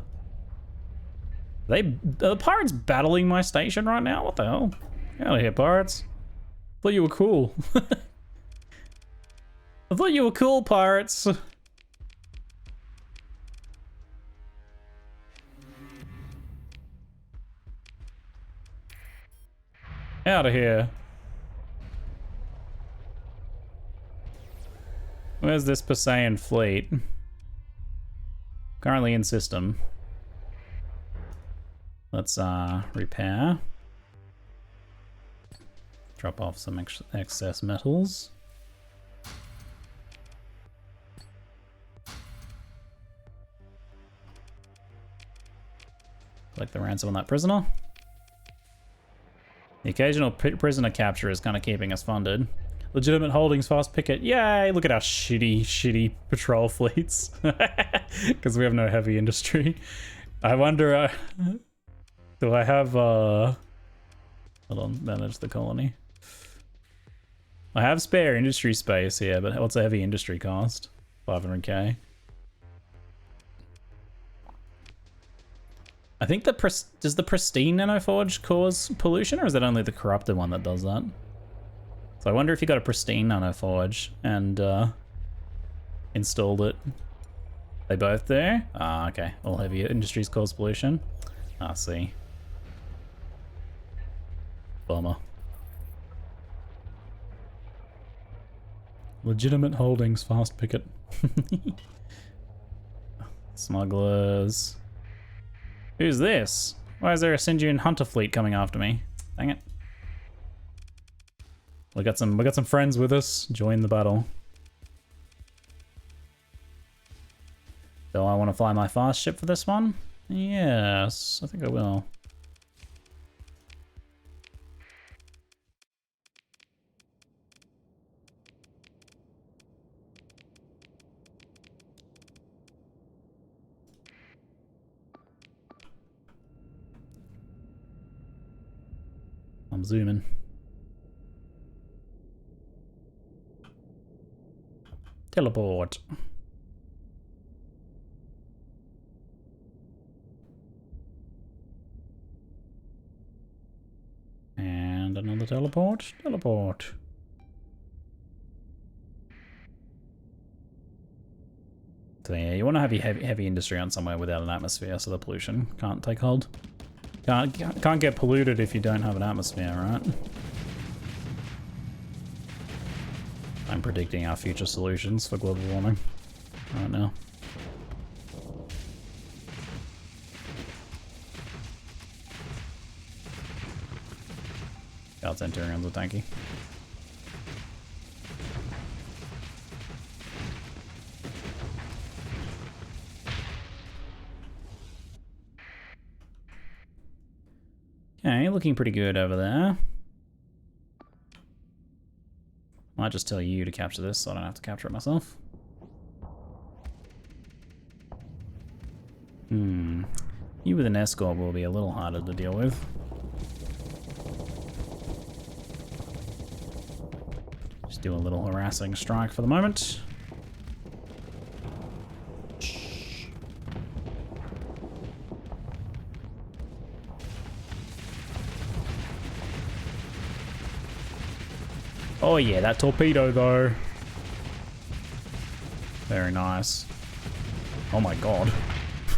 Are the pirates battling my station right now? What the hell? Get out of here, pirates. Thought you were cool. I thought you were cool, pirates. Out of here. Where's this Pasaian fleet? Currently in system. Let's repair. Drop off some excess metals. Collect the ransom on that prisoner. The occasional prisoner capture is kind of keeping us funded. Legitimate holdings, fast picket. Yay! Look at our shitty patrol fleets. Because we have no heavy industry. I wonder, do I have, hold on, manage the colony. I have spare industry space here, but what's a heavy industry cost? 500k. I think does the pristine nanoforge cause pollution, or is it only the corrupted one that does that? So I wonder if you got a pristine nanoforge and installed it. They both do? Ah, okay. All heavy industries cause pollution. I see. Bummer. Legitimate holdings, fast picket. Smugglers. Who's this? Why is there a Sinjian hunter fleet coming after me? Dang it. We got some friends with us. Join the battle. Do I want to fly my fast ship for this one? Yes, I think I will. I'm zooming. Teleport. And another teleport. Teleport. So yeah, you want to have your heavy industry on somewhere without an atmosphere, so the pollution can't take hold. Can't get polluted if you don't have an atmosphere, right? predicting our future solutions for global warming right now. God, Centurion's a tanky. Okay, looking pretty good over there. Might just tell you to capture this so I don't have to capture it myself. You with an escort will be a little harder to deal with. Just do a little harassing strike for the moment. Oh yeah, that torpedo though. Very nice. Oh my god.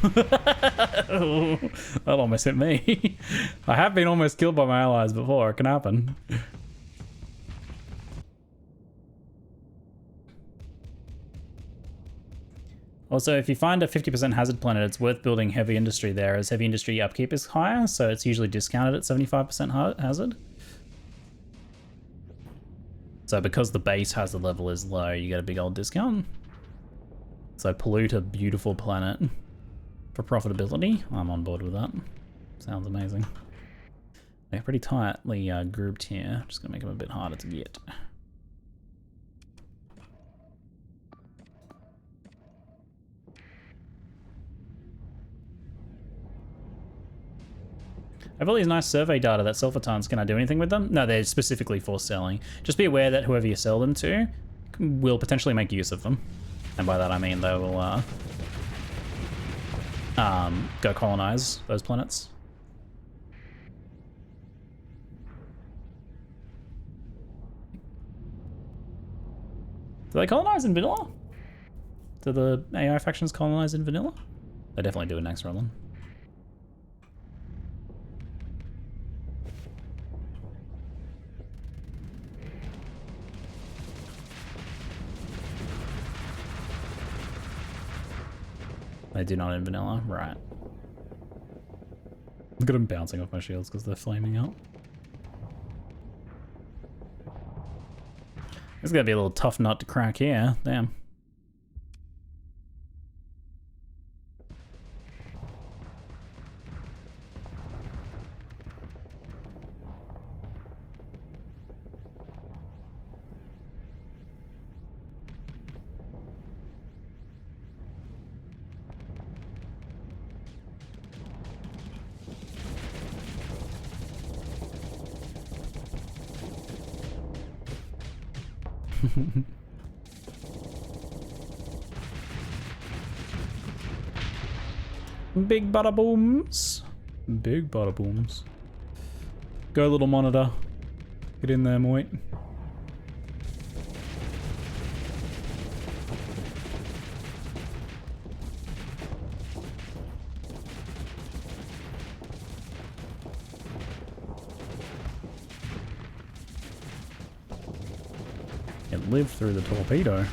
That almost hit me. I have been almost killed by my allies before, it can happen. Also, if you find a 50% hazard planet, it's worth building heavy industry there, as heavy industry upkeep is higher, so it's usually discounted at 75% hazard. So because the base hazard level is low, you get a big old discount. So pollute a beautiful planet for profitability. I'm on board with that. Sounds amazing. They're pretty tightly grouped here. Just gonna make them a bit harder to get. I have all these nice survey data that sulfur tons. Can I do anything with them? No, they're specifically for selling. Just be aware that whoever you sell them to will potentially make use of them. And by that I mean they will go colonize those planets. Do they colonize in vanilla? Do the AI factions colonize in vanilla? They definitely do in next run. They do not in vanilla, right. Look at them bouncing off my shields because they're flaming out. It's gonna be a little tough nut to crack here, damn. Big bada booms. Big bada booms. Go, little monitor. Get in there, mate. It lived through the torpedo.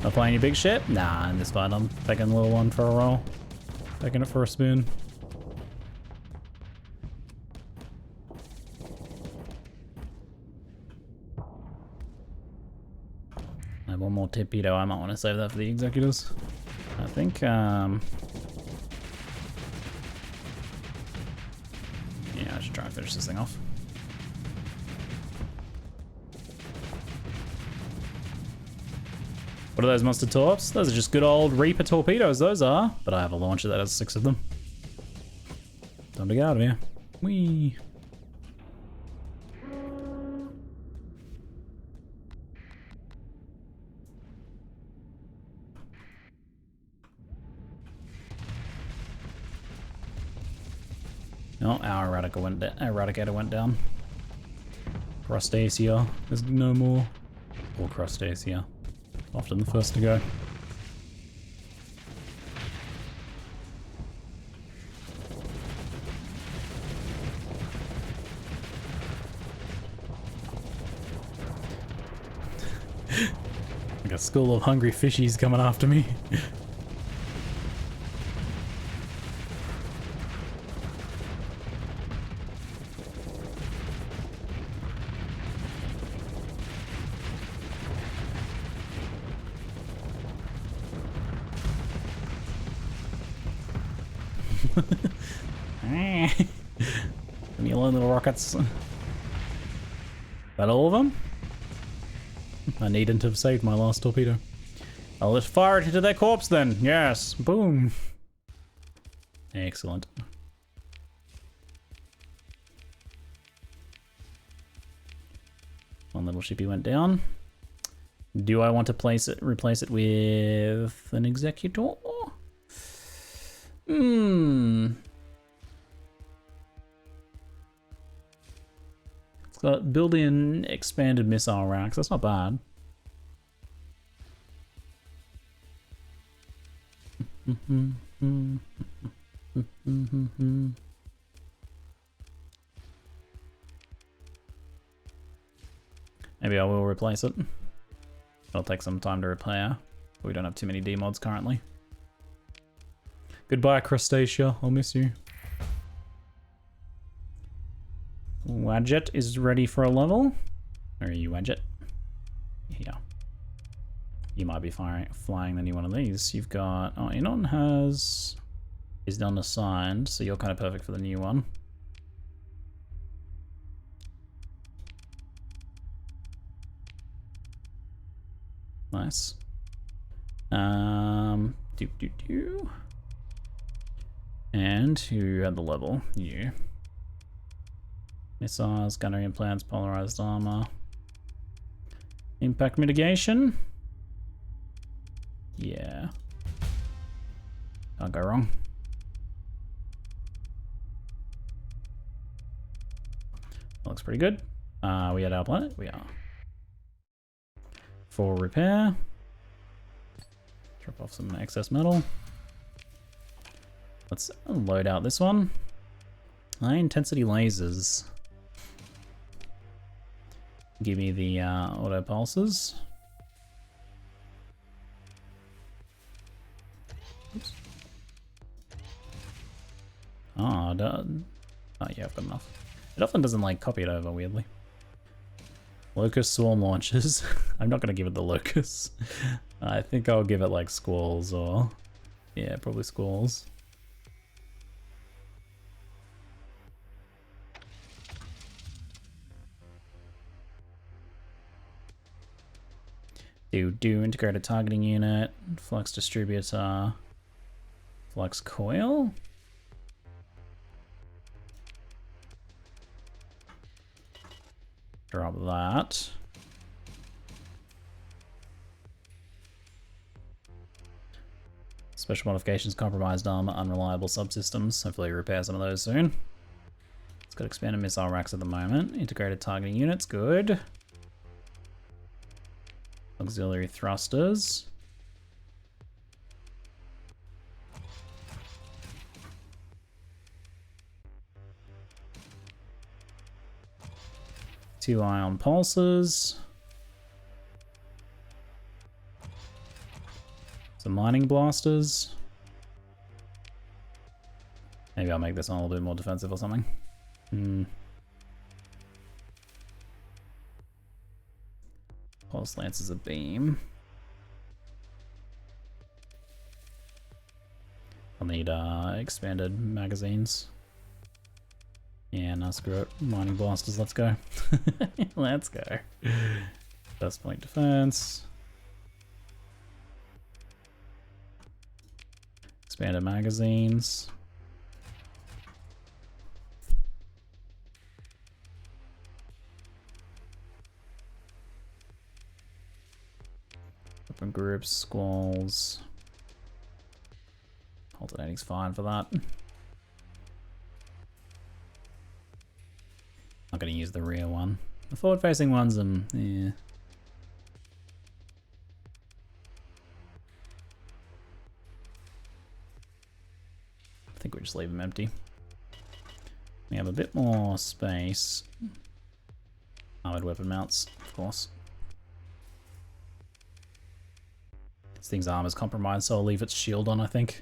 Not playing your big ship? Nah, in this fight I'm taking the little one for a roll. Taking it for a spin. I have one more torpedo. I might want to save that for the executors. I think, yeah, I should try and finish this thing off. What are those monster torps? Those are just good old Reaper torpedoes, those are. But I have a launcher that has 6 of them. Time to get out of here. Whee! Oh, our Eradicator went down. Crustacia is no more. Or Crustacia. Often the first to go. school of hungry fishies coming after me. Give me alone, little rockets. Is that all of them? I needn't have saved my last torpedo. I'll just fire it into their corpse then. Yes. Boom. Excellent. One little shippy went down. Do I want to replace it with an executor? It's got built-in expanded missile racks. That's not bad. Maybe I will replace it. It'll take some time to repair. We don't have too many D-mods currently. Goodbye, Crustacea. I'll miss you. Wadjet is ready for a level. Where are you, Wadjet? Yeah. You might be flying the new one of these. You've got... Oh, Enon is done assigned, so you're kind of perfect for the new one. Nice. And who had the level? You. Missiles, gunnery implants, polarized armor. Impact mitigation. Yeah. Can't go wrong. That looks pretty good. We at our planet? We are. For repair. Drop off some excess metal. Let's load out this one. High intensity lasers. Give me the auto pulses. Oops. Oh, yeah, I've got enough. It often doesn't like copy it over weirdly. Locust swarm launches. I'm not gonna give it the locusts. I think I'll give it like squalls or... Yeah, probably squalls. Do integrated targeting unit, flux distributor, flux coil. Drop that. Special modifications, compromised armor, unreliable subsystems. Hopefully repair some of those soon. It's got expanded missile racks at the moment. Integrated targeting units, good. Auxiliary thrusters. Two ion pulses. Some mining blasters. Maybe I'll make this one a little bit more defensive or something. Pulse lances a beam. I'll need expanded magazines. Yeah, no, screw it. Mining blasters, let's go. Let's go. First point defense. Expanded magazines. Open groups, squalls. Alternating's fine for that. Not going to use the rear one. The forward-facing ones, yeah. I think we just leave them empty. We have a bit more space. Armored weapon mounts, of course. This thing's armor's compromised, so I'll leave its shield on, I think.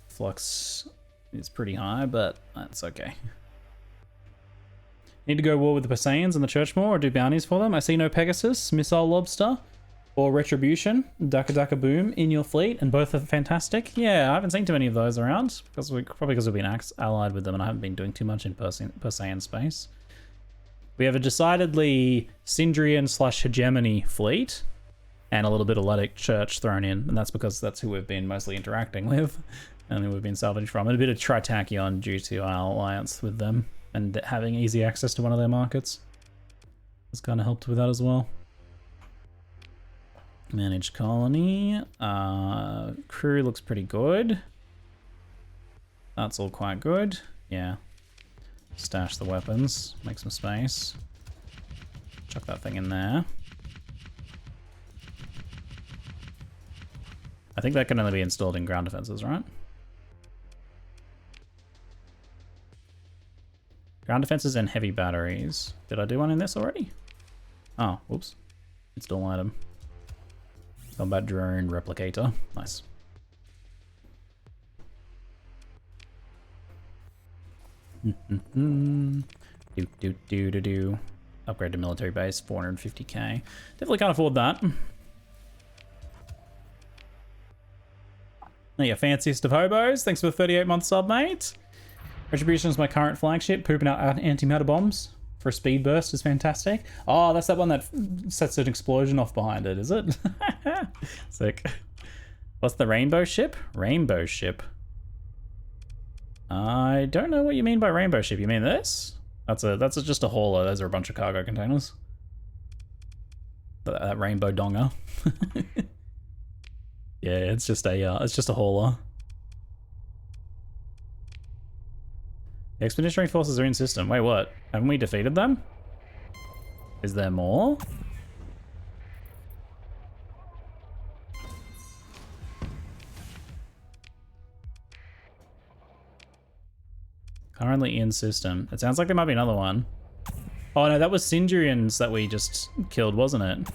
Flux is pretty high, but that's okay. Need to go war with the Perseians and the Churchmore or do bounties for them. I see no Pegasus, Missile Lobster, or Retribution, Daka Daka Boom in your fleet, and both are fantastic. Yeah, I haven't seen too many of those around, probably because we've been allied with them and I haven't been doing too much in Perseian space. We have a decidedly Sindrian/Hegemony fleet, and a little bit of Letic Church thrown in, and that's because that's who we've been mostly interacting with, and who we've been salvaged from, and a bit of Tritachyon due to our alliance with them, and having easy access to one of their markets has kind of helped with that as well. Managed colony. Crew looks pretty good. That's all quite good. Yeah. Stash the weapons. Make some space. Chuck that thing in there. I think that can only be installed in ground defenses, right? Ground defenses and heavy batteries. Did I do one in this already? Oh, whoops. Install item. Combat drone replicator. Nice. Do. Upgrade to military base, 450k. Definitely can't afford that. There you go, fanciest of hobos. Thanks for the 38-month sub, mate. Retribution is my current flagship. Pooping out antimatter bombs for a speed burst is fantastic. Oh, that's that one that sets an explosion off behind it, is it? Sick. What's the rainbow ship? Rainbow ship. I don't know what you mean by rainbow ship. You mean this? That's just a hauler. Those are a bunch of cargo containers. That rainbow donger. Yeah, it's just a hauler. The expeditionary forces are in system. Wait, what? Haven't we defeated them? Is there more? Currently in system. It sounds like there might be another one. Oh no, that was Sindrians that we just killed, wasn't it?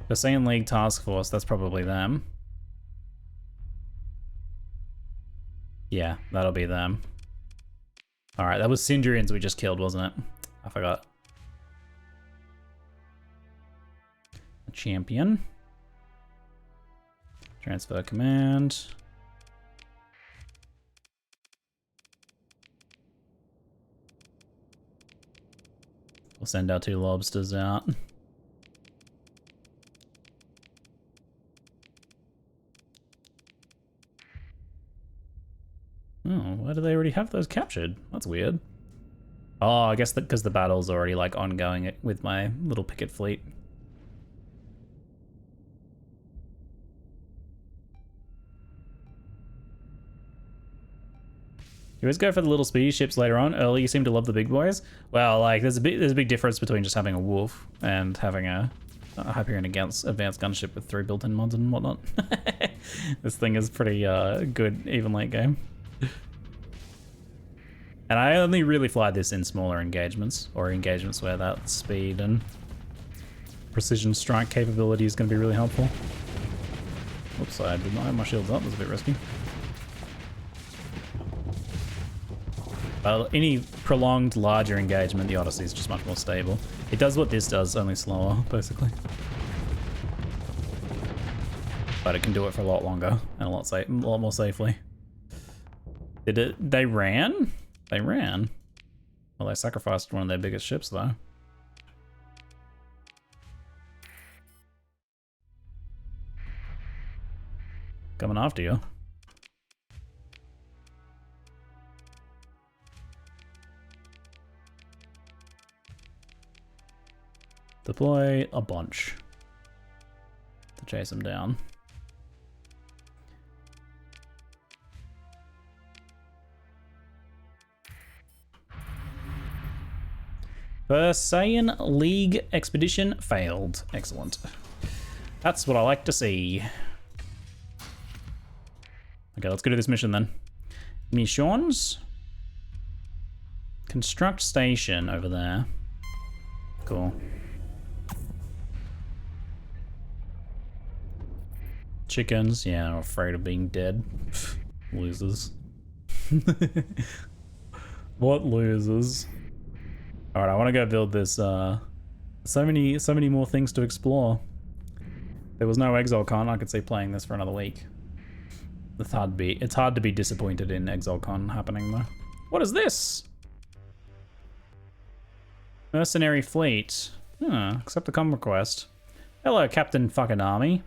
The Saiyan League Task Force, that's probably them. Yeah, that'll be them. Alright, that was Sindrians we just killed, wasn't it? I forgot. A champion. Transfer command. We'll send our 2 lobsters out. Oh, why do they already have those captured? That's weird. Oh, I guess because the battle's already like ongoing with my little picket fleet. You always go for the little speedy ships later on. Early, you seem to love the big boys. Well, like there's a big difference between just having a wolf and having a Hyperion advanced gunship with 3 built-in mods and whatnot. This thing is pretty good even late game. And I only really fly this in smaller engagements, or engagements where that speed and precision strike capability is going to be really helpful. Oops, I did not have my shields up. That's a bit risky. Any prolonged, larger engagement, the Odyssey is just much more stable. It does what this does, only slower, basically. But it can do it for a lot longer and a lot more safely. They ran? They ran. Well, they sacrificed one of their biggest ships, though. Coming after you. Deploy a bunch to chase them down. Saiyan League expedition failed. Excellent. That's what I like to see. Okay, let's go to this mission then. Missions. Construct station over there. Cool. Chickens, yeah, are afraid of being dead. Losers. What losers? Alright, I want to go build this, so many more things to explore. There was no ExileCon, I could see playing this for another week. It's hard to be disappointed in ExileCon happening though. What is this? Mercenary fleet. Accept the common request. Hello, Captain Fakename.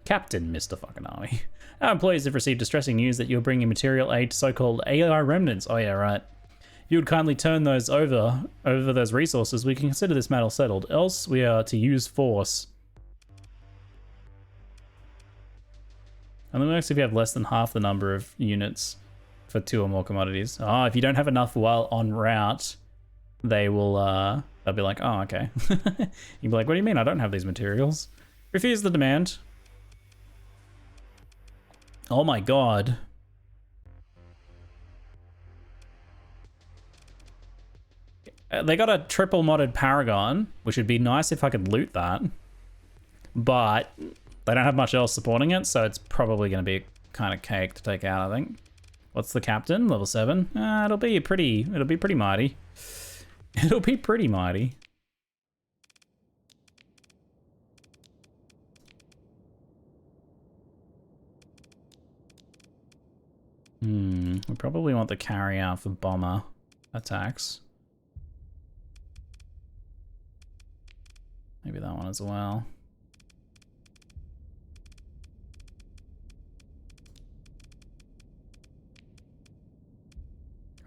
Captain Mr. Fakename. Our employees have received distressing news that you're bringing material aid to so-called AI remnants. Oh yeah, right. If you would kindly turn those over those resources, we can consider this matter settled. Else, we are to use force. Only works if you have less than half the number of units for 2 or more commodities. Oh, if you don't have enough while en route, they will, they'll be like, oh, okay. You'll be like, what do you mean I don't have these materials? Refuse the demand. Oh my god. They got a triple modded Paragon, which would be nice if I could loot that. But they don't have much else supporting it, so it's probably going to be kind of cake to take out, I think. What's the captain? Level 7? It'll be pretty mighty. It'll be pretty mighty. We probably want the carrier for bomber attacks. Maybe that one as well.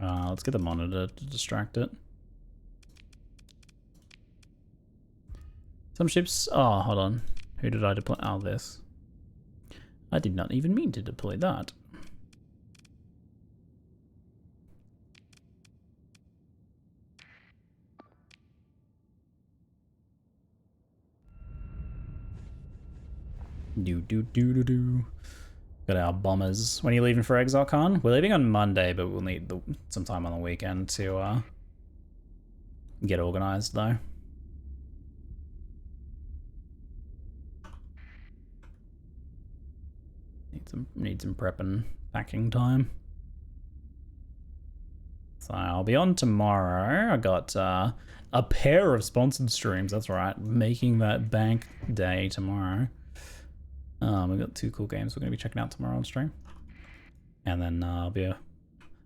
Let's get the monitor to distract it. Some ships... Oh, hold on. Who did I deploy? Oh, this. I did not even mean to deploy that. Got our bombers. When are you leaving for ExileCon? We're leaving on Monday, but we'll need some time on the weekend to get organized, though. Need some prep and packing time. So I'll be on tomorrow. I got a pair of sponsored streams. That's right, making that bank day tomorrow. We've got 2 cool games we're going to be checking out tomorrow on stream. And then I'll be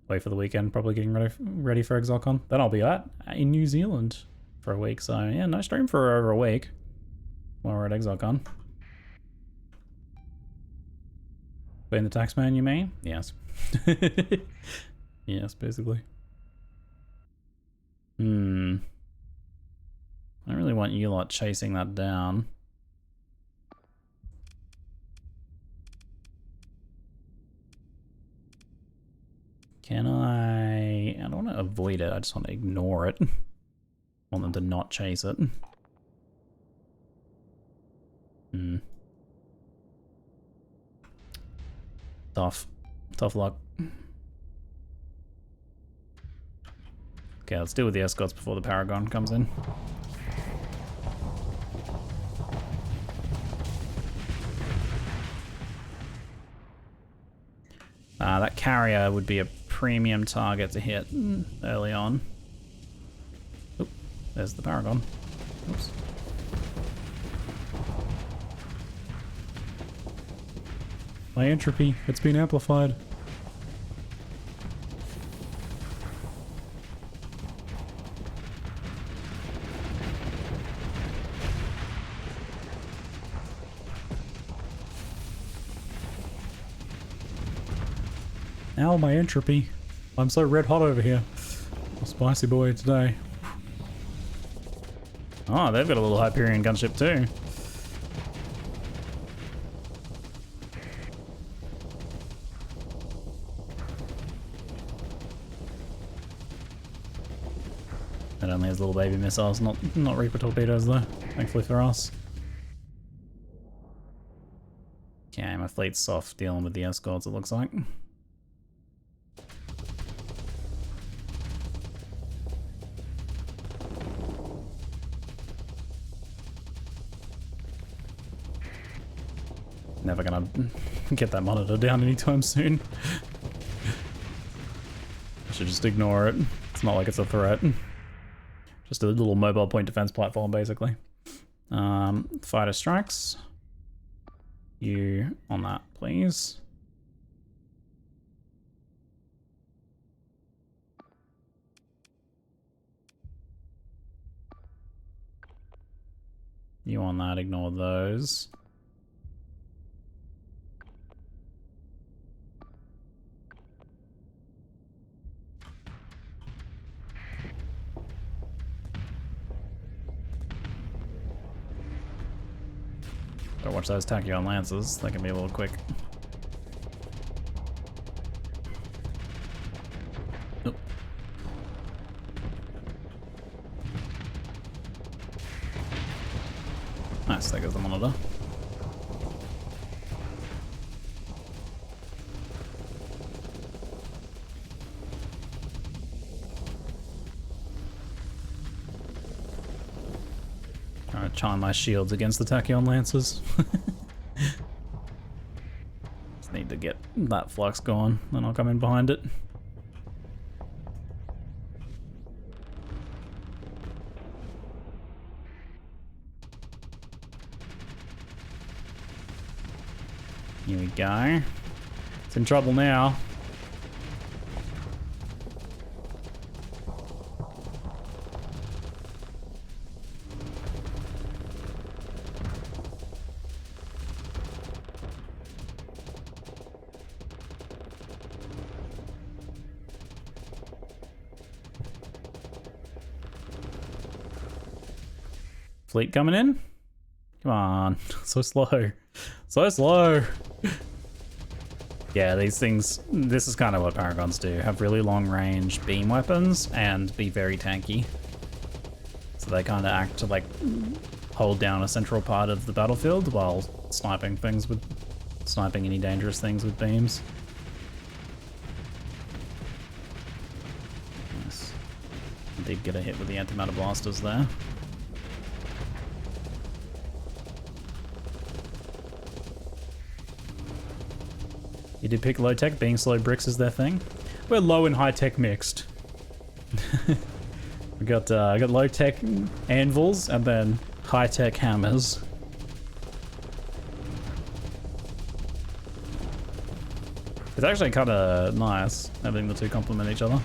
away for the weekend, probably getting ready for ExileCon. Then I'll be in New Zealand for a week. So yeah, no stream for over a week while we're at ExileCon. Being the taxman, you mean? Yes. Yes, basically. I don't really want you lot chasing that down. Can I don't want to avoid it, I just want to ignore it. I want them to not chase it. Tough luck. Okay, let's deal with the escorts before the Paragon comes in. That carrier would be a premium target to hit early on. Oop, there's the Paragon. Oops. My entropy, it's been amplified. Ow, my entropy. I'm so red hot over here. A spicy boy today. Oh, they've got a little Hyperion gunship too. It only has little baby missiles, not Reaper torpedoes though, thankfully for us. Okay, my fleet's soft dealing with the escorts, it looks like. Never gonna get that monitor down anytime soon. I should just ignore it. It's not like it's a threat. Just a little mobile point defense platform, basically. Fighter strikes. You on that, please. You on that, ignore those. Don't watch those Tachyon Lances, they can be a little quick. Oop. Nice, there goes the monitor. Trying to chime my shields against the Tachyon Lancers. Just need to get that flux going, then I'll come in behind it. Here we go. It's in trouble now. Fleet coming in? Come on, so slow. So slow. Yeah, these things, this is kind of what Paragons do. Have really long range beam weapons and be very tanky. So they kind of act to like hold down a central part of the battlefield while sniping any dangerous things with beams. Nice. Did get a hit with the antimatter blasters there. You did pick low tech, being slow bricks is their thing. We're low and high tech mixed. I got low tech anvils and then high tech hammers. It's actually kind of nice having the two complement each other.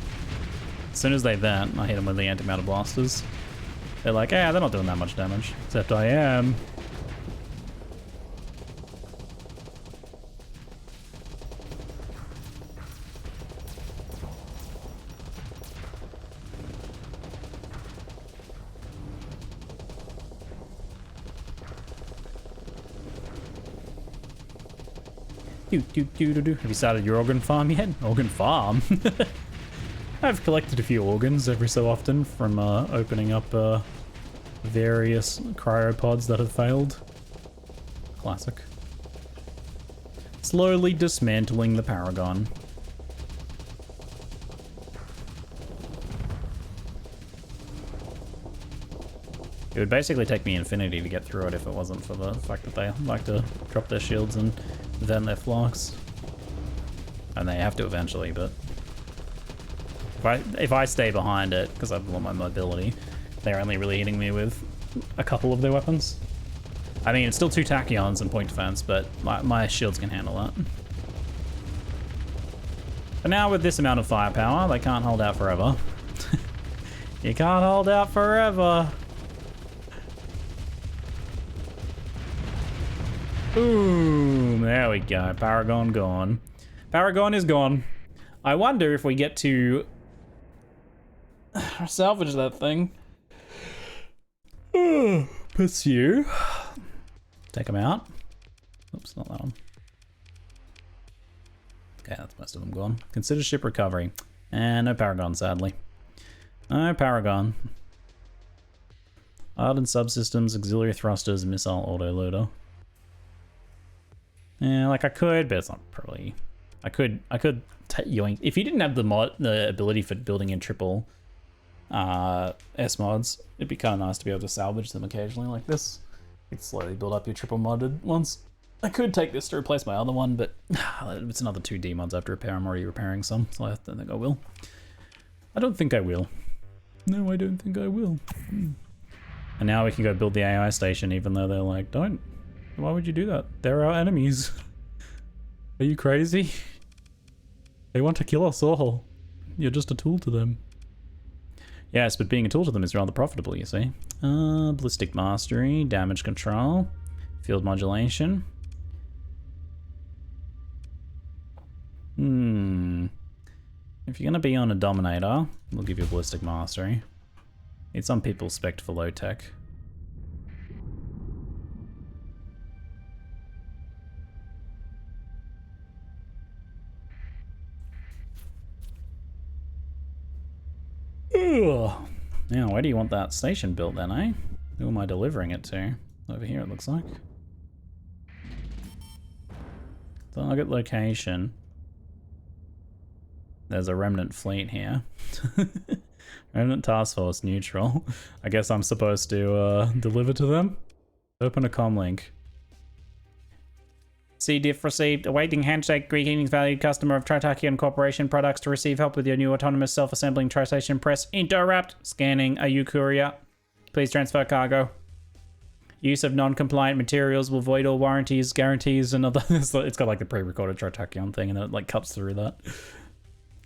As soon as they vent, I hit them with the antimatter blasters. They're like, yeah, they're not doing that much damage. Except I am. Have you started your organ farm yet? Organ farm? I've collected a few organs every so often from opening up various cryopods that have failed. Classic. Slowly dismantling the Paragon. It would basically take me infinity to get through it if it wasn't for the fact that they like to drop their shields and then their flux. And they have to eventually, but if I stay behind it, because I've lost my mobility, they're only really hitting me with a couple of their weapons. I mean, it's still 2 tachyons and point defense, but my shields can handle that. But now with this amount of firepower, they can't hold out forever. You can't hold out forever. Boom, there we go. Paragon gone. Paragon is gone. I wonder if we get to salvage that thing. Pursue. Take him out. Oops, not that one. Okay, that's most of them gone. Consider ship recovery. And no Paragon, sadly. No Paragon. Ardent subsystems, auxiliary thrusters, missile autoloader. Yeah, like I could, but it's not probably. I could yoink. If you didn't have the ability for building in triple S mods, it'd be kind of nice to be able to salvage them occasionally like this. You'd slowly build up your triple modded ones. I could take this to replace my other one, but it's another 2D mods I have to repair. I'm already repairing some, so I don't think I will. I don't think I will. No, I don't think I will. And now we can go build the AI station, even though they're like, don't. Why would you do that? They're our enemies. Are you crazy? They want to kill us all. You're just a tool to them. Yes, but being a tool to them is rather profitable, you see. Ballistic mastery, damage control, field modulation. If you're gonna be on a Dominator, we'll give you ballistic mastery. Need some people spec'd for low tech. Ugh. Now, where do you want that station built then, eh? Who am I delivering it to? Over here, it looks like. Target location. There's a remnant fleet here. Remnant task force neutral. I guess I'm supposed to deliver to them. Open a comlink. See diff received. Awaiting handshake. Greetings, valued customer of Tritakian Corporation products. To receive help with your new autonomous self-assembling tri-station press. Interrupt. Scanning. Are you courier? Please transfer cargo. Use of non-compliant materials will void all warranties, guarantees, and other... It's got like the pre-recorded Tritakion thing, and it like cuts through that.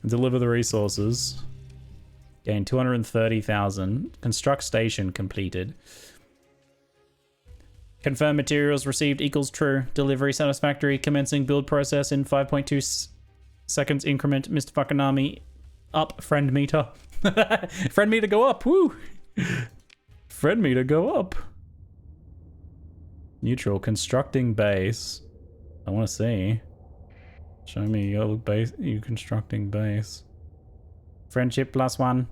Deliver the resources. Gain 230,000. Construct station completed. Confirm materials received equals true. Delivery satisfactory. Commencing build process in 5.2 seconds increment. Mr. Fakename. Up. Friend meter. Friend meter go up. Woo! Friend meter go up. Neutral. Constructing base. I want to see. Show me your base. You constructing base. Friendship +1.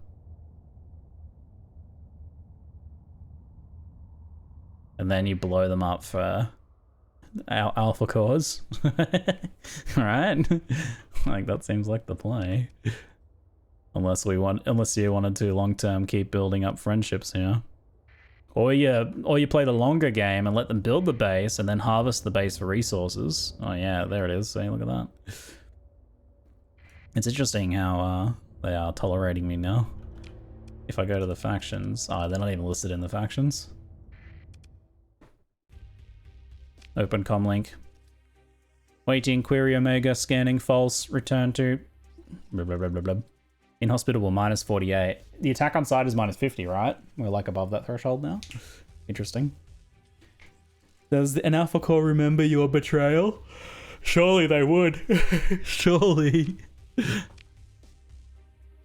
And then you blow them up for alpha cores. Alright. Like that seems like the play. Unless you wanted to long-term keep building up friendships here. Or you play the longer game and let them build the base and then harvest the base for resources. Oh yeah, there it is. See, look at that. It's interesting how they are tolerating me now. If I go to the factions, they're not even listed in the factions. Open comlink. Waiting, query omega, scanning false, return to... Blah, blah, blah, blah, blah. Inhospitable, -48. The attack on site is -50, right? We're like above that threshold now. Interesting. Does an alpha core remember your betrayal? Surely they would. Surely.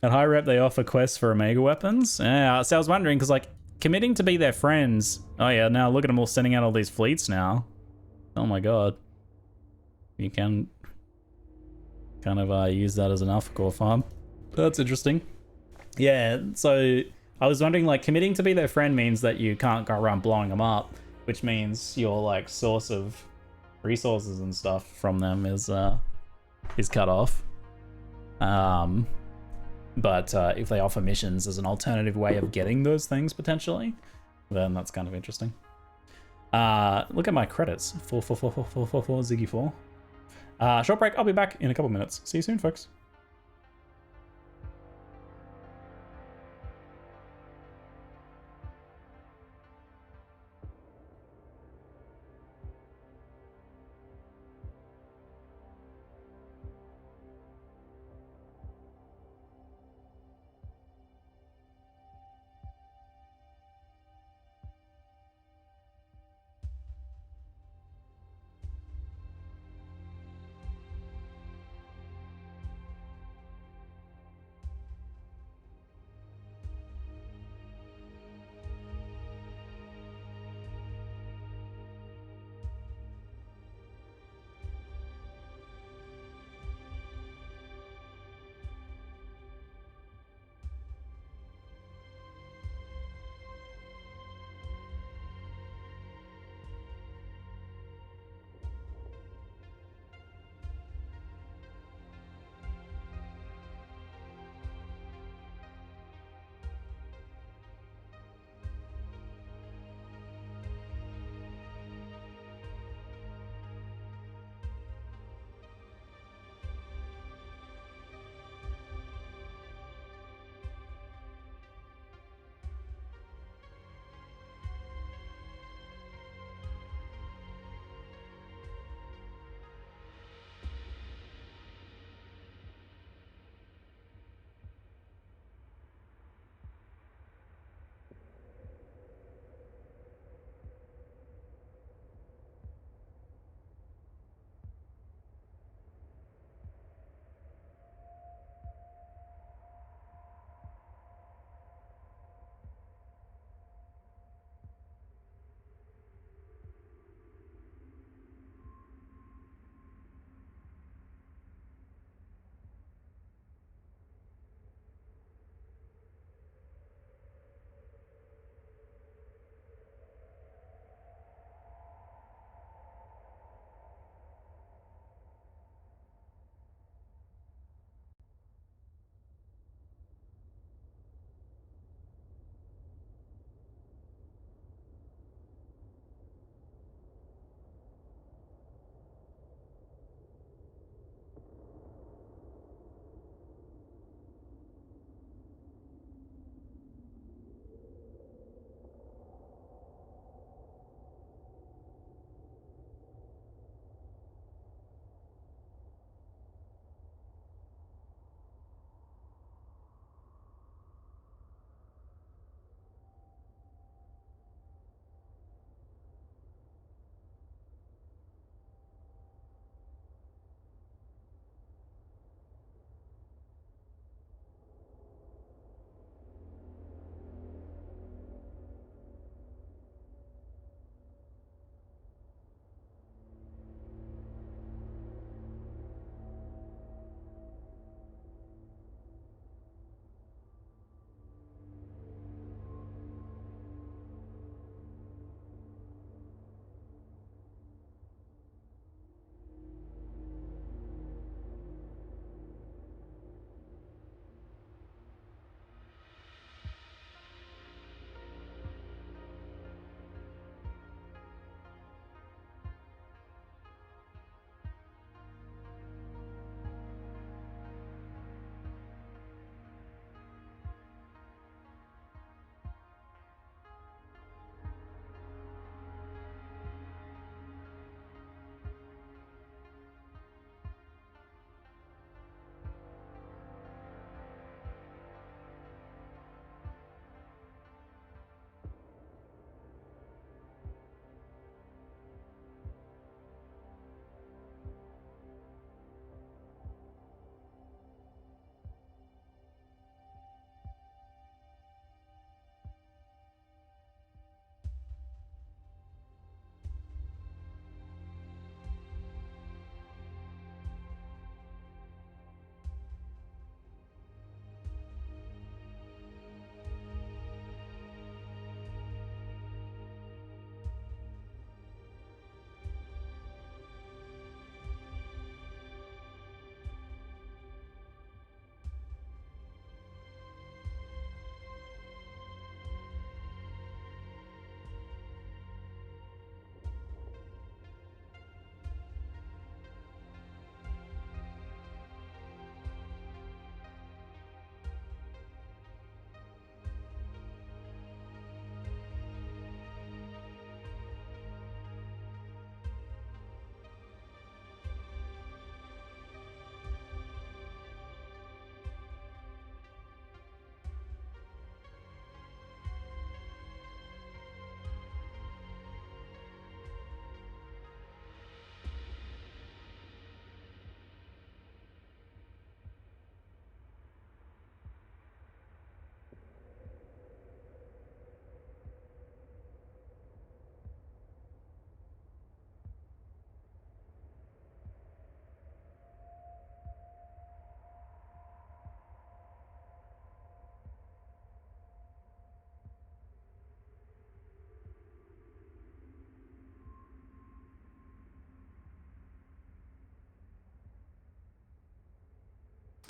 At high rep, they offer quests for omega weapons. Yeah, so I was wondering, because like, committing to be their friends. Oh yeah, now look at them all sending out all these fleets now. Oh my god. You can kind of use that as an alpha core farm. That's interesting. Yeah, so I was wondering, like, committing to be their friend means that you can't go around blowing them up, which means your like source of resources and stuff from them is cut off. But if they offer missions as an alternative way of getting those things potentially, then that's kind of interesting. Look at my credits. 4 Ziggy 4. Short break. I'll be back in a couple minutes. See you soon, folks.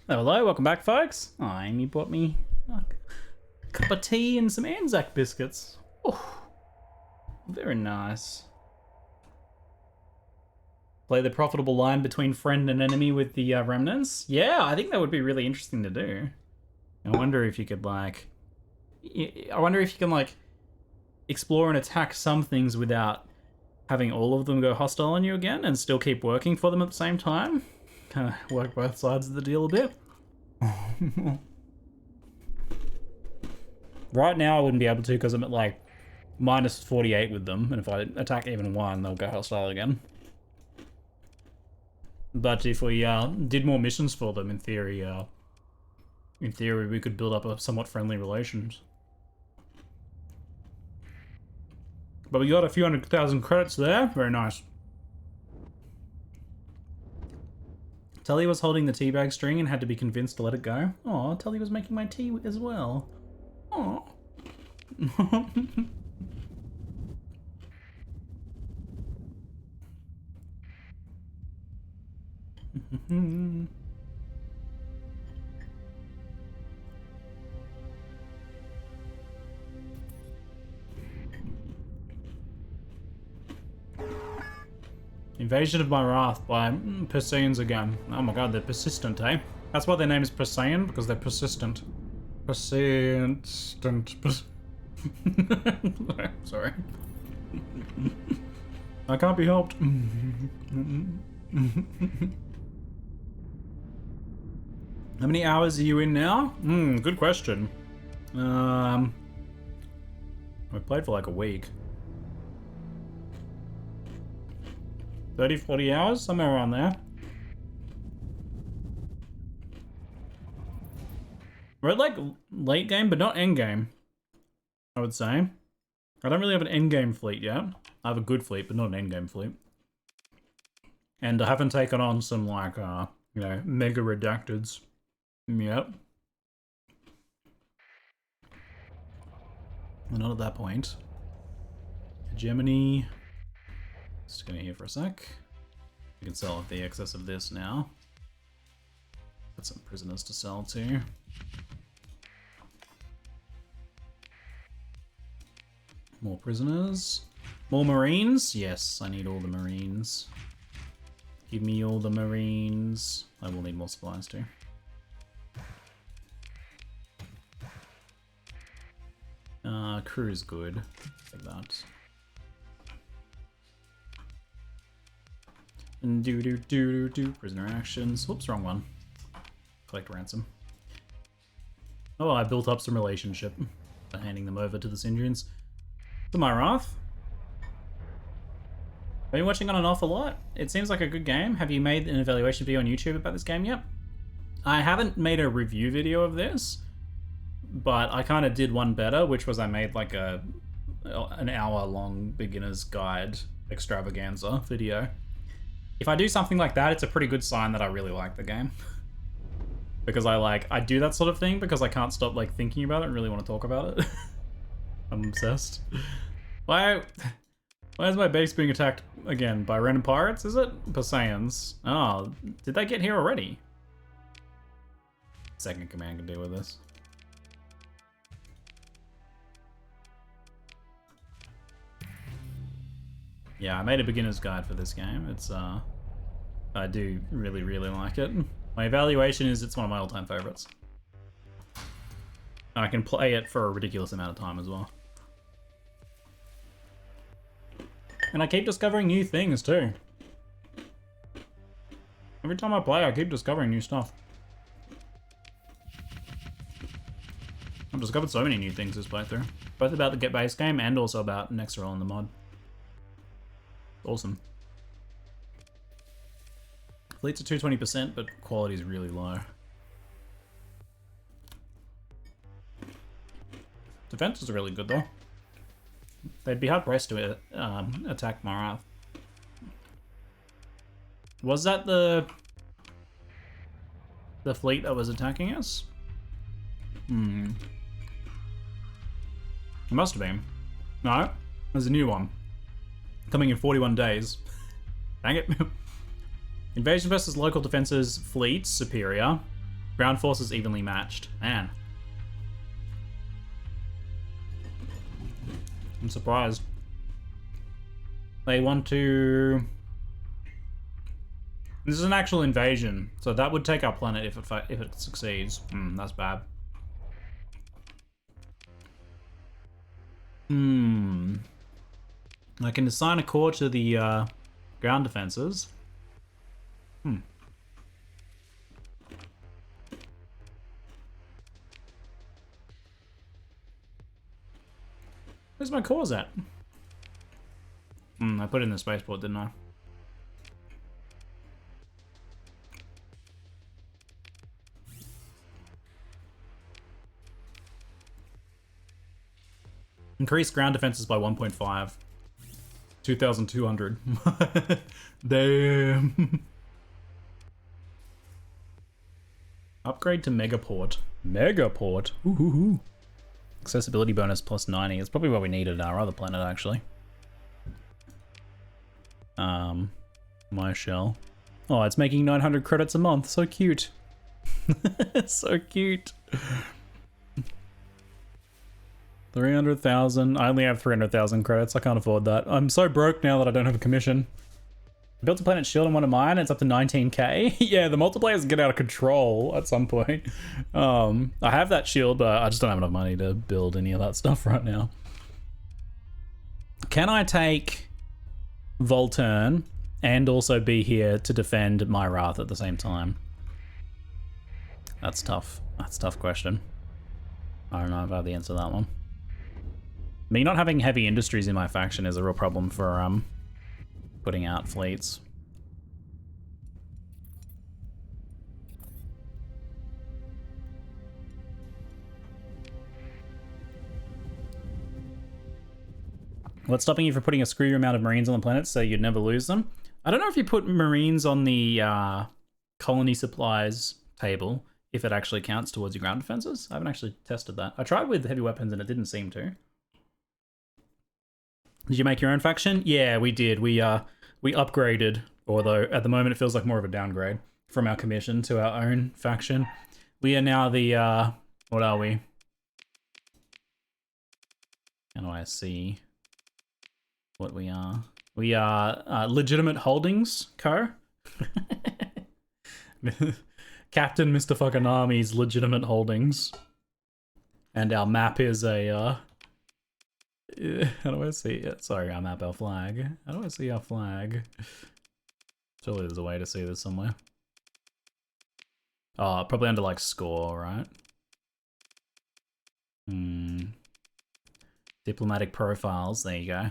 Hello, welcome back, folks. Oh, Amy bought me a cup of tea and some Anzac biscuits. Oh, very nice. Play the profitable line between friend and enemy with the remnants. Yeah, I think that would be really interesting to do. I wonder if you could like... I wonder if you can like explore and attack some things without having all of them go hostile on you again and still keep working for them at the same time. Kind of work both sides of the deal a bit. Right now I wouldn't be able to because I'm at like minus 48 with them, and if I attack even one, they'll go hostile again. But if we did more missions for them, in theory we could build up a somewhat friendly relations. But we got a few 100,000 credits there. Very nice. Tully was holding the teabag string and had to be convinced to let it go. Aw, Tully was making my tea as well. Aw. Invasion of my Wrath by Perseans again. Oh my god, they're persistent, eh? That's why their name is Persean, because they're persistent. Persistent. Sorry. I can't be helped. How many hours are you in now? Good question. I've played for like a week. 30, 40 hours? Somewhere around there. We're at like late game, but not end game, I would say. I don't really have an end game fleet yet. I have a good fleet, but not an end game fleet. And I haven't taken on some like, you know, mega redacteds. Yep. We're not at that point. Hegemony. Just gonna here for a sec. We can sell off the excess of this now. Got some prisoners to sell to. More prisoners. More marines? Yes, I need all the marines. Give me all the marines. I will need more supplies too. Crew is good. Like that. And do prisoner actions. Whoops, wrong one. Collect ransom. Oh, I built up some relationship by handing them over to the Syndrians. To my Wrath. Are you watching on and off a lot? It seems like a good game. Have you made an evaluation video on YouTube about this game yet? I haven't made a review video of this, but I kind of did one better, which was I made like an hour-long beginner's guide extravaganza video. If I do something like that, it's a pretty good sign that I really like the game. Because I do that sort of thing because I can't stop like thinking about it and really want to talk about it. I'm obsessed. Why is my base being attacked again? By random pirates, is it? Perseans. Oh, did they get here already? Second command can deal with this. Yeah, I made a beginner's guide for this game. It's, I do really, really like it. My evaluation is it's one of my all-time favorites. And I can play it for a ridiculous amount of time as well. And I keep discovering new things too. Every time I play, I keep discovering new stuff. I've discovered so many new things this playthrough. Both about the Get Base game and also about Next Roll in the mod. Awesome. Fleet's at 220%, but quality is really low. Defense is really good though. They'd be hard pressed to attack Marath. Was that the fleet that was attacking us? It must have been. No, there's a new one. Coming in 41 days. Dang it. Invasion versus local defenses fleet, superior. Ground forces evenly matched. Man. I'm surprised. They want to... This is an actual invasion, so that would take our planet if it succeeds. That's bad. I can assign a core to the ground defenses. Where's my cores at? I put it in the spaceport, didn't I? Increase ground defenses by 1.5. 2,200. Damn. Upgrade to Megaport. Megaport. Ooh. Accessibility bonus plus 90. It's probably what we needed our other planet, actually. My shell. Oh, it's making 900 credits a month. So cute. So cute. 300,000. I only have 300,000 credits. I can't afford that. I'm so broke now that I don't have a commission. I built a planet shield on one of mine. It's up to 19k. Yeah, the multiplayers get out of control at some point. I have that shield, but I just don't have enough money to build any of that stuff right now. Can I take Volturn and also be here to defend Myrath at the same time? That's tough. That's a tough question. I don't know if I have the answer to that one. Me not having heavy industries in my faction is a real problem for putting out fleets. What's stopping you from putting a screw amount of Marines on the planet so you'd never lose them? I don't know if you put Marines on the colony supplies table, if it actually counts towards your ground defenses. I haven't actually tested that. I tried with heavy weapons and it didn't seem to. Did you make your own faction? Yeah, we did. We upgraded, although at the moment it feels like more of a downgrade from our commission to our own faction. We are now the, what are we? How do I see what we are? We are Legitimate Holdings Co. Captain Mr. Fakaname's Legitimate Holdings. And our map is a, how do I see it? Sorry, our map, our flag. How do I see our flag? Surely there's a way to see this somewhere. Oh, probably under like score, right? Diplomatic profiles, there you go.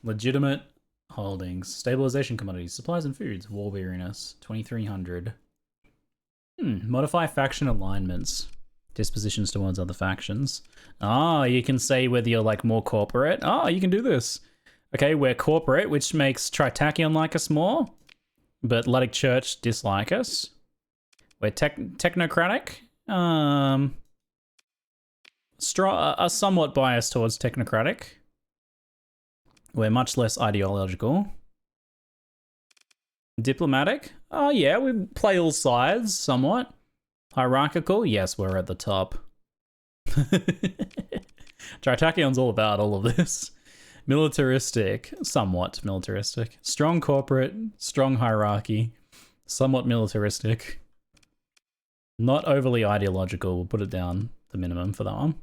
Legitimate holdings. Stabilization commodities, supplies and foods. War weariness, 2300. Modify faction alignments. Dispositions towards other factions. Ah, you can say whether you're like more corporate. Ah, you can do this. Okay, we're corporate, which makes Tritachyon like us more, but Luddic Church dislike us. We're technocratic. Are somewhat biased towards technocratic. We're much less ideological. Diplomatic. Oh yeah, we play all sides somewhat. Hierarchical? Yes, we're at the top. Tritakyon's all about all of this. Militaristic. Somewhat militaristic. Strong corporate. Strong hierarchy. Somewhat militaristic. Not overly ideological. We'll put it down the minimum for that one.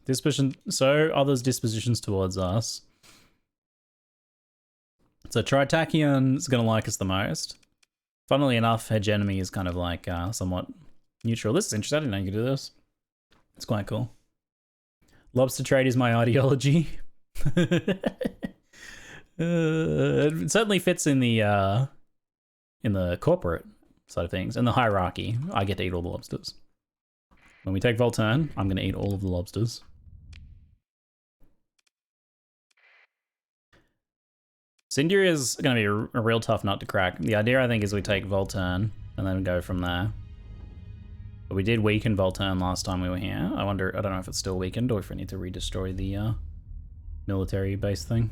Disposition. So, others' dispositions towards us. So, Tritakyon's gonna like us the most. Funnily enough, hegemony is kind of like somewhat neutral. This is interesting. I didn't know you could do this. It's quite cool. Lobster trade is my ideology. It certainly fits in the corporate side of things. And the hierarchy, I get to eat all the lobsters. When we take Volturn, I'm going to eat all of the lobsters. Sindir is going to be a real tough nut to crack. The idea, I think, is we take Volturn and then go from there. But we did weaken Volturn last time we were here. I wonder, I don't know if it's still weakened or if we need to redestroy the military base thing.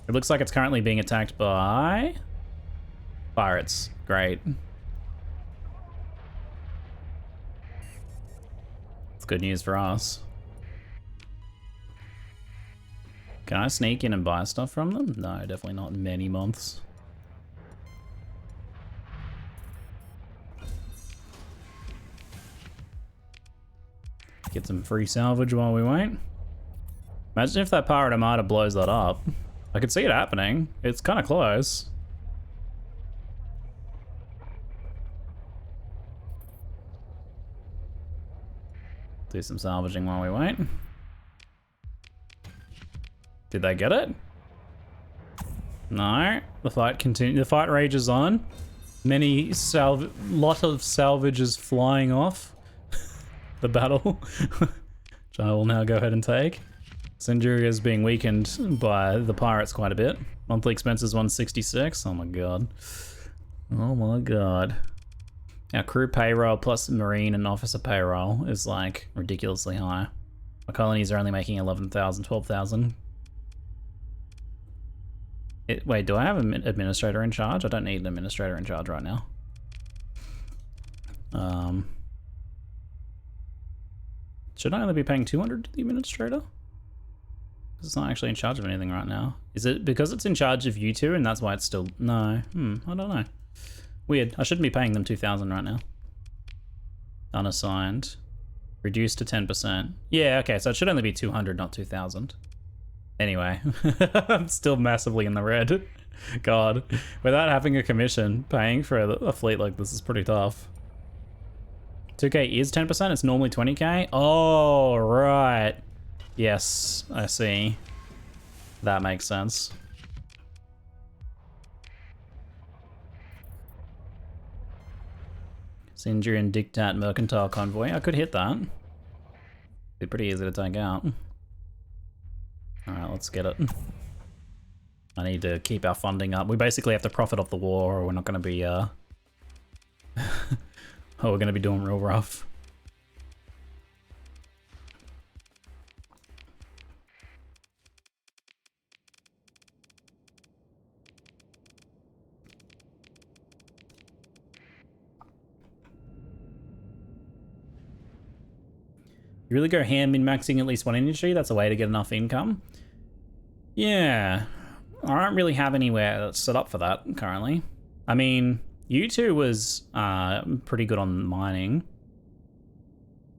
It looks like it's currently being attacked by Pirates, great. It's good news for us. Can I sneak in and buy stuff from them? No, definitely not in many months. Get some free salvage while we wait. Imagine if that pirate armada blows that up. I could see it happening. It's kind of close. Do some salvaging while we wait. Did they get it? No. The fight continues. The fight rages on. Lot of salvages flying off the battle, which I will now go ahead and take. Centuria is being weakened by the pirates quite a bit. Monthly expenses 166. Oh my god. Oh my god. Our crew payroll plus marine and officer payroll is like ridiculously high. My colonies are only making 11,000, 12,000. Wait, do I have an administrator in charge? I don't need an administrator in charge right now. Should I only be paying 200 to the administrator? Because it's not actually in charge of anything right now. Is it because it's in charge of you two and that's why it's still... No. I don't know. Weird. I shouldn't be paying them 2,000 right now. Unassigned. Reduced to 10%. Yeah, okay, so it should only be 200, not 2,000. Anyway, I'm still massively in the red. God, without having a commission, paying for a fleet like this is pretty tough. 2k is 10%, it's normally 20k? Oh, right. Yes, I see. That makes sense. Sindrian Dictat Mercantile Convoy. I could hit that. Be pretty easy to take out. Alright, let's get it. I need to keep our funding up. We basically have to profit off the war or we're not going to be, oh, we're going to be doing real rough. You really go ham min-maxing at least one industry? That's a way to get enough income? Yeah, I don't really have anywhere that's set up for that currently. I mean, U2 was pretty good on mining.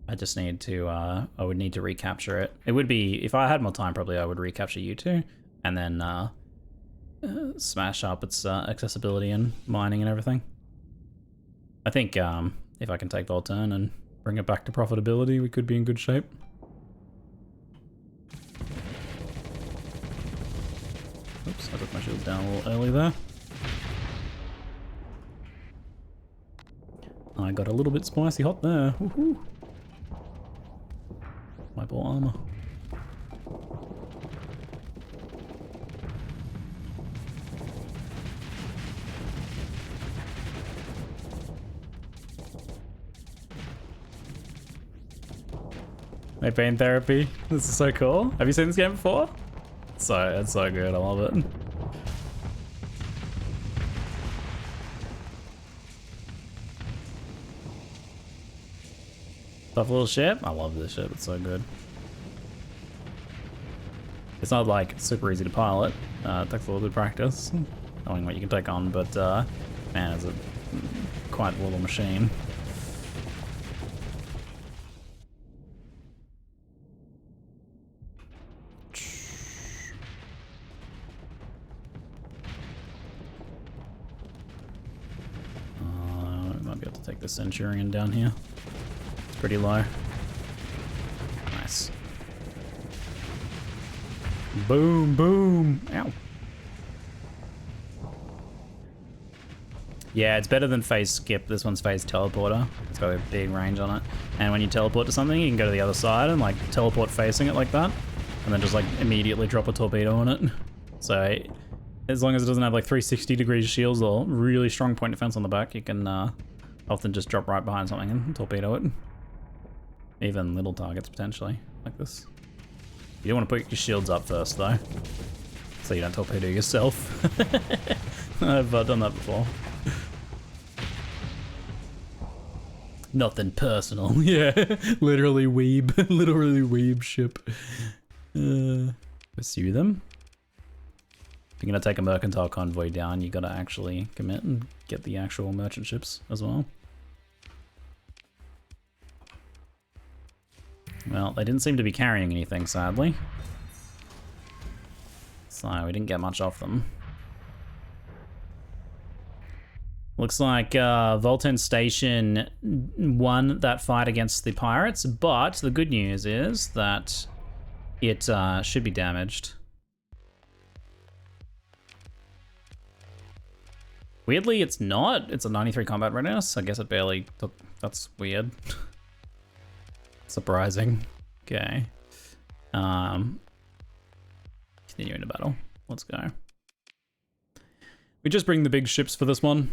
I just need to, I would need to recapture it. It would be, if I had more time, probably I would recapture U2 and then smash up its accessibility and mining and everything. I think if I can take Volturn and bring it back to profitability, we could be in good shape. Oops, I took my shields down a little early there. I got a little bit spicy hot there. Woohoo! My poor armor. My pain therapy. This is so cool. Have you seen this game before? It's so good. I love it. Tough little ship. I love this ship. It's so good. It's not like super easy to pilot. It takes a little bit of practice, knowing what you can take on. But man, it's a quite a little machine. Take the Centurion down here. It's pretty low. Nice. Boom, boom. Ow. Yeah, it's better than phase skip. This one's phase teleporter. It's got a big range on it. And when you teleport to something, you can go to the other side and like teleport facing it like that. And then just like immediately drop a torpedo on it. So as long as it doesn't have like 360 degrees shields or really strong point defense on the back, you can often just drop right behind something and torpedo it. Even little targets, potentially, like this. You don't want to put your shields up first, though, so you don't torpedo yourself. I've done that before. Nothing personal. Yeah, literally weeb. Literally weeb ship. Pursue them. If you're gonna take a mercantile convoy down, you gotta actually commit and get the actual merchant ships as well. Well, they didn't seem to be carrying anything, sadly. So we didn't get much off them. Looks like Volten Station won that fight against the pirates, but the good news is that it should be damaged. Weirdly, it's not. It's a 93 combat readiness. I guess it barely took... That's weird. Surprising. Okay. Continuing the battle. Let's go. We just bring the big ships for this one.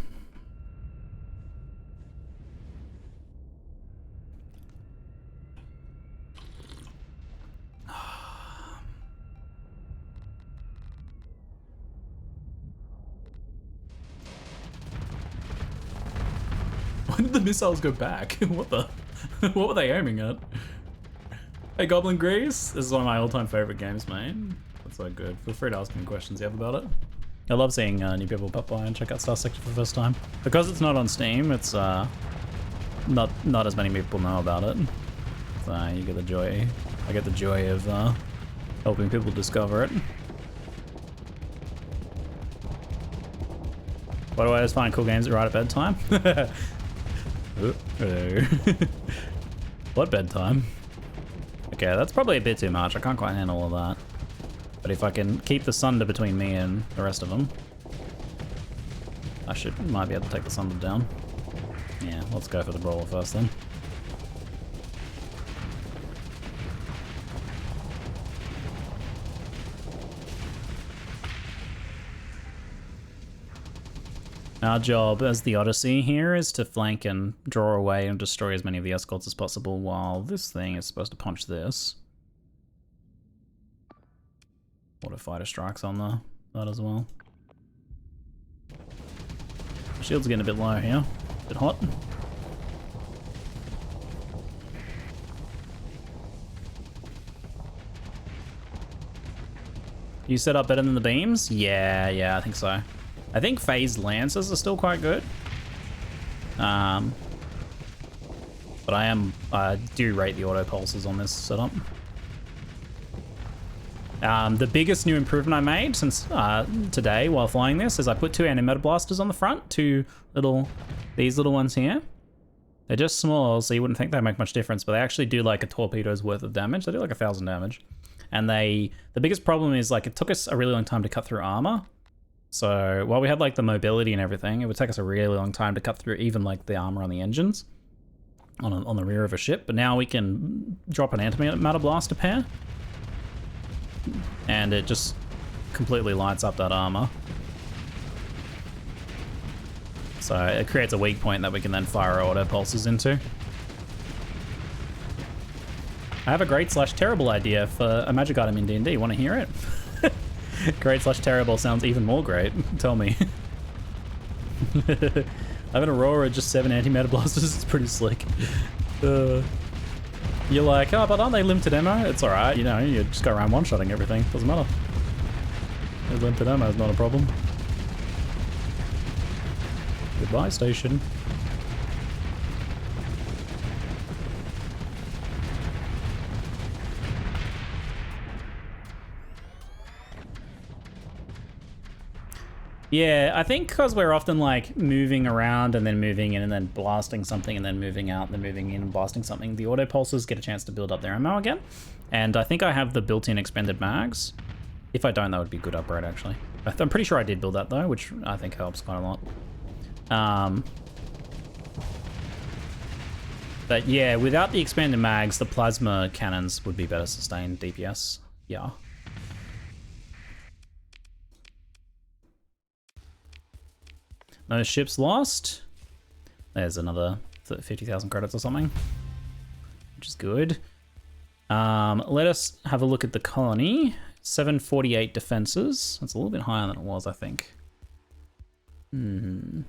Why did the missiles go back? What the? What were they aiming at? Hey, Goblin Grease. This is one of my all-time favorite games, mate. That's so good. Feel free to ask me questions you have about it. I love seeing new people pop by and check out StarSector for the first time. Because it's not on Steam, it's not as many people know about it. So you get the joy. I get the joy of helping people discover it. Why do I just find cool games right at bedtime? What bedtime? Okay, that's probably a bit too much. I can't quite handle all that. But if I can keep the Sunder between me and the rest of them, I might be able to take the Sunder down. Yeah, let's go for the brawler first then. Our job as the Odyssey here is to flank and draw away and destroy as many of the escorts as possible while this thing is supposed to punch this. Auto fighter strikes on that as well. Shield's getting a bit low here. A bit hot. You set up better than the beams? Yeah, I think so. I think phased lancers are still quite good. But I do rate the auto pulses on this setup. The biggest new improvement I made since today while flying this is I put 2 anti-meta blasters on the front, these little ones here. They're just small, so you wouldn't think they make much difference, but they actually do like a torpedo's worth of damage. They do like 1,000 damage. And the biggest problem is like it took us a really long time to cut through armor. So while we had like the mobility and everything, it would take us a really long time to cut through even like the armor on the engines on the rear of a ship. But now we can drop an anti-matter blaster pair and it just completely lights up that armor. So it creates a weak point that we can then fire our auto pulses into. I have a great/terrible idea for a magic item in D&D. Want to hear it? Great/terrible sounds even more great. Tell me. I have an Aurora, just 7 anti-matter blasters. It's pretty slick. You're like, oh, but aren't they limited ammo? It's alright, you know, you just go around one-shotting everything. Doesn't matter. Limited ammo is not a problem. Goodbye, station. Yeah, I think because we're often like moving around and then moving in and then blasting something and then moving out and then moving in and blasting something, the auto pulses get a chance to build up their ammo again. And I think I have the built-in expended mags. If I don't, that would be a good upgrade actually. I'm pretty sure I did build that though, which I think helps quite a lot. But yeah, without the expanded mags, the plasma cannons would be better sustained DPS. Yeah. No ships lost. There's another 50,000 credits or something, which is good. Let us have a look at the colony. 748 defenses. That's a little bit higher than it was, I think. In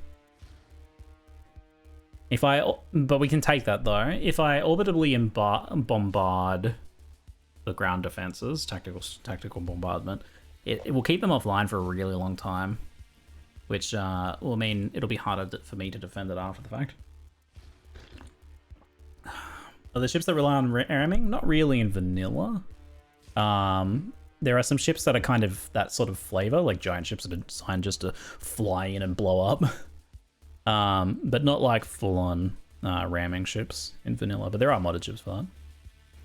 But we can take that though. If I orbitably bombard the ground defenses, tactical bombardment, it will keep them offline for a really long time, which will mean it'll be harder for me to defend it after the fact. Are the ships that rely on ramming? Not really in vanilla. There are some ships that are kind of that sort of flavor, like giant ships that are designed just to fly in and blow up. But not like full-on ramming ships in vanilla, but there are modded ships for that.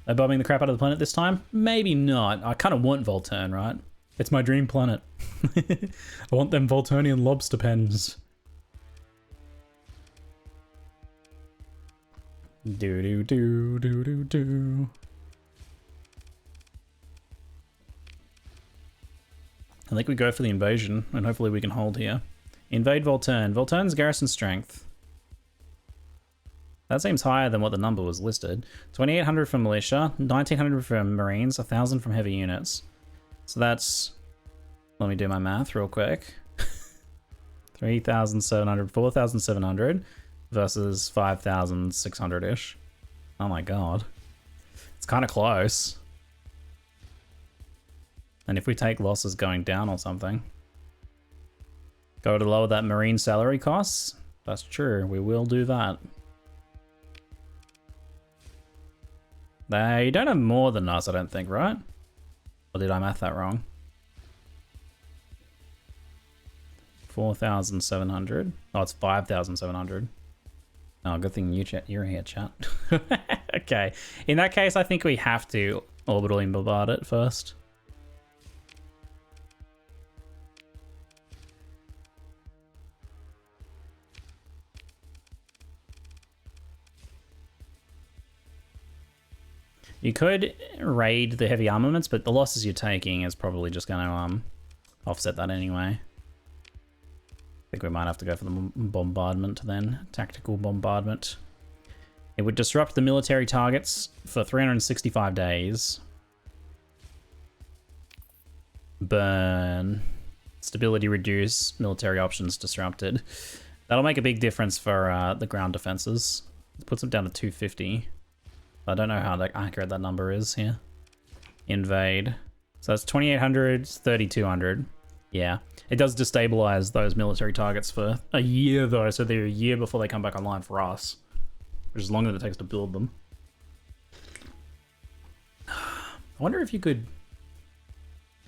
Are bombing the crap out of the planet this time? Maybe not. I kind of want Volturn, right? It's my dream planet. I want them Volturnian lobster pens. Do. I think we go for the invasion, and hopefully we can hold here. Invade Volturn. Volturn's garrison strength. That seems higher than what the number was listed. 2,800 from militia, 1,900 from marines, 1,000 from heavy units. So that's... Let me do my math real quick. 3,700, 4,700 versus 5,600-ish. Oh my god. It's kind of close. And if we take losses going down or something... Go to lower that marine salary costs? That's true, we will do that. They don't have more than us, I don't think, right? Or did I math that wrong? 4,700. Oh, it's 5,700. Oh, good thing you're here, chat. Okay, in that case, I think we have to orbitally bombard it first. You could raid the heavy armaments, but the losses you're taking is probably just going to offset that anyway. I think we might have to go for the bombardment then. Tactical bombardment. It would disrupt the military targets for 365 days. Burn. Stability reduce. Military options disrupted. That'll make a big difference for the ground defenses. It puts them down to 250. I don't know how accurate that number is here. Invade. So that's 2,800, 3,200. Yeah. It does destabilize those military targets for a year though, so they're a year before they come back online for us. Which is longer than it takes to build them. I wonder if you could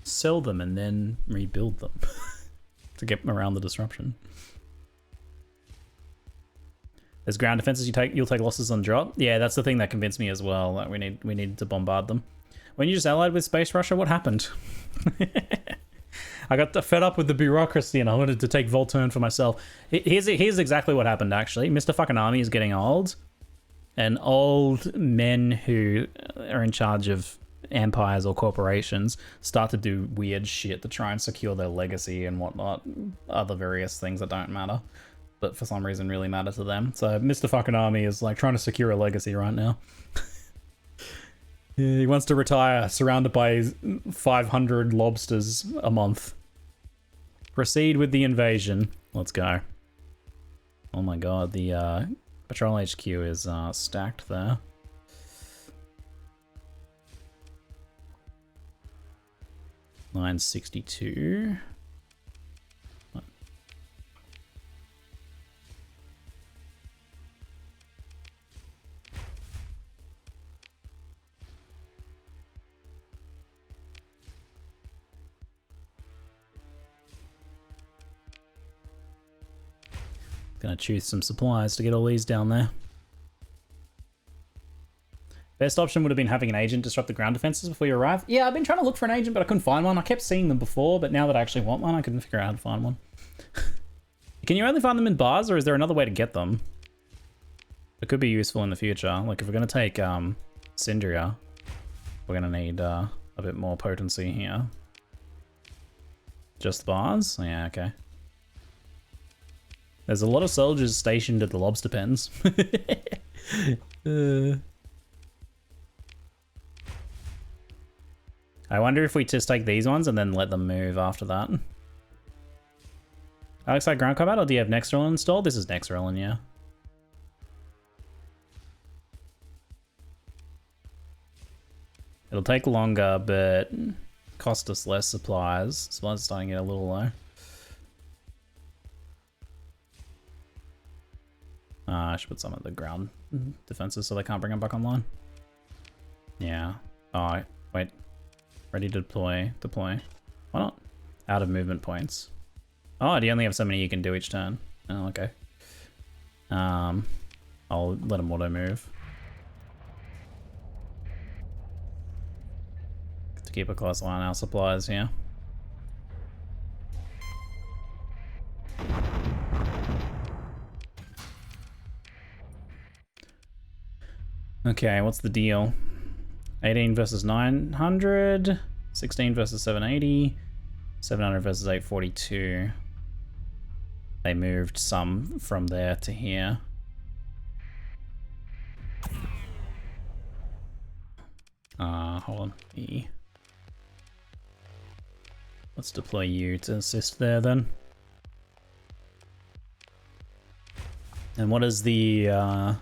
sell them and then rebuild them to get around the disruption. There's ground defenses you'll take losses on drop. Yeah, that's the thing that convinced me as well. That we need to bombard them. When you just allied with Space Russia, what happened? I got fed up with the bureaucracy and I wanted to take Volturn for myself. Here's exactly what happened actually. Mr. Fakename is getting old, and old men who are in charge of empires or corporations start to do weird shit to try and secure their legacy and whatnot. Other various things that don't matter, but for some reason really matter to them. So Mr. Fakename is like trying to secure a legacy right now. He wants to retire surrounded by 500 lobsters a month. Proceed with the invasion. Let's go. Oh my god, the Patrol HQ is stacked there. $962. Gonna choose some supplies to get all these down there. Best option would have been having an agent disrupt the ground defenses before you arrive. Yeah, I've been trying to look for an agent, but I couldn't find one. I kept seeing them before, but now that I actually want one, I couldn't figure out how to find one. Can you only find them in bars, or is there another way to get them? It could be useful in the future. Like, if we're gonna take Syndria, we're gonna need a bit more potency here. Just bars? Yeah, okay. There's a lot of soldiers stationed at the lobster pens. I wonder if we just take these ones and then let them move after that. Alex, like ground combat, or do you have Nextrolin installed? This is Nextrolin, yeah. It'll take longer, but cost us less supplies. Supplies are starting to get a little low. I should put some of the ground defenses so they can't bring them back online. Yeah. Oh, wait. Ready to deploy. Deploy. Why not? Out of movement points. Oh, do you only have so many you can do each turn? Oh, okay. I'll let them auto move. To keep a close eye on our supplies here. Okay, what's the deal? 18 versus 900, 16 versus 780, 700 versus 842. They moved some from there to here. Hold on. E. Let's deploy you to assist there then. And what is the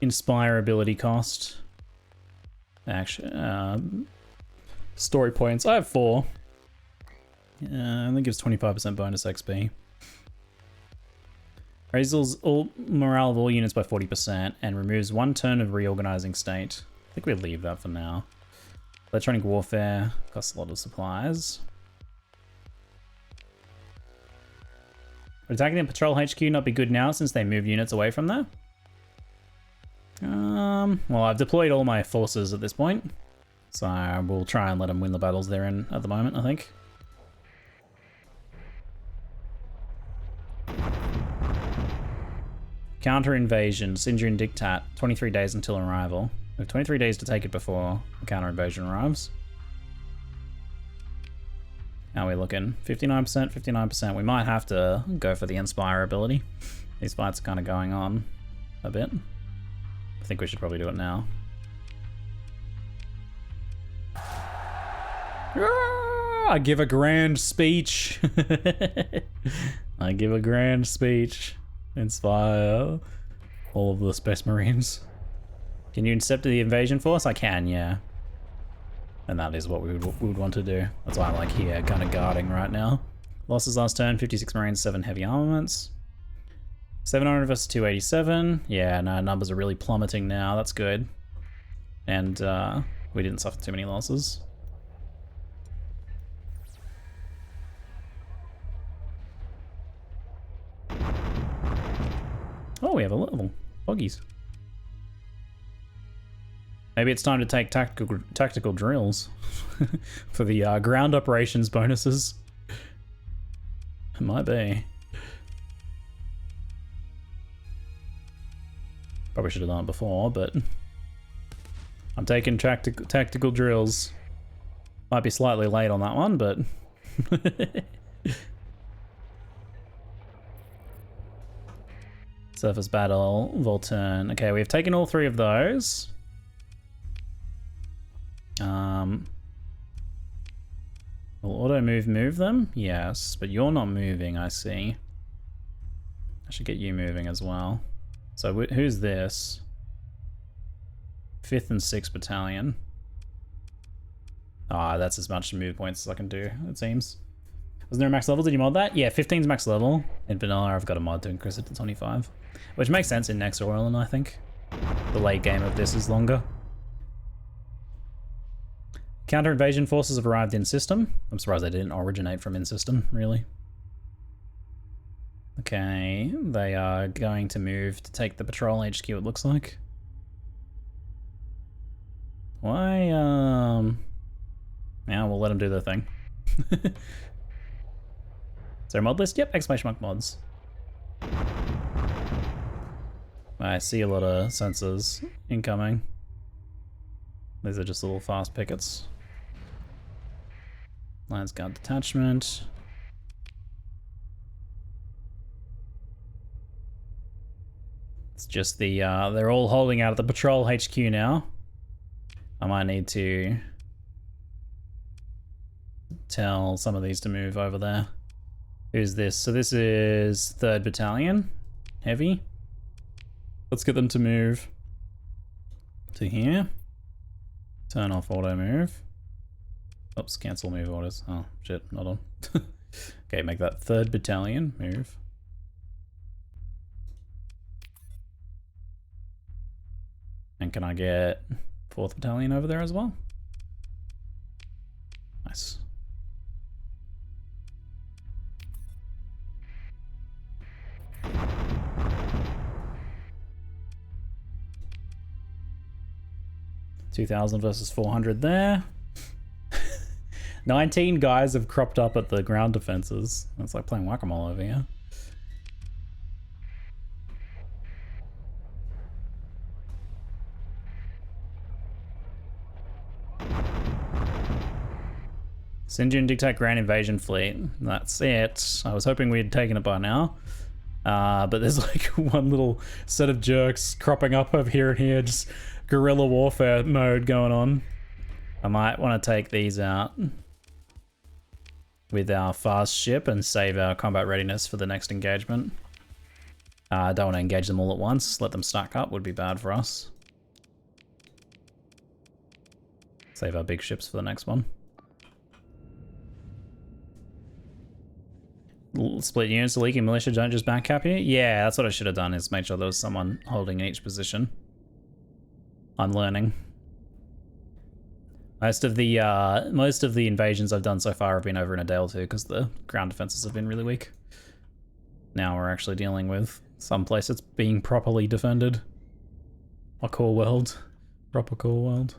Inspire ability cost? Actually, story points. I have 4. I think gives 25% bonus XP. Raises all morale of all units by 40% and removes 1 turn of reorganizing state. I think we'll leave that for now. Electronic warfare costs a lot of supplies. Would attacking the patrol HQ not be good now since they moved units away from there? Well, I've deployed all my forces at this point, so we'll try and let them win the battles they're in at the moment, I think. Counter invasion, Sindrian Diktat, 23 days until arrival. We have 23 days to take it before the counter invasion arrives. How are we looking? 59%, 59%. We might have to go for the Inspire ability. These fights are kind of going on a bit. I think we should probably do it now. I give a grand speech. I give a grand speech. Inspire all of the Space Marines. Can you intercept the invasion force? I can, yeah. And that is what we would want to do. That's why I'm like here, kind of guarding right now. Losses last turn, 56 Marines, 7 heavy armaments. 700 versus 287. Yeah, no, numbers are really plummeting now. That's good. And we didn't suffer too many losses. Oh, we have a level. Buggies. Maybe it's time to take tactical drills for the ground operations bonuses. It might be. Probably should have done it before, but I'm taking tactical drills. Might be slightly late on that one, but surface battle, Volturn. Okay, we've taken all 3 of those. Will auto move them? Yes, but you're not moving, I see. I should get you moving as well. So who's this? 5th and 6th Battalion. Ah, that's as much move points as I can do, it seems. Wasn't there a max level? Did you mod that? Yeah, 15's max level. In vanilla, I've got a mod to increase it to 25. Which makes sense in Next Orlean, I think. The late game of this is longer. Counter invasion forces have arrived in system. I'm surprised they didn't originate from in system, really. Okay, they are going to move to take the patrol HQ, it looks like. Why, yeah, we'll let them do their thing. Is there a mod list? Yep, exclamation mark mods. I see a lot of sensors incoming. These are just little fast pickets. Lance Guard detachment. It's just the, they're all holding out at the patrol HQ now. I might need to tell some of these to move over there. Who's this? So this is 3rd Battalion, heavy. Let's get them to move to here. Turn off auto move. Oops, cancel move orders. Oh, shit, not on. Okay, make that 3rd battalion move. And can I get 4th battalion over there as well? Nice. $2,000 versus 400 there. 19 guys have cropped up at the ground defenses. It's like playing whack-a-mole over here. Sinjin dictate Grand Invasion Fleet. That's it. I was hoping we had taken it by now. But there's like one little set of jerks cropping up over here and here. Just guerrilla warfare mode going on. I might want to take these out with our fast ship and save our combat readiness for the next engagement. I don't want to engage them all at once. Let them stack up would be bad for us. Save our big ships for the next one. Split units, the leaking militia don't just back cap you? Yeah, that's what I should have done, is make sure there was someone holding each position. I'm learning. Most of the invasions I've done so far have been over in a day or two because the ground defenses have been really weak. Now we're actually dealing with some place that's being properly defended. A core world. Proper core world.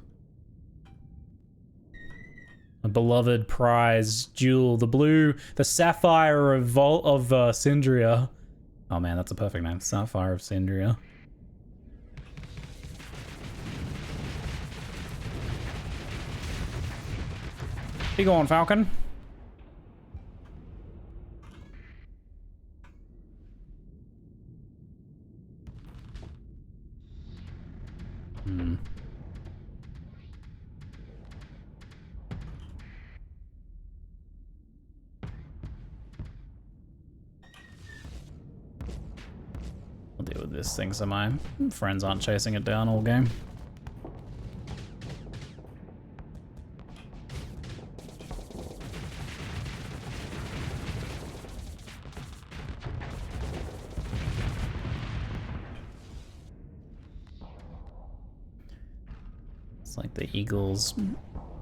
A beloved prize jewel, the sapphire of Syndria. Oh man, that's a perfect name. Sapphire of Syndria. Be going, Falcon. I'll deal with this thing so my friends aren't chasing it down all game. It's like the Eagle's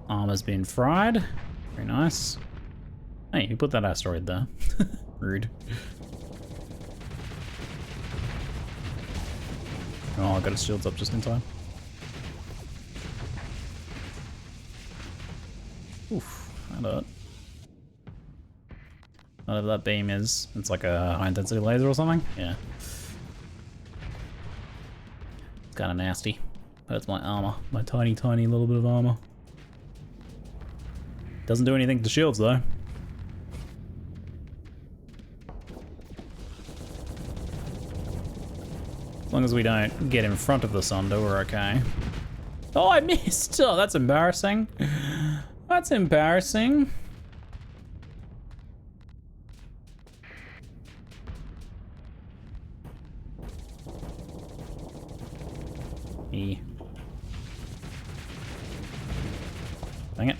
armor's been fried. Very nice. Hey, you put that asteroid there. Rude. Oh, I got his shields up just in time. Oof, that hurt. Whatever that beam is, it's like a high intensity laser or something? Yeah. It's kind of nasty. Hurts my armor. My tiny, tiny little bit of armor. Doesn't do anything to shields though. As long as we don't get in front of the Sonda, we're okay. Oh, I missed! Oh, that's embarrassing. That's embarrassing. E. Dang it.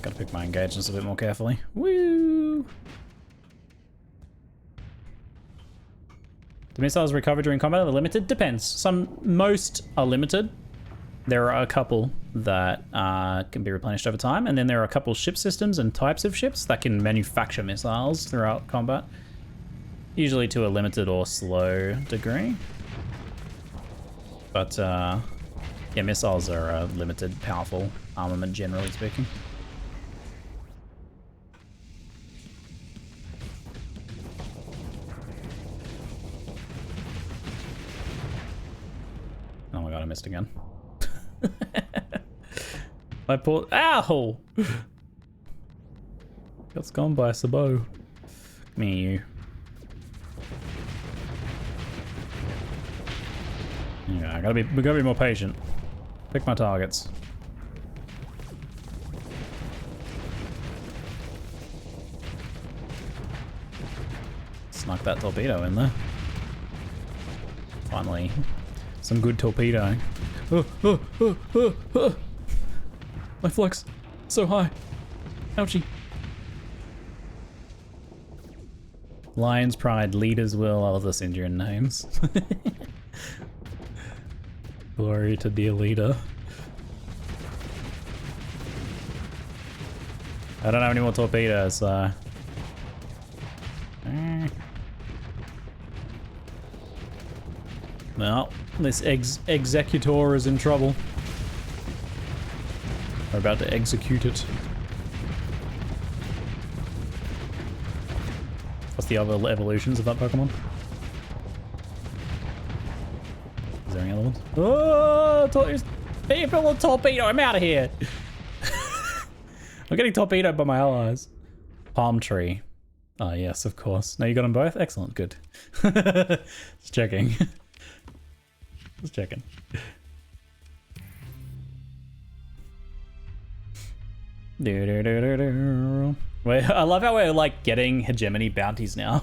Gotta pick my engagements a bit more carefully. Woo! The missiles recovered during combat are limited? Depends. Most are limited. There are a couple that can be replenished over time, and then there are a couple ship systems and types of ships that can manufacture missiles throughout combat. Usually to a limited or slow degree. But yeah, missiles are a limited, powerful armament, generally speaking. Oh my god, I missed again. I pulled. Ow! Got gone by Sabo. Come here, you. Yeah, we gotta be more patient. Pick my targets. Snuck that torpedo in there. Finally, some good torpedo. My flux, so high. Ouchie. Lion's Pride, Leader's Will, all of the Syndrian names. Glory to dear leader. I don't have any more torpedoes, so... Well, this executor is in trouble. We're about to execute it. What's the other evolutions of that Pokemon? Is there any other ones? Oh, people torpedo! I'm out of here! I'm getting torpedoed by my allies. Palm tree. Oh, yes, of course. Now you got them both? Excellent, good. Just checking. Just checking. Wait, I love how we're like getting hegemony bounties now.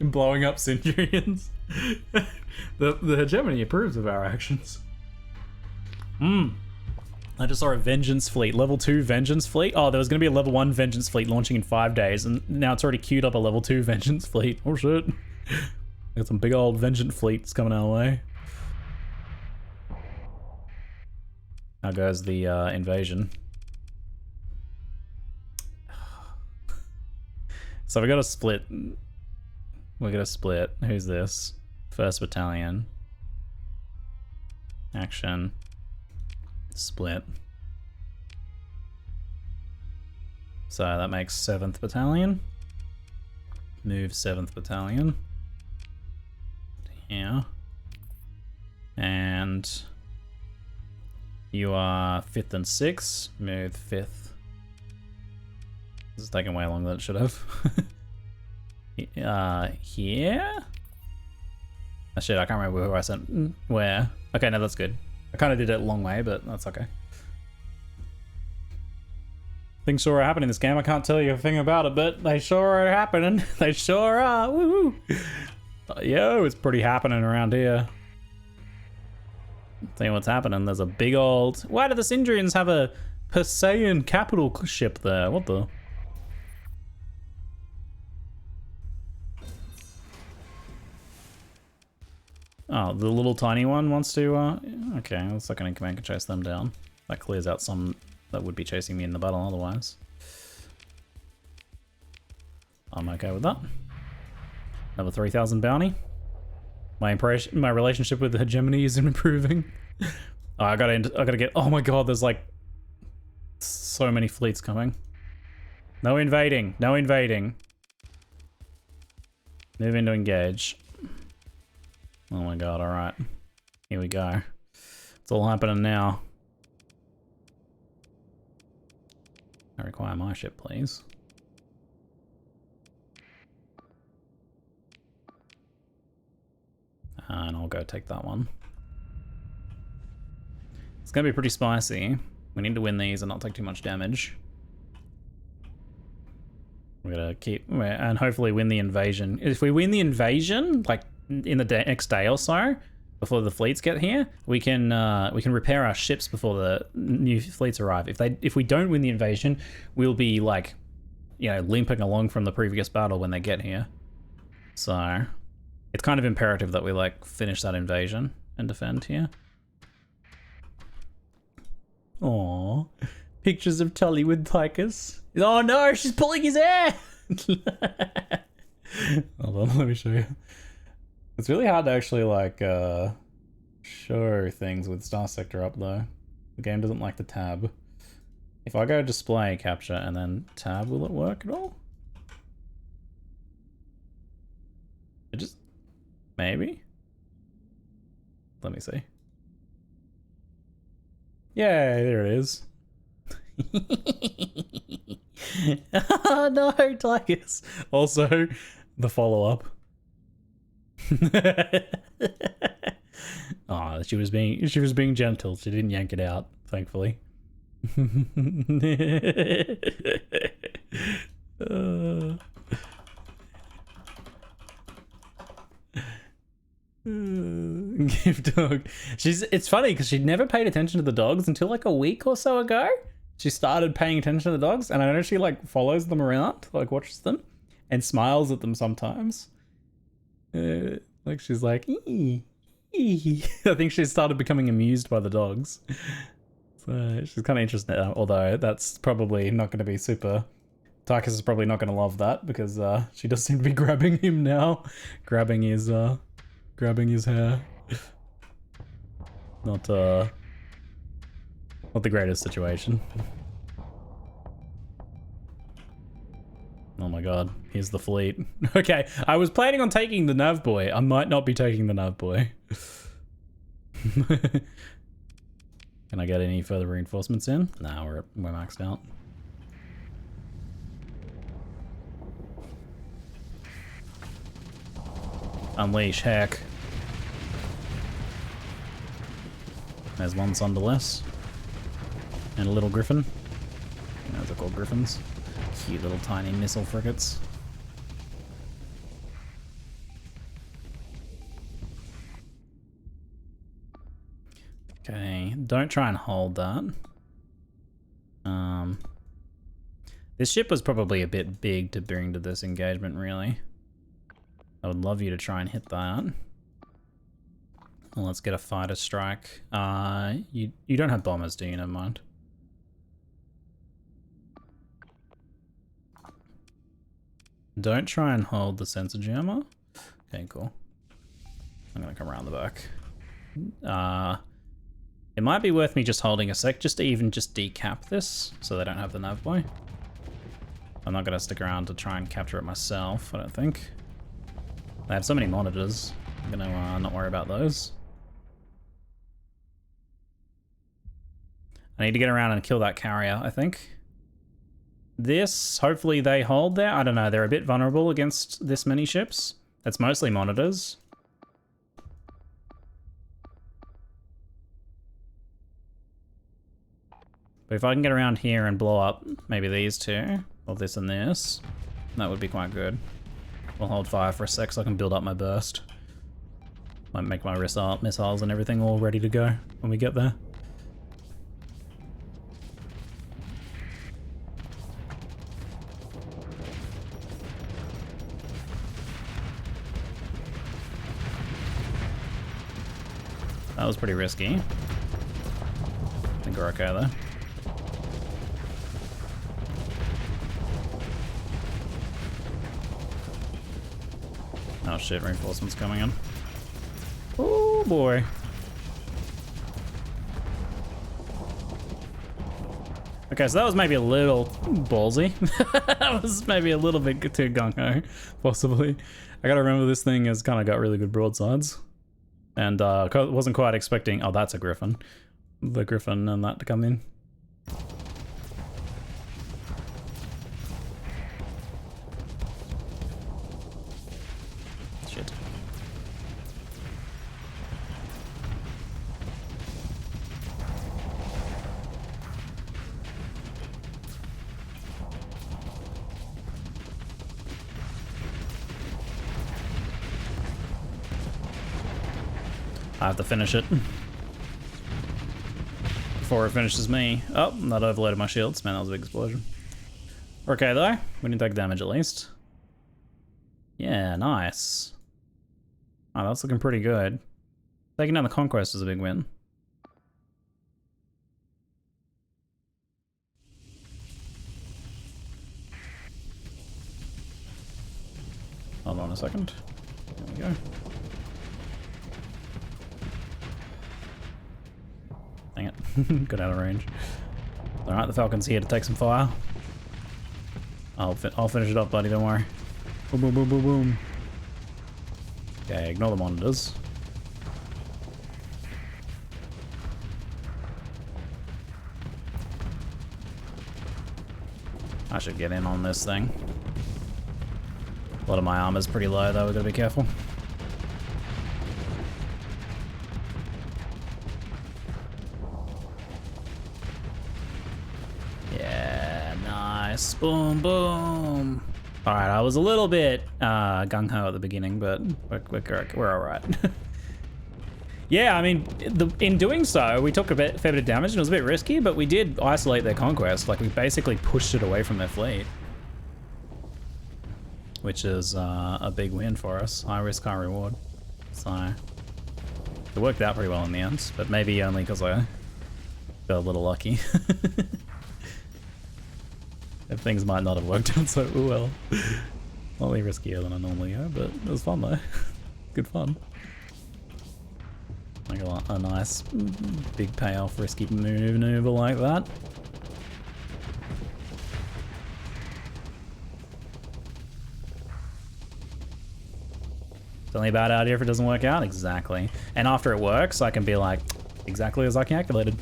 And blowing up Syndrians. The hegemony approves of our actions. I just saw a Vengeance Fleet, level 2 Vengeance Fleet. Oh, there was going to be a level 1 Vengeance Fleet launching in 5 days, and now it's already queued up a level 2 Vengeance Fleet. Oh shit. Got some big old Vengeance Fleets coming our way. How goes the invasion? So we got to split. We're going to split. Who's this? 1st Battalion. Action. Split. So that makes 7th Battalion. Move 7th Battalion. Here. And you are 5th and 6th. Move 5th. This is taking way longer than it should have. Here? Oh shit, I can't remember who I sent where. Okay, no, that's good. I kind of did it a long way, but that's okay. Things sure are happening in this game. I can't tell you a thing about it, but they sure are happening. They sure are. Woohoo! Yo, it's pretty happening around here. Tell you what's happening. There's a big old... Why do the Syndrians have a Perseian capital ship there? What the... Oh, the little tiny one wants to, okay, let's look in command and chase them down. That clears out some that would be chasing me in the battle otherwise. I'm okay with that. Another 3,000 bounty. My relationship with the hegemony is improving. Oh, I gotta get, oh my god, there's like so many fleets coming. No invading, no invading. Move in to engage. Oh my god, alright. Here we go. It's all happening now. I require my ship, please. And I'll go take that one. It's gonna be pretty spicy. We need to win these and not take too much damage. We're gonna keep, and hopefully win the invasion. If we win the invasion, like in the next day or so, before the fleets get here, we can repair our ships before the new fleets arrive. If we don't win the invasion, we'll be like, you know, limping along from the previous battle when they get here. So it's kind of imperative that we like finish that invasion and defend here. Aww, pictures of Tully with Tychus. Oh no, she's pulling his hair. Hold on, let me show you. It's really hard to actually like show things with STARSECTOR up though. The game doesn't like the tab. If I go display capture and then tab, will it work at all? It just maybe. Let me see. Yay, there it is. Oh no, Tychus. Also, the follow-up. Oh, she was being gentle. She didn't yank it out, thankfully. Give dog. It's funny because she never paid attention to the dogs until like a week or so ago. She started paying attention to the dogs, and I know she like follows them around, like watches them, and smiles at them sometimes. Like she's like, ee, ee. I think she started becoming amused by the dogs. So she's kind of interested, although that's probably not going to be super. Tychus is probably not going to love that because she does seem to be grabbing him now, grabbing his hair. Not the greatest situation. Oh my god, here's the fleet. Okay, I was planning on taking the nav boy. I might not be taking the nav boy. Can I get any further reinforcements in? Nah, we're maxed out. Unleash heck. There's one Sunder less. And a little griffin. Those are called griffins. Cute little tiny missile frigates. Okay, don't try and hold that. This ship was probably a bit big to bring to this engagement, really. I would love you to try and hit that. Well, let's get a fighter strike. You don't have bombers, do you? Never mind. Don't try and hold the sensor jammer. Okay, cool. I'm gonna come around the back. It might be worth me just holding a sec, just to even just decap this, so they don't have the nav boy. I'm not gonna stick around to try and capture it myself, I don't think. They have so many monitors. I'm gonna not worry about those. I need to get around and kill that carrier, I think. This, hopefully they hold there. I don't know, they're a bit vulnerable against this many ships. It's mostly monitors. But if I can get around here and blow up maybe these two, or this and this, that would be quite good. We'll hold fire for a sec so I can build up my burst. Might make my missiles and everything all ready to go when we get there. That was pretty risky. I think we're okay though. Oh shit, reinforcements coming in. Oh boy. Okay, so that was maybe a little ballsy. That was maybe a little bit too gung-ho, possibly. I gotta remember this thing has kind of got really good broadsides. And wasn't quite expecting, oh that's a griffin. The griffin and that to come in. Shit. I have to finish it before it finishes me. Oh, that overloaded my shields. Man, that was a big explosion. Okay though, we didn't take damage at least. Yeah, nice. Oh, that's looking pretty good. Taking down the Conquest is a big win. Hold on a second. There we go. Dang it. Got out of range. Alright, the Falcon's here to take some fire. I'll finish it up, buddy, don't worry. Boom, boom, boom, boom, boom. Okay, ignore the monitors. I should get in on this thing. A lot of my armor's pretty low though, we gotta be careful. Boom, boom. All right, I was a little bit gung-ho at the beginning, but we're all right. Yeah, I mean, in doing so, we took a fair bit of damage and it was a bit risky, but we did isolate their conquest. Like, we basically pushed it away from their fleet. Which is a big win for us. High risk, high reward. So, it worked out pretty well in the end, but maybe only because I got a little lucky. If things might not have worked out so well. Slightly riskier than I normally go, but it was fun though. Good fun. Like a nice big payoff risky maneuver like that. It's only a bad idea if it doesn't work out. Exactly. And after it works, I can be like, exactly as I calculated.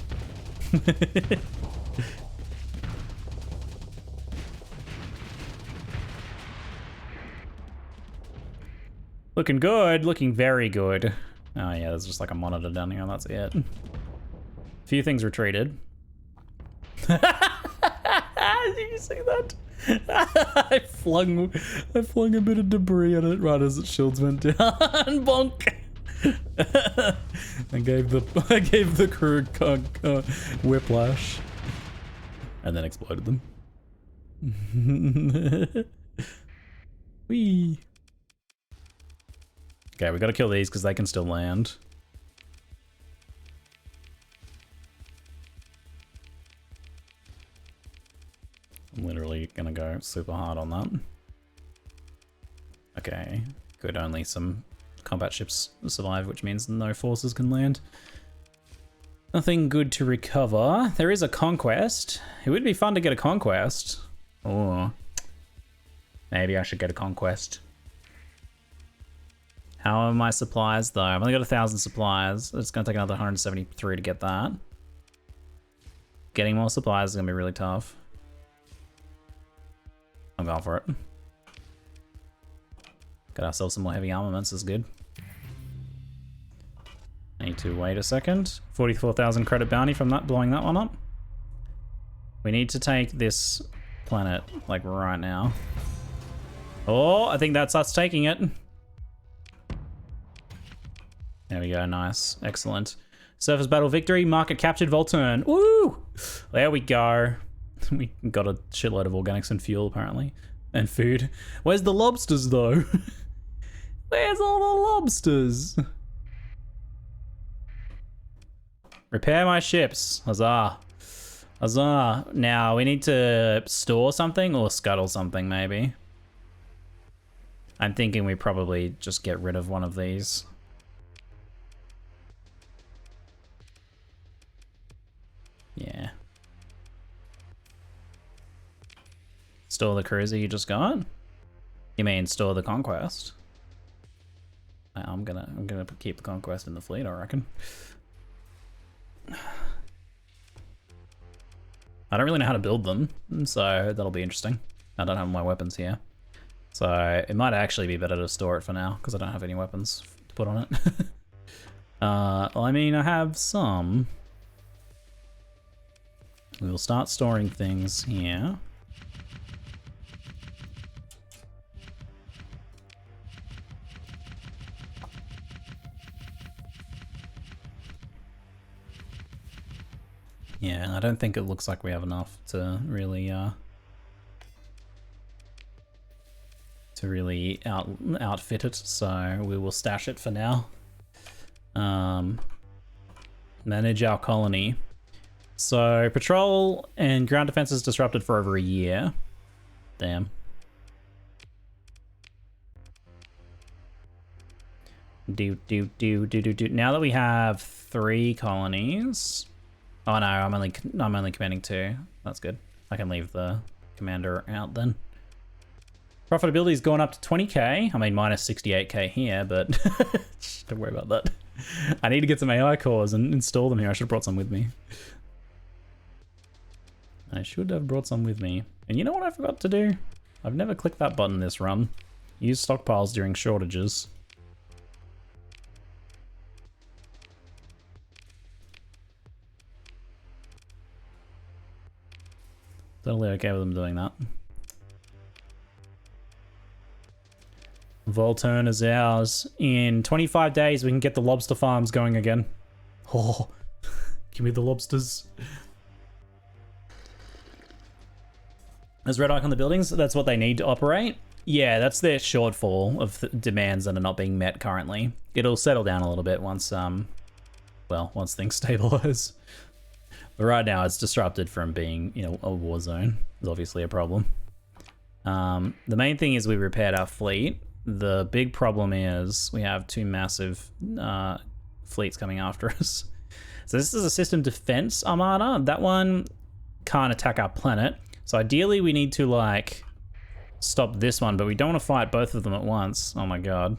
Looking good, looking very good. Oh yeah, there's just like a monitor down here, that's it. A few things retreated. Did you see that? I flung a bit of debris at it right as its shields went down. Bonk! I gave the crew whiplash. And then exploded them. Whee! Okay, we gotta kill these because they can still land. I'm literally gonna go super hard on that. Okay, good, only some combat ships survive, which means no forces can land. Nothing good to recover. There is a conquest. It would be fun to get a conquest. Oh, maybe I should get a conquest. How are my supplies though? I've only got 1,000 supplies. It's gonna take another 173 to get that. Getting more supplies is gonna be really tough. I'm going for it. Got ourselves some more heavy armaments, is good. I need to wait a second. 44,000 credit bounty from that, blowing that one up. We need to take this planet, like right now. Oh, I think that's us taking it. There we go, nice, excellent. Surface battle victory, market captured, Volturn. Woo! There we go. We got a shitload of organics and fuel apparently, and food. Where's the lobsters though? Where's all the lobsters? Repair my ships, huzzah. Huzzah. Now we need to store something or scuttle something maybe. I'm thinking we probably just get rid of one of these. Yeah. Store the cruiser you just got? You mean store the conquest? I'm gonna keep the conquest in the fleet, I reckon. I don't really know how to build them, so that'll be interesting. I don't have my weapons here. So it might actually be better to store it for now, because I don't have any weapons to put on it. Well, I mean, I have some. We will start storing things here. Yeah, I don't think it looks like we have enough to really outfit it, so we will stash it for now. Manage our colony. So patrol and ground defense is disrupted for over a year. Damn. Now that we have 3 colonies. Oh no, I'm only commanding 2. That's good. I can leave the commander out then. Profitability's gone up to 20k. I mean, minus 68k here, but don't worry about that. I need to get some AI cores and install them here. I should have brought some with me. I should have brought some with me. And you know what I forgot to do? I've never clicked that button this run. Use stockpiles during shortages. Totally okay with them doing that. Volturn is ours. In 25 days, we can get the lobster farms going again. Oh, give me the lobsters. Is red icon the buildings? That's what they need to operate. Yeah, that's their shortfall of demands that are not being met currently. It'll settle down a little bit once, well, once things stabilize. But right now, it's disrupted from being, you know, a war zone. It's obviously a problem. The main thing is we repaired our fleet. The big problem is we have two massive fleets coming after us. So this is a system defense armada. That one can't attack our planet. So ideally we need to like stop this one, but we don't want to fight both of them at once. Oh my god.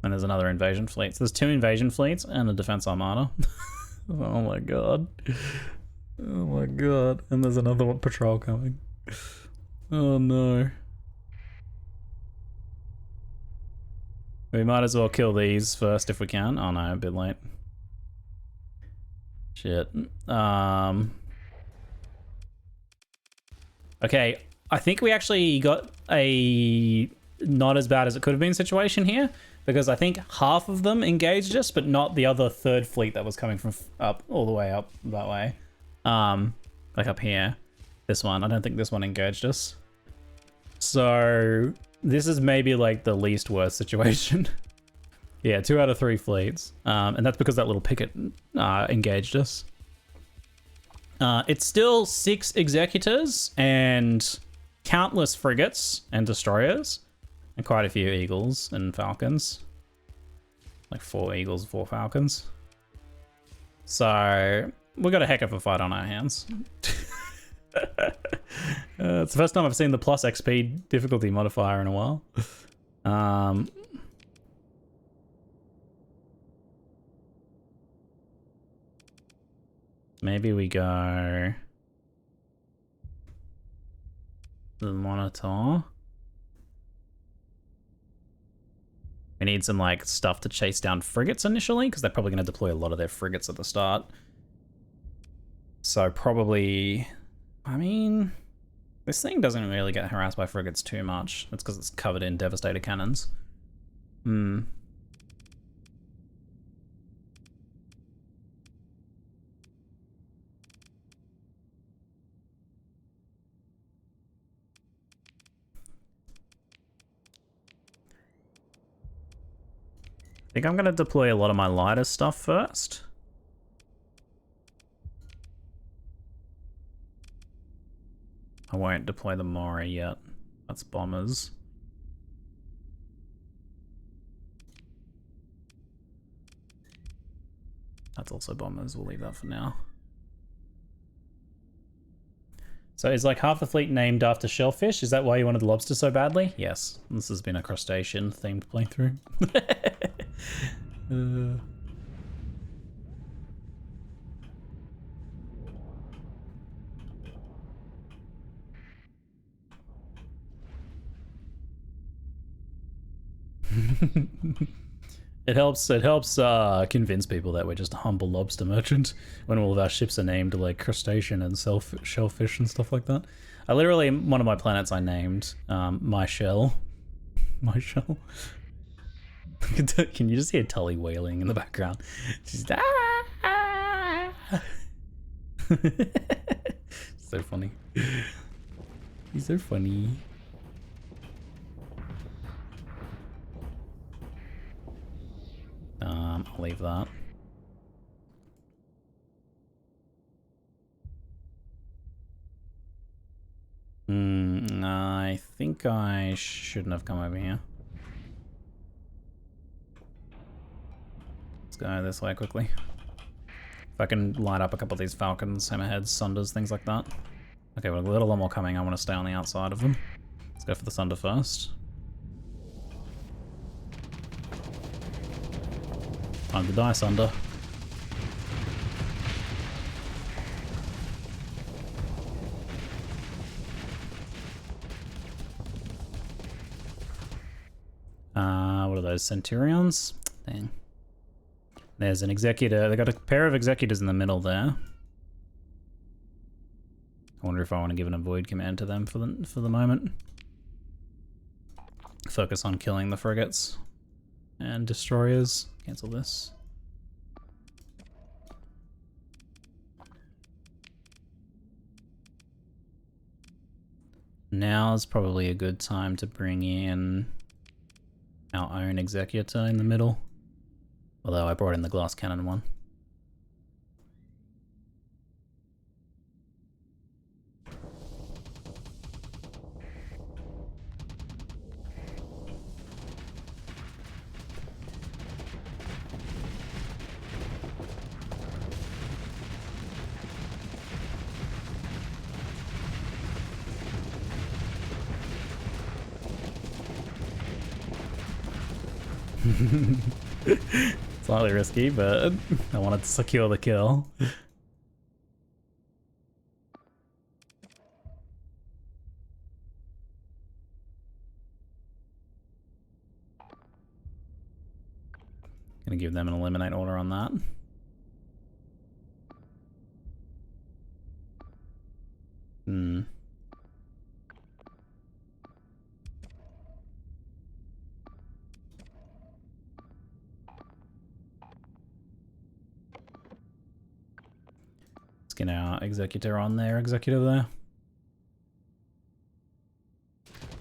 And there's another invasion fleet. So there's two invasion fleets and a defense armada. Oh my god. Oh my god. And there's another one patrol coming. Oh no. We might as well kill these first if we can. Oh no, a bit late. Shit. Okay, I think we actually got a not as bad as it could have been situation here, because I think half of them engaged us, but not the other third fleet that was coming from up all the way up that way. Like up here. This one. I don't think this one engaged us. So this is maybe like the least worst situation. Yeah, 2 out of 3 fleets. And that's because that little picket engaged us. It's still 6 executors and countless frigates and destroyers. And quite a few eagles and falcons. Like 4 eagles, 4 falcons. So we got a heck of a fight on our hands. It's the first time I've seen the plus XP difficulty modifier in a while. Maybe we go the monitor. We need some like stuff to chase down frigates initially, because they're probably going to deploy a lot of their frigates at the start. So probably, I mean, this thing doesn't really get harassed by frigates too much. That's because it's covered in devastator cannons. I think I'm going to deploy a lot of my lighter stuff first. I won't deploy the Mori yet. That's bombers. That's also bombers. We'll leave that for now. So is like half the fleet named after shellfish? Is that why you wanted the lobster so badly? Yes. This has been a crustacean themed playthrough. It helps convince people that we're just a humble lobster merchant when all of our ships are named like crustacean and shellfish and stuff like that. I literally, one of my planets I named my shell. My shell. Can you just hear Tully wailing in the background? She's so funny. He's so funny. I'll leave that. I think I shouldn't have come over here. Let's go this way quickly. If I can light up a couple of these falcons, hammerheads, sunders, things like that. Okay, well, a lot more coming. I want to stay on the outside of them. Let's go for the sunder first. Time to die, Sunder. What are those, Centurions? Dang. There's an executor. They got a pair of executors in the middle there. I wonder if I want to give an avoid command to them for the moment. focus on killing the frigates and destroyers. Cancel this. Now's probably a good time to bring in our own executor in the middle. Although I brought in the glass cannon one. Slightly risky, but I wanted to secure the kill. Gonna give them an eliminate order on that. Let's get our executor on there, executor there.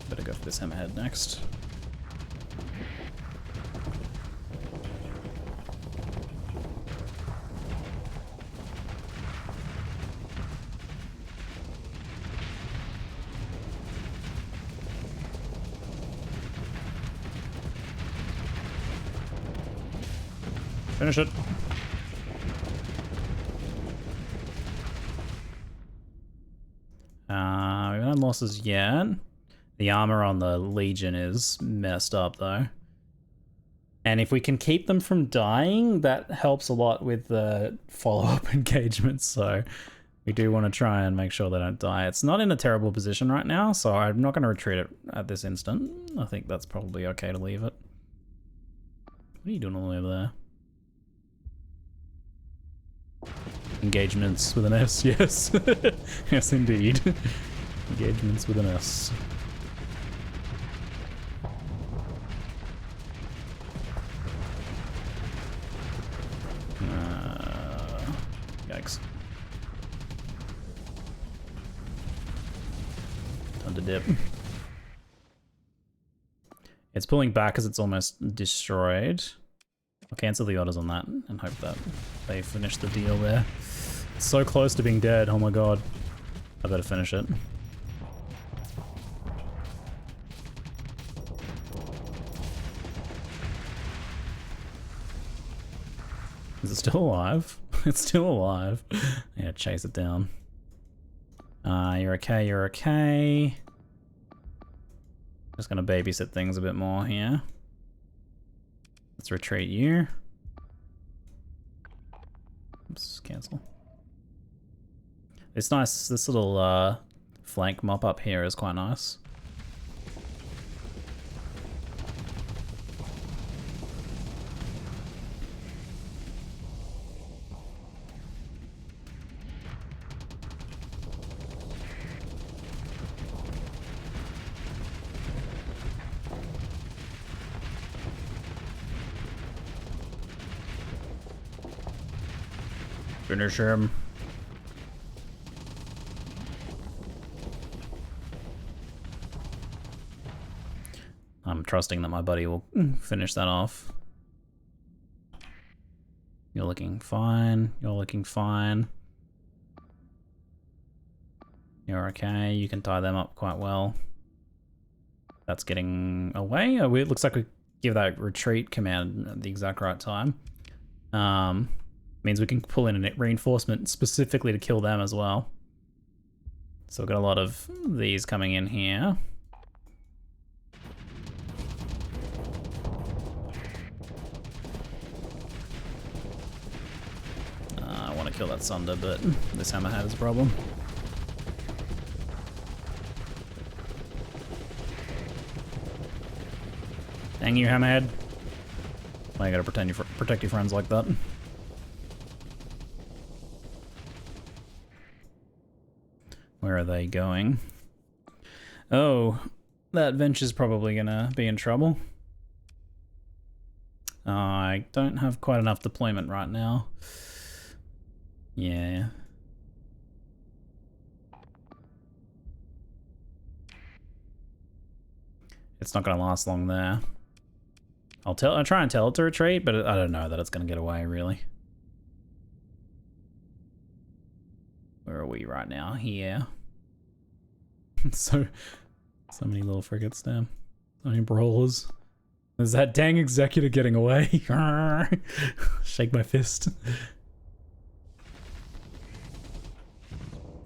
Better go for this hammerhead next. Finish it. We haven't had losses yet. The armor on the Legion is messed up though. And if we can keep them from dying, that helps a lot with the follow-up engagements, so we do want to try and make sure they don't die. It's not in a terrible position right now, so I'm not going to retreat it at this instant. I think that's probably okay to leave it. What are you doing all the way over there? Engagements with an S, yes. Yes, indeed. Engagements with an S. Yikes. Time to dip. It's pulling back as it's almost destroyed. I'll cancel the orders on that and hope that they finish the deal there. It's so close to being dead, oh my god. I better finish it. Is it still alive? It's still alive. Yeah, chase it down. You're okay, you're okay. Just gonna babysit things a bit more here. Let's retreat you. Oops, cancel. It's nice, this little flank mop up here is quite nice. Finish him. I'm trusting that my buddy will finish that off. You're looking fine. You're looking fine. You're okay. You can tie them up quite well. That's getting away. Oh, it looks like we give that retreat command at the exact right time. Means we can pull in a reinforcement specifically to kill them as well. So we've got a lot of these coming in here. I want to kill that Sunder, but this hammerhead is a problem. Dang you, hammerhead. Why you gotta protect your friends like that? Where are they going? Oh, that venture's probably gonna be in trouble. I don't have quite enough deployment right now. Yeah. It's not gonna last long there. I'll try and tell it to retreat, but I don't know that it's gonna get away, really. Where are we right now? Here. so many little frigates there. So many brawlers. There's that dang executor getting away. Shake my fist.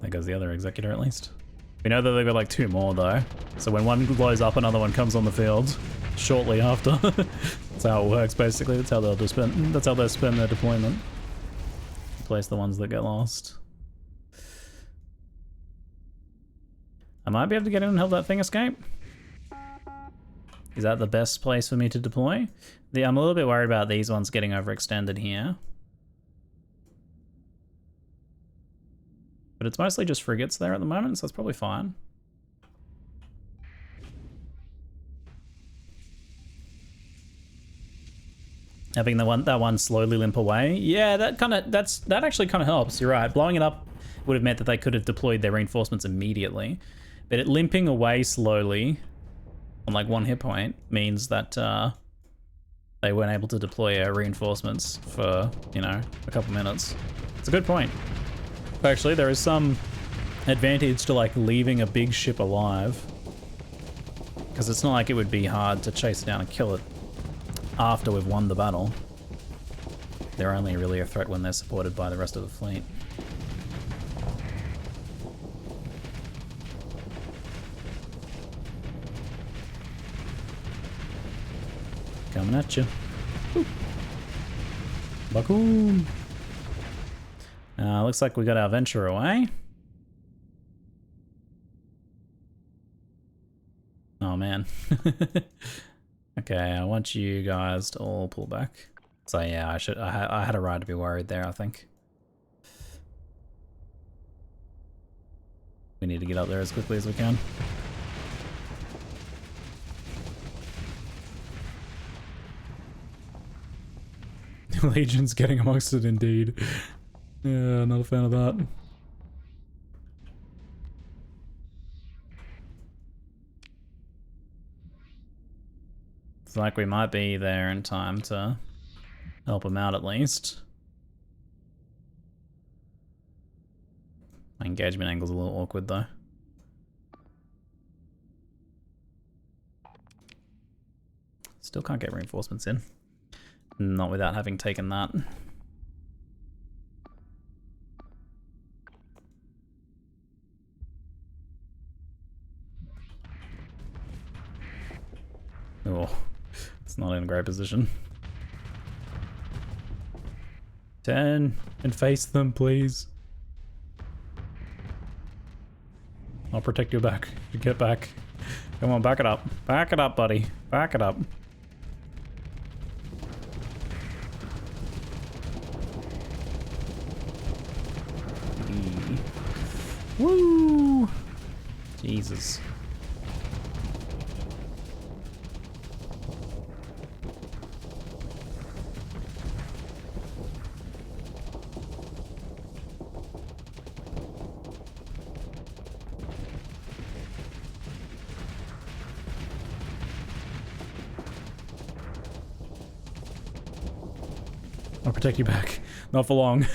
There goes the other executor, at least. We know that they've got like 2 more though. So when one blows up, another one comes on the field shortly after. That's how it works, basically. That's how they'll spend their deployment. Replace the ones that get lost. I might be able to get in and help that thing escape. Is that the best place for me to deploy? I'm a little bit worried about these ones getting overextended here. But it's mostly just frigates there at the moment, so it's probably fine. Having that one slowly limp away. Yeah, that actually kind of helps. You're right. Blowing it up would have meant that they could have deployed their reinforcements immediately. But it limping away slowly on like 1 hit point means that they weren't able to deploy reinforcements for, you know, a couple minutes. It's a good point. Actually, there is some advantage to like leaving a big ship alive, because it's not like it would be hard to chase it down and kill it after we've won the battle. They're only really a threat when they're supported by the rest of the fleet. Coming at you. Bakoom. Looks like we got our venture away. Oh man. Okay, I want you guys to all pull back. So yeah, I had a right to be worried there, I think. We need to get up there as quickly as we can. Legion's getting amongst it indeed. Yeah, not a fan of that. It's like we might be there in time to help him out at least. My engagement angle's a little awkward though. Still can't get reinforcements in. Not without having taken that. Oh, it's not in a great position. Turn and face them, please. I'll protect your back. Get back. Come on, back it up. Back it up, buddy. Back it up. Woo! Jesus. I'll protect you back. Not for long.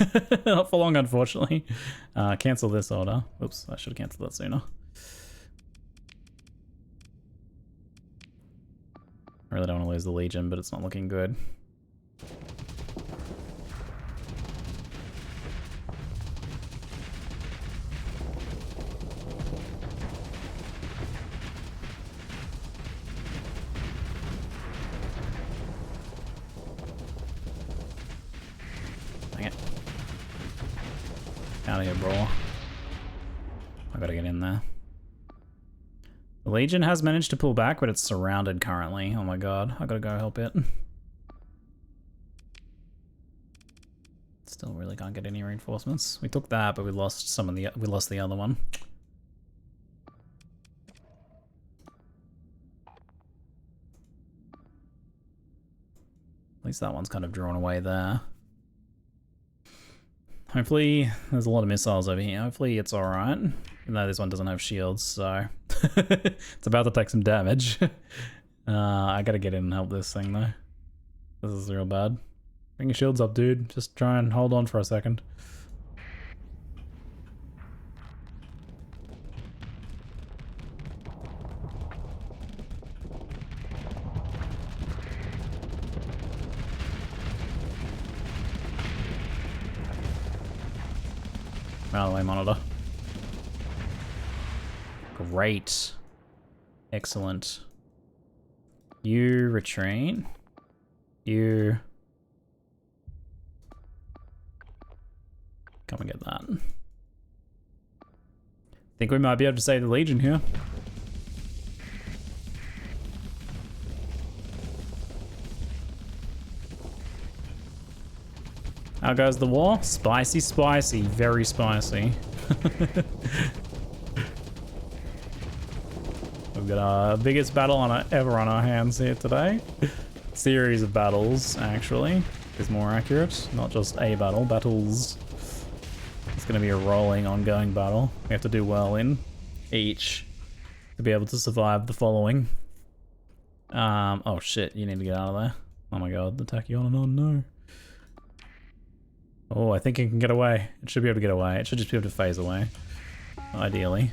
Not for long, unfortunately. Cancel this order. Oops, I should have canceled that sooner. I really don't want to lose the Legion, but it's not looking good. Out of here, bro. I gotta get in there. The Legion has managed to pull back, but it's surrounded currently. Oh my god, I gotta go help it. Still really can't get any reinforcements. We took that, but we lost we lost the other one. least that one's kind of drawn away there. Hopefully, there's a lot of missiles over here. Hopefully it's alright. Even though this one doesn't have shields, so... it's about to take some damage. I gotta get in and help this thing, though. This is real bad. Bring your shields up, dude. Just try and hold on for a second. Out of the way, monitor. Great. Excellent. You retreat. You... come and get that. Think we might be able to save the Legion here. How goes the war? Spicy, spicy, very spicy. We've got our biggest battle ever on our hands here today. Series of battles, actually, is more accurate. Not just a battle, battles. It's going to be a rolling, ongoing battle. We have to do well in each to be able to survive the following. Oh shit, you need to get out of there. Oh my god, the Tachyon, no. Oh, I think it can get away. It should be able to get away. It should just be able to phase away. Ideally.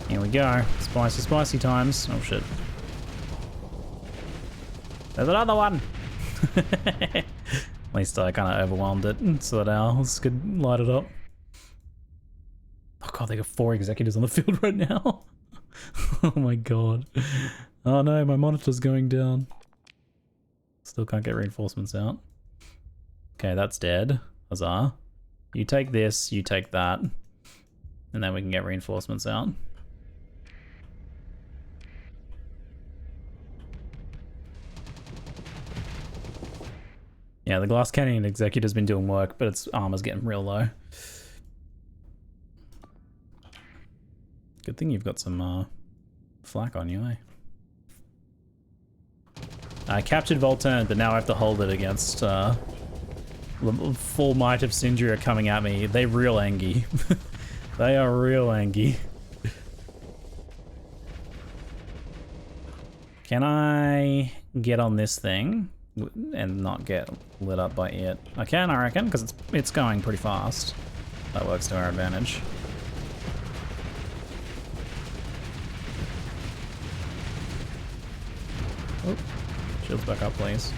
Here we go. Spicy, spicy times. Oh shit. There's another one! At least I kind of overwhelmed it so that ours could light it up. Oh god, they got 4 executives on the field right now. Oh my god. Oh no, my monitor's going down. Still can't get reinforcements out. Okay, that's dead. Huzzah. You take this, you take that. And then we can get reinforcements out. Yeah, the glass cannon executor's been doing work, but its armor's getting real low. Good thing you've got some flak on you, eh? I captured Volturn, but now I have to hold it against the full might of Sindri are coming at me. They're real angry. They are real angry. Can I get on this thing and not get lit up by it? I can, I reckon, because it's going pretty fast. That works to our advantage. Oh, shields back up, please.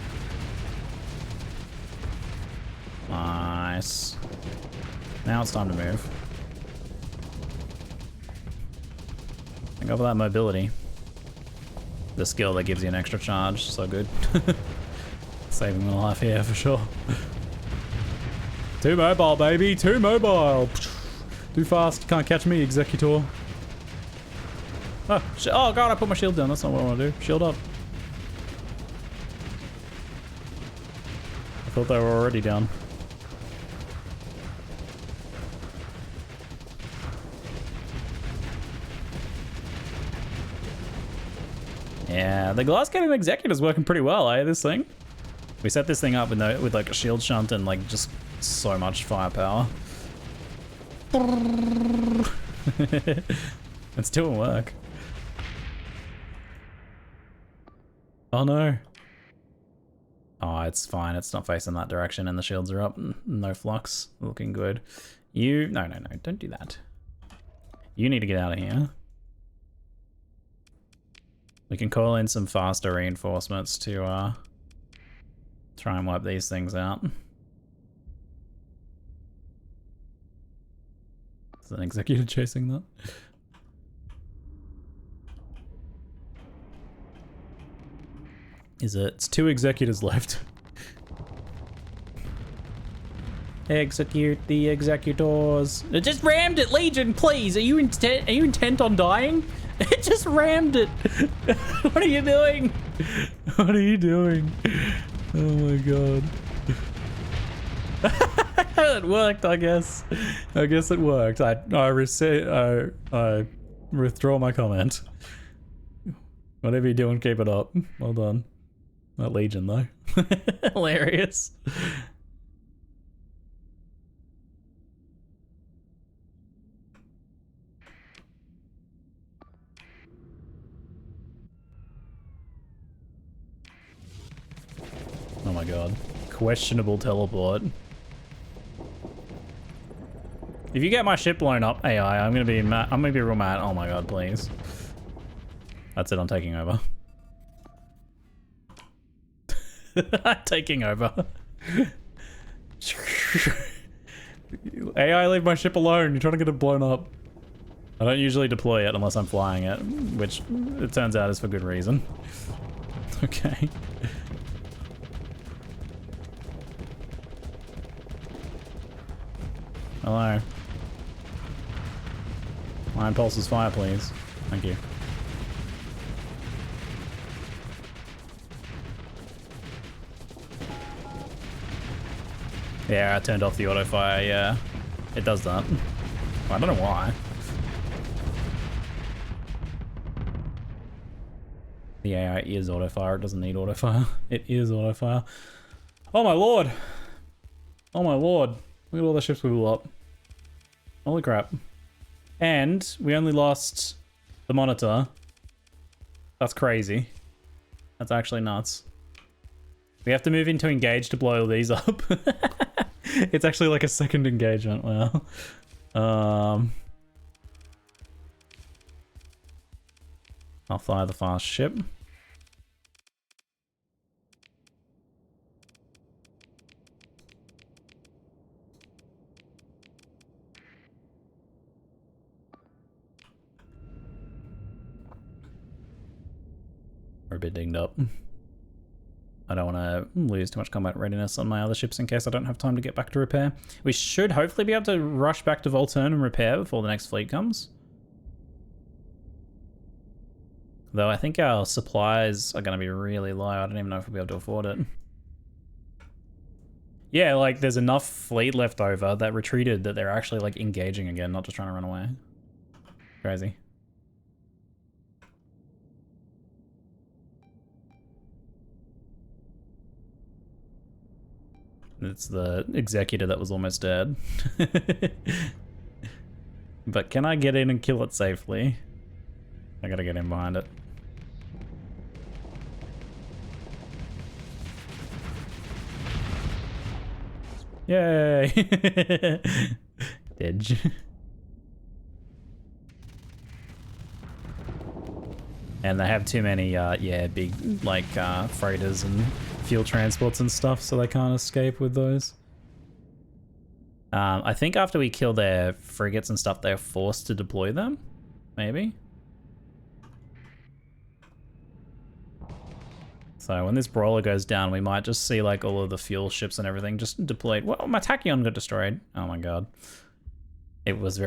Nice. Now it's time to move. I go for that mobility. The skill that gives you an extra charge, so good. Saving my life here for sure. Too mobile, baby, too mobile. Too fast, can't catch me, Executor. Oh god, I put my shield down, that's not what I want to do. Shield up. I thought they were already down. Yeah, the glass cannon executor's working pretty well, eh, this thing? We set this thing up with like a shield shunt and like just so much firepower. It's doing work. Oh no. Oh, it's fine. It's not facing that direction and the shields are up. No flux. Looking good. You... No, don't do that. You need to get out of here. We can call in some faster reinforcements to try and wipe these things out. Is an executor chasing that? Is it? It's 2 executors left. Execute the executors. It just rammed it, Legion, please. Are you intent on dying? It just rammed it. What are you doing? What are you doing? Oh my god. It worked, I guess. I guess it worked. I withdraw my comment. Whatever you're doing, keep it up. Well done. Not Legion though. Hilarious. Oh my god. Questionable teleport. If you get my ship blown up, AI, I'm gonna be mad. I'm gonna be real mad. Oh my god, please. That's it, I'm taking over. I'm taking over. AI, leave my ship alone. You're trying to get it blown up. I don't usually deploy it unless I'm flying it, which it turns out is for good reason. Okay. Hello. Iron Pulse's fire, please. Thank you. Yeah, I turned off the auto fire, yeah. It does that. I don't know why. The AI is auto fire, it doesn't need auto fire. It is auto fire. Oh my lord! Oh my lord. Look at all the ships we blew up. Holy crap. And we only lost the monitor. That's crazy. That's actually nuts. We have to move into engage to blow all these up. It's actually like a second engagement, wow. I'll fire the fast ship. We're a bit dinged up. I don't want to lose too much combat readiness on my other ships in case I don't have time to get back to repair. We should hopefully be able to rush back to Volturn and repair before the next fleet comes. Though I think our supplies are going to be really low. I don't even know if we'll be able to afford it. Yeah, like there's enough fleet left over that retreated that they're actually like engaging again, not just trying to run away. Crazy. It's the executor that was almost dead. But can I get in and kill it safely? I gotta get in behind it. Yay! Edge. And they have too many, yeah, big, like, freighters and fuel transports and stuff, so they can't escape with those. I think after we kill their frigates and stuff, they're forced to deploy them, maybe? So when this brawler goes down, we might just see, like, all of the fuel ships and everything just deployed. Well, my Tachyon got destroyed. Oh my god. It was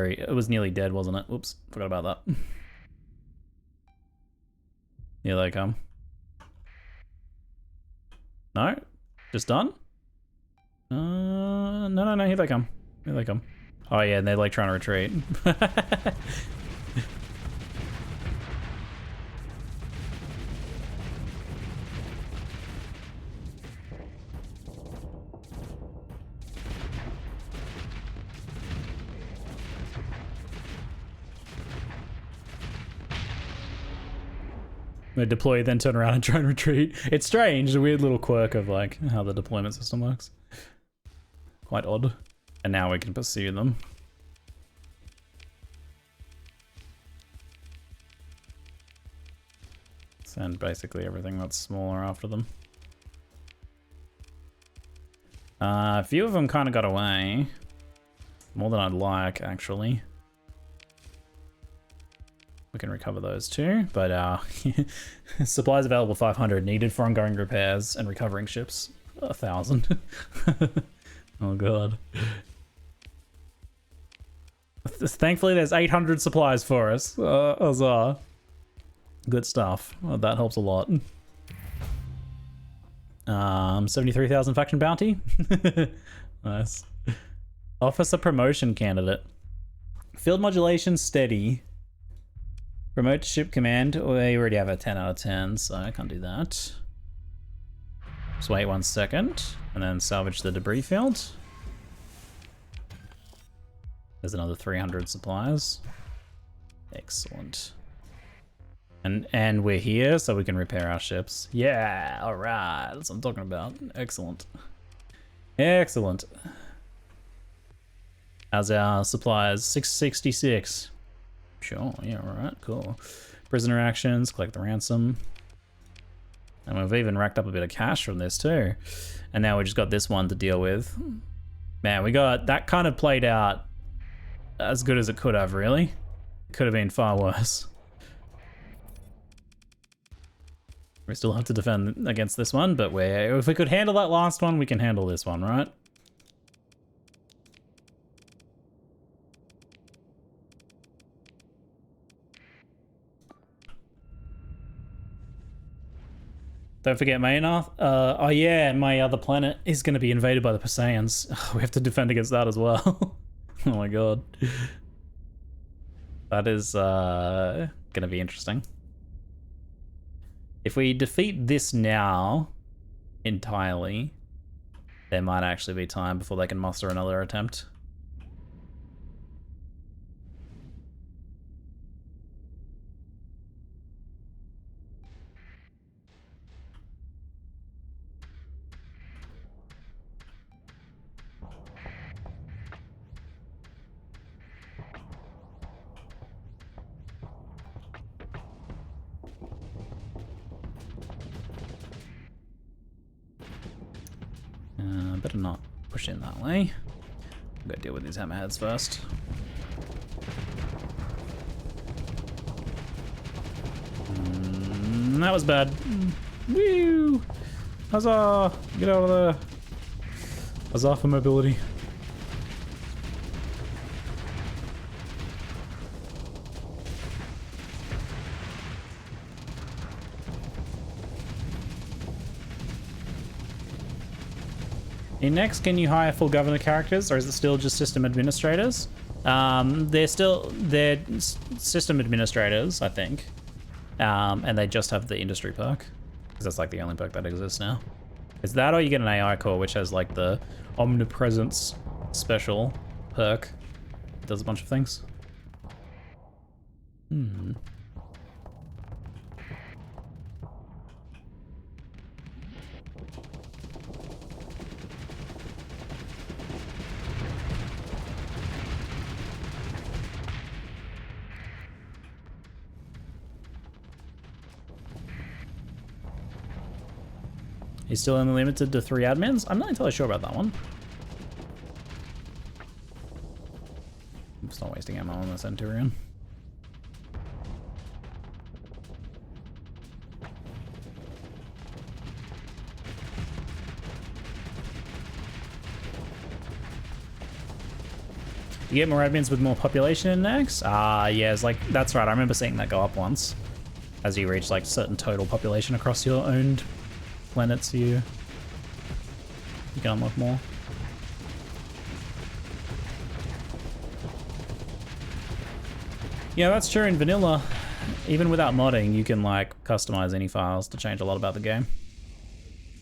nearly dead, wasn't it? Oops, forgot about that. Here they come. No? Just done? No, here they come. Here they come. Oh yeah, and they're like trying to retreat. They deploy, then turn around and try and retreat. It's strange, a weird little quirk of like how the deployment system works. Quite odd. And now we can pursue them. Send basically everything that's smaller after them. A few of them kind of got away. More than I'd like, actually. We can recover those too. But supplies available 500, needed for ongoing repairs and recovering ships 1,000. Oh god. Thankfully, there's 800 supplies for us. Huzzah. Good stuff. Well, that helps a lot. 73,000 faction bounty. Nice. Officer promotion candidate. Field modulation steady. Promote to ship command. We already have a 10 out of 10, so I can't do that. Just wait 1 second, and then salvage the debris field. There's another 300 supplies. Excellent. And we're here, so we can repair our ships. Yeah, all right, that's what I'm talking about. Excellent. Excellent. How's our supplies? 666. Sure, yeah, all right, cool. Prisoner actions, collect the ransom. And we've even racked up a bit of cash from this too. And now we just got this one to deal with. Man, we got, that kind of played out as good as it could have, really. It could have been far worse. We still have to defend against this one, but if we could handle that last one, we can handle this one, right? Don't forget Maynarth. Oh yeah, my other planet is going to be invaded by the Passaians. We have to defend against that as well. Oh my god. That is going to be interesting. If we defeat this now entirely, there might actually be time before they can muster another attempt. Better not push in that way. I've got to deal with these hammerheads first. That was bad. Woo! Huzzah! Get out of there. Huzzah for mobility. Next, can you hire full governor characters, or is it still just system administrators? They're system administrators, I think, and they just have the industry perk, because that's like the only perk that exists now. Is that, or you get an AI core, which has like the omnipresence special perk. It does a bunch of things. He's still only limited to 3 admins? I'm not entirely sure about that one. I'm just not wasting ammo on the Centurion. You get more admins with more population index? Yeah, it's like, that's right, I remember seeing that go up once. As you reach like certain total population across your owned planets, you can unlock more. Yeah, that's true in vanilla. Even without modding, you can like customize any files to change a lot about the game.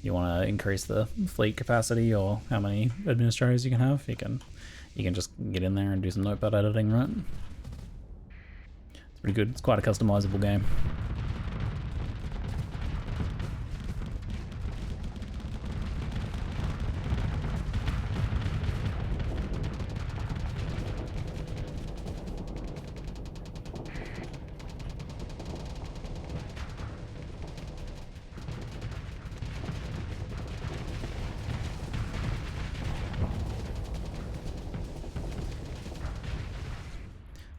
You want to increase the fleet capacity or how many administrators you can have, you can just get in there and do some notepad editing, right? It's pretty good. It's quite a customizable game.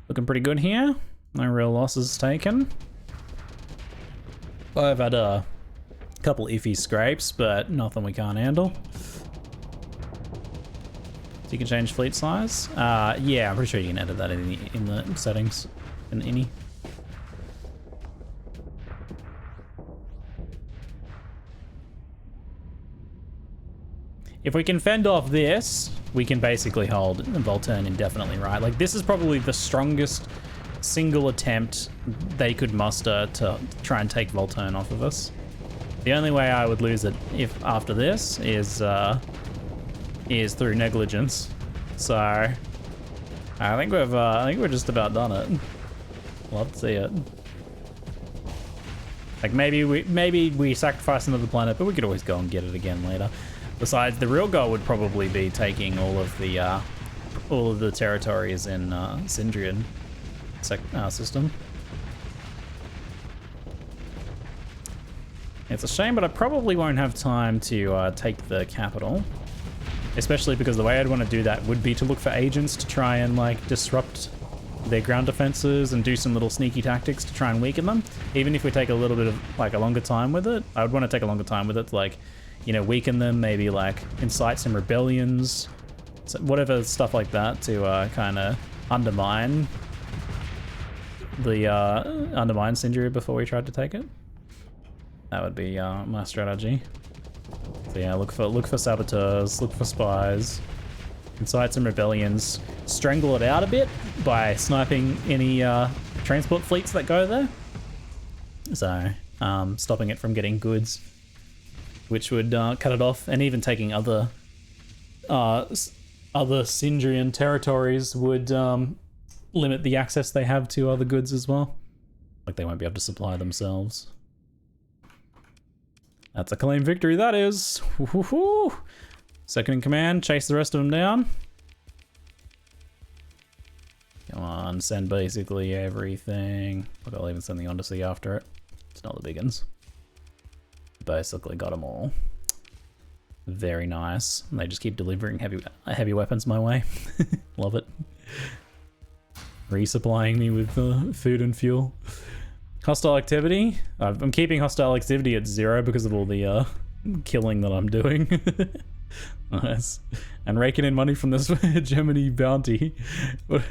Looking pretty good here. No real losses taken. I've had a couple iffy scrapes, but nothing we can't handle. So you can change fleet size? Yeah, I'm pretty sure you can edit that in the settings, in the ini. If we can fend off this, we can basically hold Volturn indefinitely, right? Like, this is probably the strongest single attempt they could muster to try and take Volturn off of us. The only way I would lose it if after this is through negligence. So I think we're just about done it. Love to see it. Like maybe we sacrifice another planet, but we could always go and get it again later. Besides, the real goal would probably be taking all of the territories in Sindrian system. It's a shame, but I probably won't have time to take the capital, especially because the way I'd want to do that would be to look for agents to try and like disrupt their ground defenses and do some little sneaky tactics to try and weaken them. Even if we take a little bit of like a longer time with it, I would want to take a longer time with it to like, you know, weaken them, maybe like incite some rebellions, so whatever stuff like that to kind of undermine Sindri before we tried to take it. That would be my strategy. So yeah, look for saboteurs, look for spies, incite some rebellions, strangle it out a bit by sniping any transport fleets that go there. So stopping it from getting goods, which would cut it off, and even taking other Sindrian territories would limit the access they have to other goods as well. Like they won't be able to supply themselves. That's a clean victory, that is. Woo-hoo-hoo. Second in command, chase the rest of them down. Come on, send basically everything. Look, I'll even send the Odyssey after it. It's not the big ones. Basically got them all. Very nice. And they just keep delivering heavy weapons my way. Love it. Resupplying me with food and fuel. Hostile activity. I'm keeping hostile activity at 0 because of all the killing that I'm doing. Nice. And raking in money from this Germany bounty. The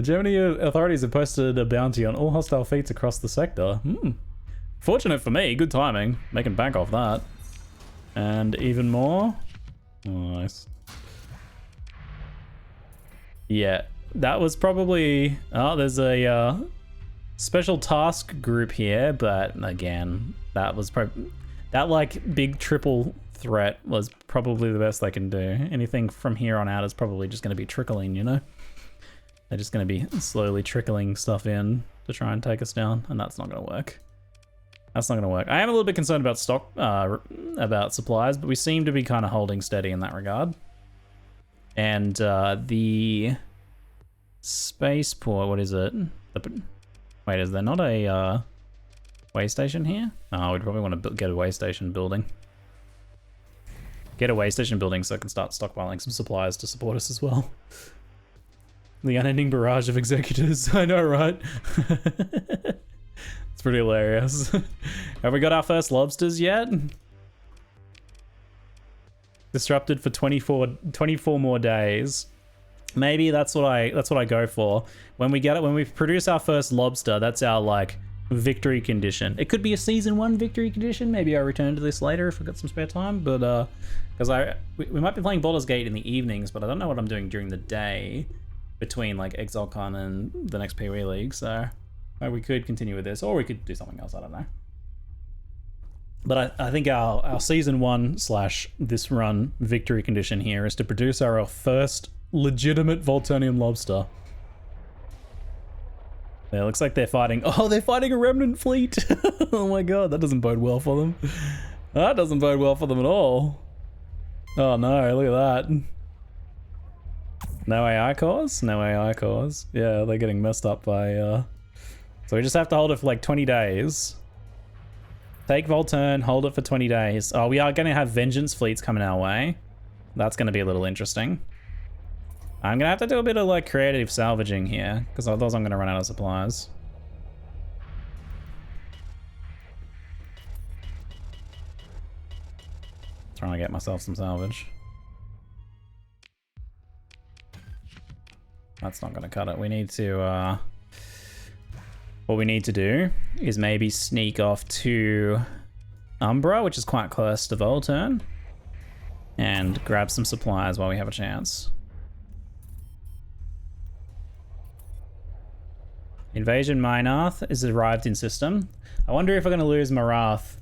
Germany authorities have posted a bounty on all hostile fleets across the sector. Fortunate for me, good timing. Making bank off that. And even more. Nice. Yeah, that was probably... Oh, there's a special task group here, but again, that was probably... That, like, big triple threat was probably the best they can do. Anything from here on out is probably just going to be trickling, you know? They're just going to be slowly trickling stuff in to try and take us down, and that's not going to work. That's not going to work. I am a little bit concerned about stock, about supplies, but we seem to be kind of holding steady in that regard. And the spaceport, what is it? Wait, is there not a way station here? Oh, we'd probably want to get a way station building. Get a way station building so I can start stockpiling some supplies to support us as well. The unending barrage of executors. I know, right? It's pretty hilarious. Have we got our first lobsters yet? Disrupted for 24 more days. Maybe that's what I go for. When we get it, when we produce our first lobster, that's our like victory condition. It could be a season 1 victory condition. Maybe I'll return to this later if I've got some spare time. But because we might be playing Baldur's Gate in the evenings, but I don't know what I'm doing during the day between like ExileCon and the next PoE League. So we could continue with this, or we could do something else. I don't know. But I think our season 1 / this run victory condition here is to produce our first legitimate Volturnian lobster. Yeah, it looks like they're fighting. Oh, they're fighting a remnant fleet. Oh my god, that doesn't bode well for them. That doesn't bode well for them at all. Oh no, look at that. No AI cores? No AI cores. Yeah, they're getting messed up by... So we just have to hold it for like 20 days. Take Volturn, hold it for 20 days. Oh, we are going to have vengeance fleets coming our way. That's going to be a little interesting. I'm gonna have to do a bit of like creative salvaging here, because otherwise I'm gonna run out of supplies. Trying to get myself some salvage. That's not gonna cut it. We need to, what we need to do is maybe sneak off to Umbra, which is quite close to Volturn, and grab some supplies while we have a chance. Invasion Minarth is arrived in system. I wonder if we're gonna lose Marath.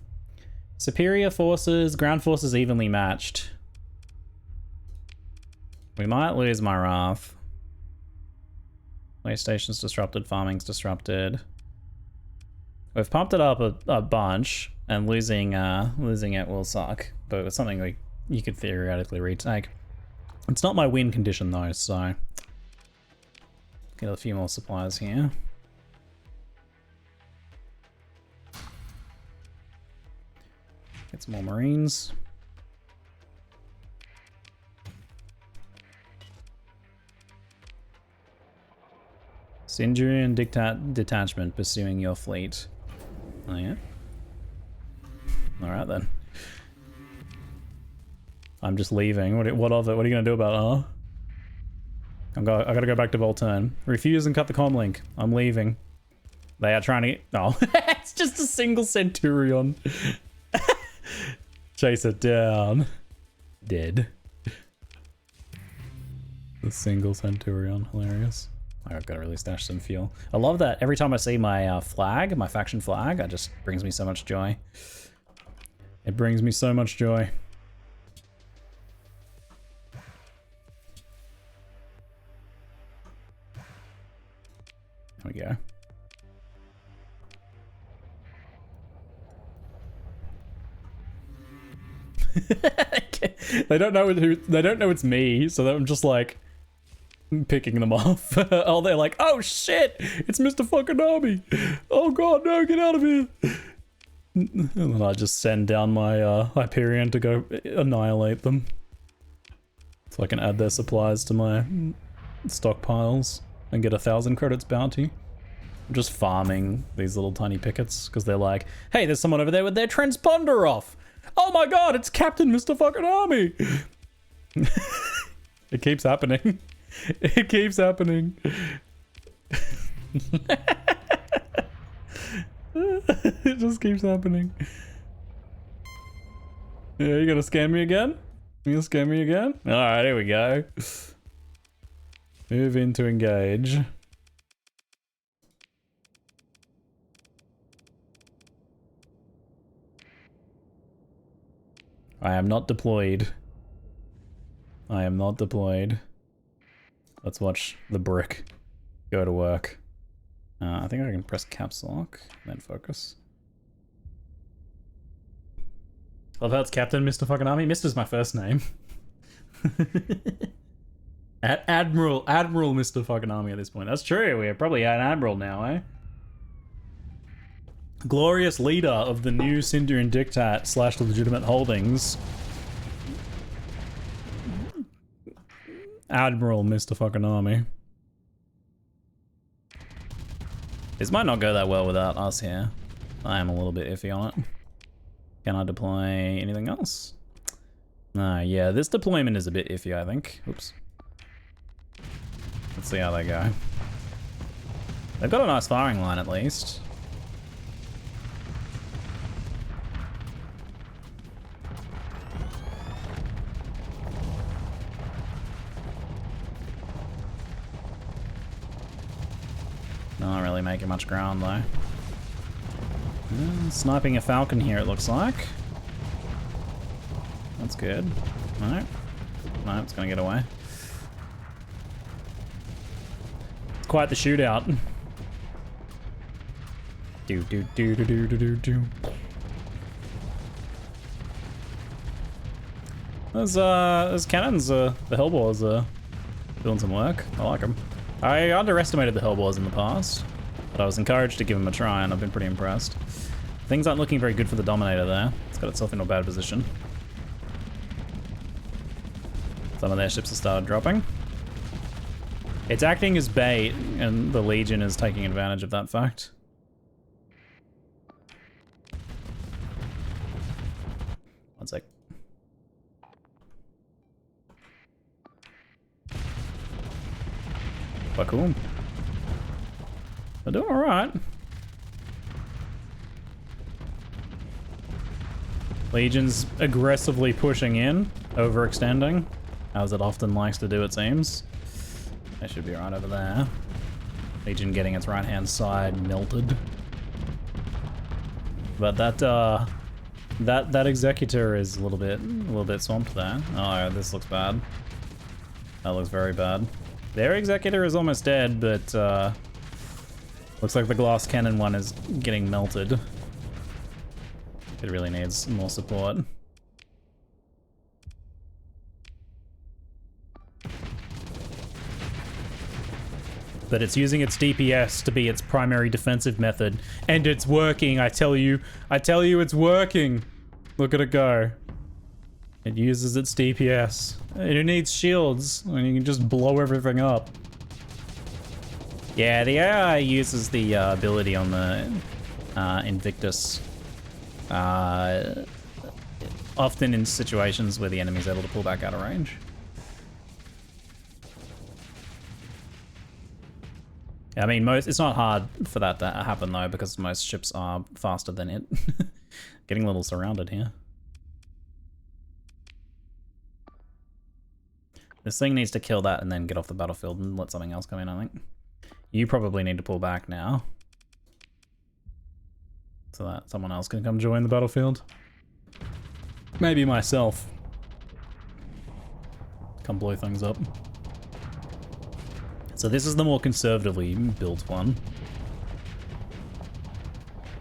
Superior forces, ground forces evenly matched. We might lose Marath. Way stations disrupted, farming's disrupted. We've pumped it up a bunch, and losing it will suck. But it's something you could theoretically retake. It's not my win condition though, so get a few more supplies here. Get some more Marines. Sindurian detachment pursuing your fleet. Oh yeah? Alright then. I'm just leaving. What of it? What are you gonna do about it? I gotta go back to Volturn. Refuse and cut the comm link. I'm leaving. They are trying to get... Oh, it's just a single Centurion. Chase it down. Dead. The single Centurion. Hilarious. I've got to really stash some fuel. I love that every time I see my flag, my faction flag, it just brings me so much joy. It brings me so much joy. There we go. They don't know they don't know it's me, so I'm just like picking them off. Oh, they're like, oh shit, it's Mr. Fakename. Oh god, no, get out of here. And then I just send down my Hyperion to go annihilate them, so I can add their supplies to my stockpiles and get 1,000 credits bounty. I'm just farming these little tiny pickets because they're like, hey, there's someone over there with their transponder off. Oh my god, it's Captain Mr. Fakename. It keeps happening. It keeps happening. It just keeps happening. Yeah, you gonna scam me again? You gonna scam me again? Alright, here we go. Move in to engage. I am not deployed. I am not deployed. Let's watch the brick go to work. I think I can press caps lock, then focus. Love how it's Captain Mr. Fakename. Mister's my first name. Admiral Mr. Fakename at this point. That's true, we're probably an admiral now, eh? Glorious leader of the new Sindurian Diktat / legitimate holdings. Admiral Mr. Fakename. This might not go that well without us here. I am a little bit iffy on it. Can I deploy anything else? No, yeah, this deployment is a bit iffy, I think. Oops. Let's see how they go. They've got a nice firing line at least. Not really making much ground though. Sniping a Falcon here, it looks like. That's good. No, it's gonna get away. It's quite the shootout. Do do do do do do do. Those cannons, the Hellbores are doing some work. I like them. I underestimated the Hellbores in the past, but I was encouraged to give them a try, and I've been pretty impressed. Things aren't looking very good for the Dominator there. It's got itself into a bad position. Some of their ships have started dropping. It's acting as bait, and the Legion is taking advantage of that fact. One sec. But cool. They're doing alright. Legion's aggressively pushing in, overextending, as it often likes to do, it seems. That should be right over there. Legion getting its right-hand side melted. But that Executor is a little bit swamped there. Oh, this looks bad. That looks very bad. Their Executor is almost dead, but looks like the glass cannon one is getting melted. It really needs more support. But it's using its DPS to be its primary defensive method, and it's working. I tell you it's working. Look at it go. It uses its DPS. It needs shields, and you can just blow everything up. Yeah, the AI uses the ability on the Invictus often in situations where the enemy's able to pull back out of range. I mean, it's not hard for that to happen though, because most ships are faster than it. Getting a little surrounded here. This thing needs to kill that and then get off the battlefield and let something else come in, I think. You probably need to pull back now, so that someone else can come join the battlefield. Maybe myself. Come blow things up. So this is the more conservatively built one.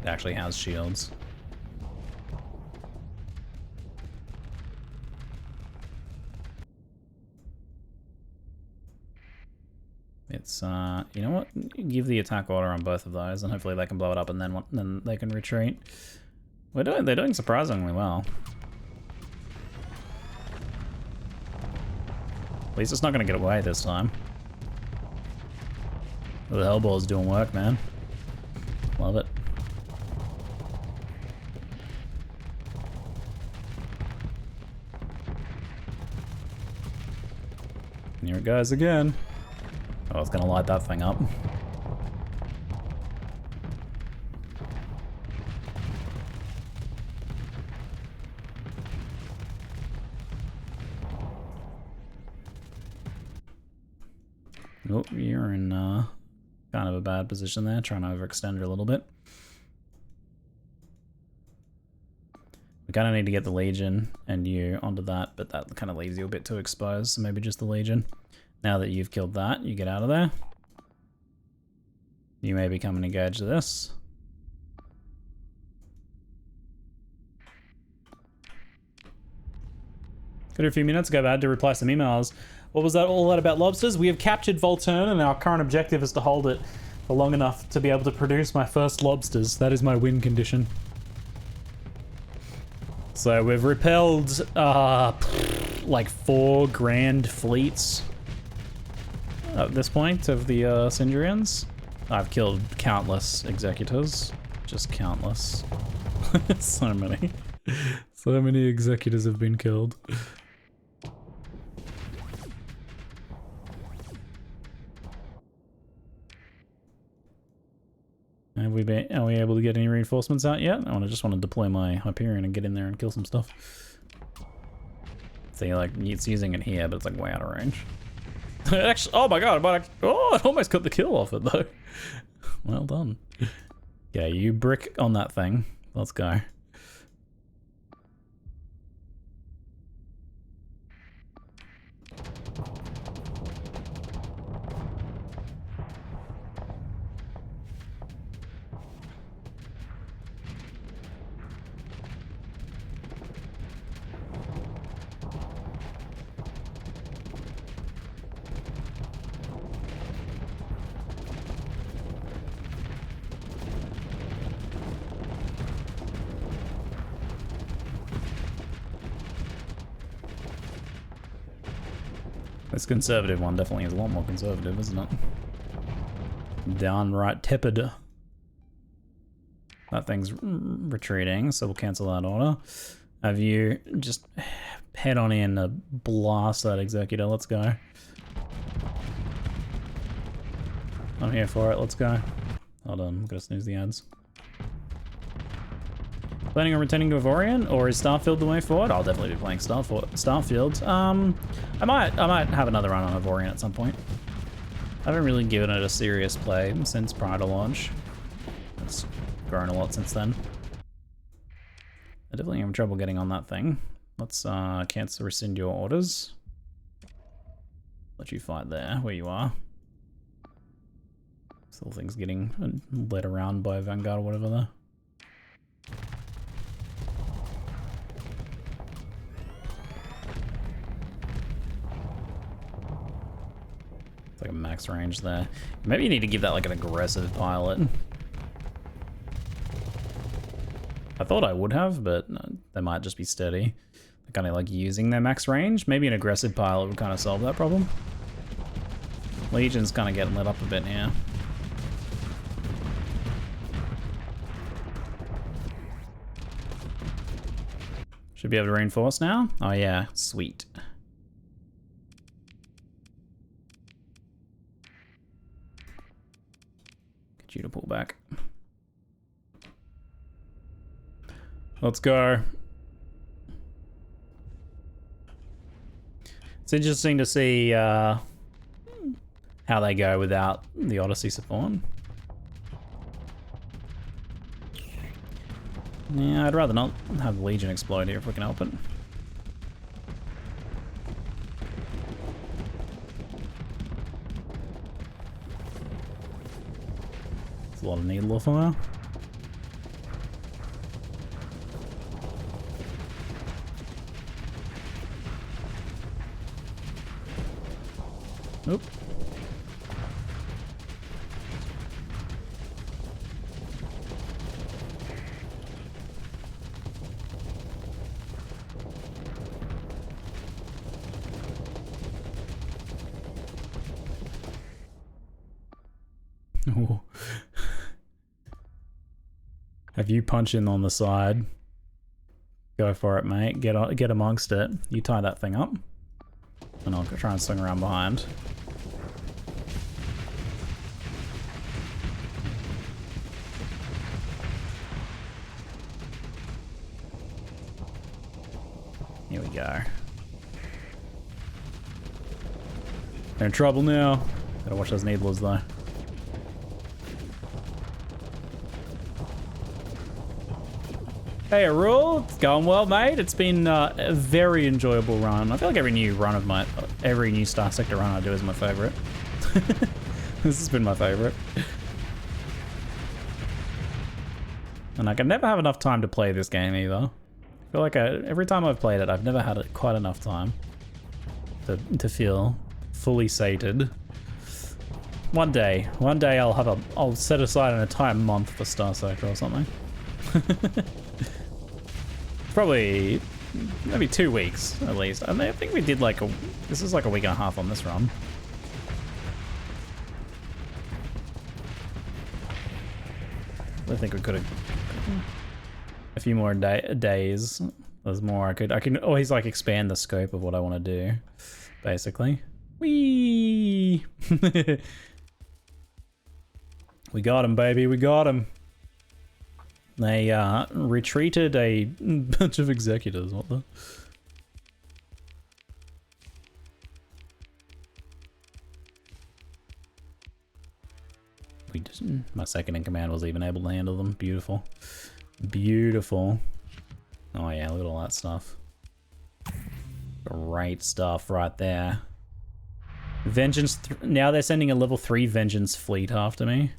It actually has shields. It's, you know what? Give the attack order on both of those, and hopefully they can blow it up, and then they can retreat. They're doing surprisingly well. At least it's not going to get away this time. The Hellball's doing work, man. Love it. And here it goes again. Oh, it's gonna light that thing up. Oh, you're in kind of a bad position there, trying to overextend her a little bit. We kind of need to get the Legion and you onto that, but that kind of leaves you a bit too exposed, so maybe just the Legion. Now that you've killed that, you get out of there. You maybe come and engage this. Got a few minutes ago, I had to reply some emails. What was that all that about lobsters? We have captured Volturn, and our current objective is to hold it for long enough to be able to produce my first lobsters. That is my win condition. So we've repelled like 4 grand fleets at this point of the Sindrians. I've killed countless executors, just countless. So many executors have been killed. Are we able to get any reinforcements out yet? I just want to deploy my Hyperion and get in there and kill some stuff. See, like, it's using it here, but it's like way out of range. Actually, oh my god, it almost got the kill off it though. Well done. Yeah, you brick on that thing. Let's go. This conservative one definitely is a lot more conservative, isn't it? Downright tepid. That thing's retreating, so we'll cancel that order. Have you just head on in to blast that executor. Let's go. I'm here for it. Let's go. Hold on, I'm gonna snooze the ads. Planning on returning to Avorion, or is Starfield the way forward? I'll definitely be playing Starfield. I might have another run on Avorion at some point. I haven't really given it a serious play since prior to launch. It's grown a lot since then. I definitely have trouble getting on that thing. Let's cancel, rescind your orders. Let you fight there, where you are. Still things getting led around by Vanguard or whatever there. It's like a max range there. Maybe you need to give that like an aggressive pilot. I thought I would have, but they might just be steady. They're kind of like using their max range. Maybe an aggressive pilot would kind of solve that problem. Legion's kind of getting lit up a bit here. Should be able to reinforce now. Oh yeah, sweet. Get you to pull back. Let's go. It's interesting to see how they go without the Odyssey support. Yeah, I'd rather not have the Legion explode here if we can help it. It's a lot of needler fire. Oop. Ooh. Have you punch in on the side? Go for it, mate. Get amongst it. You tie that thing up, and I'll try and swing around behind. Here we go. They're in trouble now. Gotta watch those needlers though. Hey, Arul, it's going well, mate. It's been a very enjoyable run. I feel like every new Star Sector run I do is my favorite. This has been my favorite. And I can never have enough time to play this game either. I feel like every time I've played it, I've never had quite enough time to feel fully sated. One day I'll set aside an entire month for Star Sector or something. Probably maybe 2 weeks at least. I think we did like this is like a week and a half on this run. I think we could have a few more days. There's more I can always like expand the scope of what I want to do, basically. Whee! We got him, baby. We got him. They retreated a bunch of executors. What the? My second in command was even able to handle them. Beautiful. Beautiful. Oh yeah, look at all that stuff. Great stuff right there. Vengeance. Now they're sending a level 3 Vengeance fleet after me.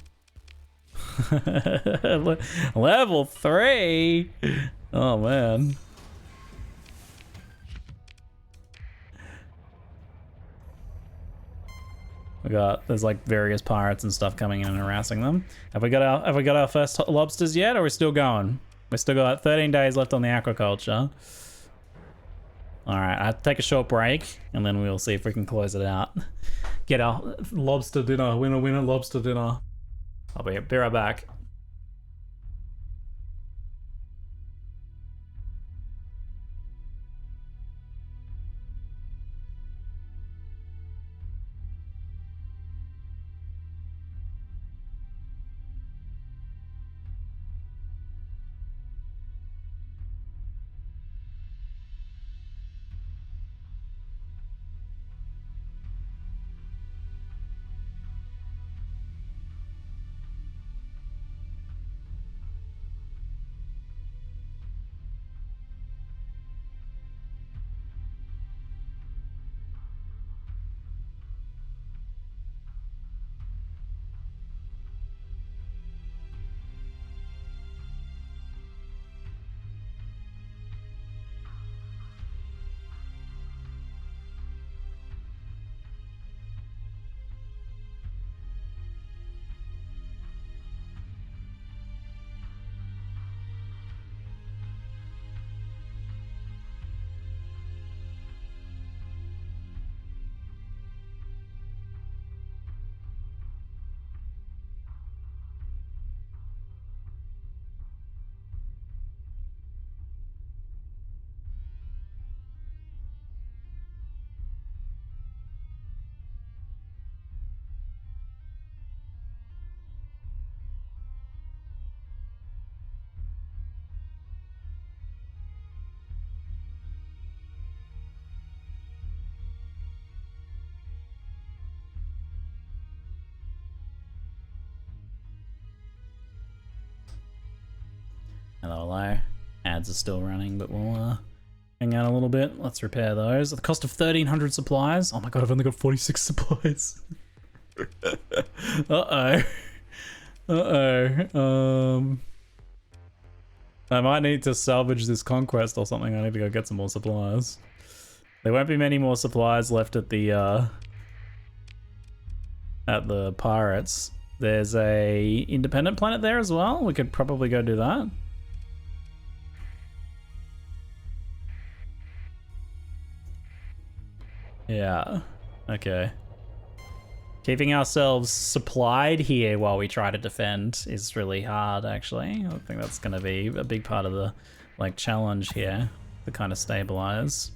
Level 3? Oh man. There's like various pirates and stuff coming in and harassing them. Have we got our first lobsters yet, or are we still going? We still got 13 days left on the aquaculture. Alright, I'll take a short break, and then we'll see if we can close it out. Get our lobster dinner, winner lobster dinner. I'll be right back. Hello. Ads are still running, but we'll hang out a little bit. Let's repair those. At the cost of 1,300 supplies. Oh my god, I've only got 46 supplies. Uh-oh. Uh-oh. I might need to salvage this conquest or something. I need to go get some more supplies. There won't be many more supplies left at the pirates. There's a independent planet there as well. We could probably go do that. Yeah, okay. Keeping ourselves supplied here while we try to defend is really hard, actually. I think that's going to be a big part of the challenge here to kind of stabilize.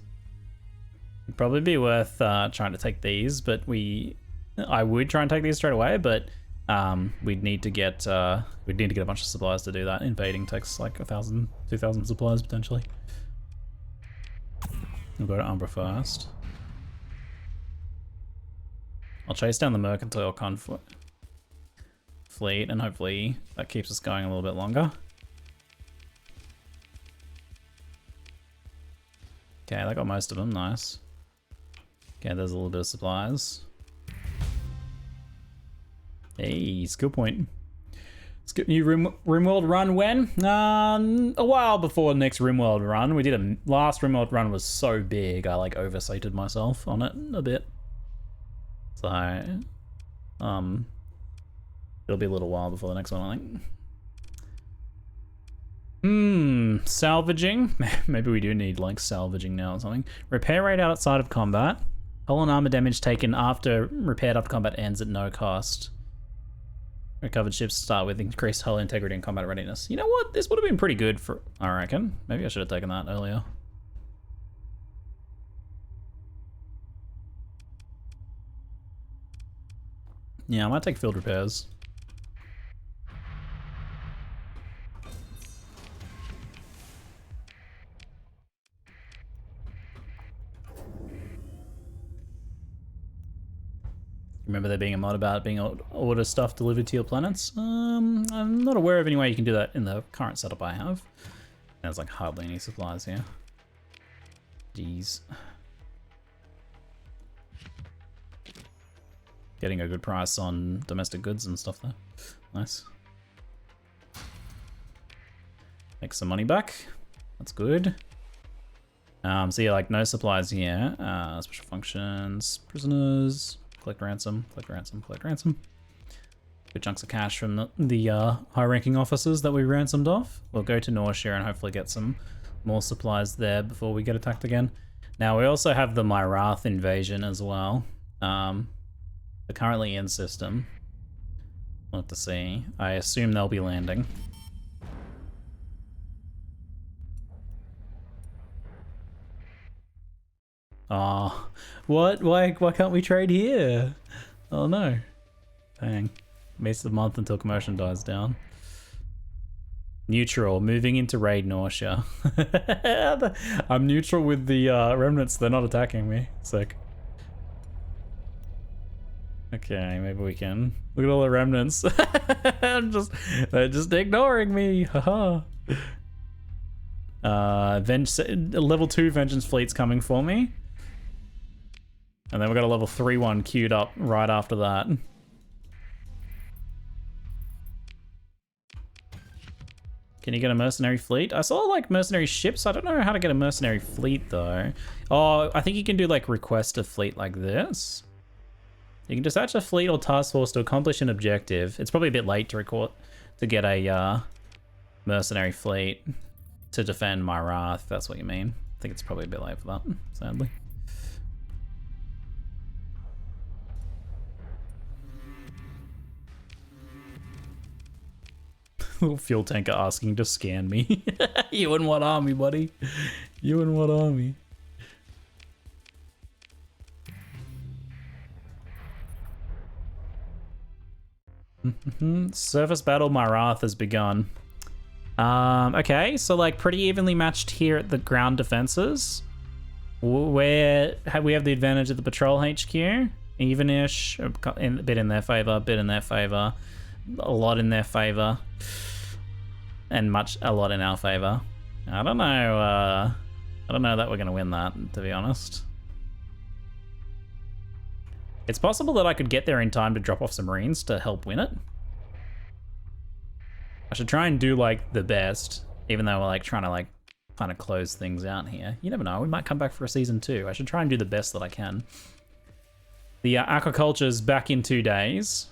It'd probably be worth trying to take these, but I would try and take these straight away, but we'd need to get a bunch of supplies to do that. Invading takes like 1,000, 2,000 supplies potentially. We'll go to Umbra first. I'll chase down the mercantile fleet, and hopefully that keeps us going a little bit longer. Okay, that got most of them, nice. Okay, there's a little bit of supplies. Hey, skill point. Skip new RimWorld run when? A while before the next RimWorld run. We did last RimWorld run was so big, I oversated myself on it a bit. So, it'll be a little while before the next one, I think. Salvaging. Maybe we do need salvaging now or something. Repair rate outside of combat. Hull and armor damage taken repaired after combat ends at no cost. Recovered ships start with increased hull integrity and combat readiness. You know what? This would have been pretty good for, I reckon. Maybe I should have taken that earlier. Yeah, I might take field repairs. Remember there being a mod about being able to order stuff delivered to your planets? I'm not aware of any way you can do that in the current setup I have. There's hardly any supplies here. Jeez. Getting a good price on domestic goods and stuff there. Nice. Make some money back. That's good. So yeah, no supplies here. Special functions, prisoners, collect ransom, collect ransom, collect ransom. Good chunks of cash from the high-ranking officers that we ransomed off. We'll go to Norcia and hopefully get some more supplies there before we get attacked again. Now we also have the Myrath invasion as well. They're currently in system. We'll have to see. I assume they'll be landing. Oh, what? Why can't we trade here? Oh no. Dang. Wasted a month until commotion dies down. Neutral, moving into raid nausea. I'm neutral with the remnants, they're not attacking me. Sick. Okay, maybe we can. Look at all the remnants. They're just ignoring me. Haha. Level 2 vengeance fleet's coming for me. And then we've got a level 3 one queued up right after that. Can you get a mercenary fleet? I saw like mercenary ships. I don't know how to get a mercenary fleet though. Oh, I think you can do like request a fleet like this. You can dispatch a fleet or task force to accomplish an objective. It's probably a bit late to get a mercenary fleet to defend Myrath, if that's what you mean. I think it's probably a bit late for that, sadly. Little fuel tanker asking to scan me. You in what army, buddy? You in what army? Surface battle Myrath has begun. Okay, so like pretty evenly matched here at the ground defenses. Where we have the advantage of the patrol HQ. Even-ish, a bit in their favor, bit in their favor, a lot in their favor. And a lot in our favor. I don't know that we're gonna win that, to be honest. It's possible that I could get there in time to drop off some Marines to help win it. I should try and do like the best, even though we're like trying to like kind of close things out here. You never know, we might come back for a season 2. I should try and do the best that I can. The aquaculture's back in 2 days.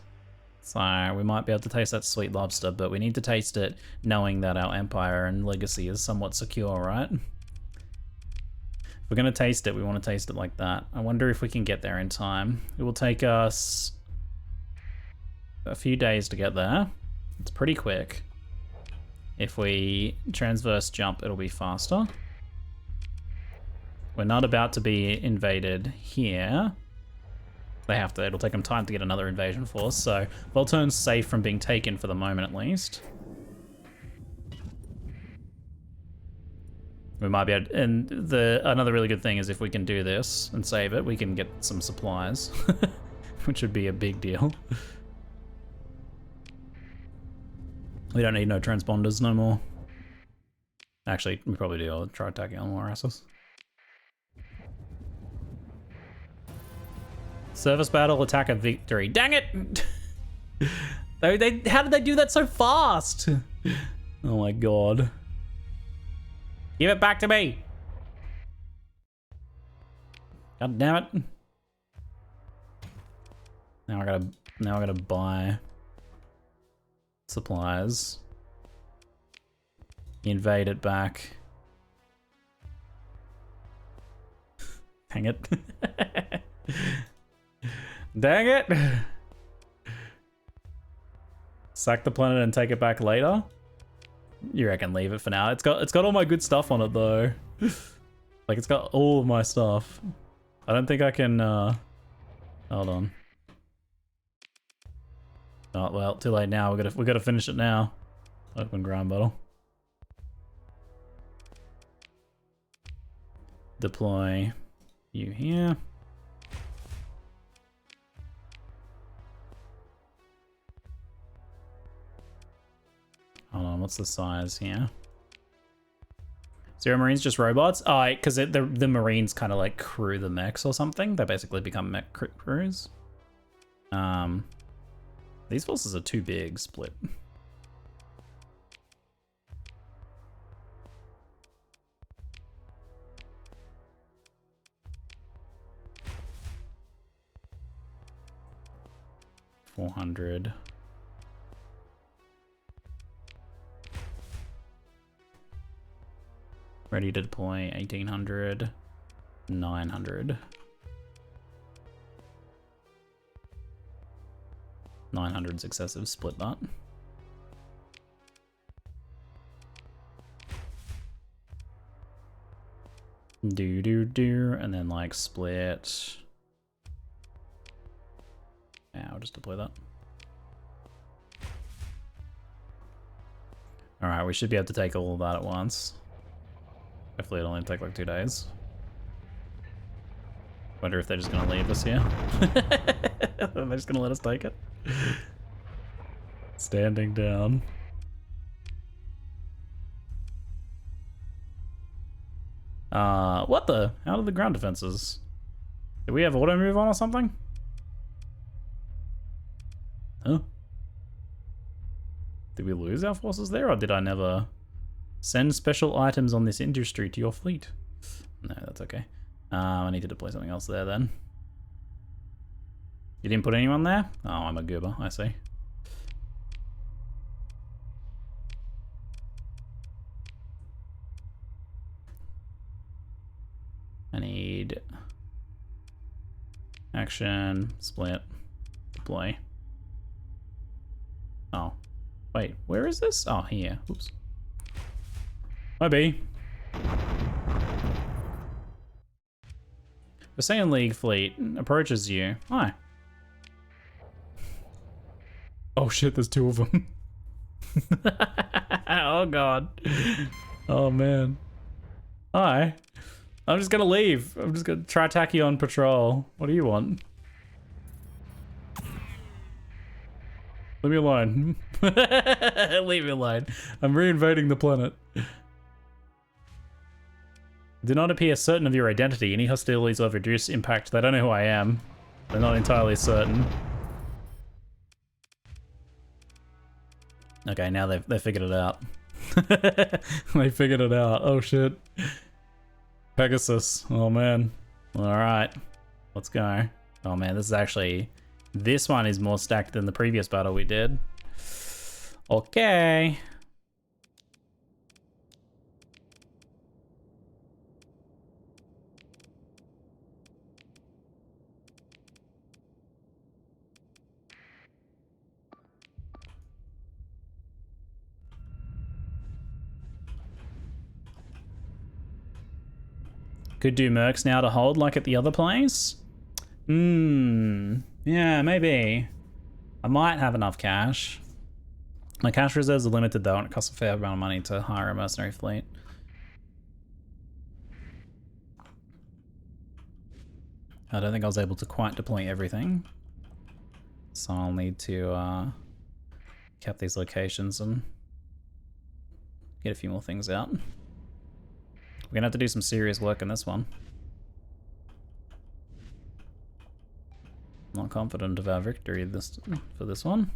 So we might be able to taste that sweet lobster, but we need to taste it knowing that our empire and legacy is somewhat secure, right? If we're gonna taste it, we want to taste it like that. I wonder if we can get there in time. It will take us a few days to get there. It's pretty quick. If we transverse jump, it'll be faster. We're not about to be invaded here. It'll take them time to get another invasion force, so Volturn's safe from being taken for the moment at least. We might be able to, and another really good thing is if we can do this and save it, we can get some supplies, which would be a big deal. We don't need no transponders no more. Actually, we probably do. I'll try attacking on more asses. Service battle, attack of victory. Dang it! How did they do that so fast? Oh my god. Give it back to me! God damn it. Now I gotta buy supplies. Invade it back. Dang it. Dang it! Sack the planet and take it back later? You reckon leave it for now? It's got all my good stuff on it though. Like it's got all of my stuff. I don't think I can hold on. Oh well, too late now. We gotta finish it now. Open ground battle. Deploy you here. Hold on, what's the size here? 0 Marines, just robots? Oh, because the Marines kind of like crew the mechs or something. They basically become mech crews. These forces are too big, split. $400. Ready to deploy 1800. 900. 900's excessive, split that. Do, and then like split. Yeah, I'll just deploy that. Alright, we should be able to take all of that at once. Hopefully it'll only take like 2 days. Wonder if they're just gonna leave us here. They're just gonna let us take it. Standing down. What the? How are the ground defenses? Did we have auto move on or something? Huh? Did we lose our forces there, or did I never send special items on this industry to your fleet? No, that's okay. I need to deploy something else there then. You didn't put anyone there? Oh, I'm a goober, I see. I need action, split, deploy. Oh, wait, where is this? Oh, here. Oops. Hi, B. The Saiyan League fleet approaches you. Hi. Oh shit, there's 2 of them. Oh god. Oh man. Hi. I'm just gonna leave. I'm just gonna try Tachyon patrol. What do you want? Leave me alone. Leave me alone. I'm reinvading the planet. Do not appear certain of your identity. Any hostilities will have reduced impact. They don't know who I am. They're not entirely certain. Okay, now they figured it out. They figured it out. Oh shit. Pegasus. Oh man. Alright. Let's go. Oh man, this is actually... This one is more stacked than the previous battle we did. Okay. Could do mercs now to hold like at the other place? Yeah, maybe. I might have enough cash. My cash reserves are limited though, and it costs a fair amount of money to hire a mercenary fleet. I don't think I was able to quite deploy everything. So I'll need to cap these locations and get a few more things out. We're gonna have to do some serious work in this one. Not confident of our victory for this one.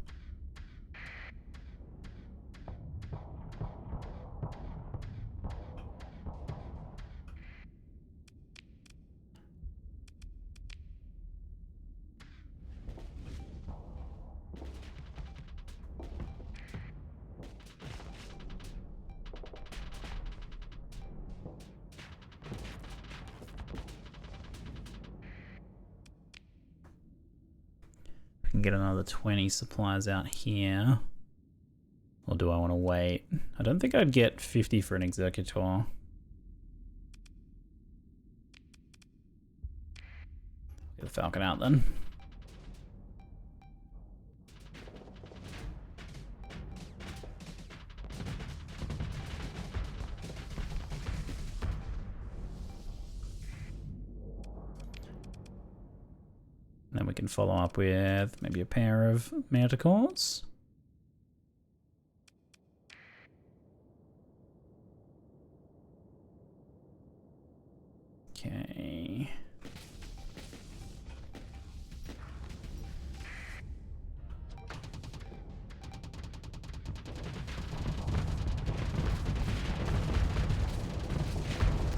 Get another 20 supplies out here. Or do I want to wait? I don't think I'd get 50 for an executor. Get the Falcon out then. Then we can follow up with maybe a pair of manticores. Okay.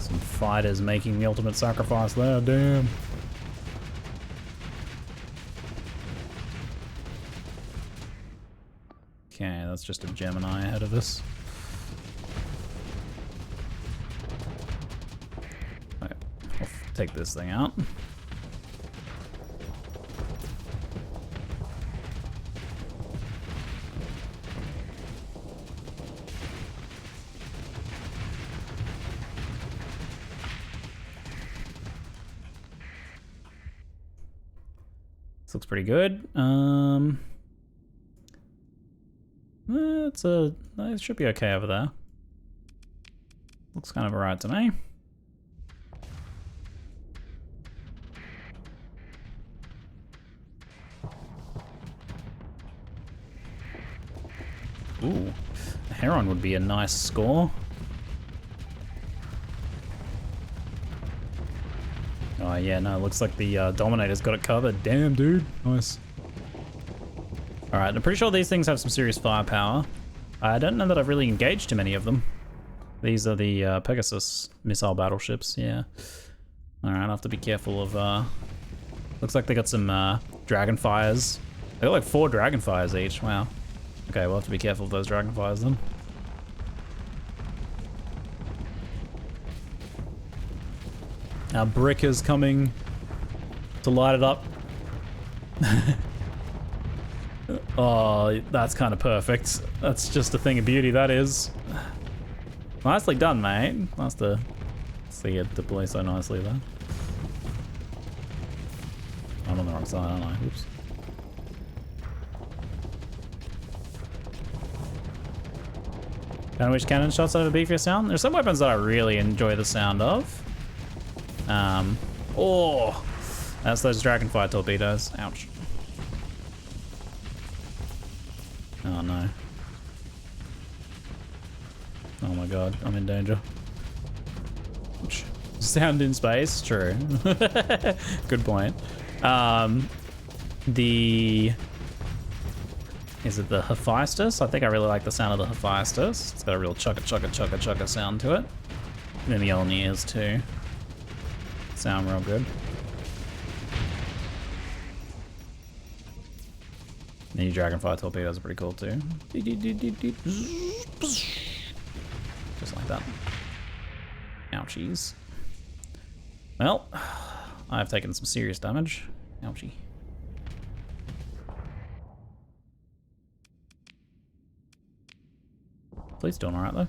Some fighters making the ultimate sacrifice there, damn. Okay, that's just a Gemini ahead of us. Right, off take this thing out. This looks pretty good. It should be okay over there. Looks kind of alright to me. Ooh, a heron would be a nice score. Oh yeah, no, it looks like the Dominator's got it covered. Damn, dude. Nice. Alright, I'm pretty sure these things have some serious firepower. I don't know that I've really engaged too many of them. These are the Pegasus missile battleships, yeah. Alright, I'll have to be careful of... Looks like they got some Dragonfires. They got like 4 Dragonfires each, wow. Okay, we'll have to be careful of those Dragonfires then. Our brick is coming to light it up. Oh, that's kind of perfect. That's just a thing of beauty, that is. Nicely done, mate. Nice to see it deploy so nicely there. I'm on the wrong side, aren't I? Oops. Which cannon shots have a beefier sound? There's some weapons that I really enjoy the sound of. Oh, that's those Dragonfire torpedoes. Ouch. Oh no. Oh my god, I'm in danger. Ouch. Sound in space? True. Good point. Is it the Hephaestus? I think I really like the sound of the Hephaestus. It's got a real chugga chugga chugga chugga sound to it. And then the Olniers too. Sound real good. The Dragonfire torpedoes are pretty cool too. Just like that. Ouchies. Well, I've taken some serious damage. Ouchie. Fleet's doing alright though.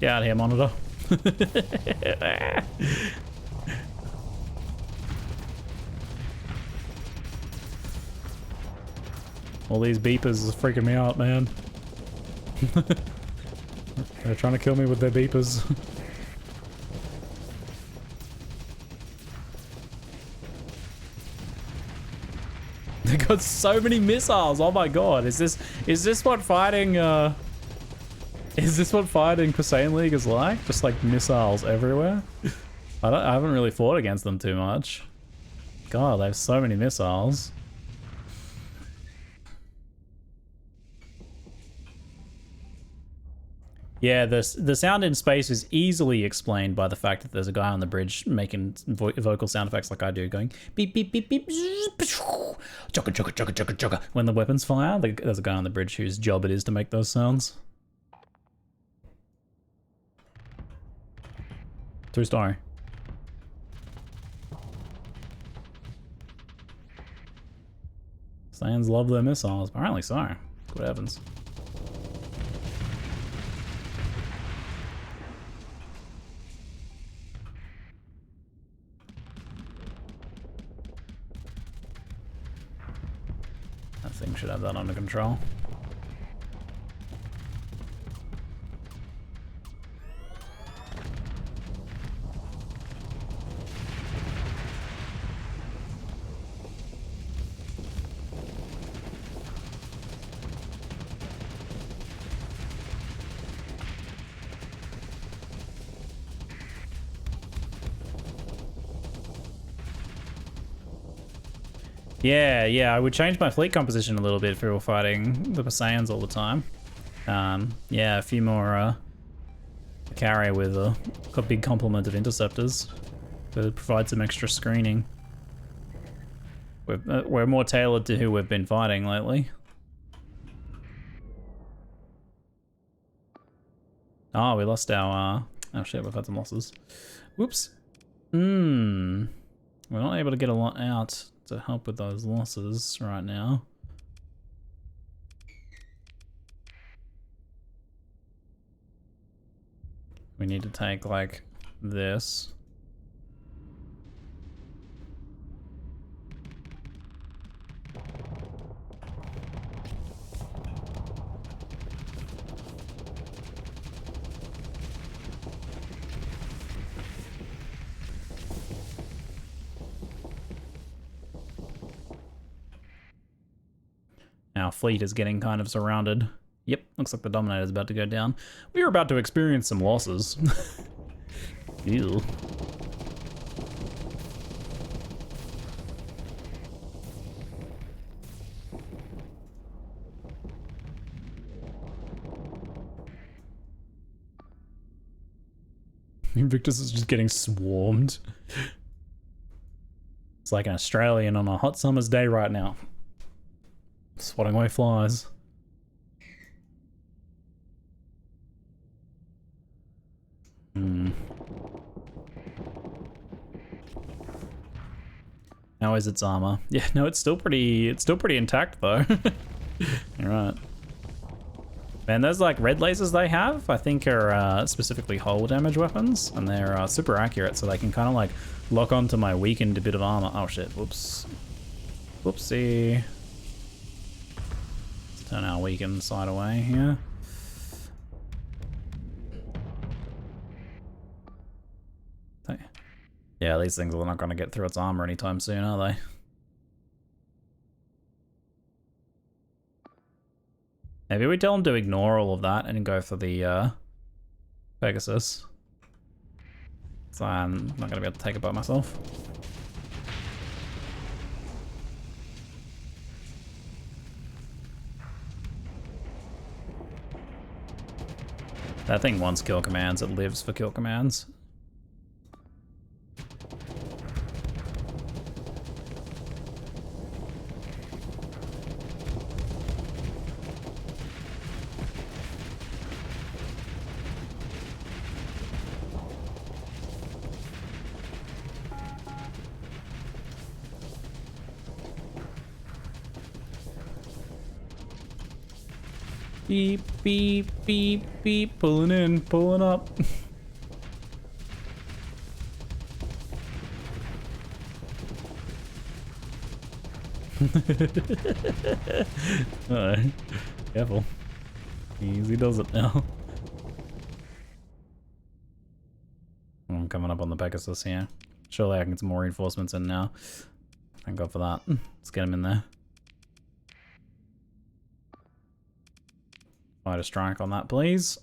Get out of here, Monitor. All these beepers is freaking me out, man. They're trying to kill me with their beepers. They got so many missiles. Oh my god. Is this what fighting is this what fighting Crusade League is like? Just like missiles everywhere? I haven't really fought against them too much. God, they have so many missiles. Yeah, the sound in space is easily explained by the fact that there's a guy on the bridge making vocal sound effects like I do, going beep beep beep beep, chugga chugga chugga chugga chugga. When the weapons fire, there's a guy on the bridge whose job it is to make those sounds. True story. Saiyans love their missiles. Apparently so. Good heavens. That thing should have that under control. Yeah, I would change my fleet composition a little bit if we were fighting the Saiyans all the time. Yeah, a few more carry with a big complement of interceptors to provide some extra screening. We're more tailored to who we've been fighting lately. Oh, we lost our... oh shit, we've had some losses. Whoops. We're not able to get a lot out to help with those losses right now. We need to take, like, this. Our fleet is getting kind of surrounded. Yep, looks like the Dominator's about to go down. We are about to experience some losses. Ew. Invictus is just getting swarmed. It's like an Australian on a hot summer's day right now. Swatting away flies. How is its armor? Yeah, no, it's still pretty intact though. Alright. Man, those like red lasers they have, I think are specifically hull damage weapons, and they're super accurate, so they can kind of like lock onto my weakened bit of armor. Oh shit, whoops. Whoopsie. Let's turn our weakened side away here. Yeah, these things are not going to get through its armor anytime soon, are they? Maybe we tell them to ignore all of that and go for the Pegasus. So I'm not going to be able to take it by myself. That thing wants kill commands, it lives for kill commands. Beep, beep, beep, beep, pulling in, pulling up. Alright, careful. Easy does it now. I'm coming up on the Pegasus here. Surely I can get some more reinforcements in now. Thank God for that. Let's get him in there. Fighter strike on that, please.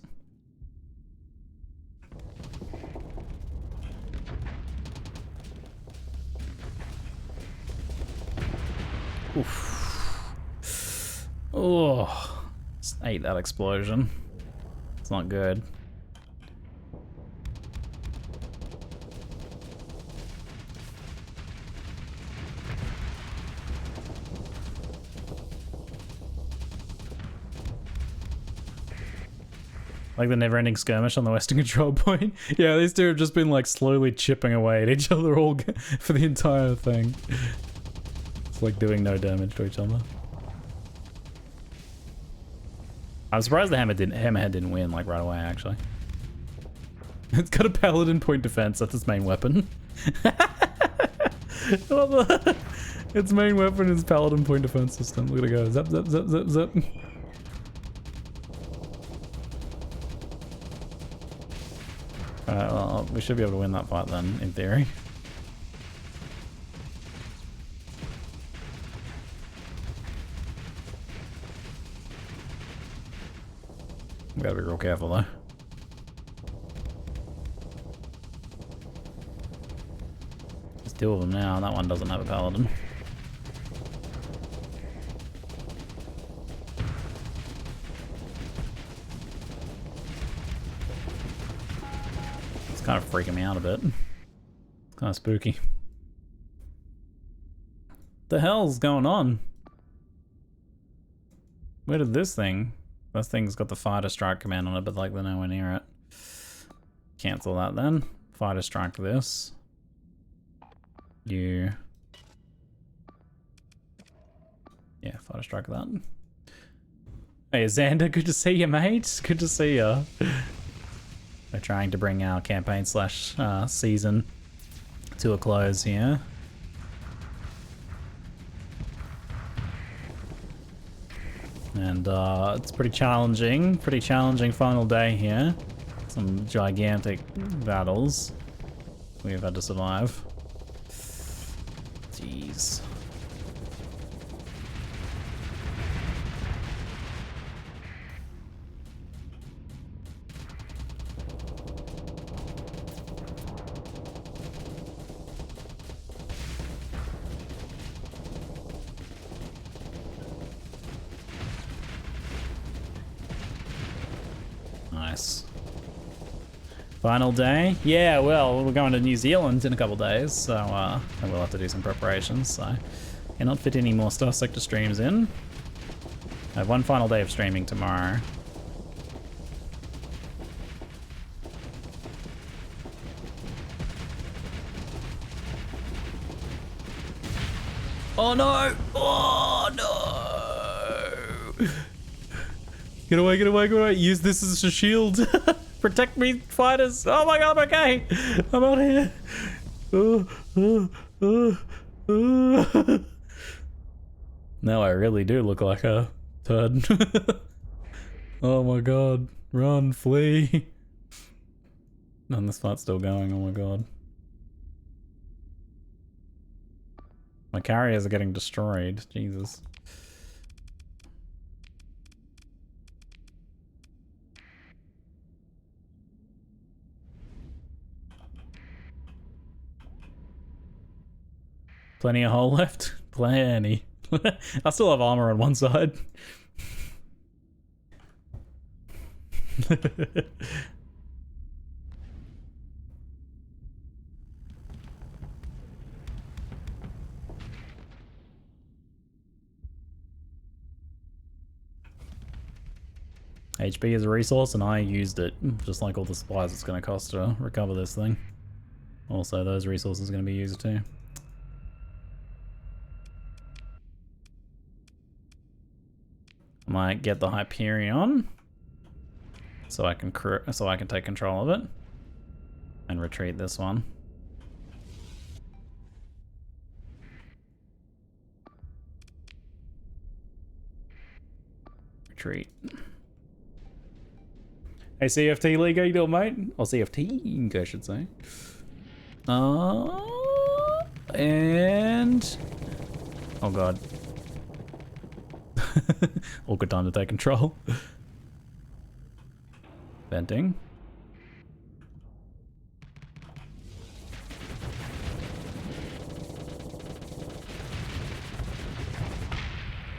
Oof. Oh, just ate that explosion. It's not good. Like the never-ending skirmish on the Western Control Point. Yeah, these two have just been like slowly chipping away at each other all for the entire thing. It's like doing no damage to each other. I'm surprised the Hammerhead didn't win like right away, actually. It's got a Paladin point defense, that's its main weapon. Its main weapon is Paladin point defense system. Look at it go. Zap, zap, zap, zap, zap. Alright, well, we should be able to win that fight then, in theory. We gotta be real careful though. There's two of them now, that one doesn't have a Paladin. kind of freaking me out a bit. It's kind of spooky. The hell's going on? Where did this thing? This thing's got the fighter strike command on it, but like they're nowhere near it. Cancel that then. Fighter strike this. You. Yeah, fighter strike that. Hey Xander, good to see you, mate. Good to see you. We're trying to bring our campaign slash season to a close here. And it's pretty challenging final day here. Some gigantic battles we've had to survive. Jeez. Nice. Final day? Yeah, well, we're going to New Zealand in a couple days, so I will have to do some preparations, so cannot fit any more Star Sector streams in. I have one final day of streaming tomorrow. Oh no! Oh no! Get away, get away, get away. Use this as a shield. Protect me, fighters. Oh my god, I'm okay. I'm out here. Now I really do look like a turd. Oh my god. Run, flee. And this fight's still going, oh my god. My carriers are getting destroyed, Jesus. Plenty of hole left? Plenty. I still have armor on one side. HP is a resource and I used it, just like all the supplies it's going to cost to recover this thing. Also, those resources are going to be used too. I might get the Hyperion so I can take control of it and retreat this one. Retreat. Hey CFT League, how you doing, mate? Or CFT, I should say. And oh god. Awkward time to take control. Venting.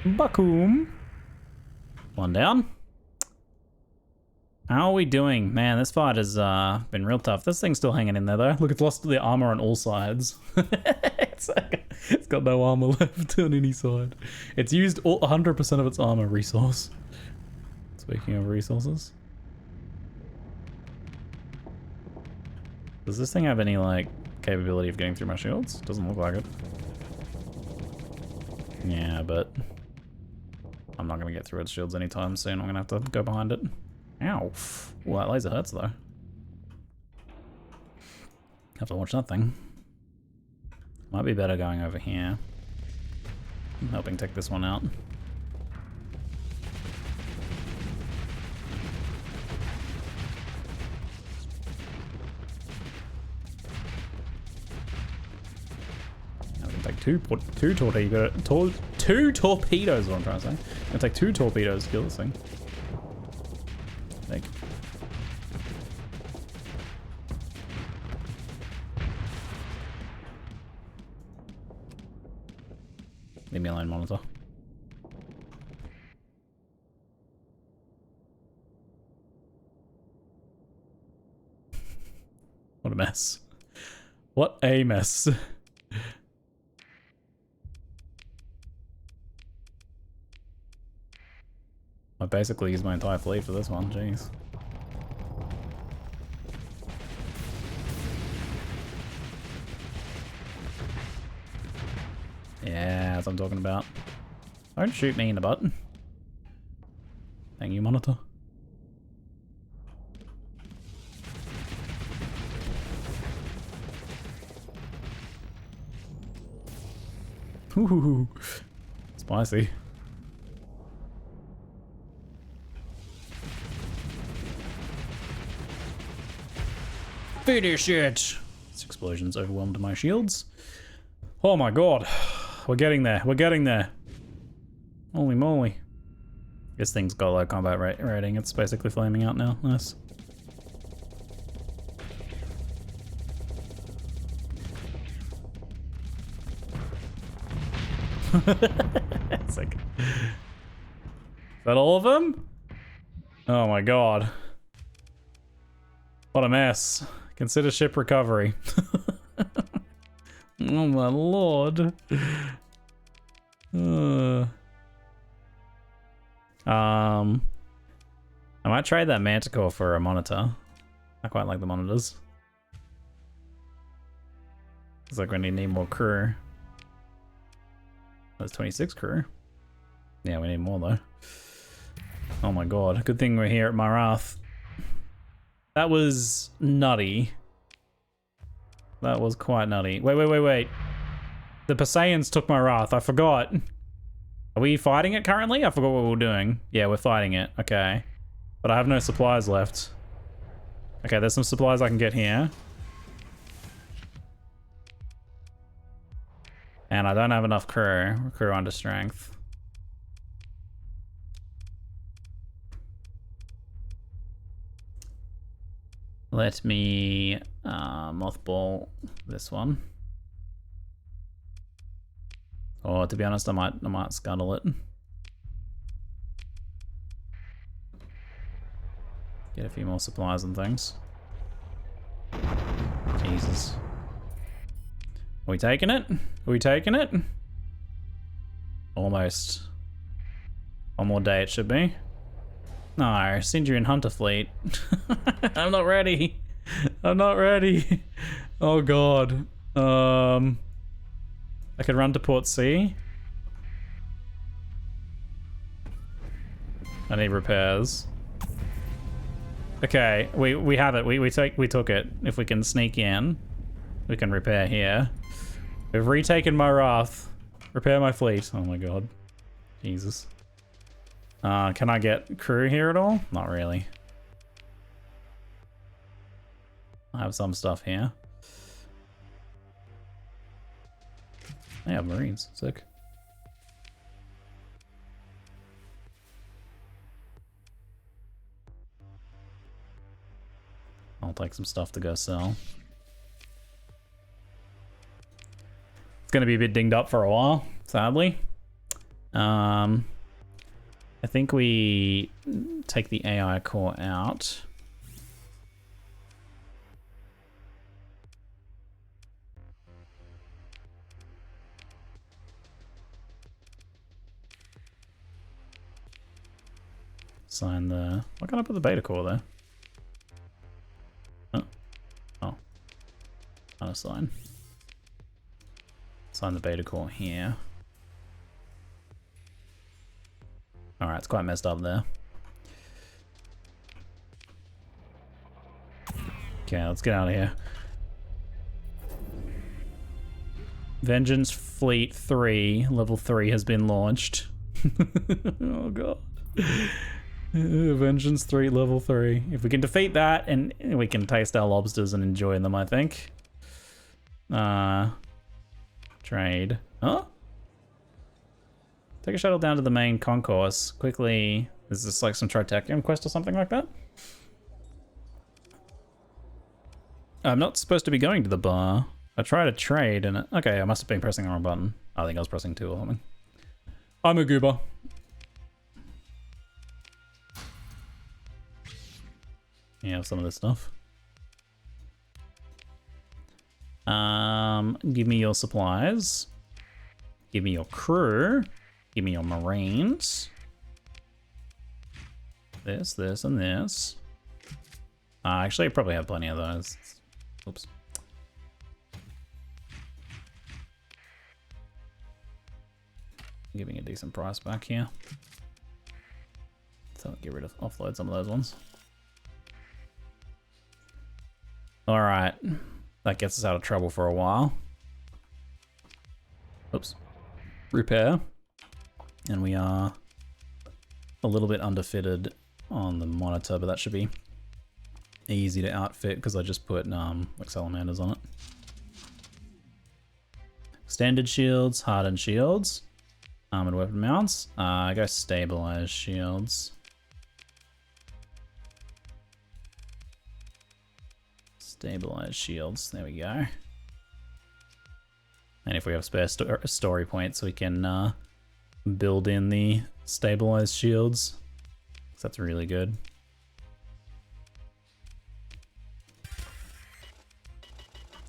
Bakum. One down. How are we doing? Man, this fight has been real tough. This thing's still hanging in there though. Look, it's lost the armor on all sides. It's got no armor left on any side. It's used 100% of its armor resource. Speaking of resources. Does this thing have any like capability of getting through my shields? Doesn't look like it. Yeah, but I'm not gonna get through its shields anytime soon. I'm gonna have to go behind it. Ow. Well, that laser hurts though. Have to watch that thing. Might be better going over here. I'm helping take this one out. I can take two torpedoes, is what I'm trying to say. I'm gonna take 2 torpedoes to kill this thing. Like. Leave me alone, monitor. What What a mess. What a mess. I basically used my entire fleet for this one, jeez. Yeah, that's what I'm talking about. Don't shoot me in the butt. Thank you, monitor. Ooh, spicy. Finish it! This explosion's overwhelmed my shields. Oh my god. We're getting there. We're getting there. Holy moly. This thing's got low combat rating. It's basically flaming out now. Nice. Sick. Is that all of them? Oh my god. What a mess. Consider ship recovery. Oh my lord. I might trade that manticore for a monitor. I quite like the monitors. Looks like we need more crew. That's 26 crew. Yeah, we need more though. Oh my god. Good thing we're here at Marath. That was nutty. That was quite nutty. Wait. The Pasayans took my Wrath. I forgot. Are we fighting it currently? I forgot what we were doing. Yeah, we're fighting it. Okay. But I have no supplies left. Okay, there's some supplies I can get here. And I don't have enough crew. Crew under strength. Let me mothball this one. Or to be honest, I might scuttle it. Get a few more supplies and things. Jesus. Are we taking it? Are we taking it? Almost. One more day it should be. No, send you in Hunter Fleet. I'm not ready. I'm not ready. Oh god. I could run to Port C. I need repairs. Okay, we have it. We took it. If we can sneak in, we can repair here. We've retaken my Wrath. Repair my fleet. Oh my god. Jesus. Can I get crew here at all? Not really. I have some stuff here. I have Marines. Sick. I'll take some stuff to go sell. It's gonna be a bit dinged up for a while, sadly. I think we take the AI core out. Sign the... Why can't I put the beta core there? Oh. Unassign. Sign the beta core here. Alright, it's quite messed up there. Okay, let's get out of here. Vengeance Fleet 3, level 3 has been launched. Oh god. Vengeance 3, level 3. If we can defeat that, and we can taste our lobsters and enjoy them, I think. Trade. Huh? Take a shuttle down to the main concourse. Quickly. Is this like some Tritechnium quest or something like that? I'm not supposed to be going to the bar. I tried to trade and okay, I must have been pressing the wrong button. I think I was pressing 2 or something. I'm a goober. Yeah, some of this stuff. Give me your supplies. Give me your crew. Give me your marines. This, and this. Actually, I probably have plenty of those. Oops. Giving a decent price back here. So I'll get rid of, offload some of those ones. All right, that gets us out of trouble for a while. Oops. Repair. And we are a little bit underfitted on the monitor, but that should be easy to outfit because I just put like salamanders on it. Extended shields, hardened shields, armored weapon mounts. I go stabilized shields. Stabilized shields, there we go. And if we have spare story points, we can build in the stabilized shields. So that's really good.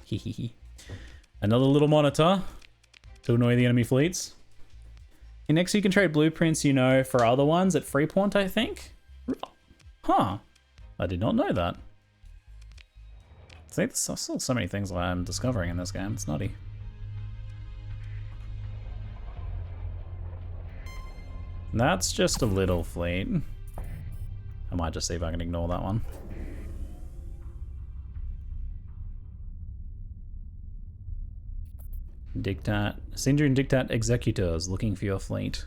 Hehehe. Another little monitor to annoy the enemy fleets. And next you can trade blueprints, you know, for other ones at Freeport, I think. Huh. I did not know that. See, there's still so many things I'm discovering in this game. It's nutty. That's just a little fleet. I might just see if I can ignore that one. Dictat, Sindri and Dictat executors looking for your fleet.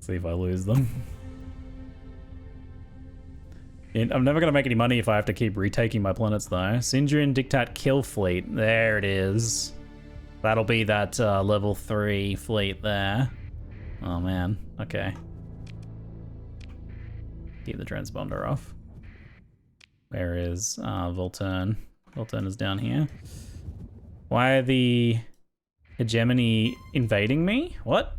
See if I lose them. I'm never going to make any money if I have to keep retaking my planets though. Sindri and Dictat kill fleet. There it is. That'll be that level 3 fleet there. Oh man, okay. Keep the transponder off. Where is Volturn? Volturn is down here. Why are the hegemony invading me? What?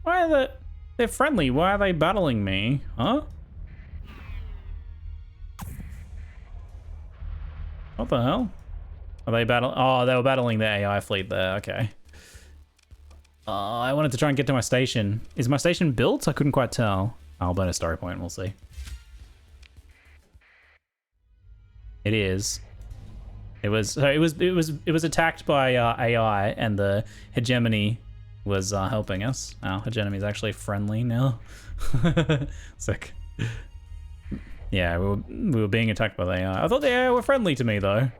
Why are they're friendly, why are they battling me? Huh? What the hell? Are they oh, they were battling the AI fleet there, okay. I wanted to try and get to my station. Is my station built? I couldn't quite tell. I'll burn a story point, we'll see. It is. It was attacked by AI and the hegemony was helping us. Our hegemony is actually friendly now. Sick. Yeah, we were being attacked by the AI. I thought the AI were friendly to me though.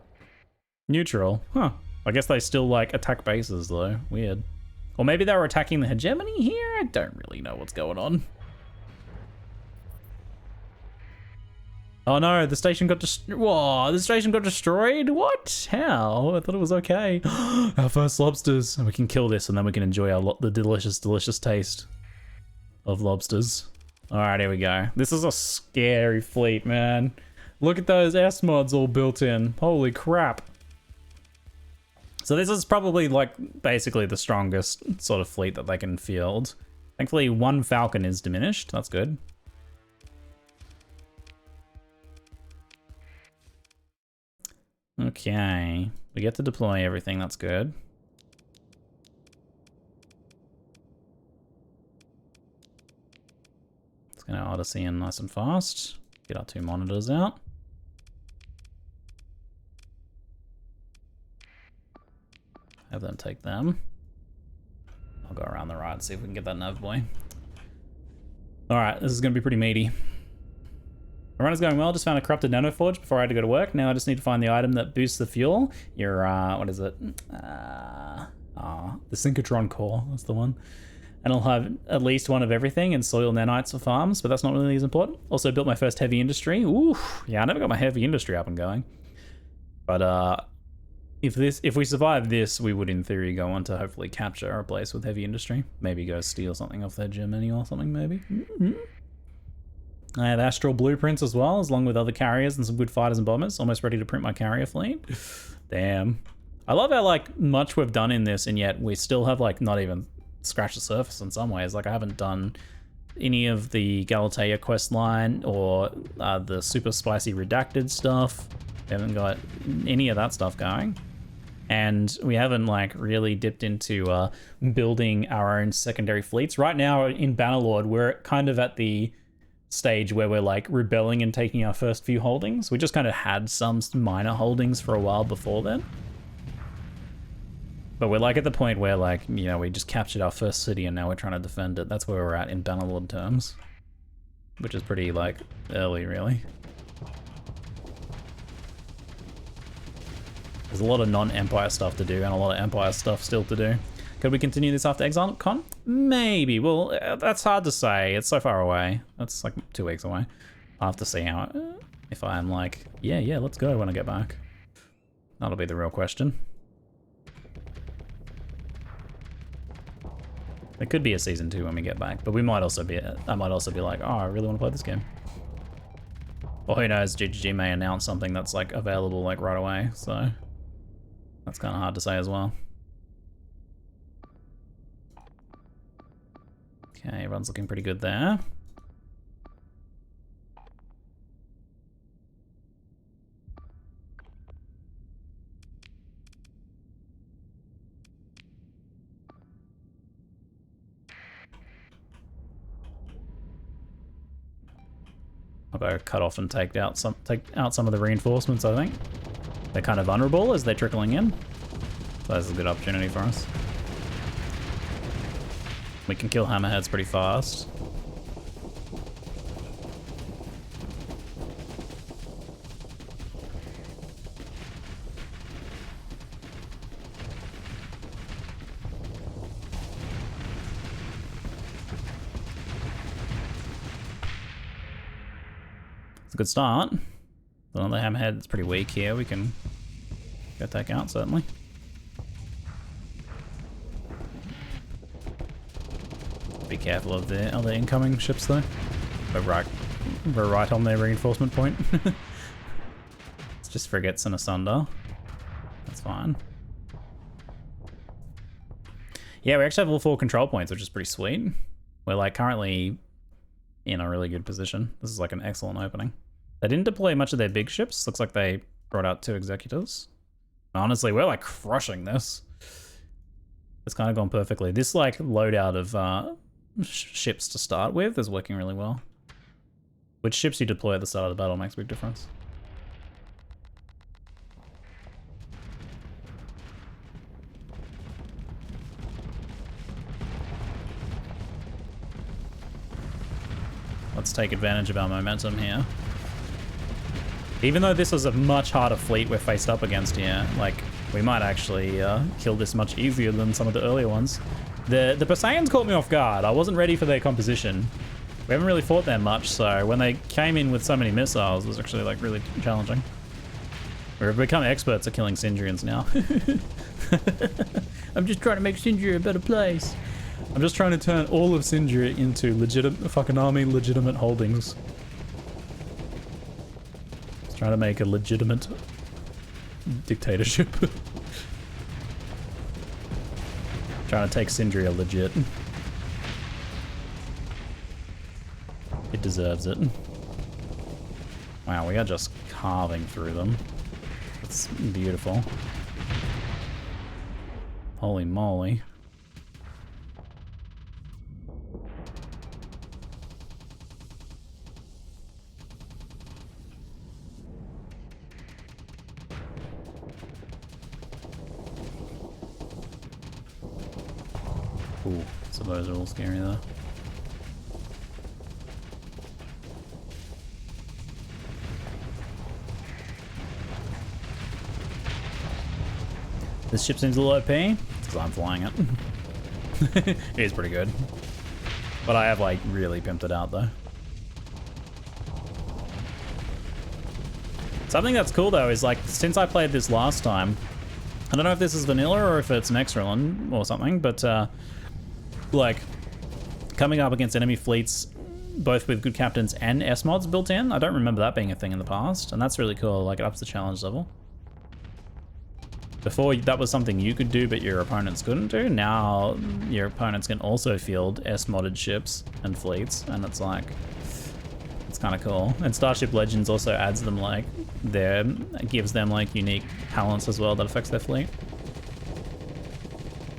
Neutral. Huh. I guess they still like attack bases though. Weird. Or maybe they were attacking the hegemony here? I don't really know what's going on. Oh no, the station got destroyed. Whoa, the station got destroyed? What? How? I thought it was okay. Our first lobsters. And we can kill this and then we can enjoy the delicious, delicious taste of lobsters. All right, here we go. This is a scary fleet, man. Look at those S mods all built in. Holy crap. So this is probably like basically the strongest sort of fleet that they can field. Thankfully, one Falcon is diminished. That's good. Okay, we get to deploy everything, that's good. Let's get our Odyssey in nice and fast. Get our 2 monitors out. Have them take them. I'll go around the right, see if we can get that nav boy. Alright, this is gonna be pretty meaty. The run is going well, just found a corrupted nanoforge before I had to go to work. Now I just need to find the item that boosts the fuel. Your, what is it? The synchrotron core, that's the one. And I'll have at least one of everything and soil nanites for farms, but that's not really as important. Also built my first heavy industry. Ooh, yeah, I never got my heavy industry up and going. But if we survive this, we would in theory go on to hopefully capture a place with heavy industry. Maybe go steal something off their Germany or something, maybe. I have astral blueprints as well, along with other carriers and some good fighters and bombers. Almost ready to print my carrier fleet. Damn. I love how like much we've done in this and yet we still have like not even scratched the surface in some ways. Like I haven't done any of the Galatea quest line or the super spicy redacted stuff. We haven't got any of that stuff going. And we haven't like really dipped into building our own secondary fleets. Right now in Bannerlord, we're kind of at the stage where we're like rebelling and taking our first few holdings. We just kind of had some minor holdings for a while before then. But we're like at the point where like, you know, we just captured our first city and now we're trying to defend it. That's where we're at in Bannerlord terms. Which is pretty like early really. There's a lot of non-Empire stuff to do and a lot of Empire stuff still to do. Could we continue this after ExileCon? Maybe. Well, that's hard to say. It's so far away. That's like 2 weeks away. I'll have to see how, if I'm like, yeah, let's go when I get back. That'll be the real question. It could be a season 2 when we get back, but we might also be, I might also be like, oh, I really want to play this game. Or who knows, GGG may announce something that's like available like right away, so that's kind of hard to say as well. Okay, everyone's looking pretty good there. I'll go cut off and take out some of the reinforcements, I think. They're kind of vulnerable as they're trickling in. So that's a good opportunity for us. We can kill hammerheads pretty fast. It's a good start. Another hammerhead that's pretty weak here. We can go take out, certainly. Be careful of the other incoming ships, though. We're right on their reinforcement point. It's just frigates and asunder. That's fine. Yeah, we actually have all 4 control points, which is pretty sweet. We're like currently in a really good position. This is like an excellent opening. They didn't deploy much of their big ships. Looks like they brought out 2 executors. Honestly, we're like crushing this. It's kind of gone perfectly. This like loadout of ships to start with is working really well. Which ships you deploy at the start of the battle makes a big difference. Let's take advantage of our momentum here. Even though this was a much harder fleet we're faced up against here, like, we might actually kill this much easier than some of the earlier ones. The Poseidons caught me off guard. I wasn't ready for their composition. We haven't really fought them much, so when they came in with so many missiles, it was actually like really challenging. We've become experts at killing Sindrians now. I'm just trying to make Sindria a better place. I'm just trying to turn all of Sindria into Fakename legitimate holdings. Just trying to make a legitimate dictatorship. Trying to take Sindria legit. It deserves it. Wow, we are just carving through them. It's beautiful. Holy moly. Ooh, so those are all scary though. This ship seems a little OP. It's because I'm flying it. It is pretty good. But I have like really pimped it out though. Something that's cool though is like, since I played this last time, I don't know if this is vanilla or if it's an extra one or something, but like coming up against enemy fleets, both with good captains and S mods built in, I don't remember that being a thing in the past, and that's really cool. Like, it ups the challenge level. Before, that was something you could do, but your opponents couldn't do. Now, your opponents can also field S-modded ships and fleets, and it's like, it's kind of cool. And Starship Legends also adds them like, gives them like unique talents as well that affects their fleet.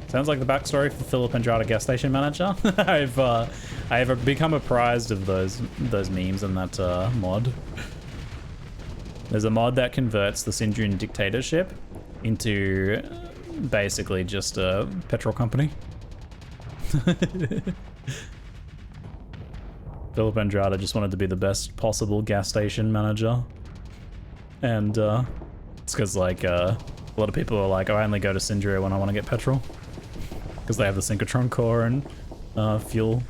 Sounds like the backstory for Philip Andrade Gas Station Manager. I've become apprised of those memes and that mod. There's a mod that converts the Syndrian dictatorship into basically just a petrol company. Philip Andrade just wanted to be the best possible gas station manager. And it's because like a lot of people are like, I only go to Syndria when I want to get petrol. Because they have the synchrotron core and fuel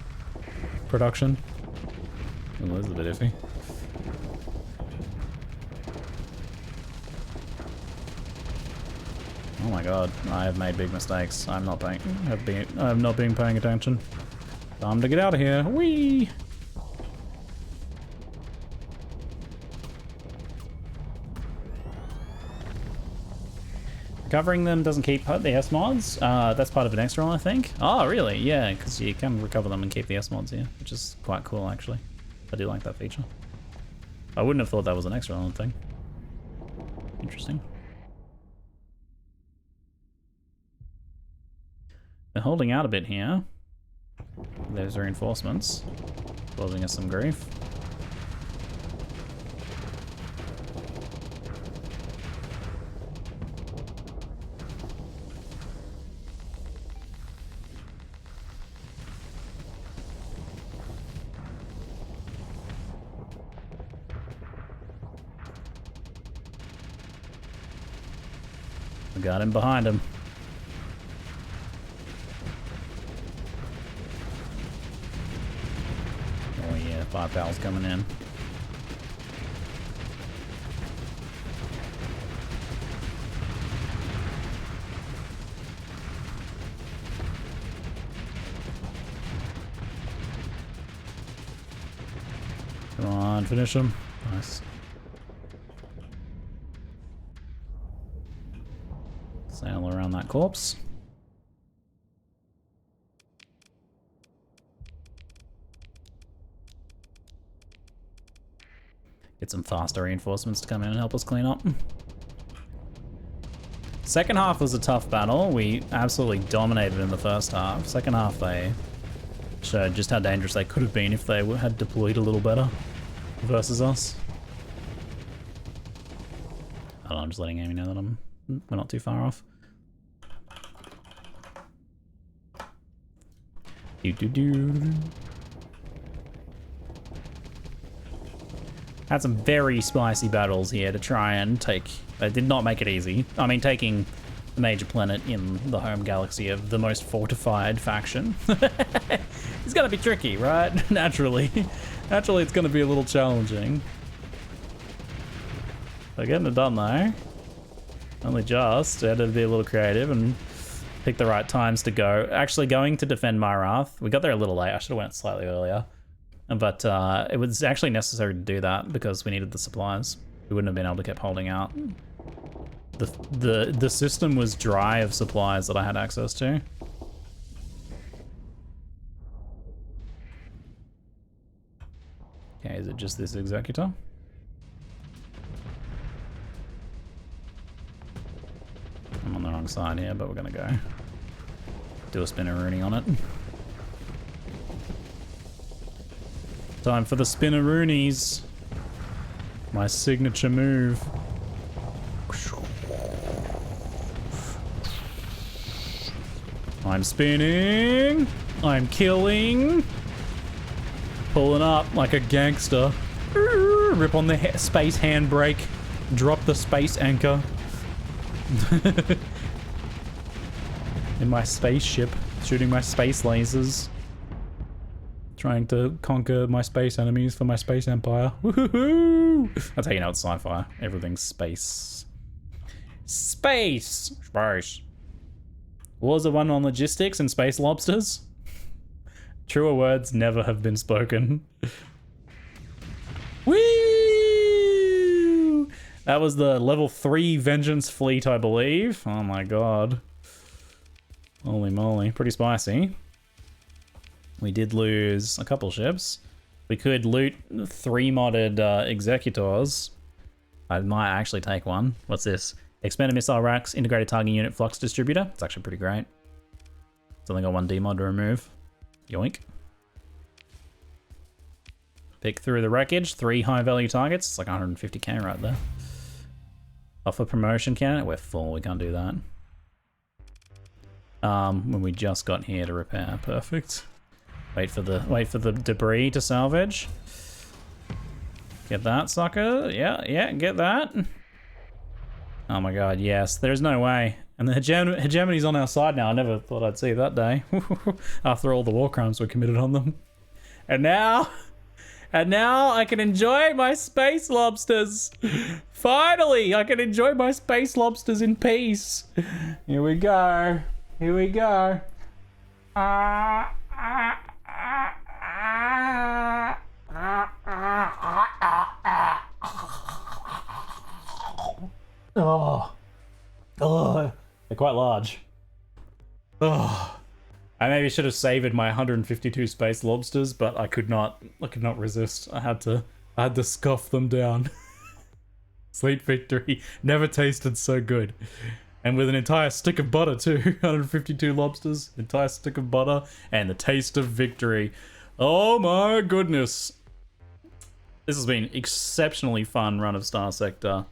production. Oh, that's a bit iffy. Oh my god, I have made big mistakes. I'm not paying attention. Time to get out of here. Whee! Recovering them doesn't keep the S mods. That's part of an extra one, I think. Oh, really? Yeah, because you can recover them and keep the S mods here, which is quite cool, actually. I do like that feature. I wouldn't have thought that was an extra one thing. Interesting. They're holding out a bit here. There's reinforcements, causing us some grief. We got him behind him. Oh yeah, 5 pals coming in. Come on, finish him. Nice. Sail around that corpse. Get some faster reinforcements to come in and help us clean up. Second half was a tough battle. We absolutely dominated in the first half. Second half, they showed just how dangerous they could have been if they had deployed a little better versus us. I don't know, I'm just letting Amy know that we're not too far off. Had some very spicy battles here to try and take. They did not make it easy. I mean, taking the major planet in the home galaxy of the most fortified faction. It's gonna be tricky, right? Naturally. Naturally, it's gonna be a little challenging. They're getting it done though. Only just. Had to be a little creative and pick the right times to go. Actually, going to defend Myrath. We got there a little late. I should have went slightly earlier. But it was actually necessary to do that because we needed the supplies. We wouldn't have been able to keep holding out. The system was dry of supplies that I had access to. Okay, is it just this executor? I'm on the wrong side here, but we're gonna go do a spinneroonie on it. Time for the spinneroonies. My signature move. I'm spinning. I'm killing. Pulling up like a gangster. Rip on the space handbrake. Drop the space anchor. In my spaceship, shooting my space lasers. Trying to conquer my space enemies for my space empire. Woohoo! That's how you know it's sci-fi. Everything's space. Space! Space. Wars are won on logistics and space lobsters. Truer words never have been spoken. Woo! That was the level 3 Vengeance Fleet, I believe. Oh my god. Holy moly. Pretty spicy. We did lose a couple ships. We could loot 3 modded Executors. I might actually take one. What's this? Expanded missile racks, integrated targeting unit, flux distributor. It's actually pretty great. It's only got 1 demod to remove. Yoink. Pick through the wreckage. 3 high value targets. It's like 150k right there. Offer promotion candidate. We're full. We can't do that. When we just got here to repair. Perfect. Wait for the debris to salvage. Get that, sucker. Yeah, get that. Oh my god, yes. There's no way. And the hegemony's on our side now. I never thought I'd see that day. After all the war crimes were committed on them. And now I can enjoy my space lobsters. Finally, I can enjoy my space lobsters in peace. Here we go. Here we go. Oh, they're quite large. Oh, I maybe should have savored my 152 space lobsters, but I could not resist. I had to scoff them down. Sweet victory. Never tasted so good. And with an entire stick of butter too. 152 lobsters, entire stick of butter, and the taste of victory. Oh my goodness. This has been exceptionally fun run of StarSector.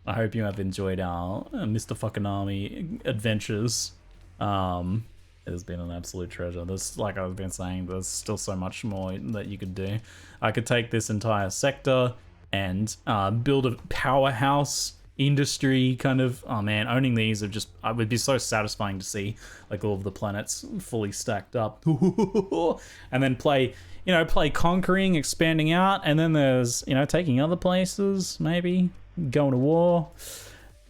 I hope you have enjoyed our Mr. Fakename adventures. It has been an absolute treasure. There's, like I've been saying, there's still so much more that you could do. I could take this entire sector and build a powerhouse industry kind of. Oh man, owning these are just, it would be so satisfying to see like all of the planets fully stacked up. And then play conquering, expanding out, and then there's, taking other places, maybe going to war,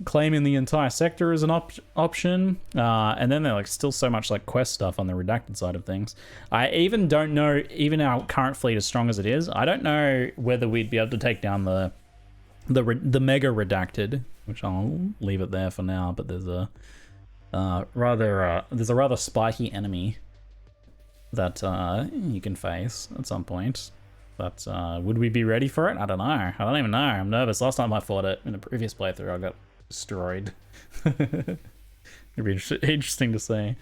claiming the entire sector as an option, and then there's like still so much like quest stuff on the redacted side of things. I even don't know, even our current fleet as strong as it is, I don't know whether we'd be able to take down the mega redacted, which I'll leave it there for now. But there's a rather spiky enemy that you can face at some point. But would we be ready for it? I don't know. I don't even know. I'm nervous. Last time I fought it in a previous playthrough, I got destroyed. It'd be interesting to see.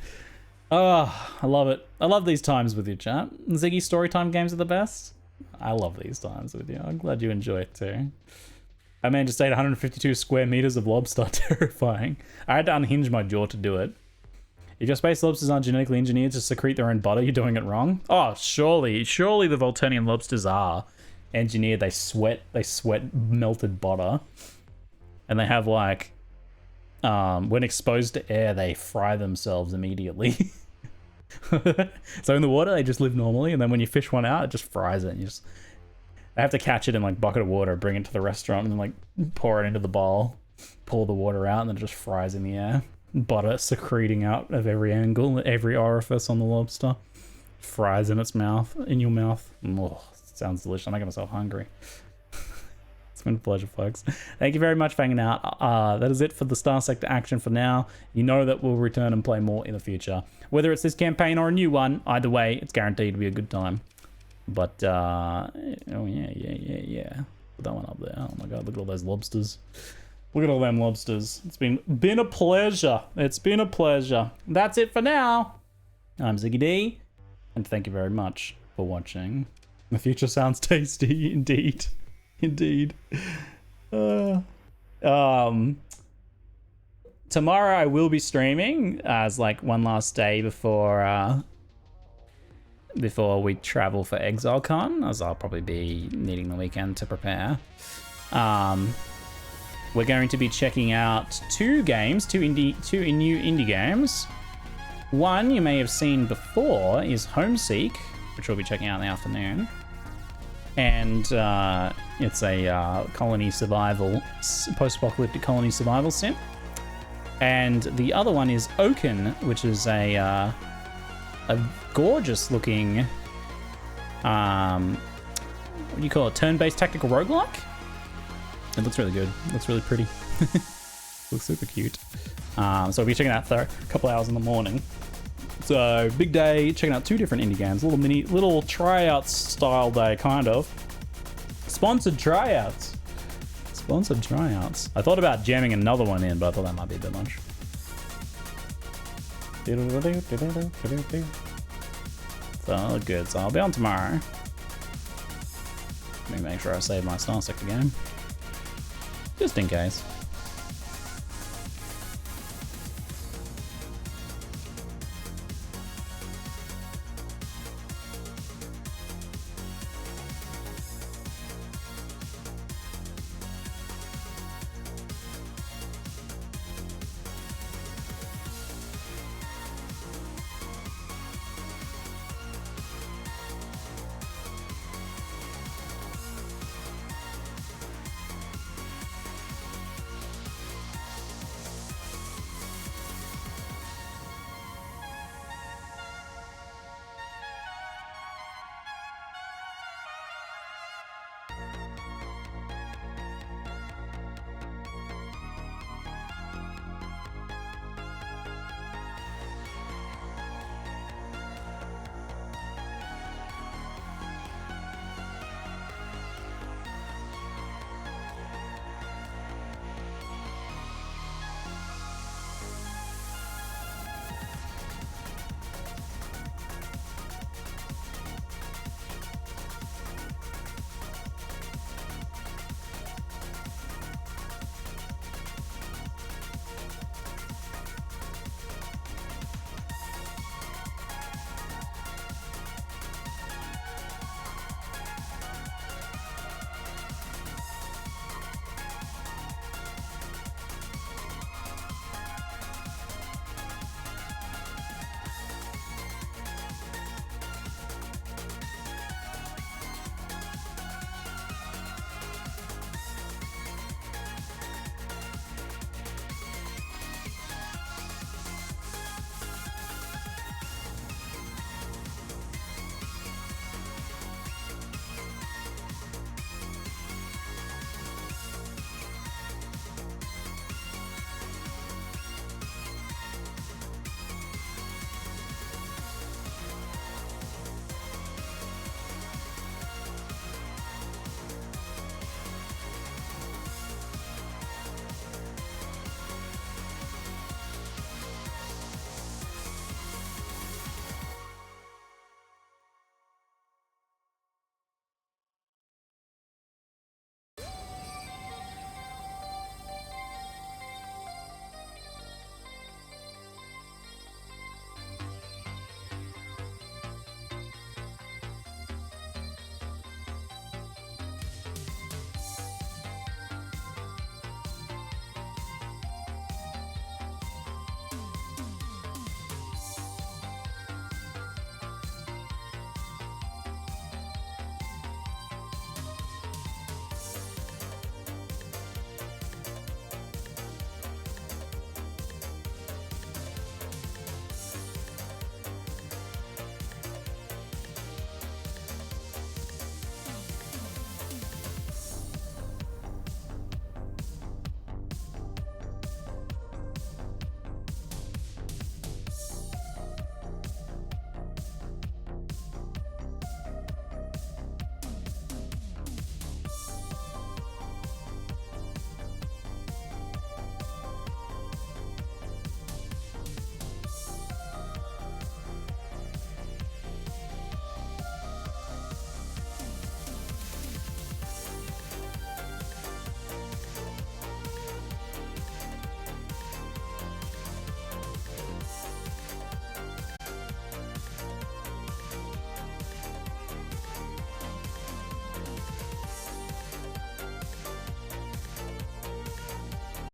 Oh, I love it. I love these times with you, chat. Ziggy Storytime games are the best. I love these times with you. I'm glad you enjoy it too. I managed to stay at 152 square meters of lobster. Terrifying. I had to unhinge my jaw to do it. If your space lobsters aren't genetically engineered to secrete their own butter, you're doing it wrong. Oh, surely the Voltanian lobsters are engineered. They sweat melted butter, and they have like, when exposed to air, they fry themselves immediately. So in the water, they just live normally, and then when you fish one out, it just fries it. And they have to catch it in like bucket of water, bring it to the restaurant, and then like pour it into the bowl, pour the water out, and then it just fries in the air. Butter secreting out of every angle, every orifice on the lobster. Fries in its mouth, in your mouth. Oh, sounds delicious. I'm making myself hungry. It's been a pleasure, folks. Thank you very much for hanging out. That is it for the StarSector action for now. You know that we'll return and play more in the future. Whether it's this campaign or a new one, either way, it's guaranteed to be a good time. But, oh yeah. Put that one up there. Oh my god, look at all those lobsters. Look at all them lobsters. It's been a pleasure. It's been a pleasure. That's it for now. I'm Ziggy D, and thank you very much for watching. The future sounds tasty, indeed. Indeed. Tomorrow I will be streaming as like one last day before we travel for ExileCon, as I'll probably be needing the weekend to prepare. We're going to be checking out two new indie games. One you may have seen before is Homeseek, which we'll be checking out in the afternoon. And it's a colony survival, post-apocalyptic colony survival sim. And the other one is Oaken, which is a gorgeous looking, what do you call it, turn-based tactical roguelike? It looks really good. It looks really pretty. Looks super cute. So we'll be checking out for a couple hours in the morning. So big day, checking out 2 different indie games. Little tryouts style day, kind of. Sponsored tryouts. Sponsored tryouts. I thought about jamming another one in, but I thought that might be a bit much. So good. So I'll be on tomorrow. Let me make sure I save my Star Sector game. Just in case.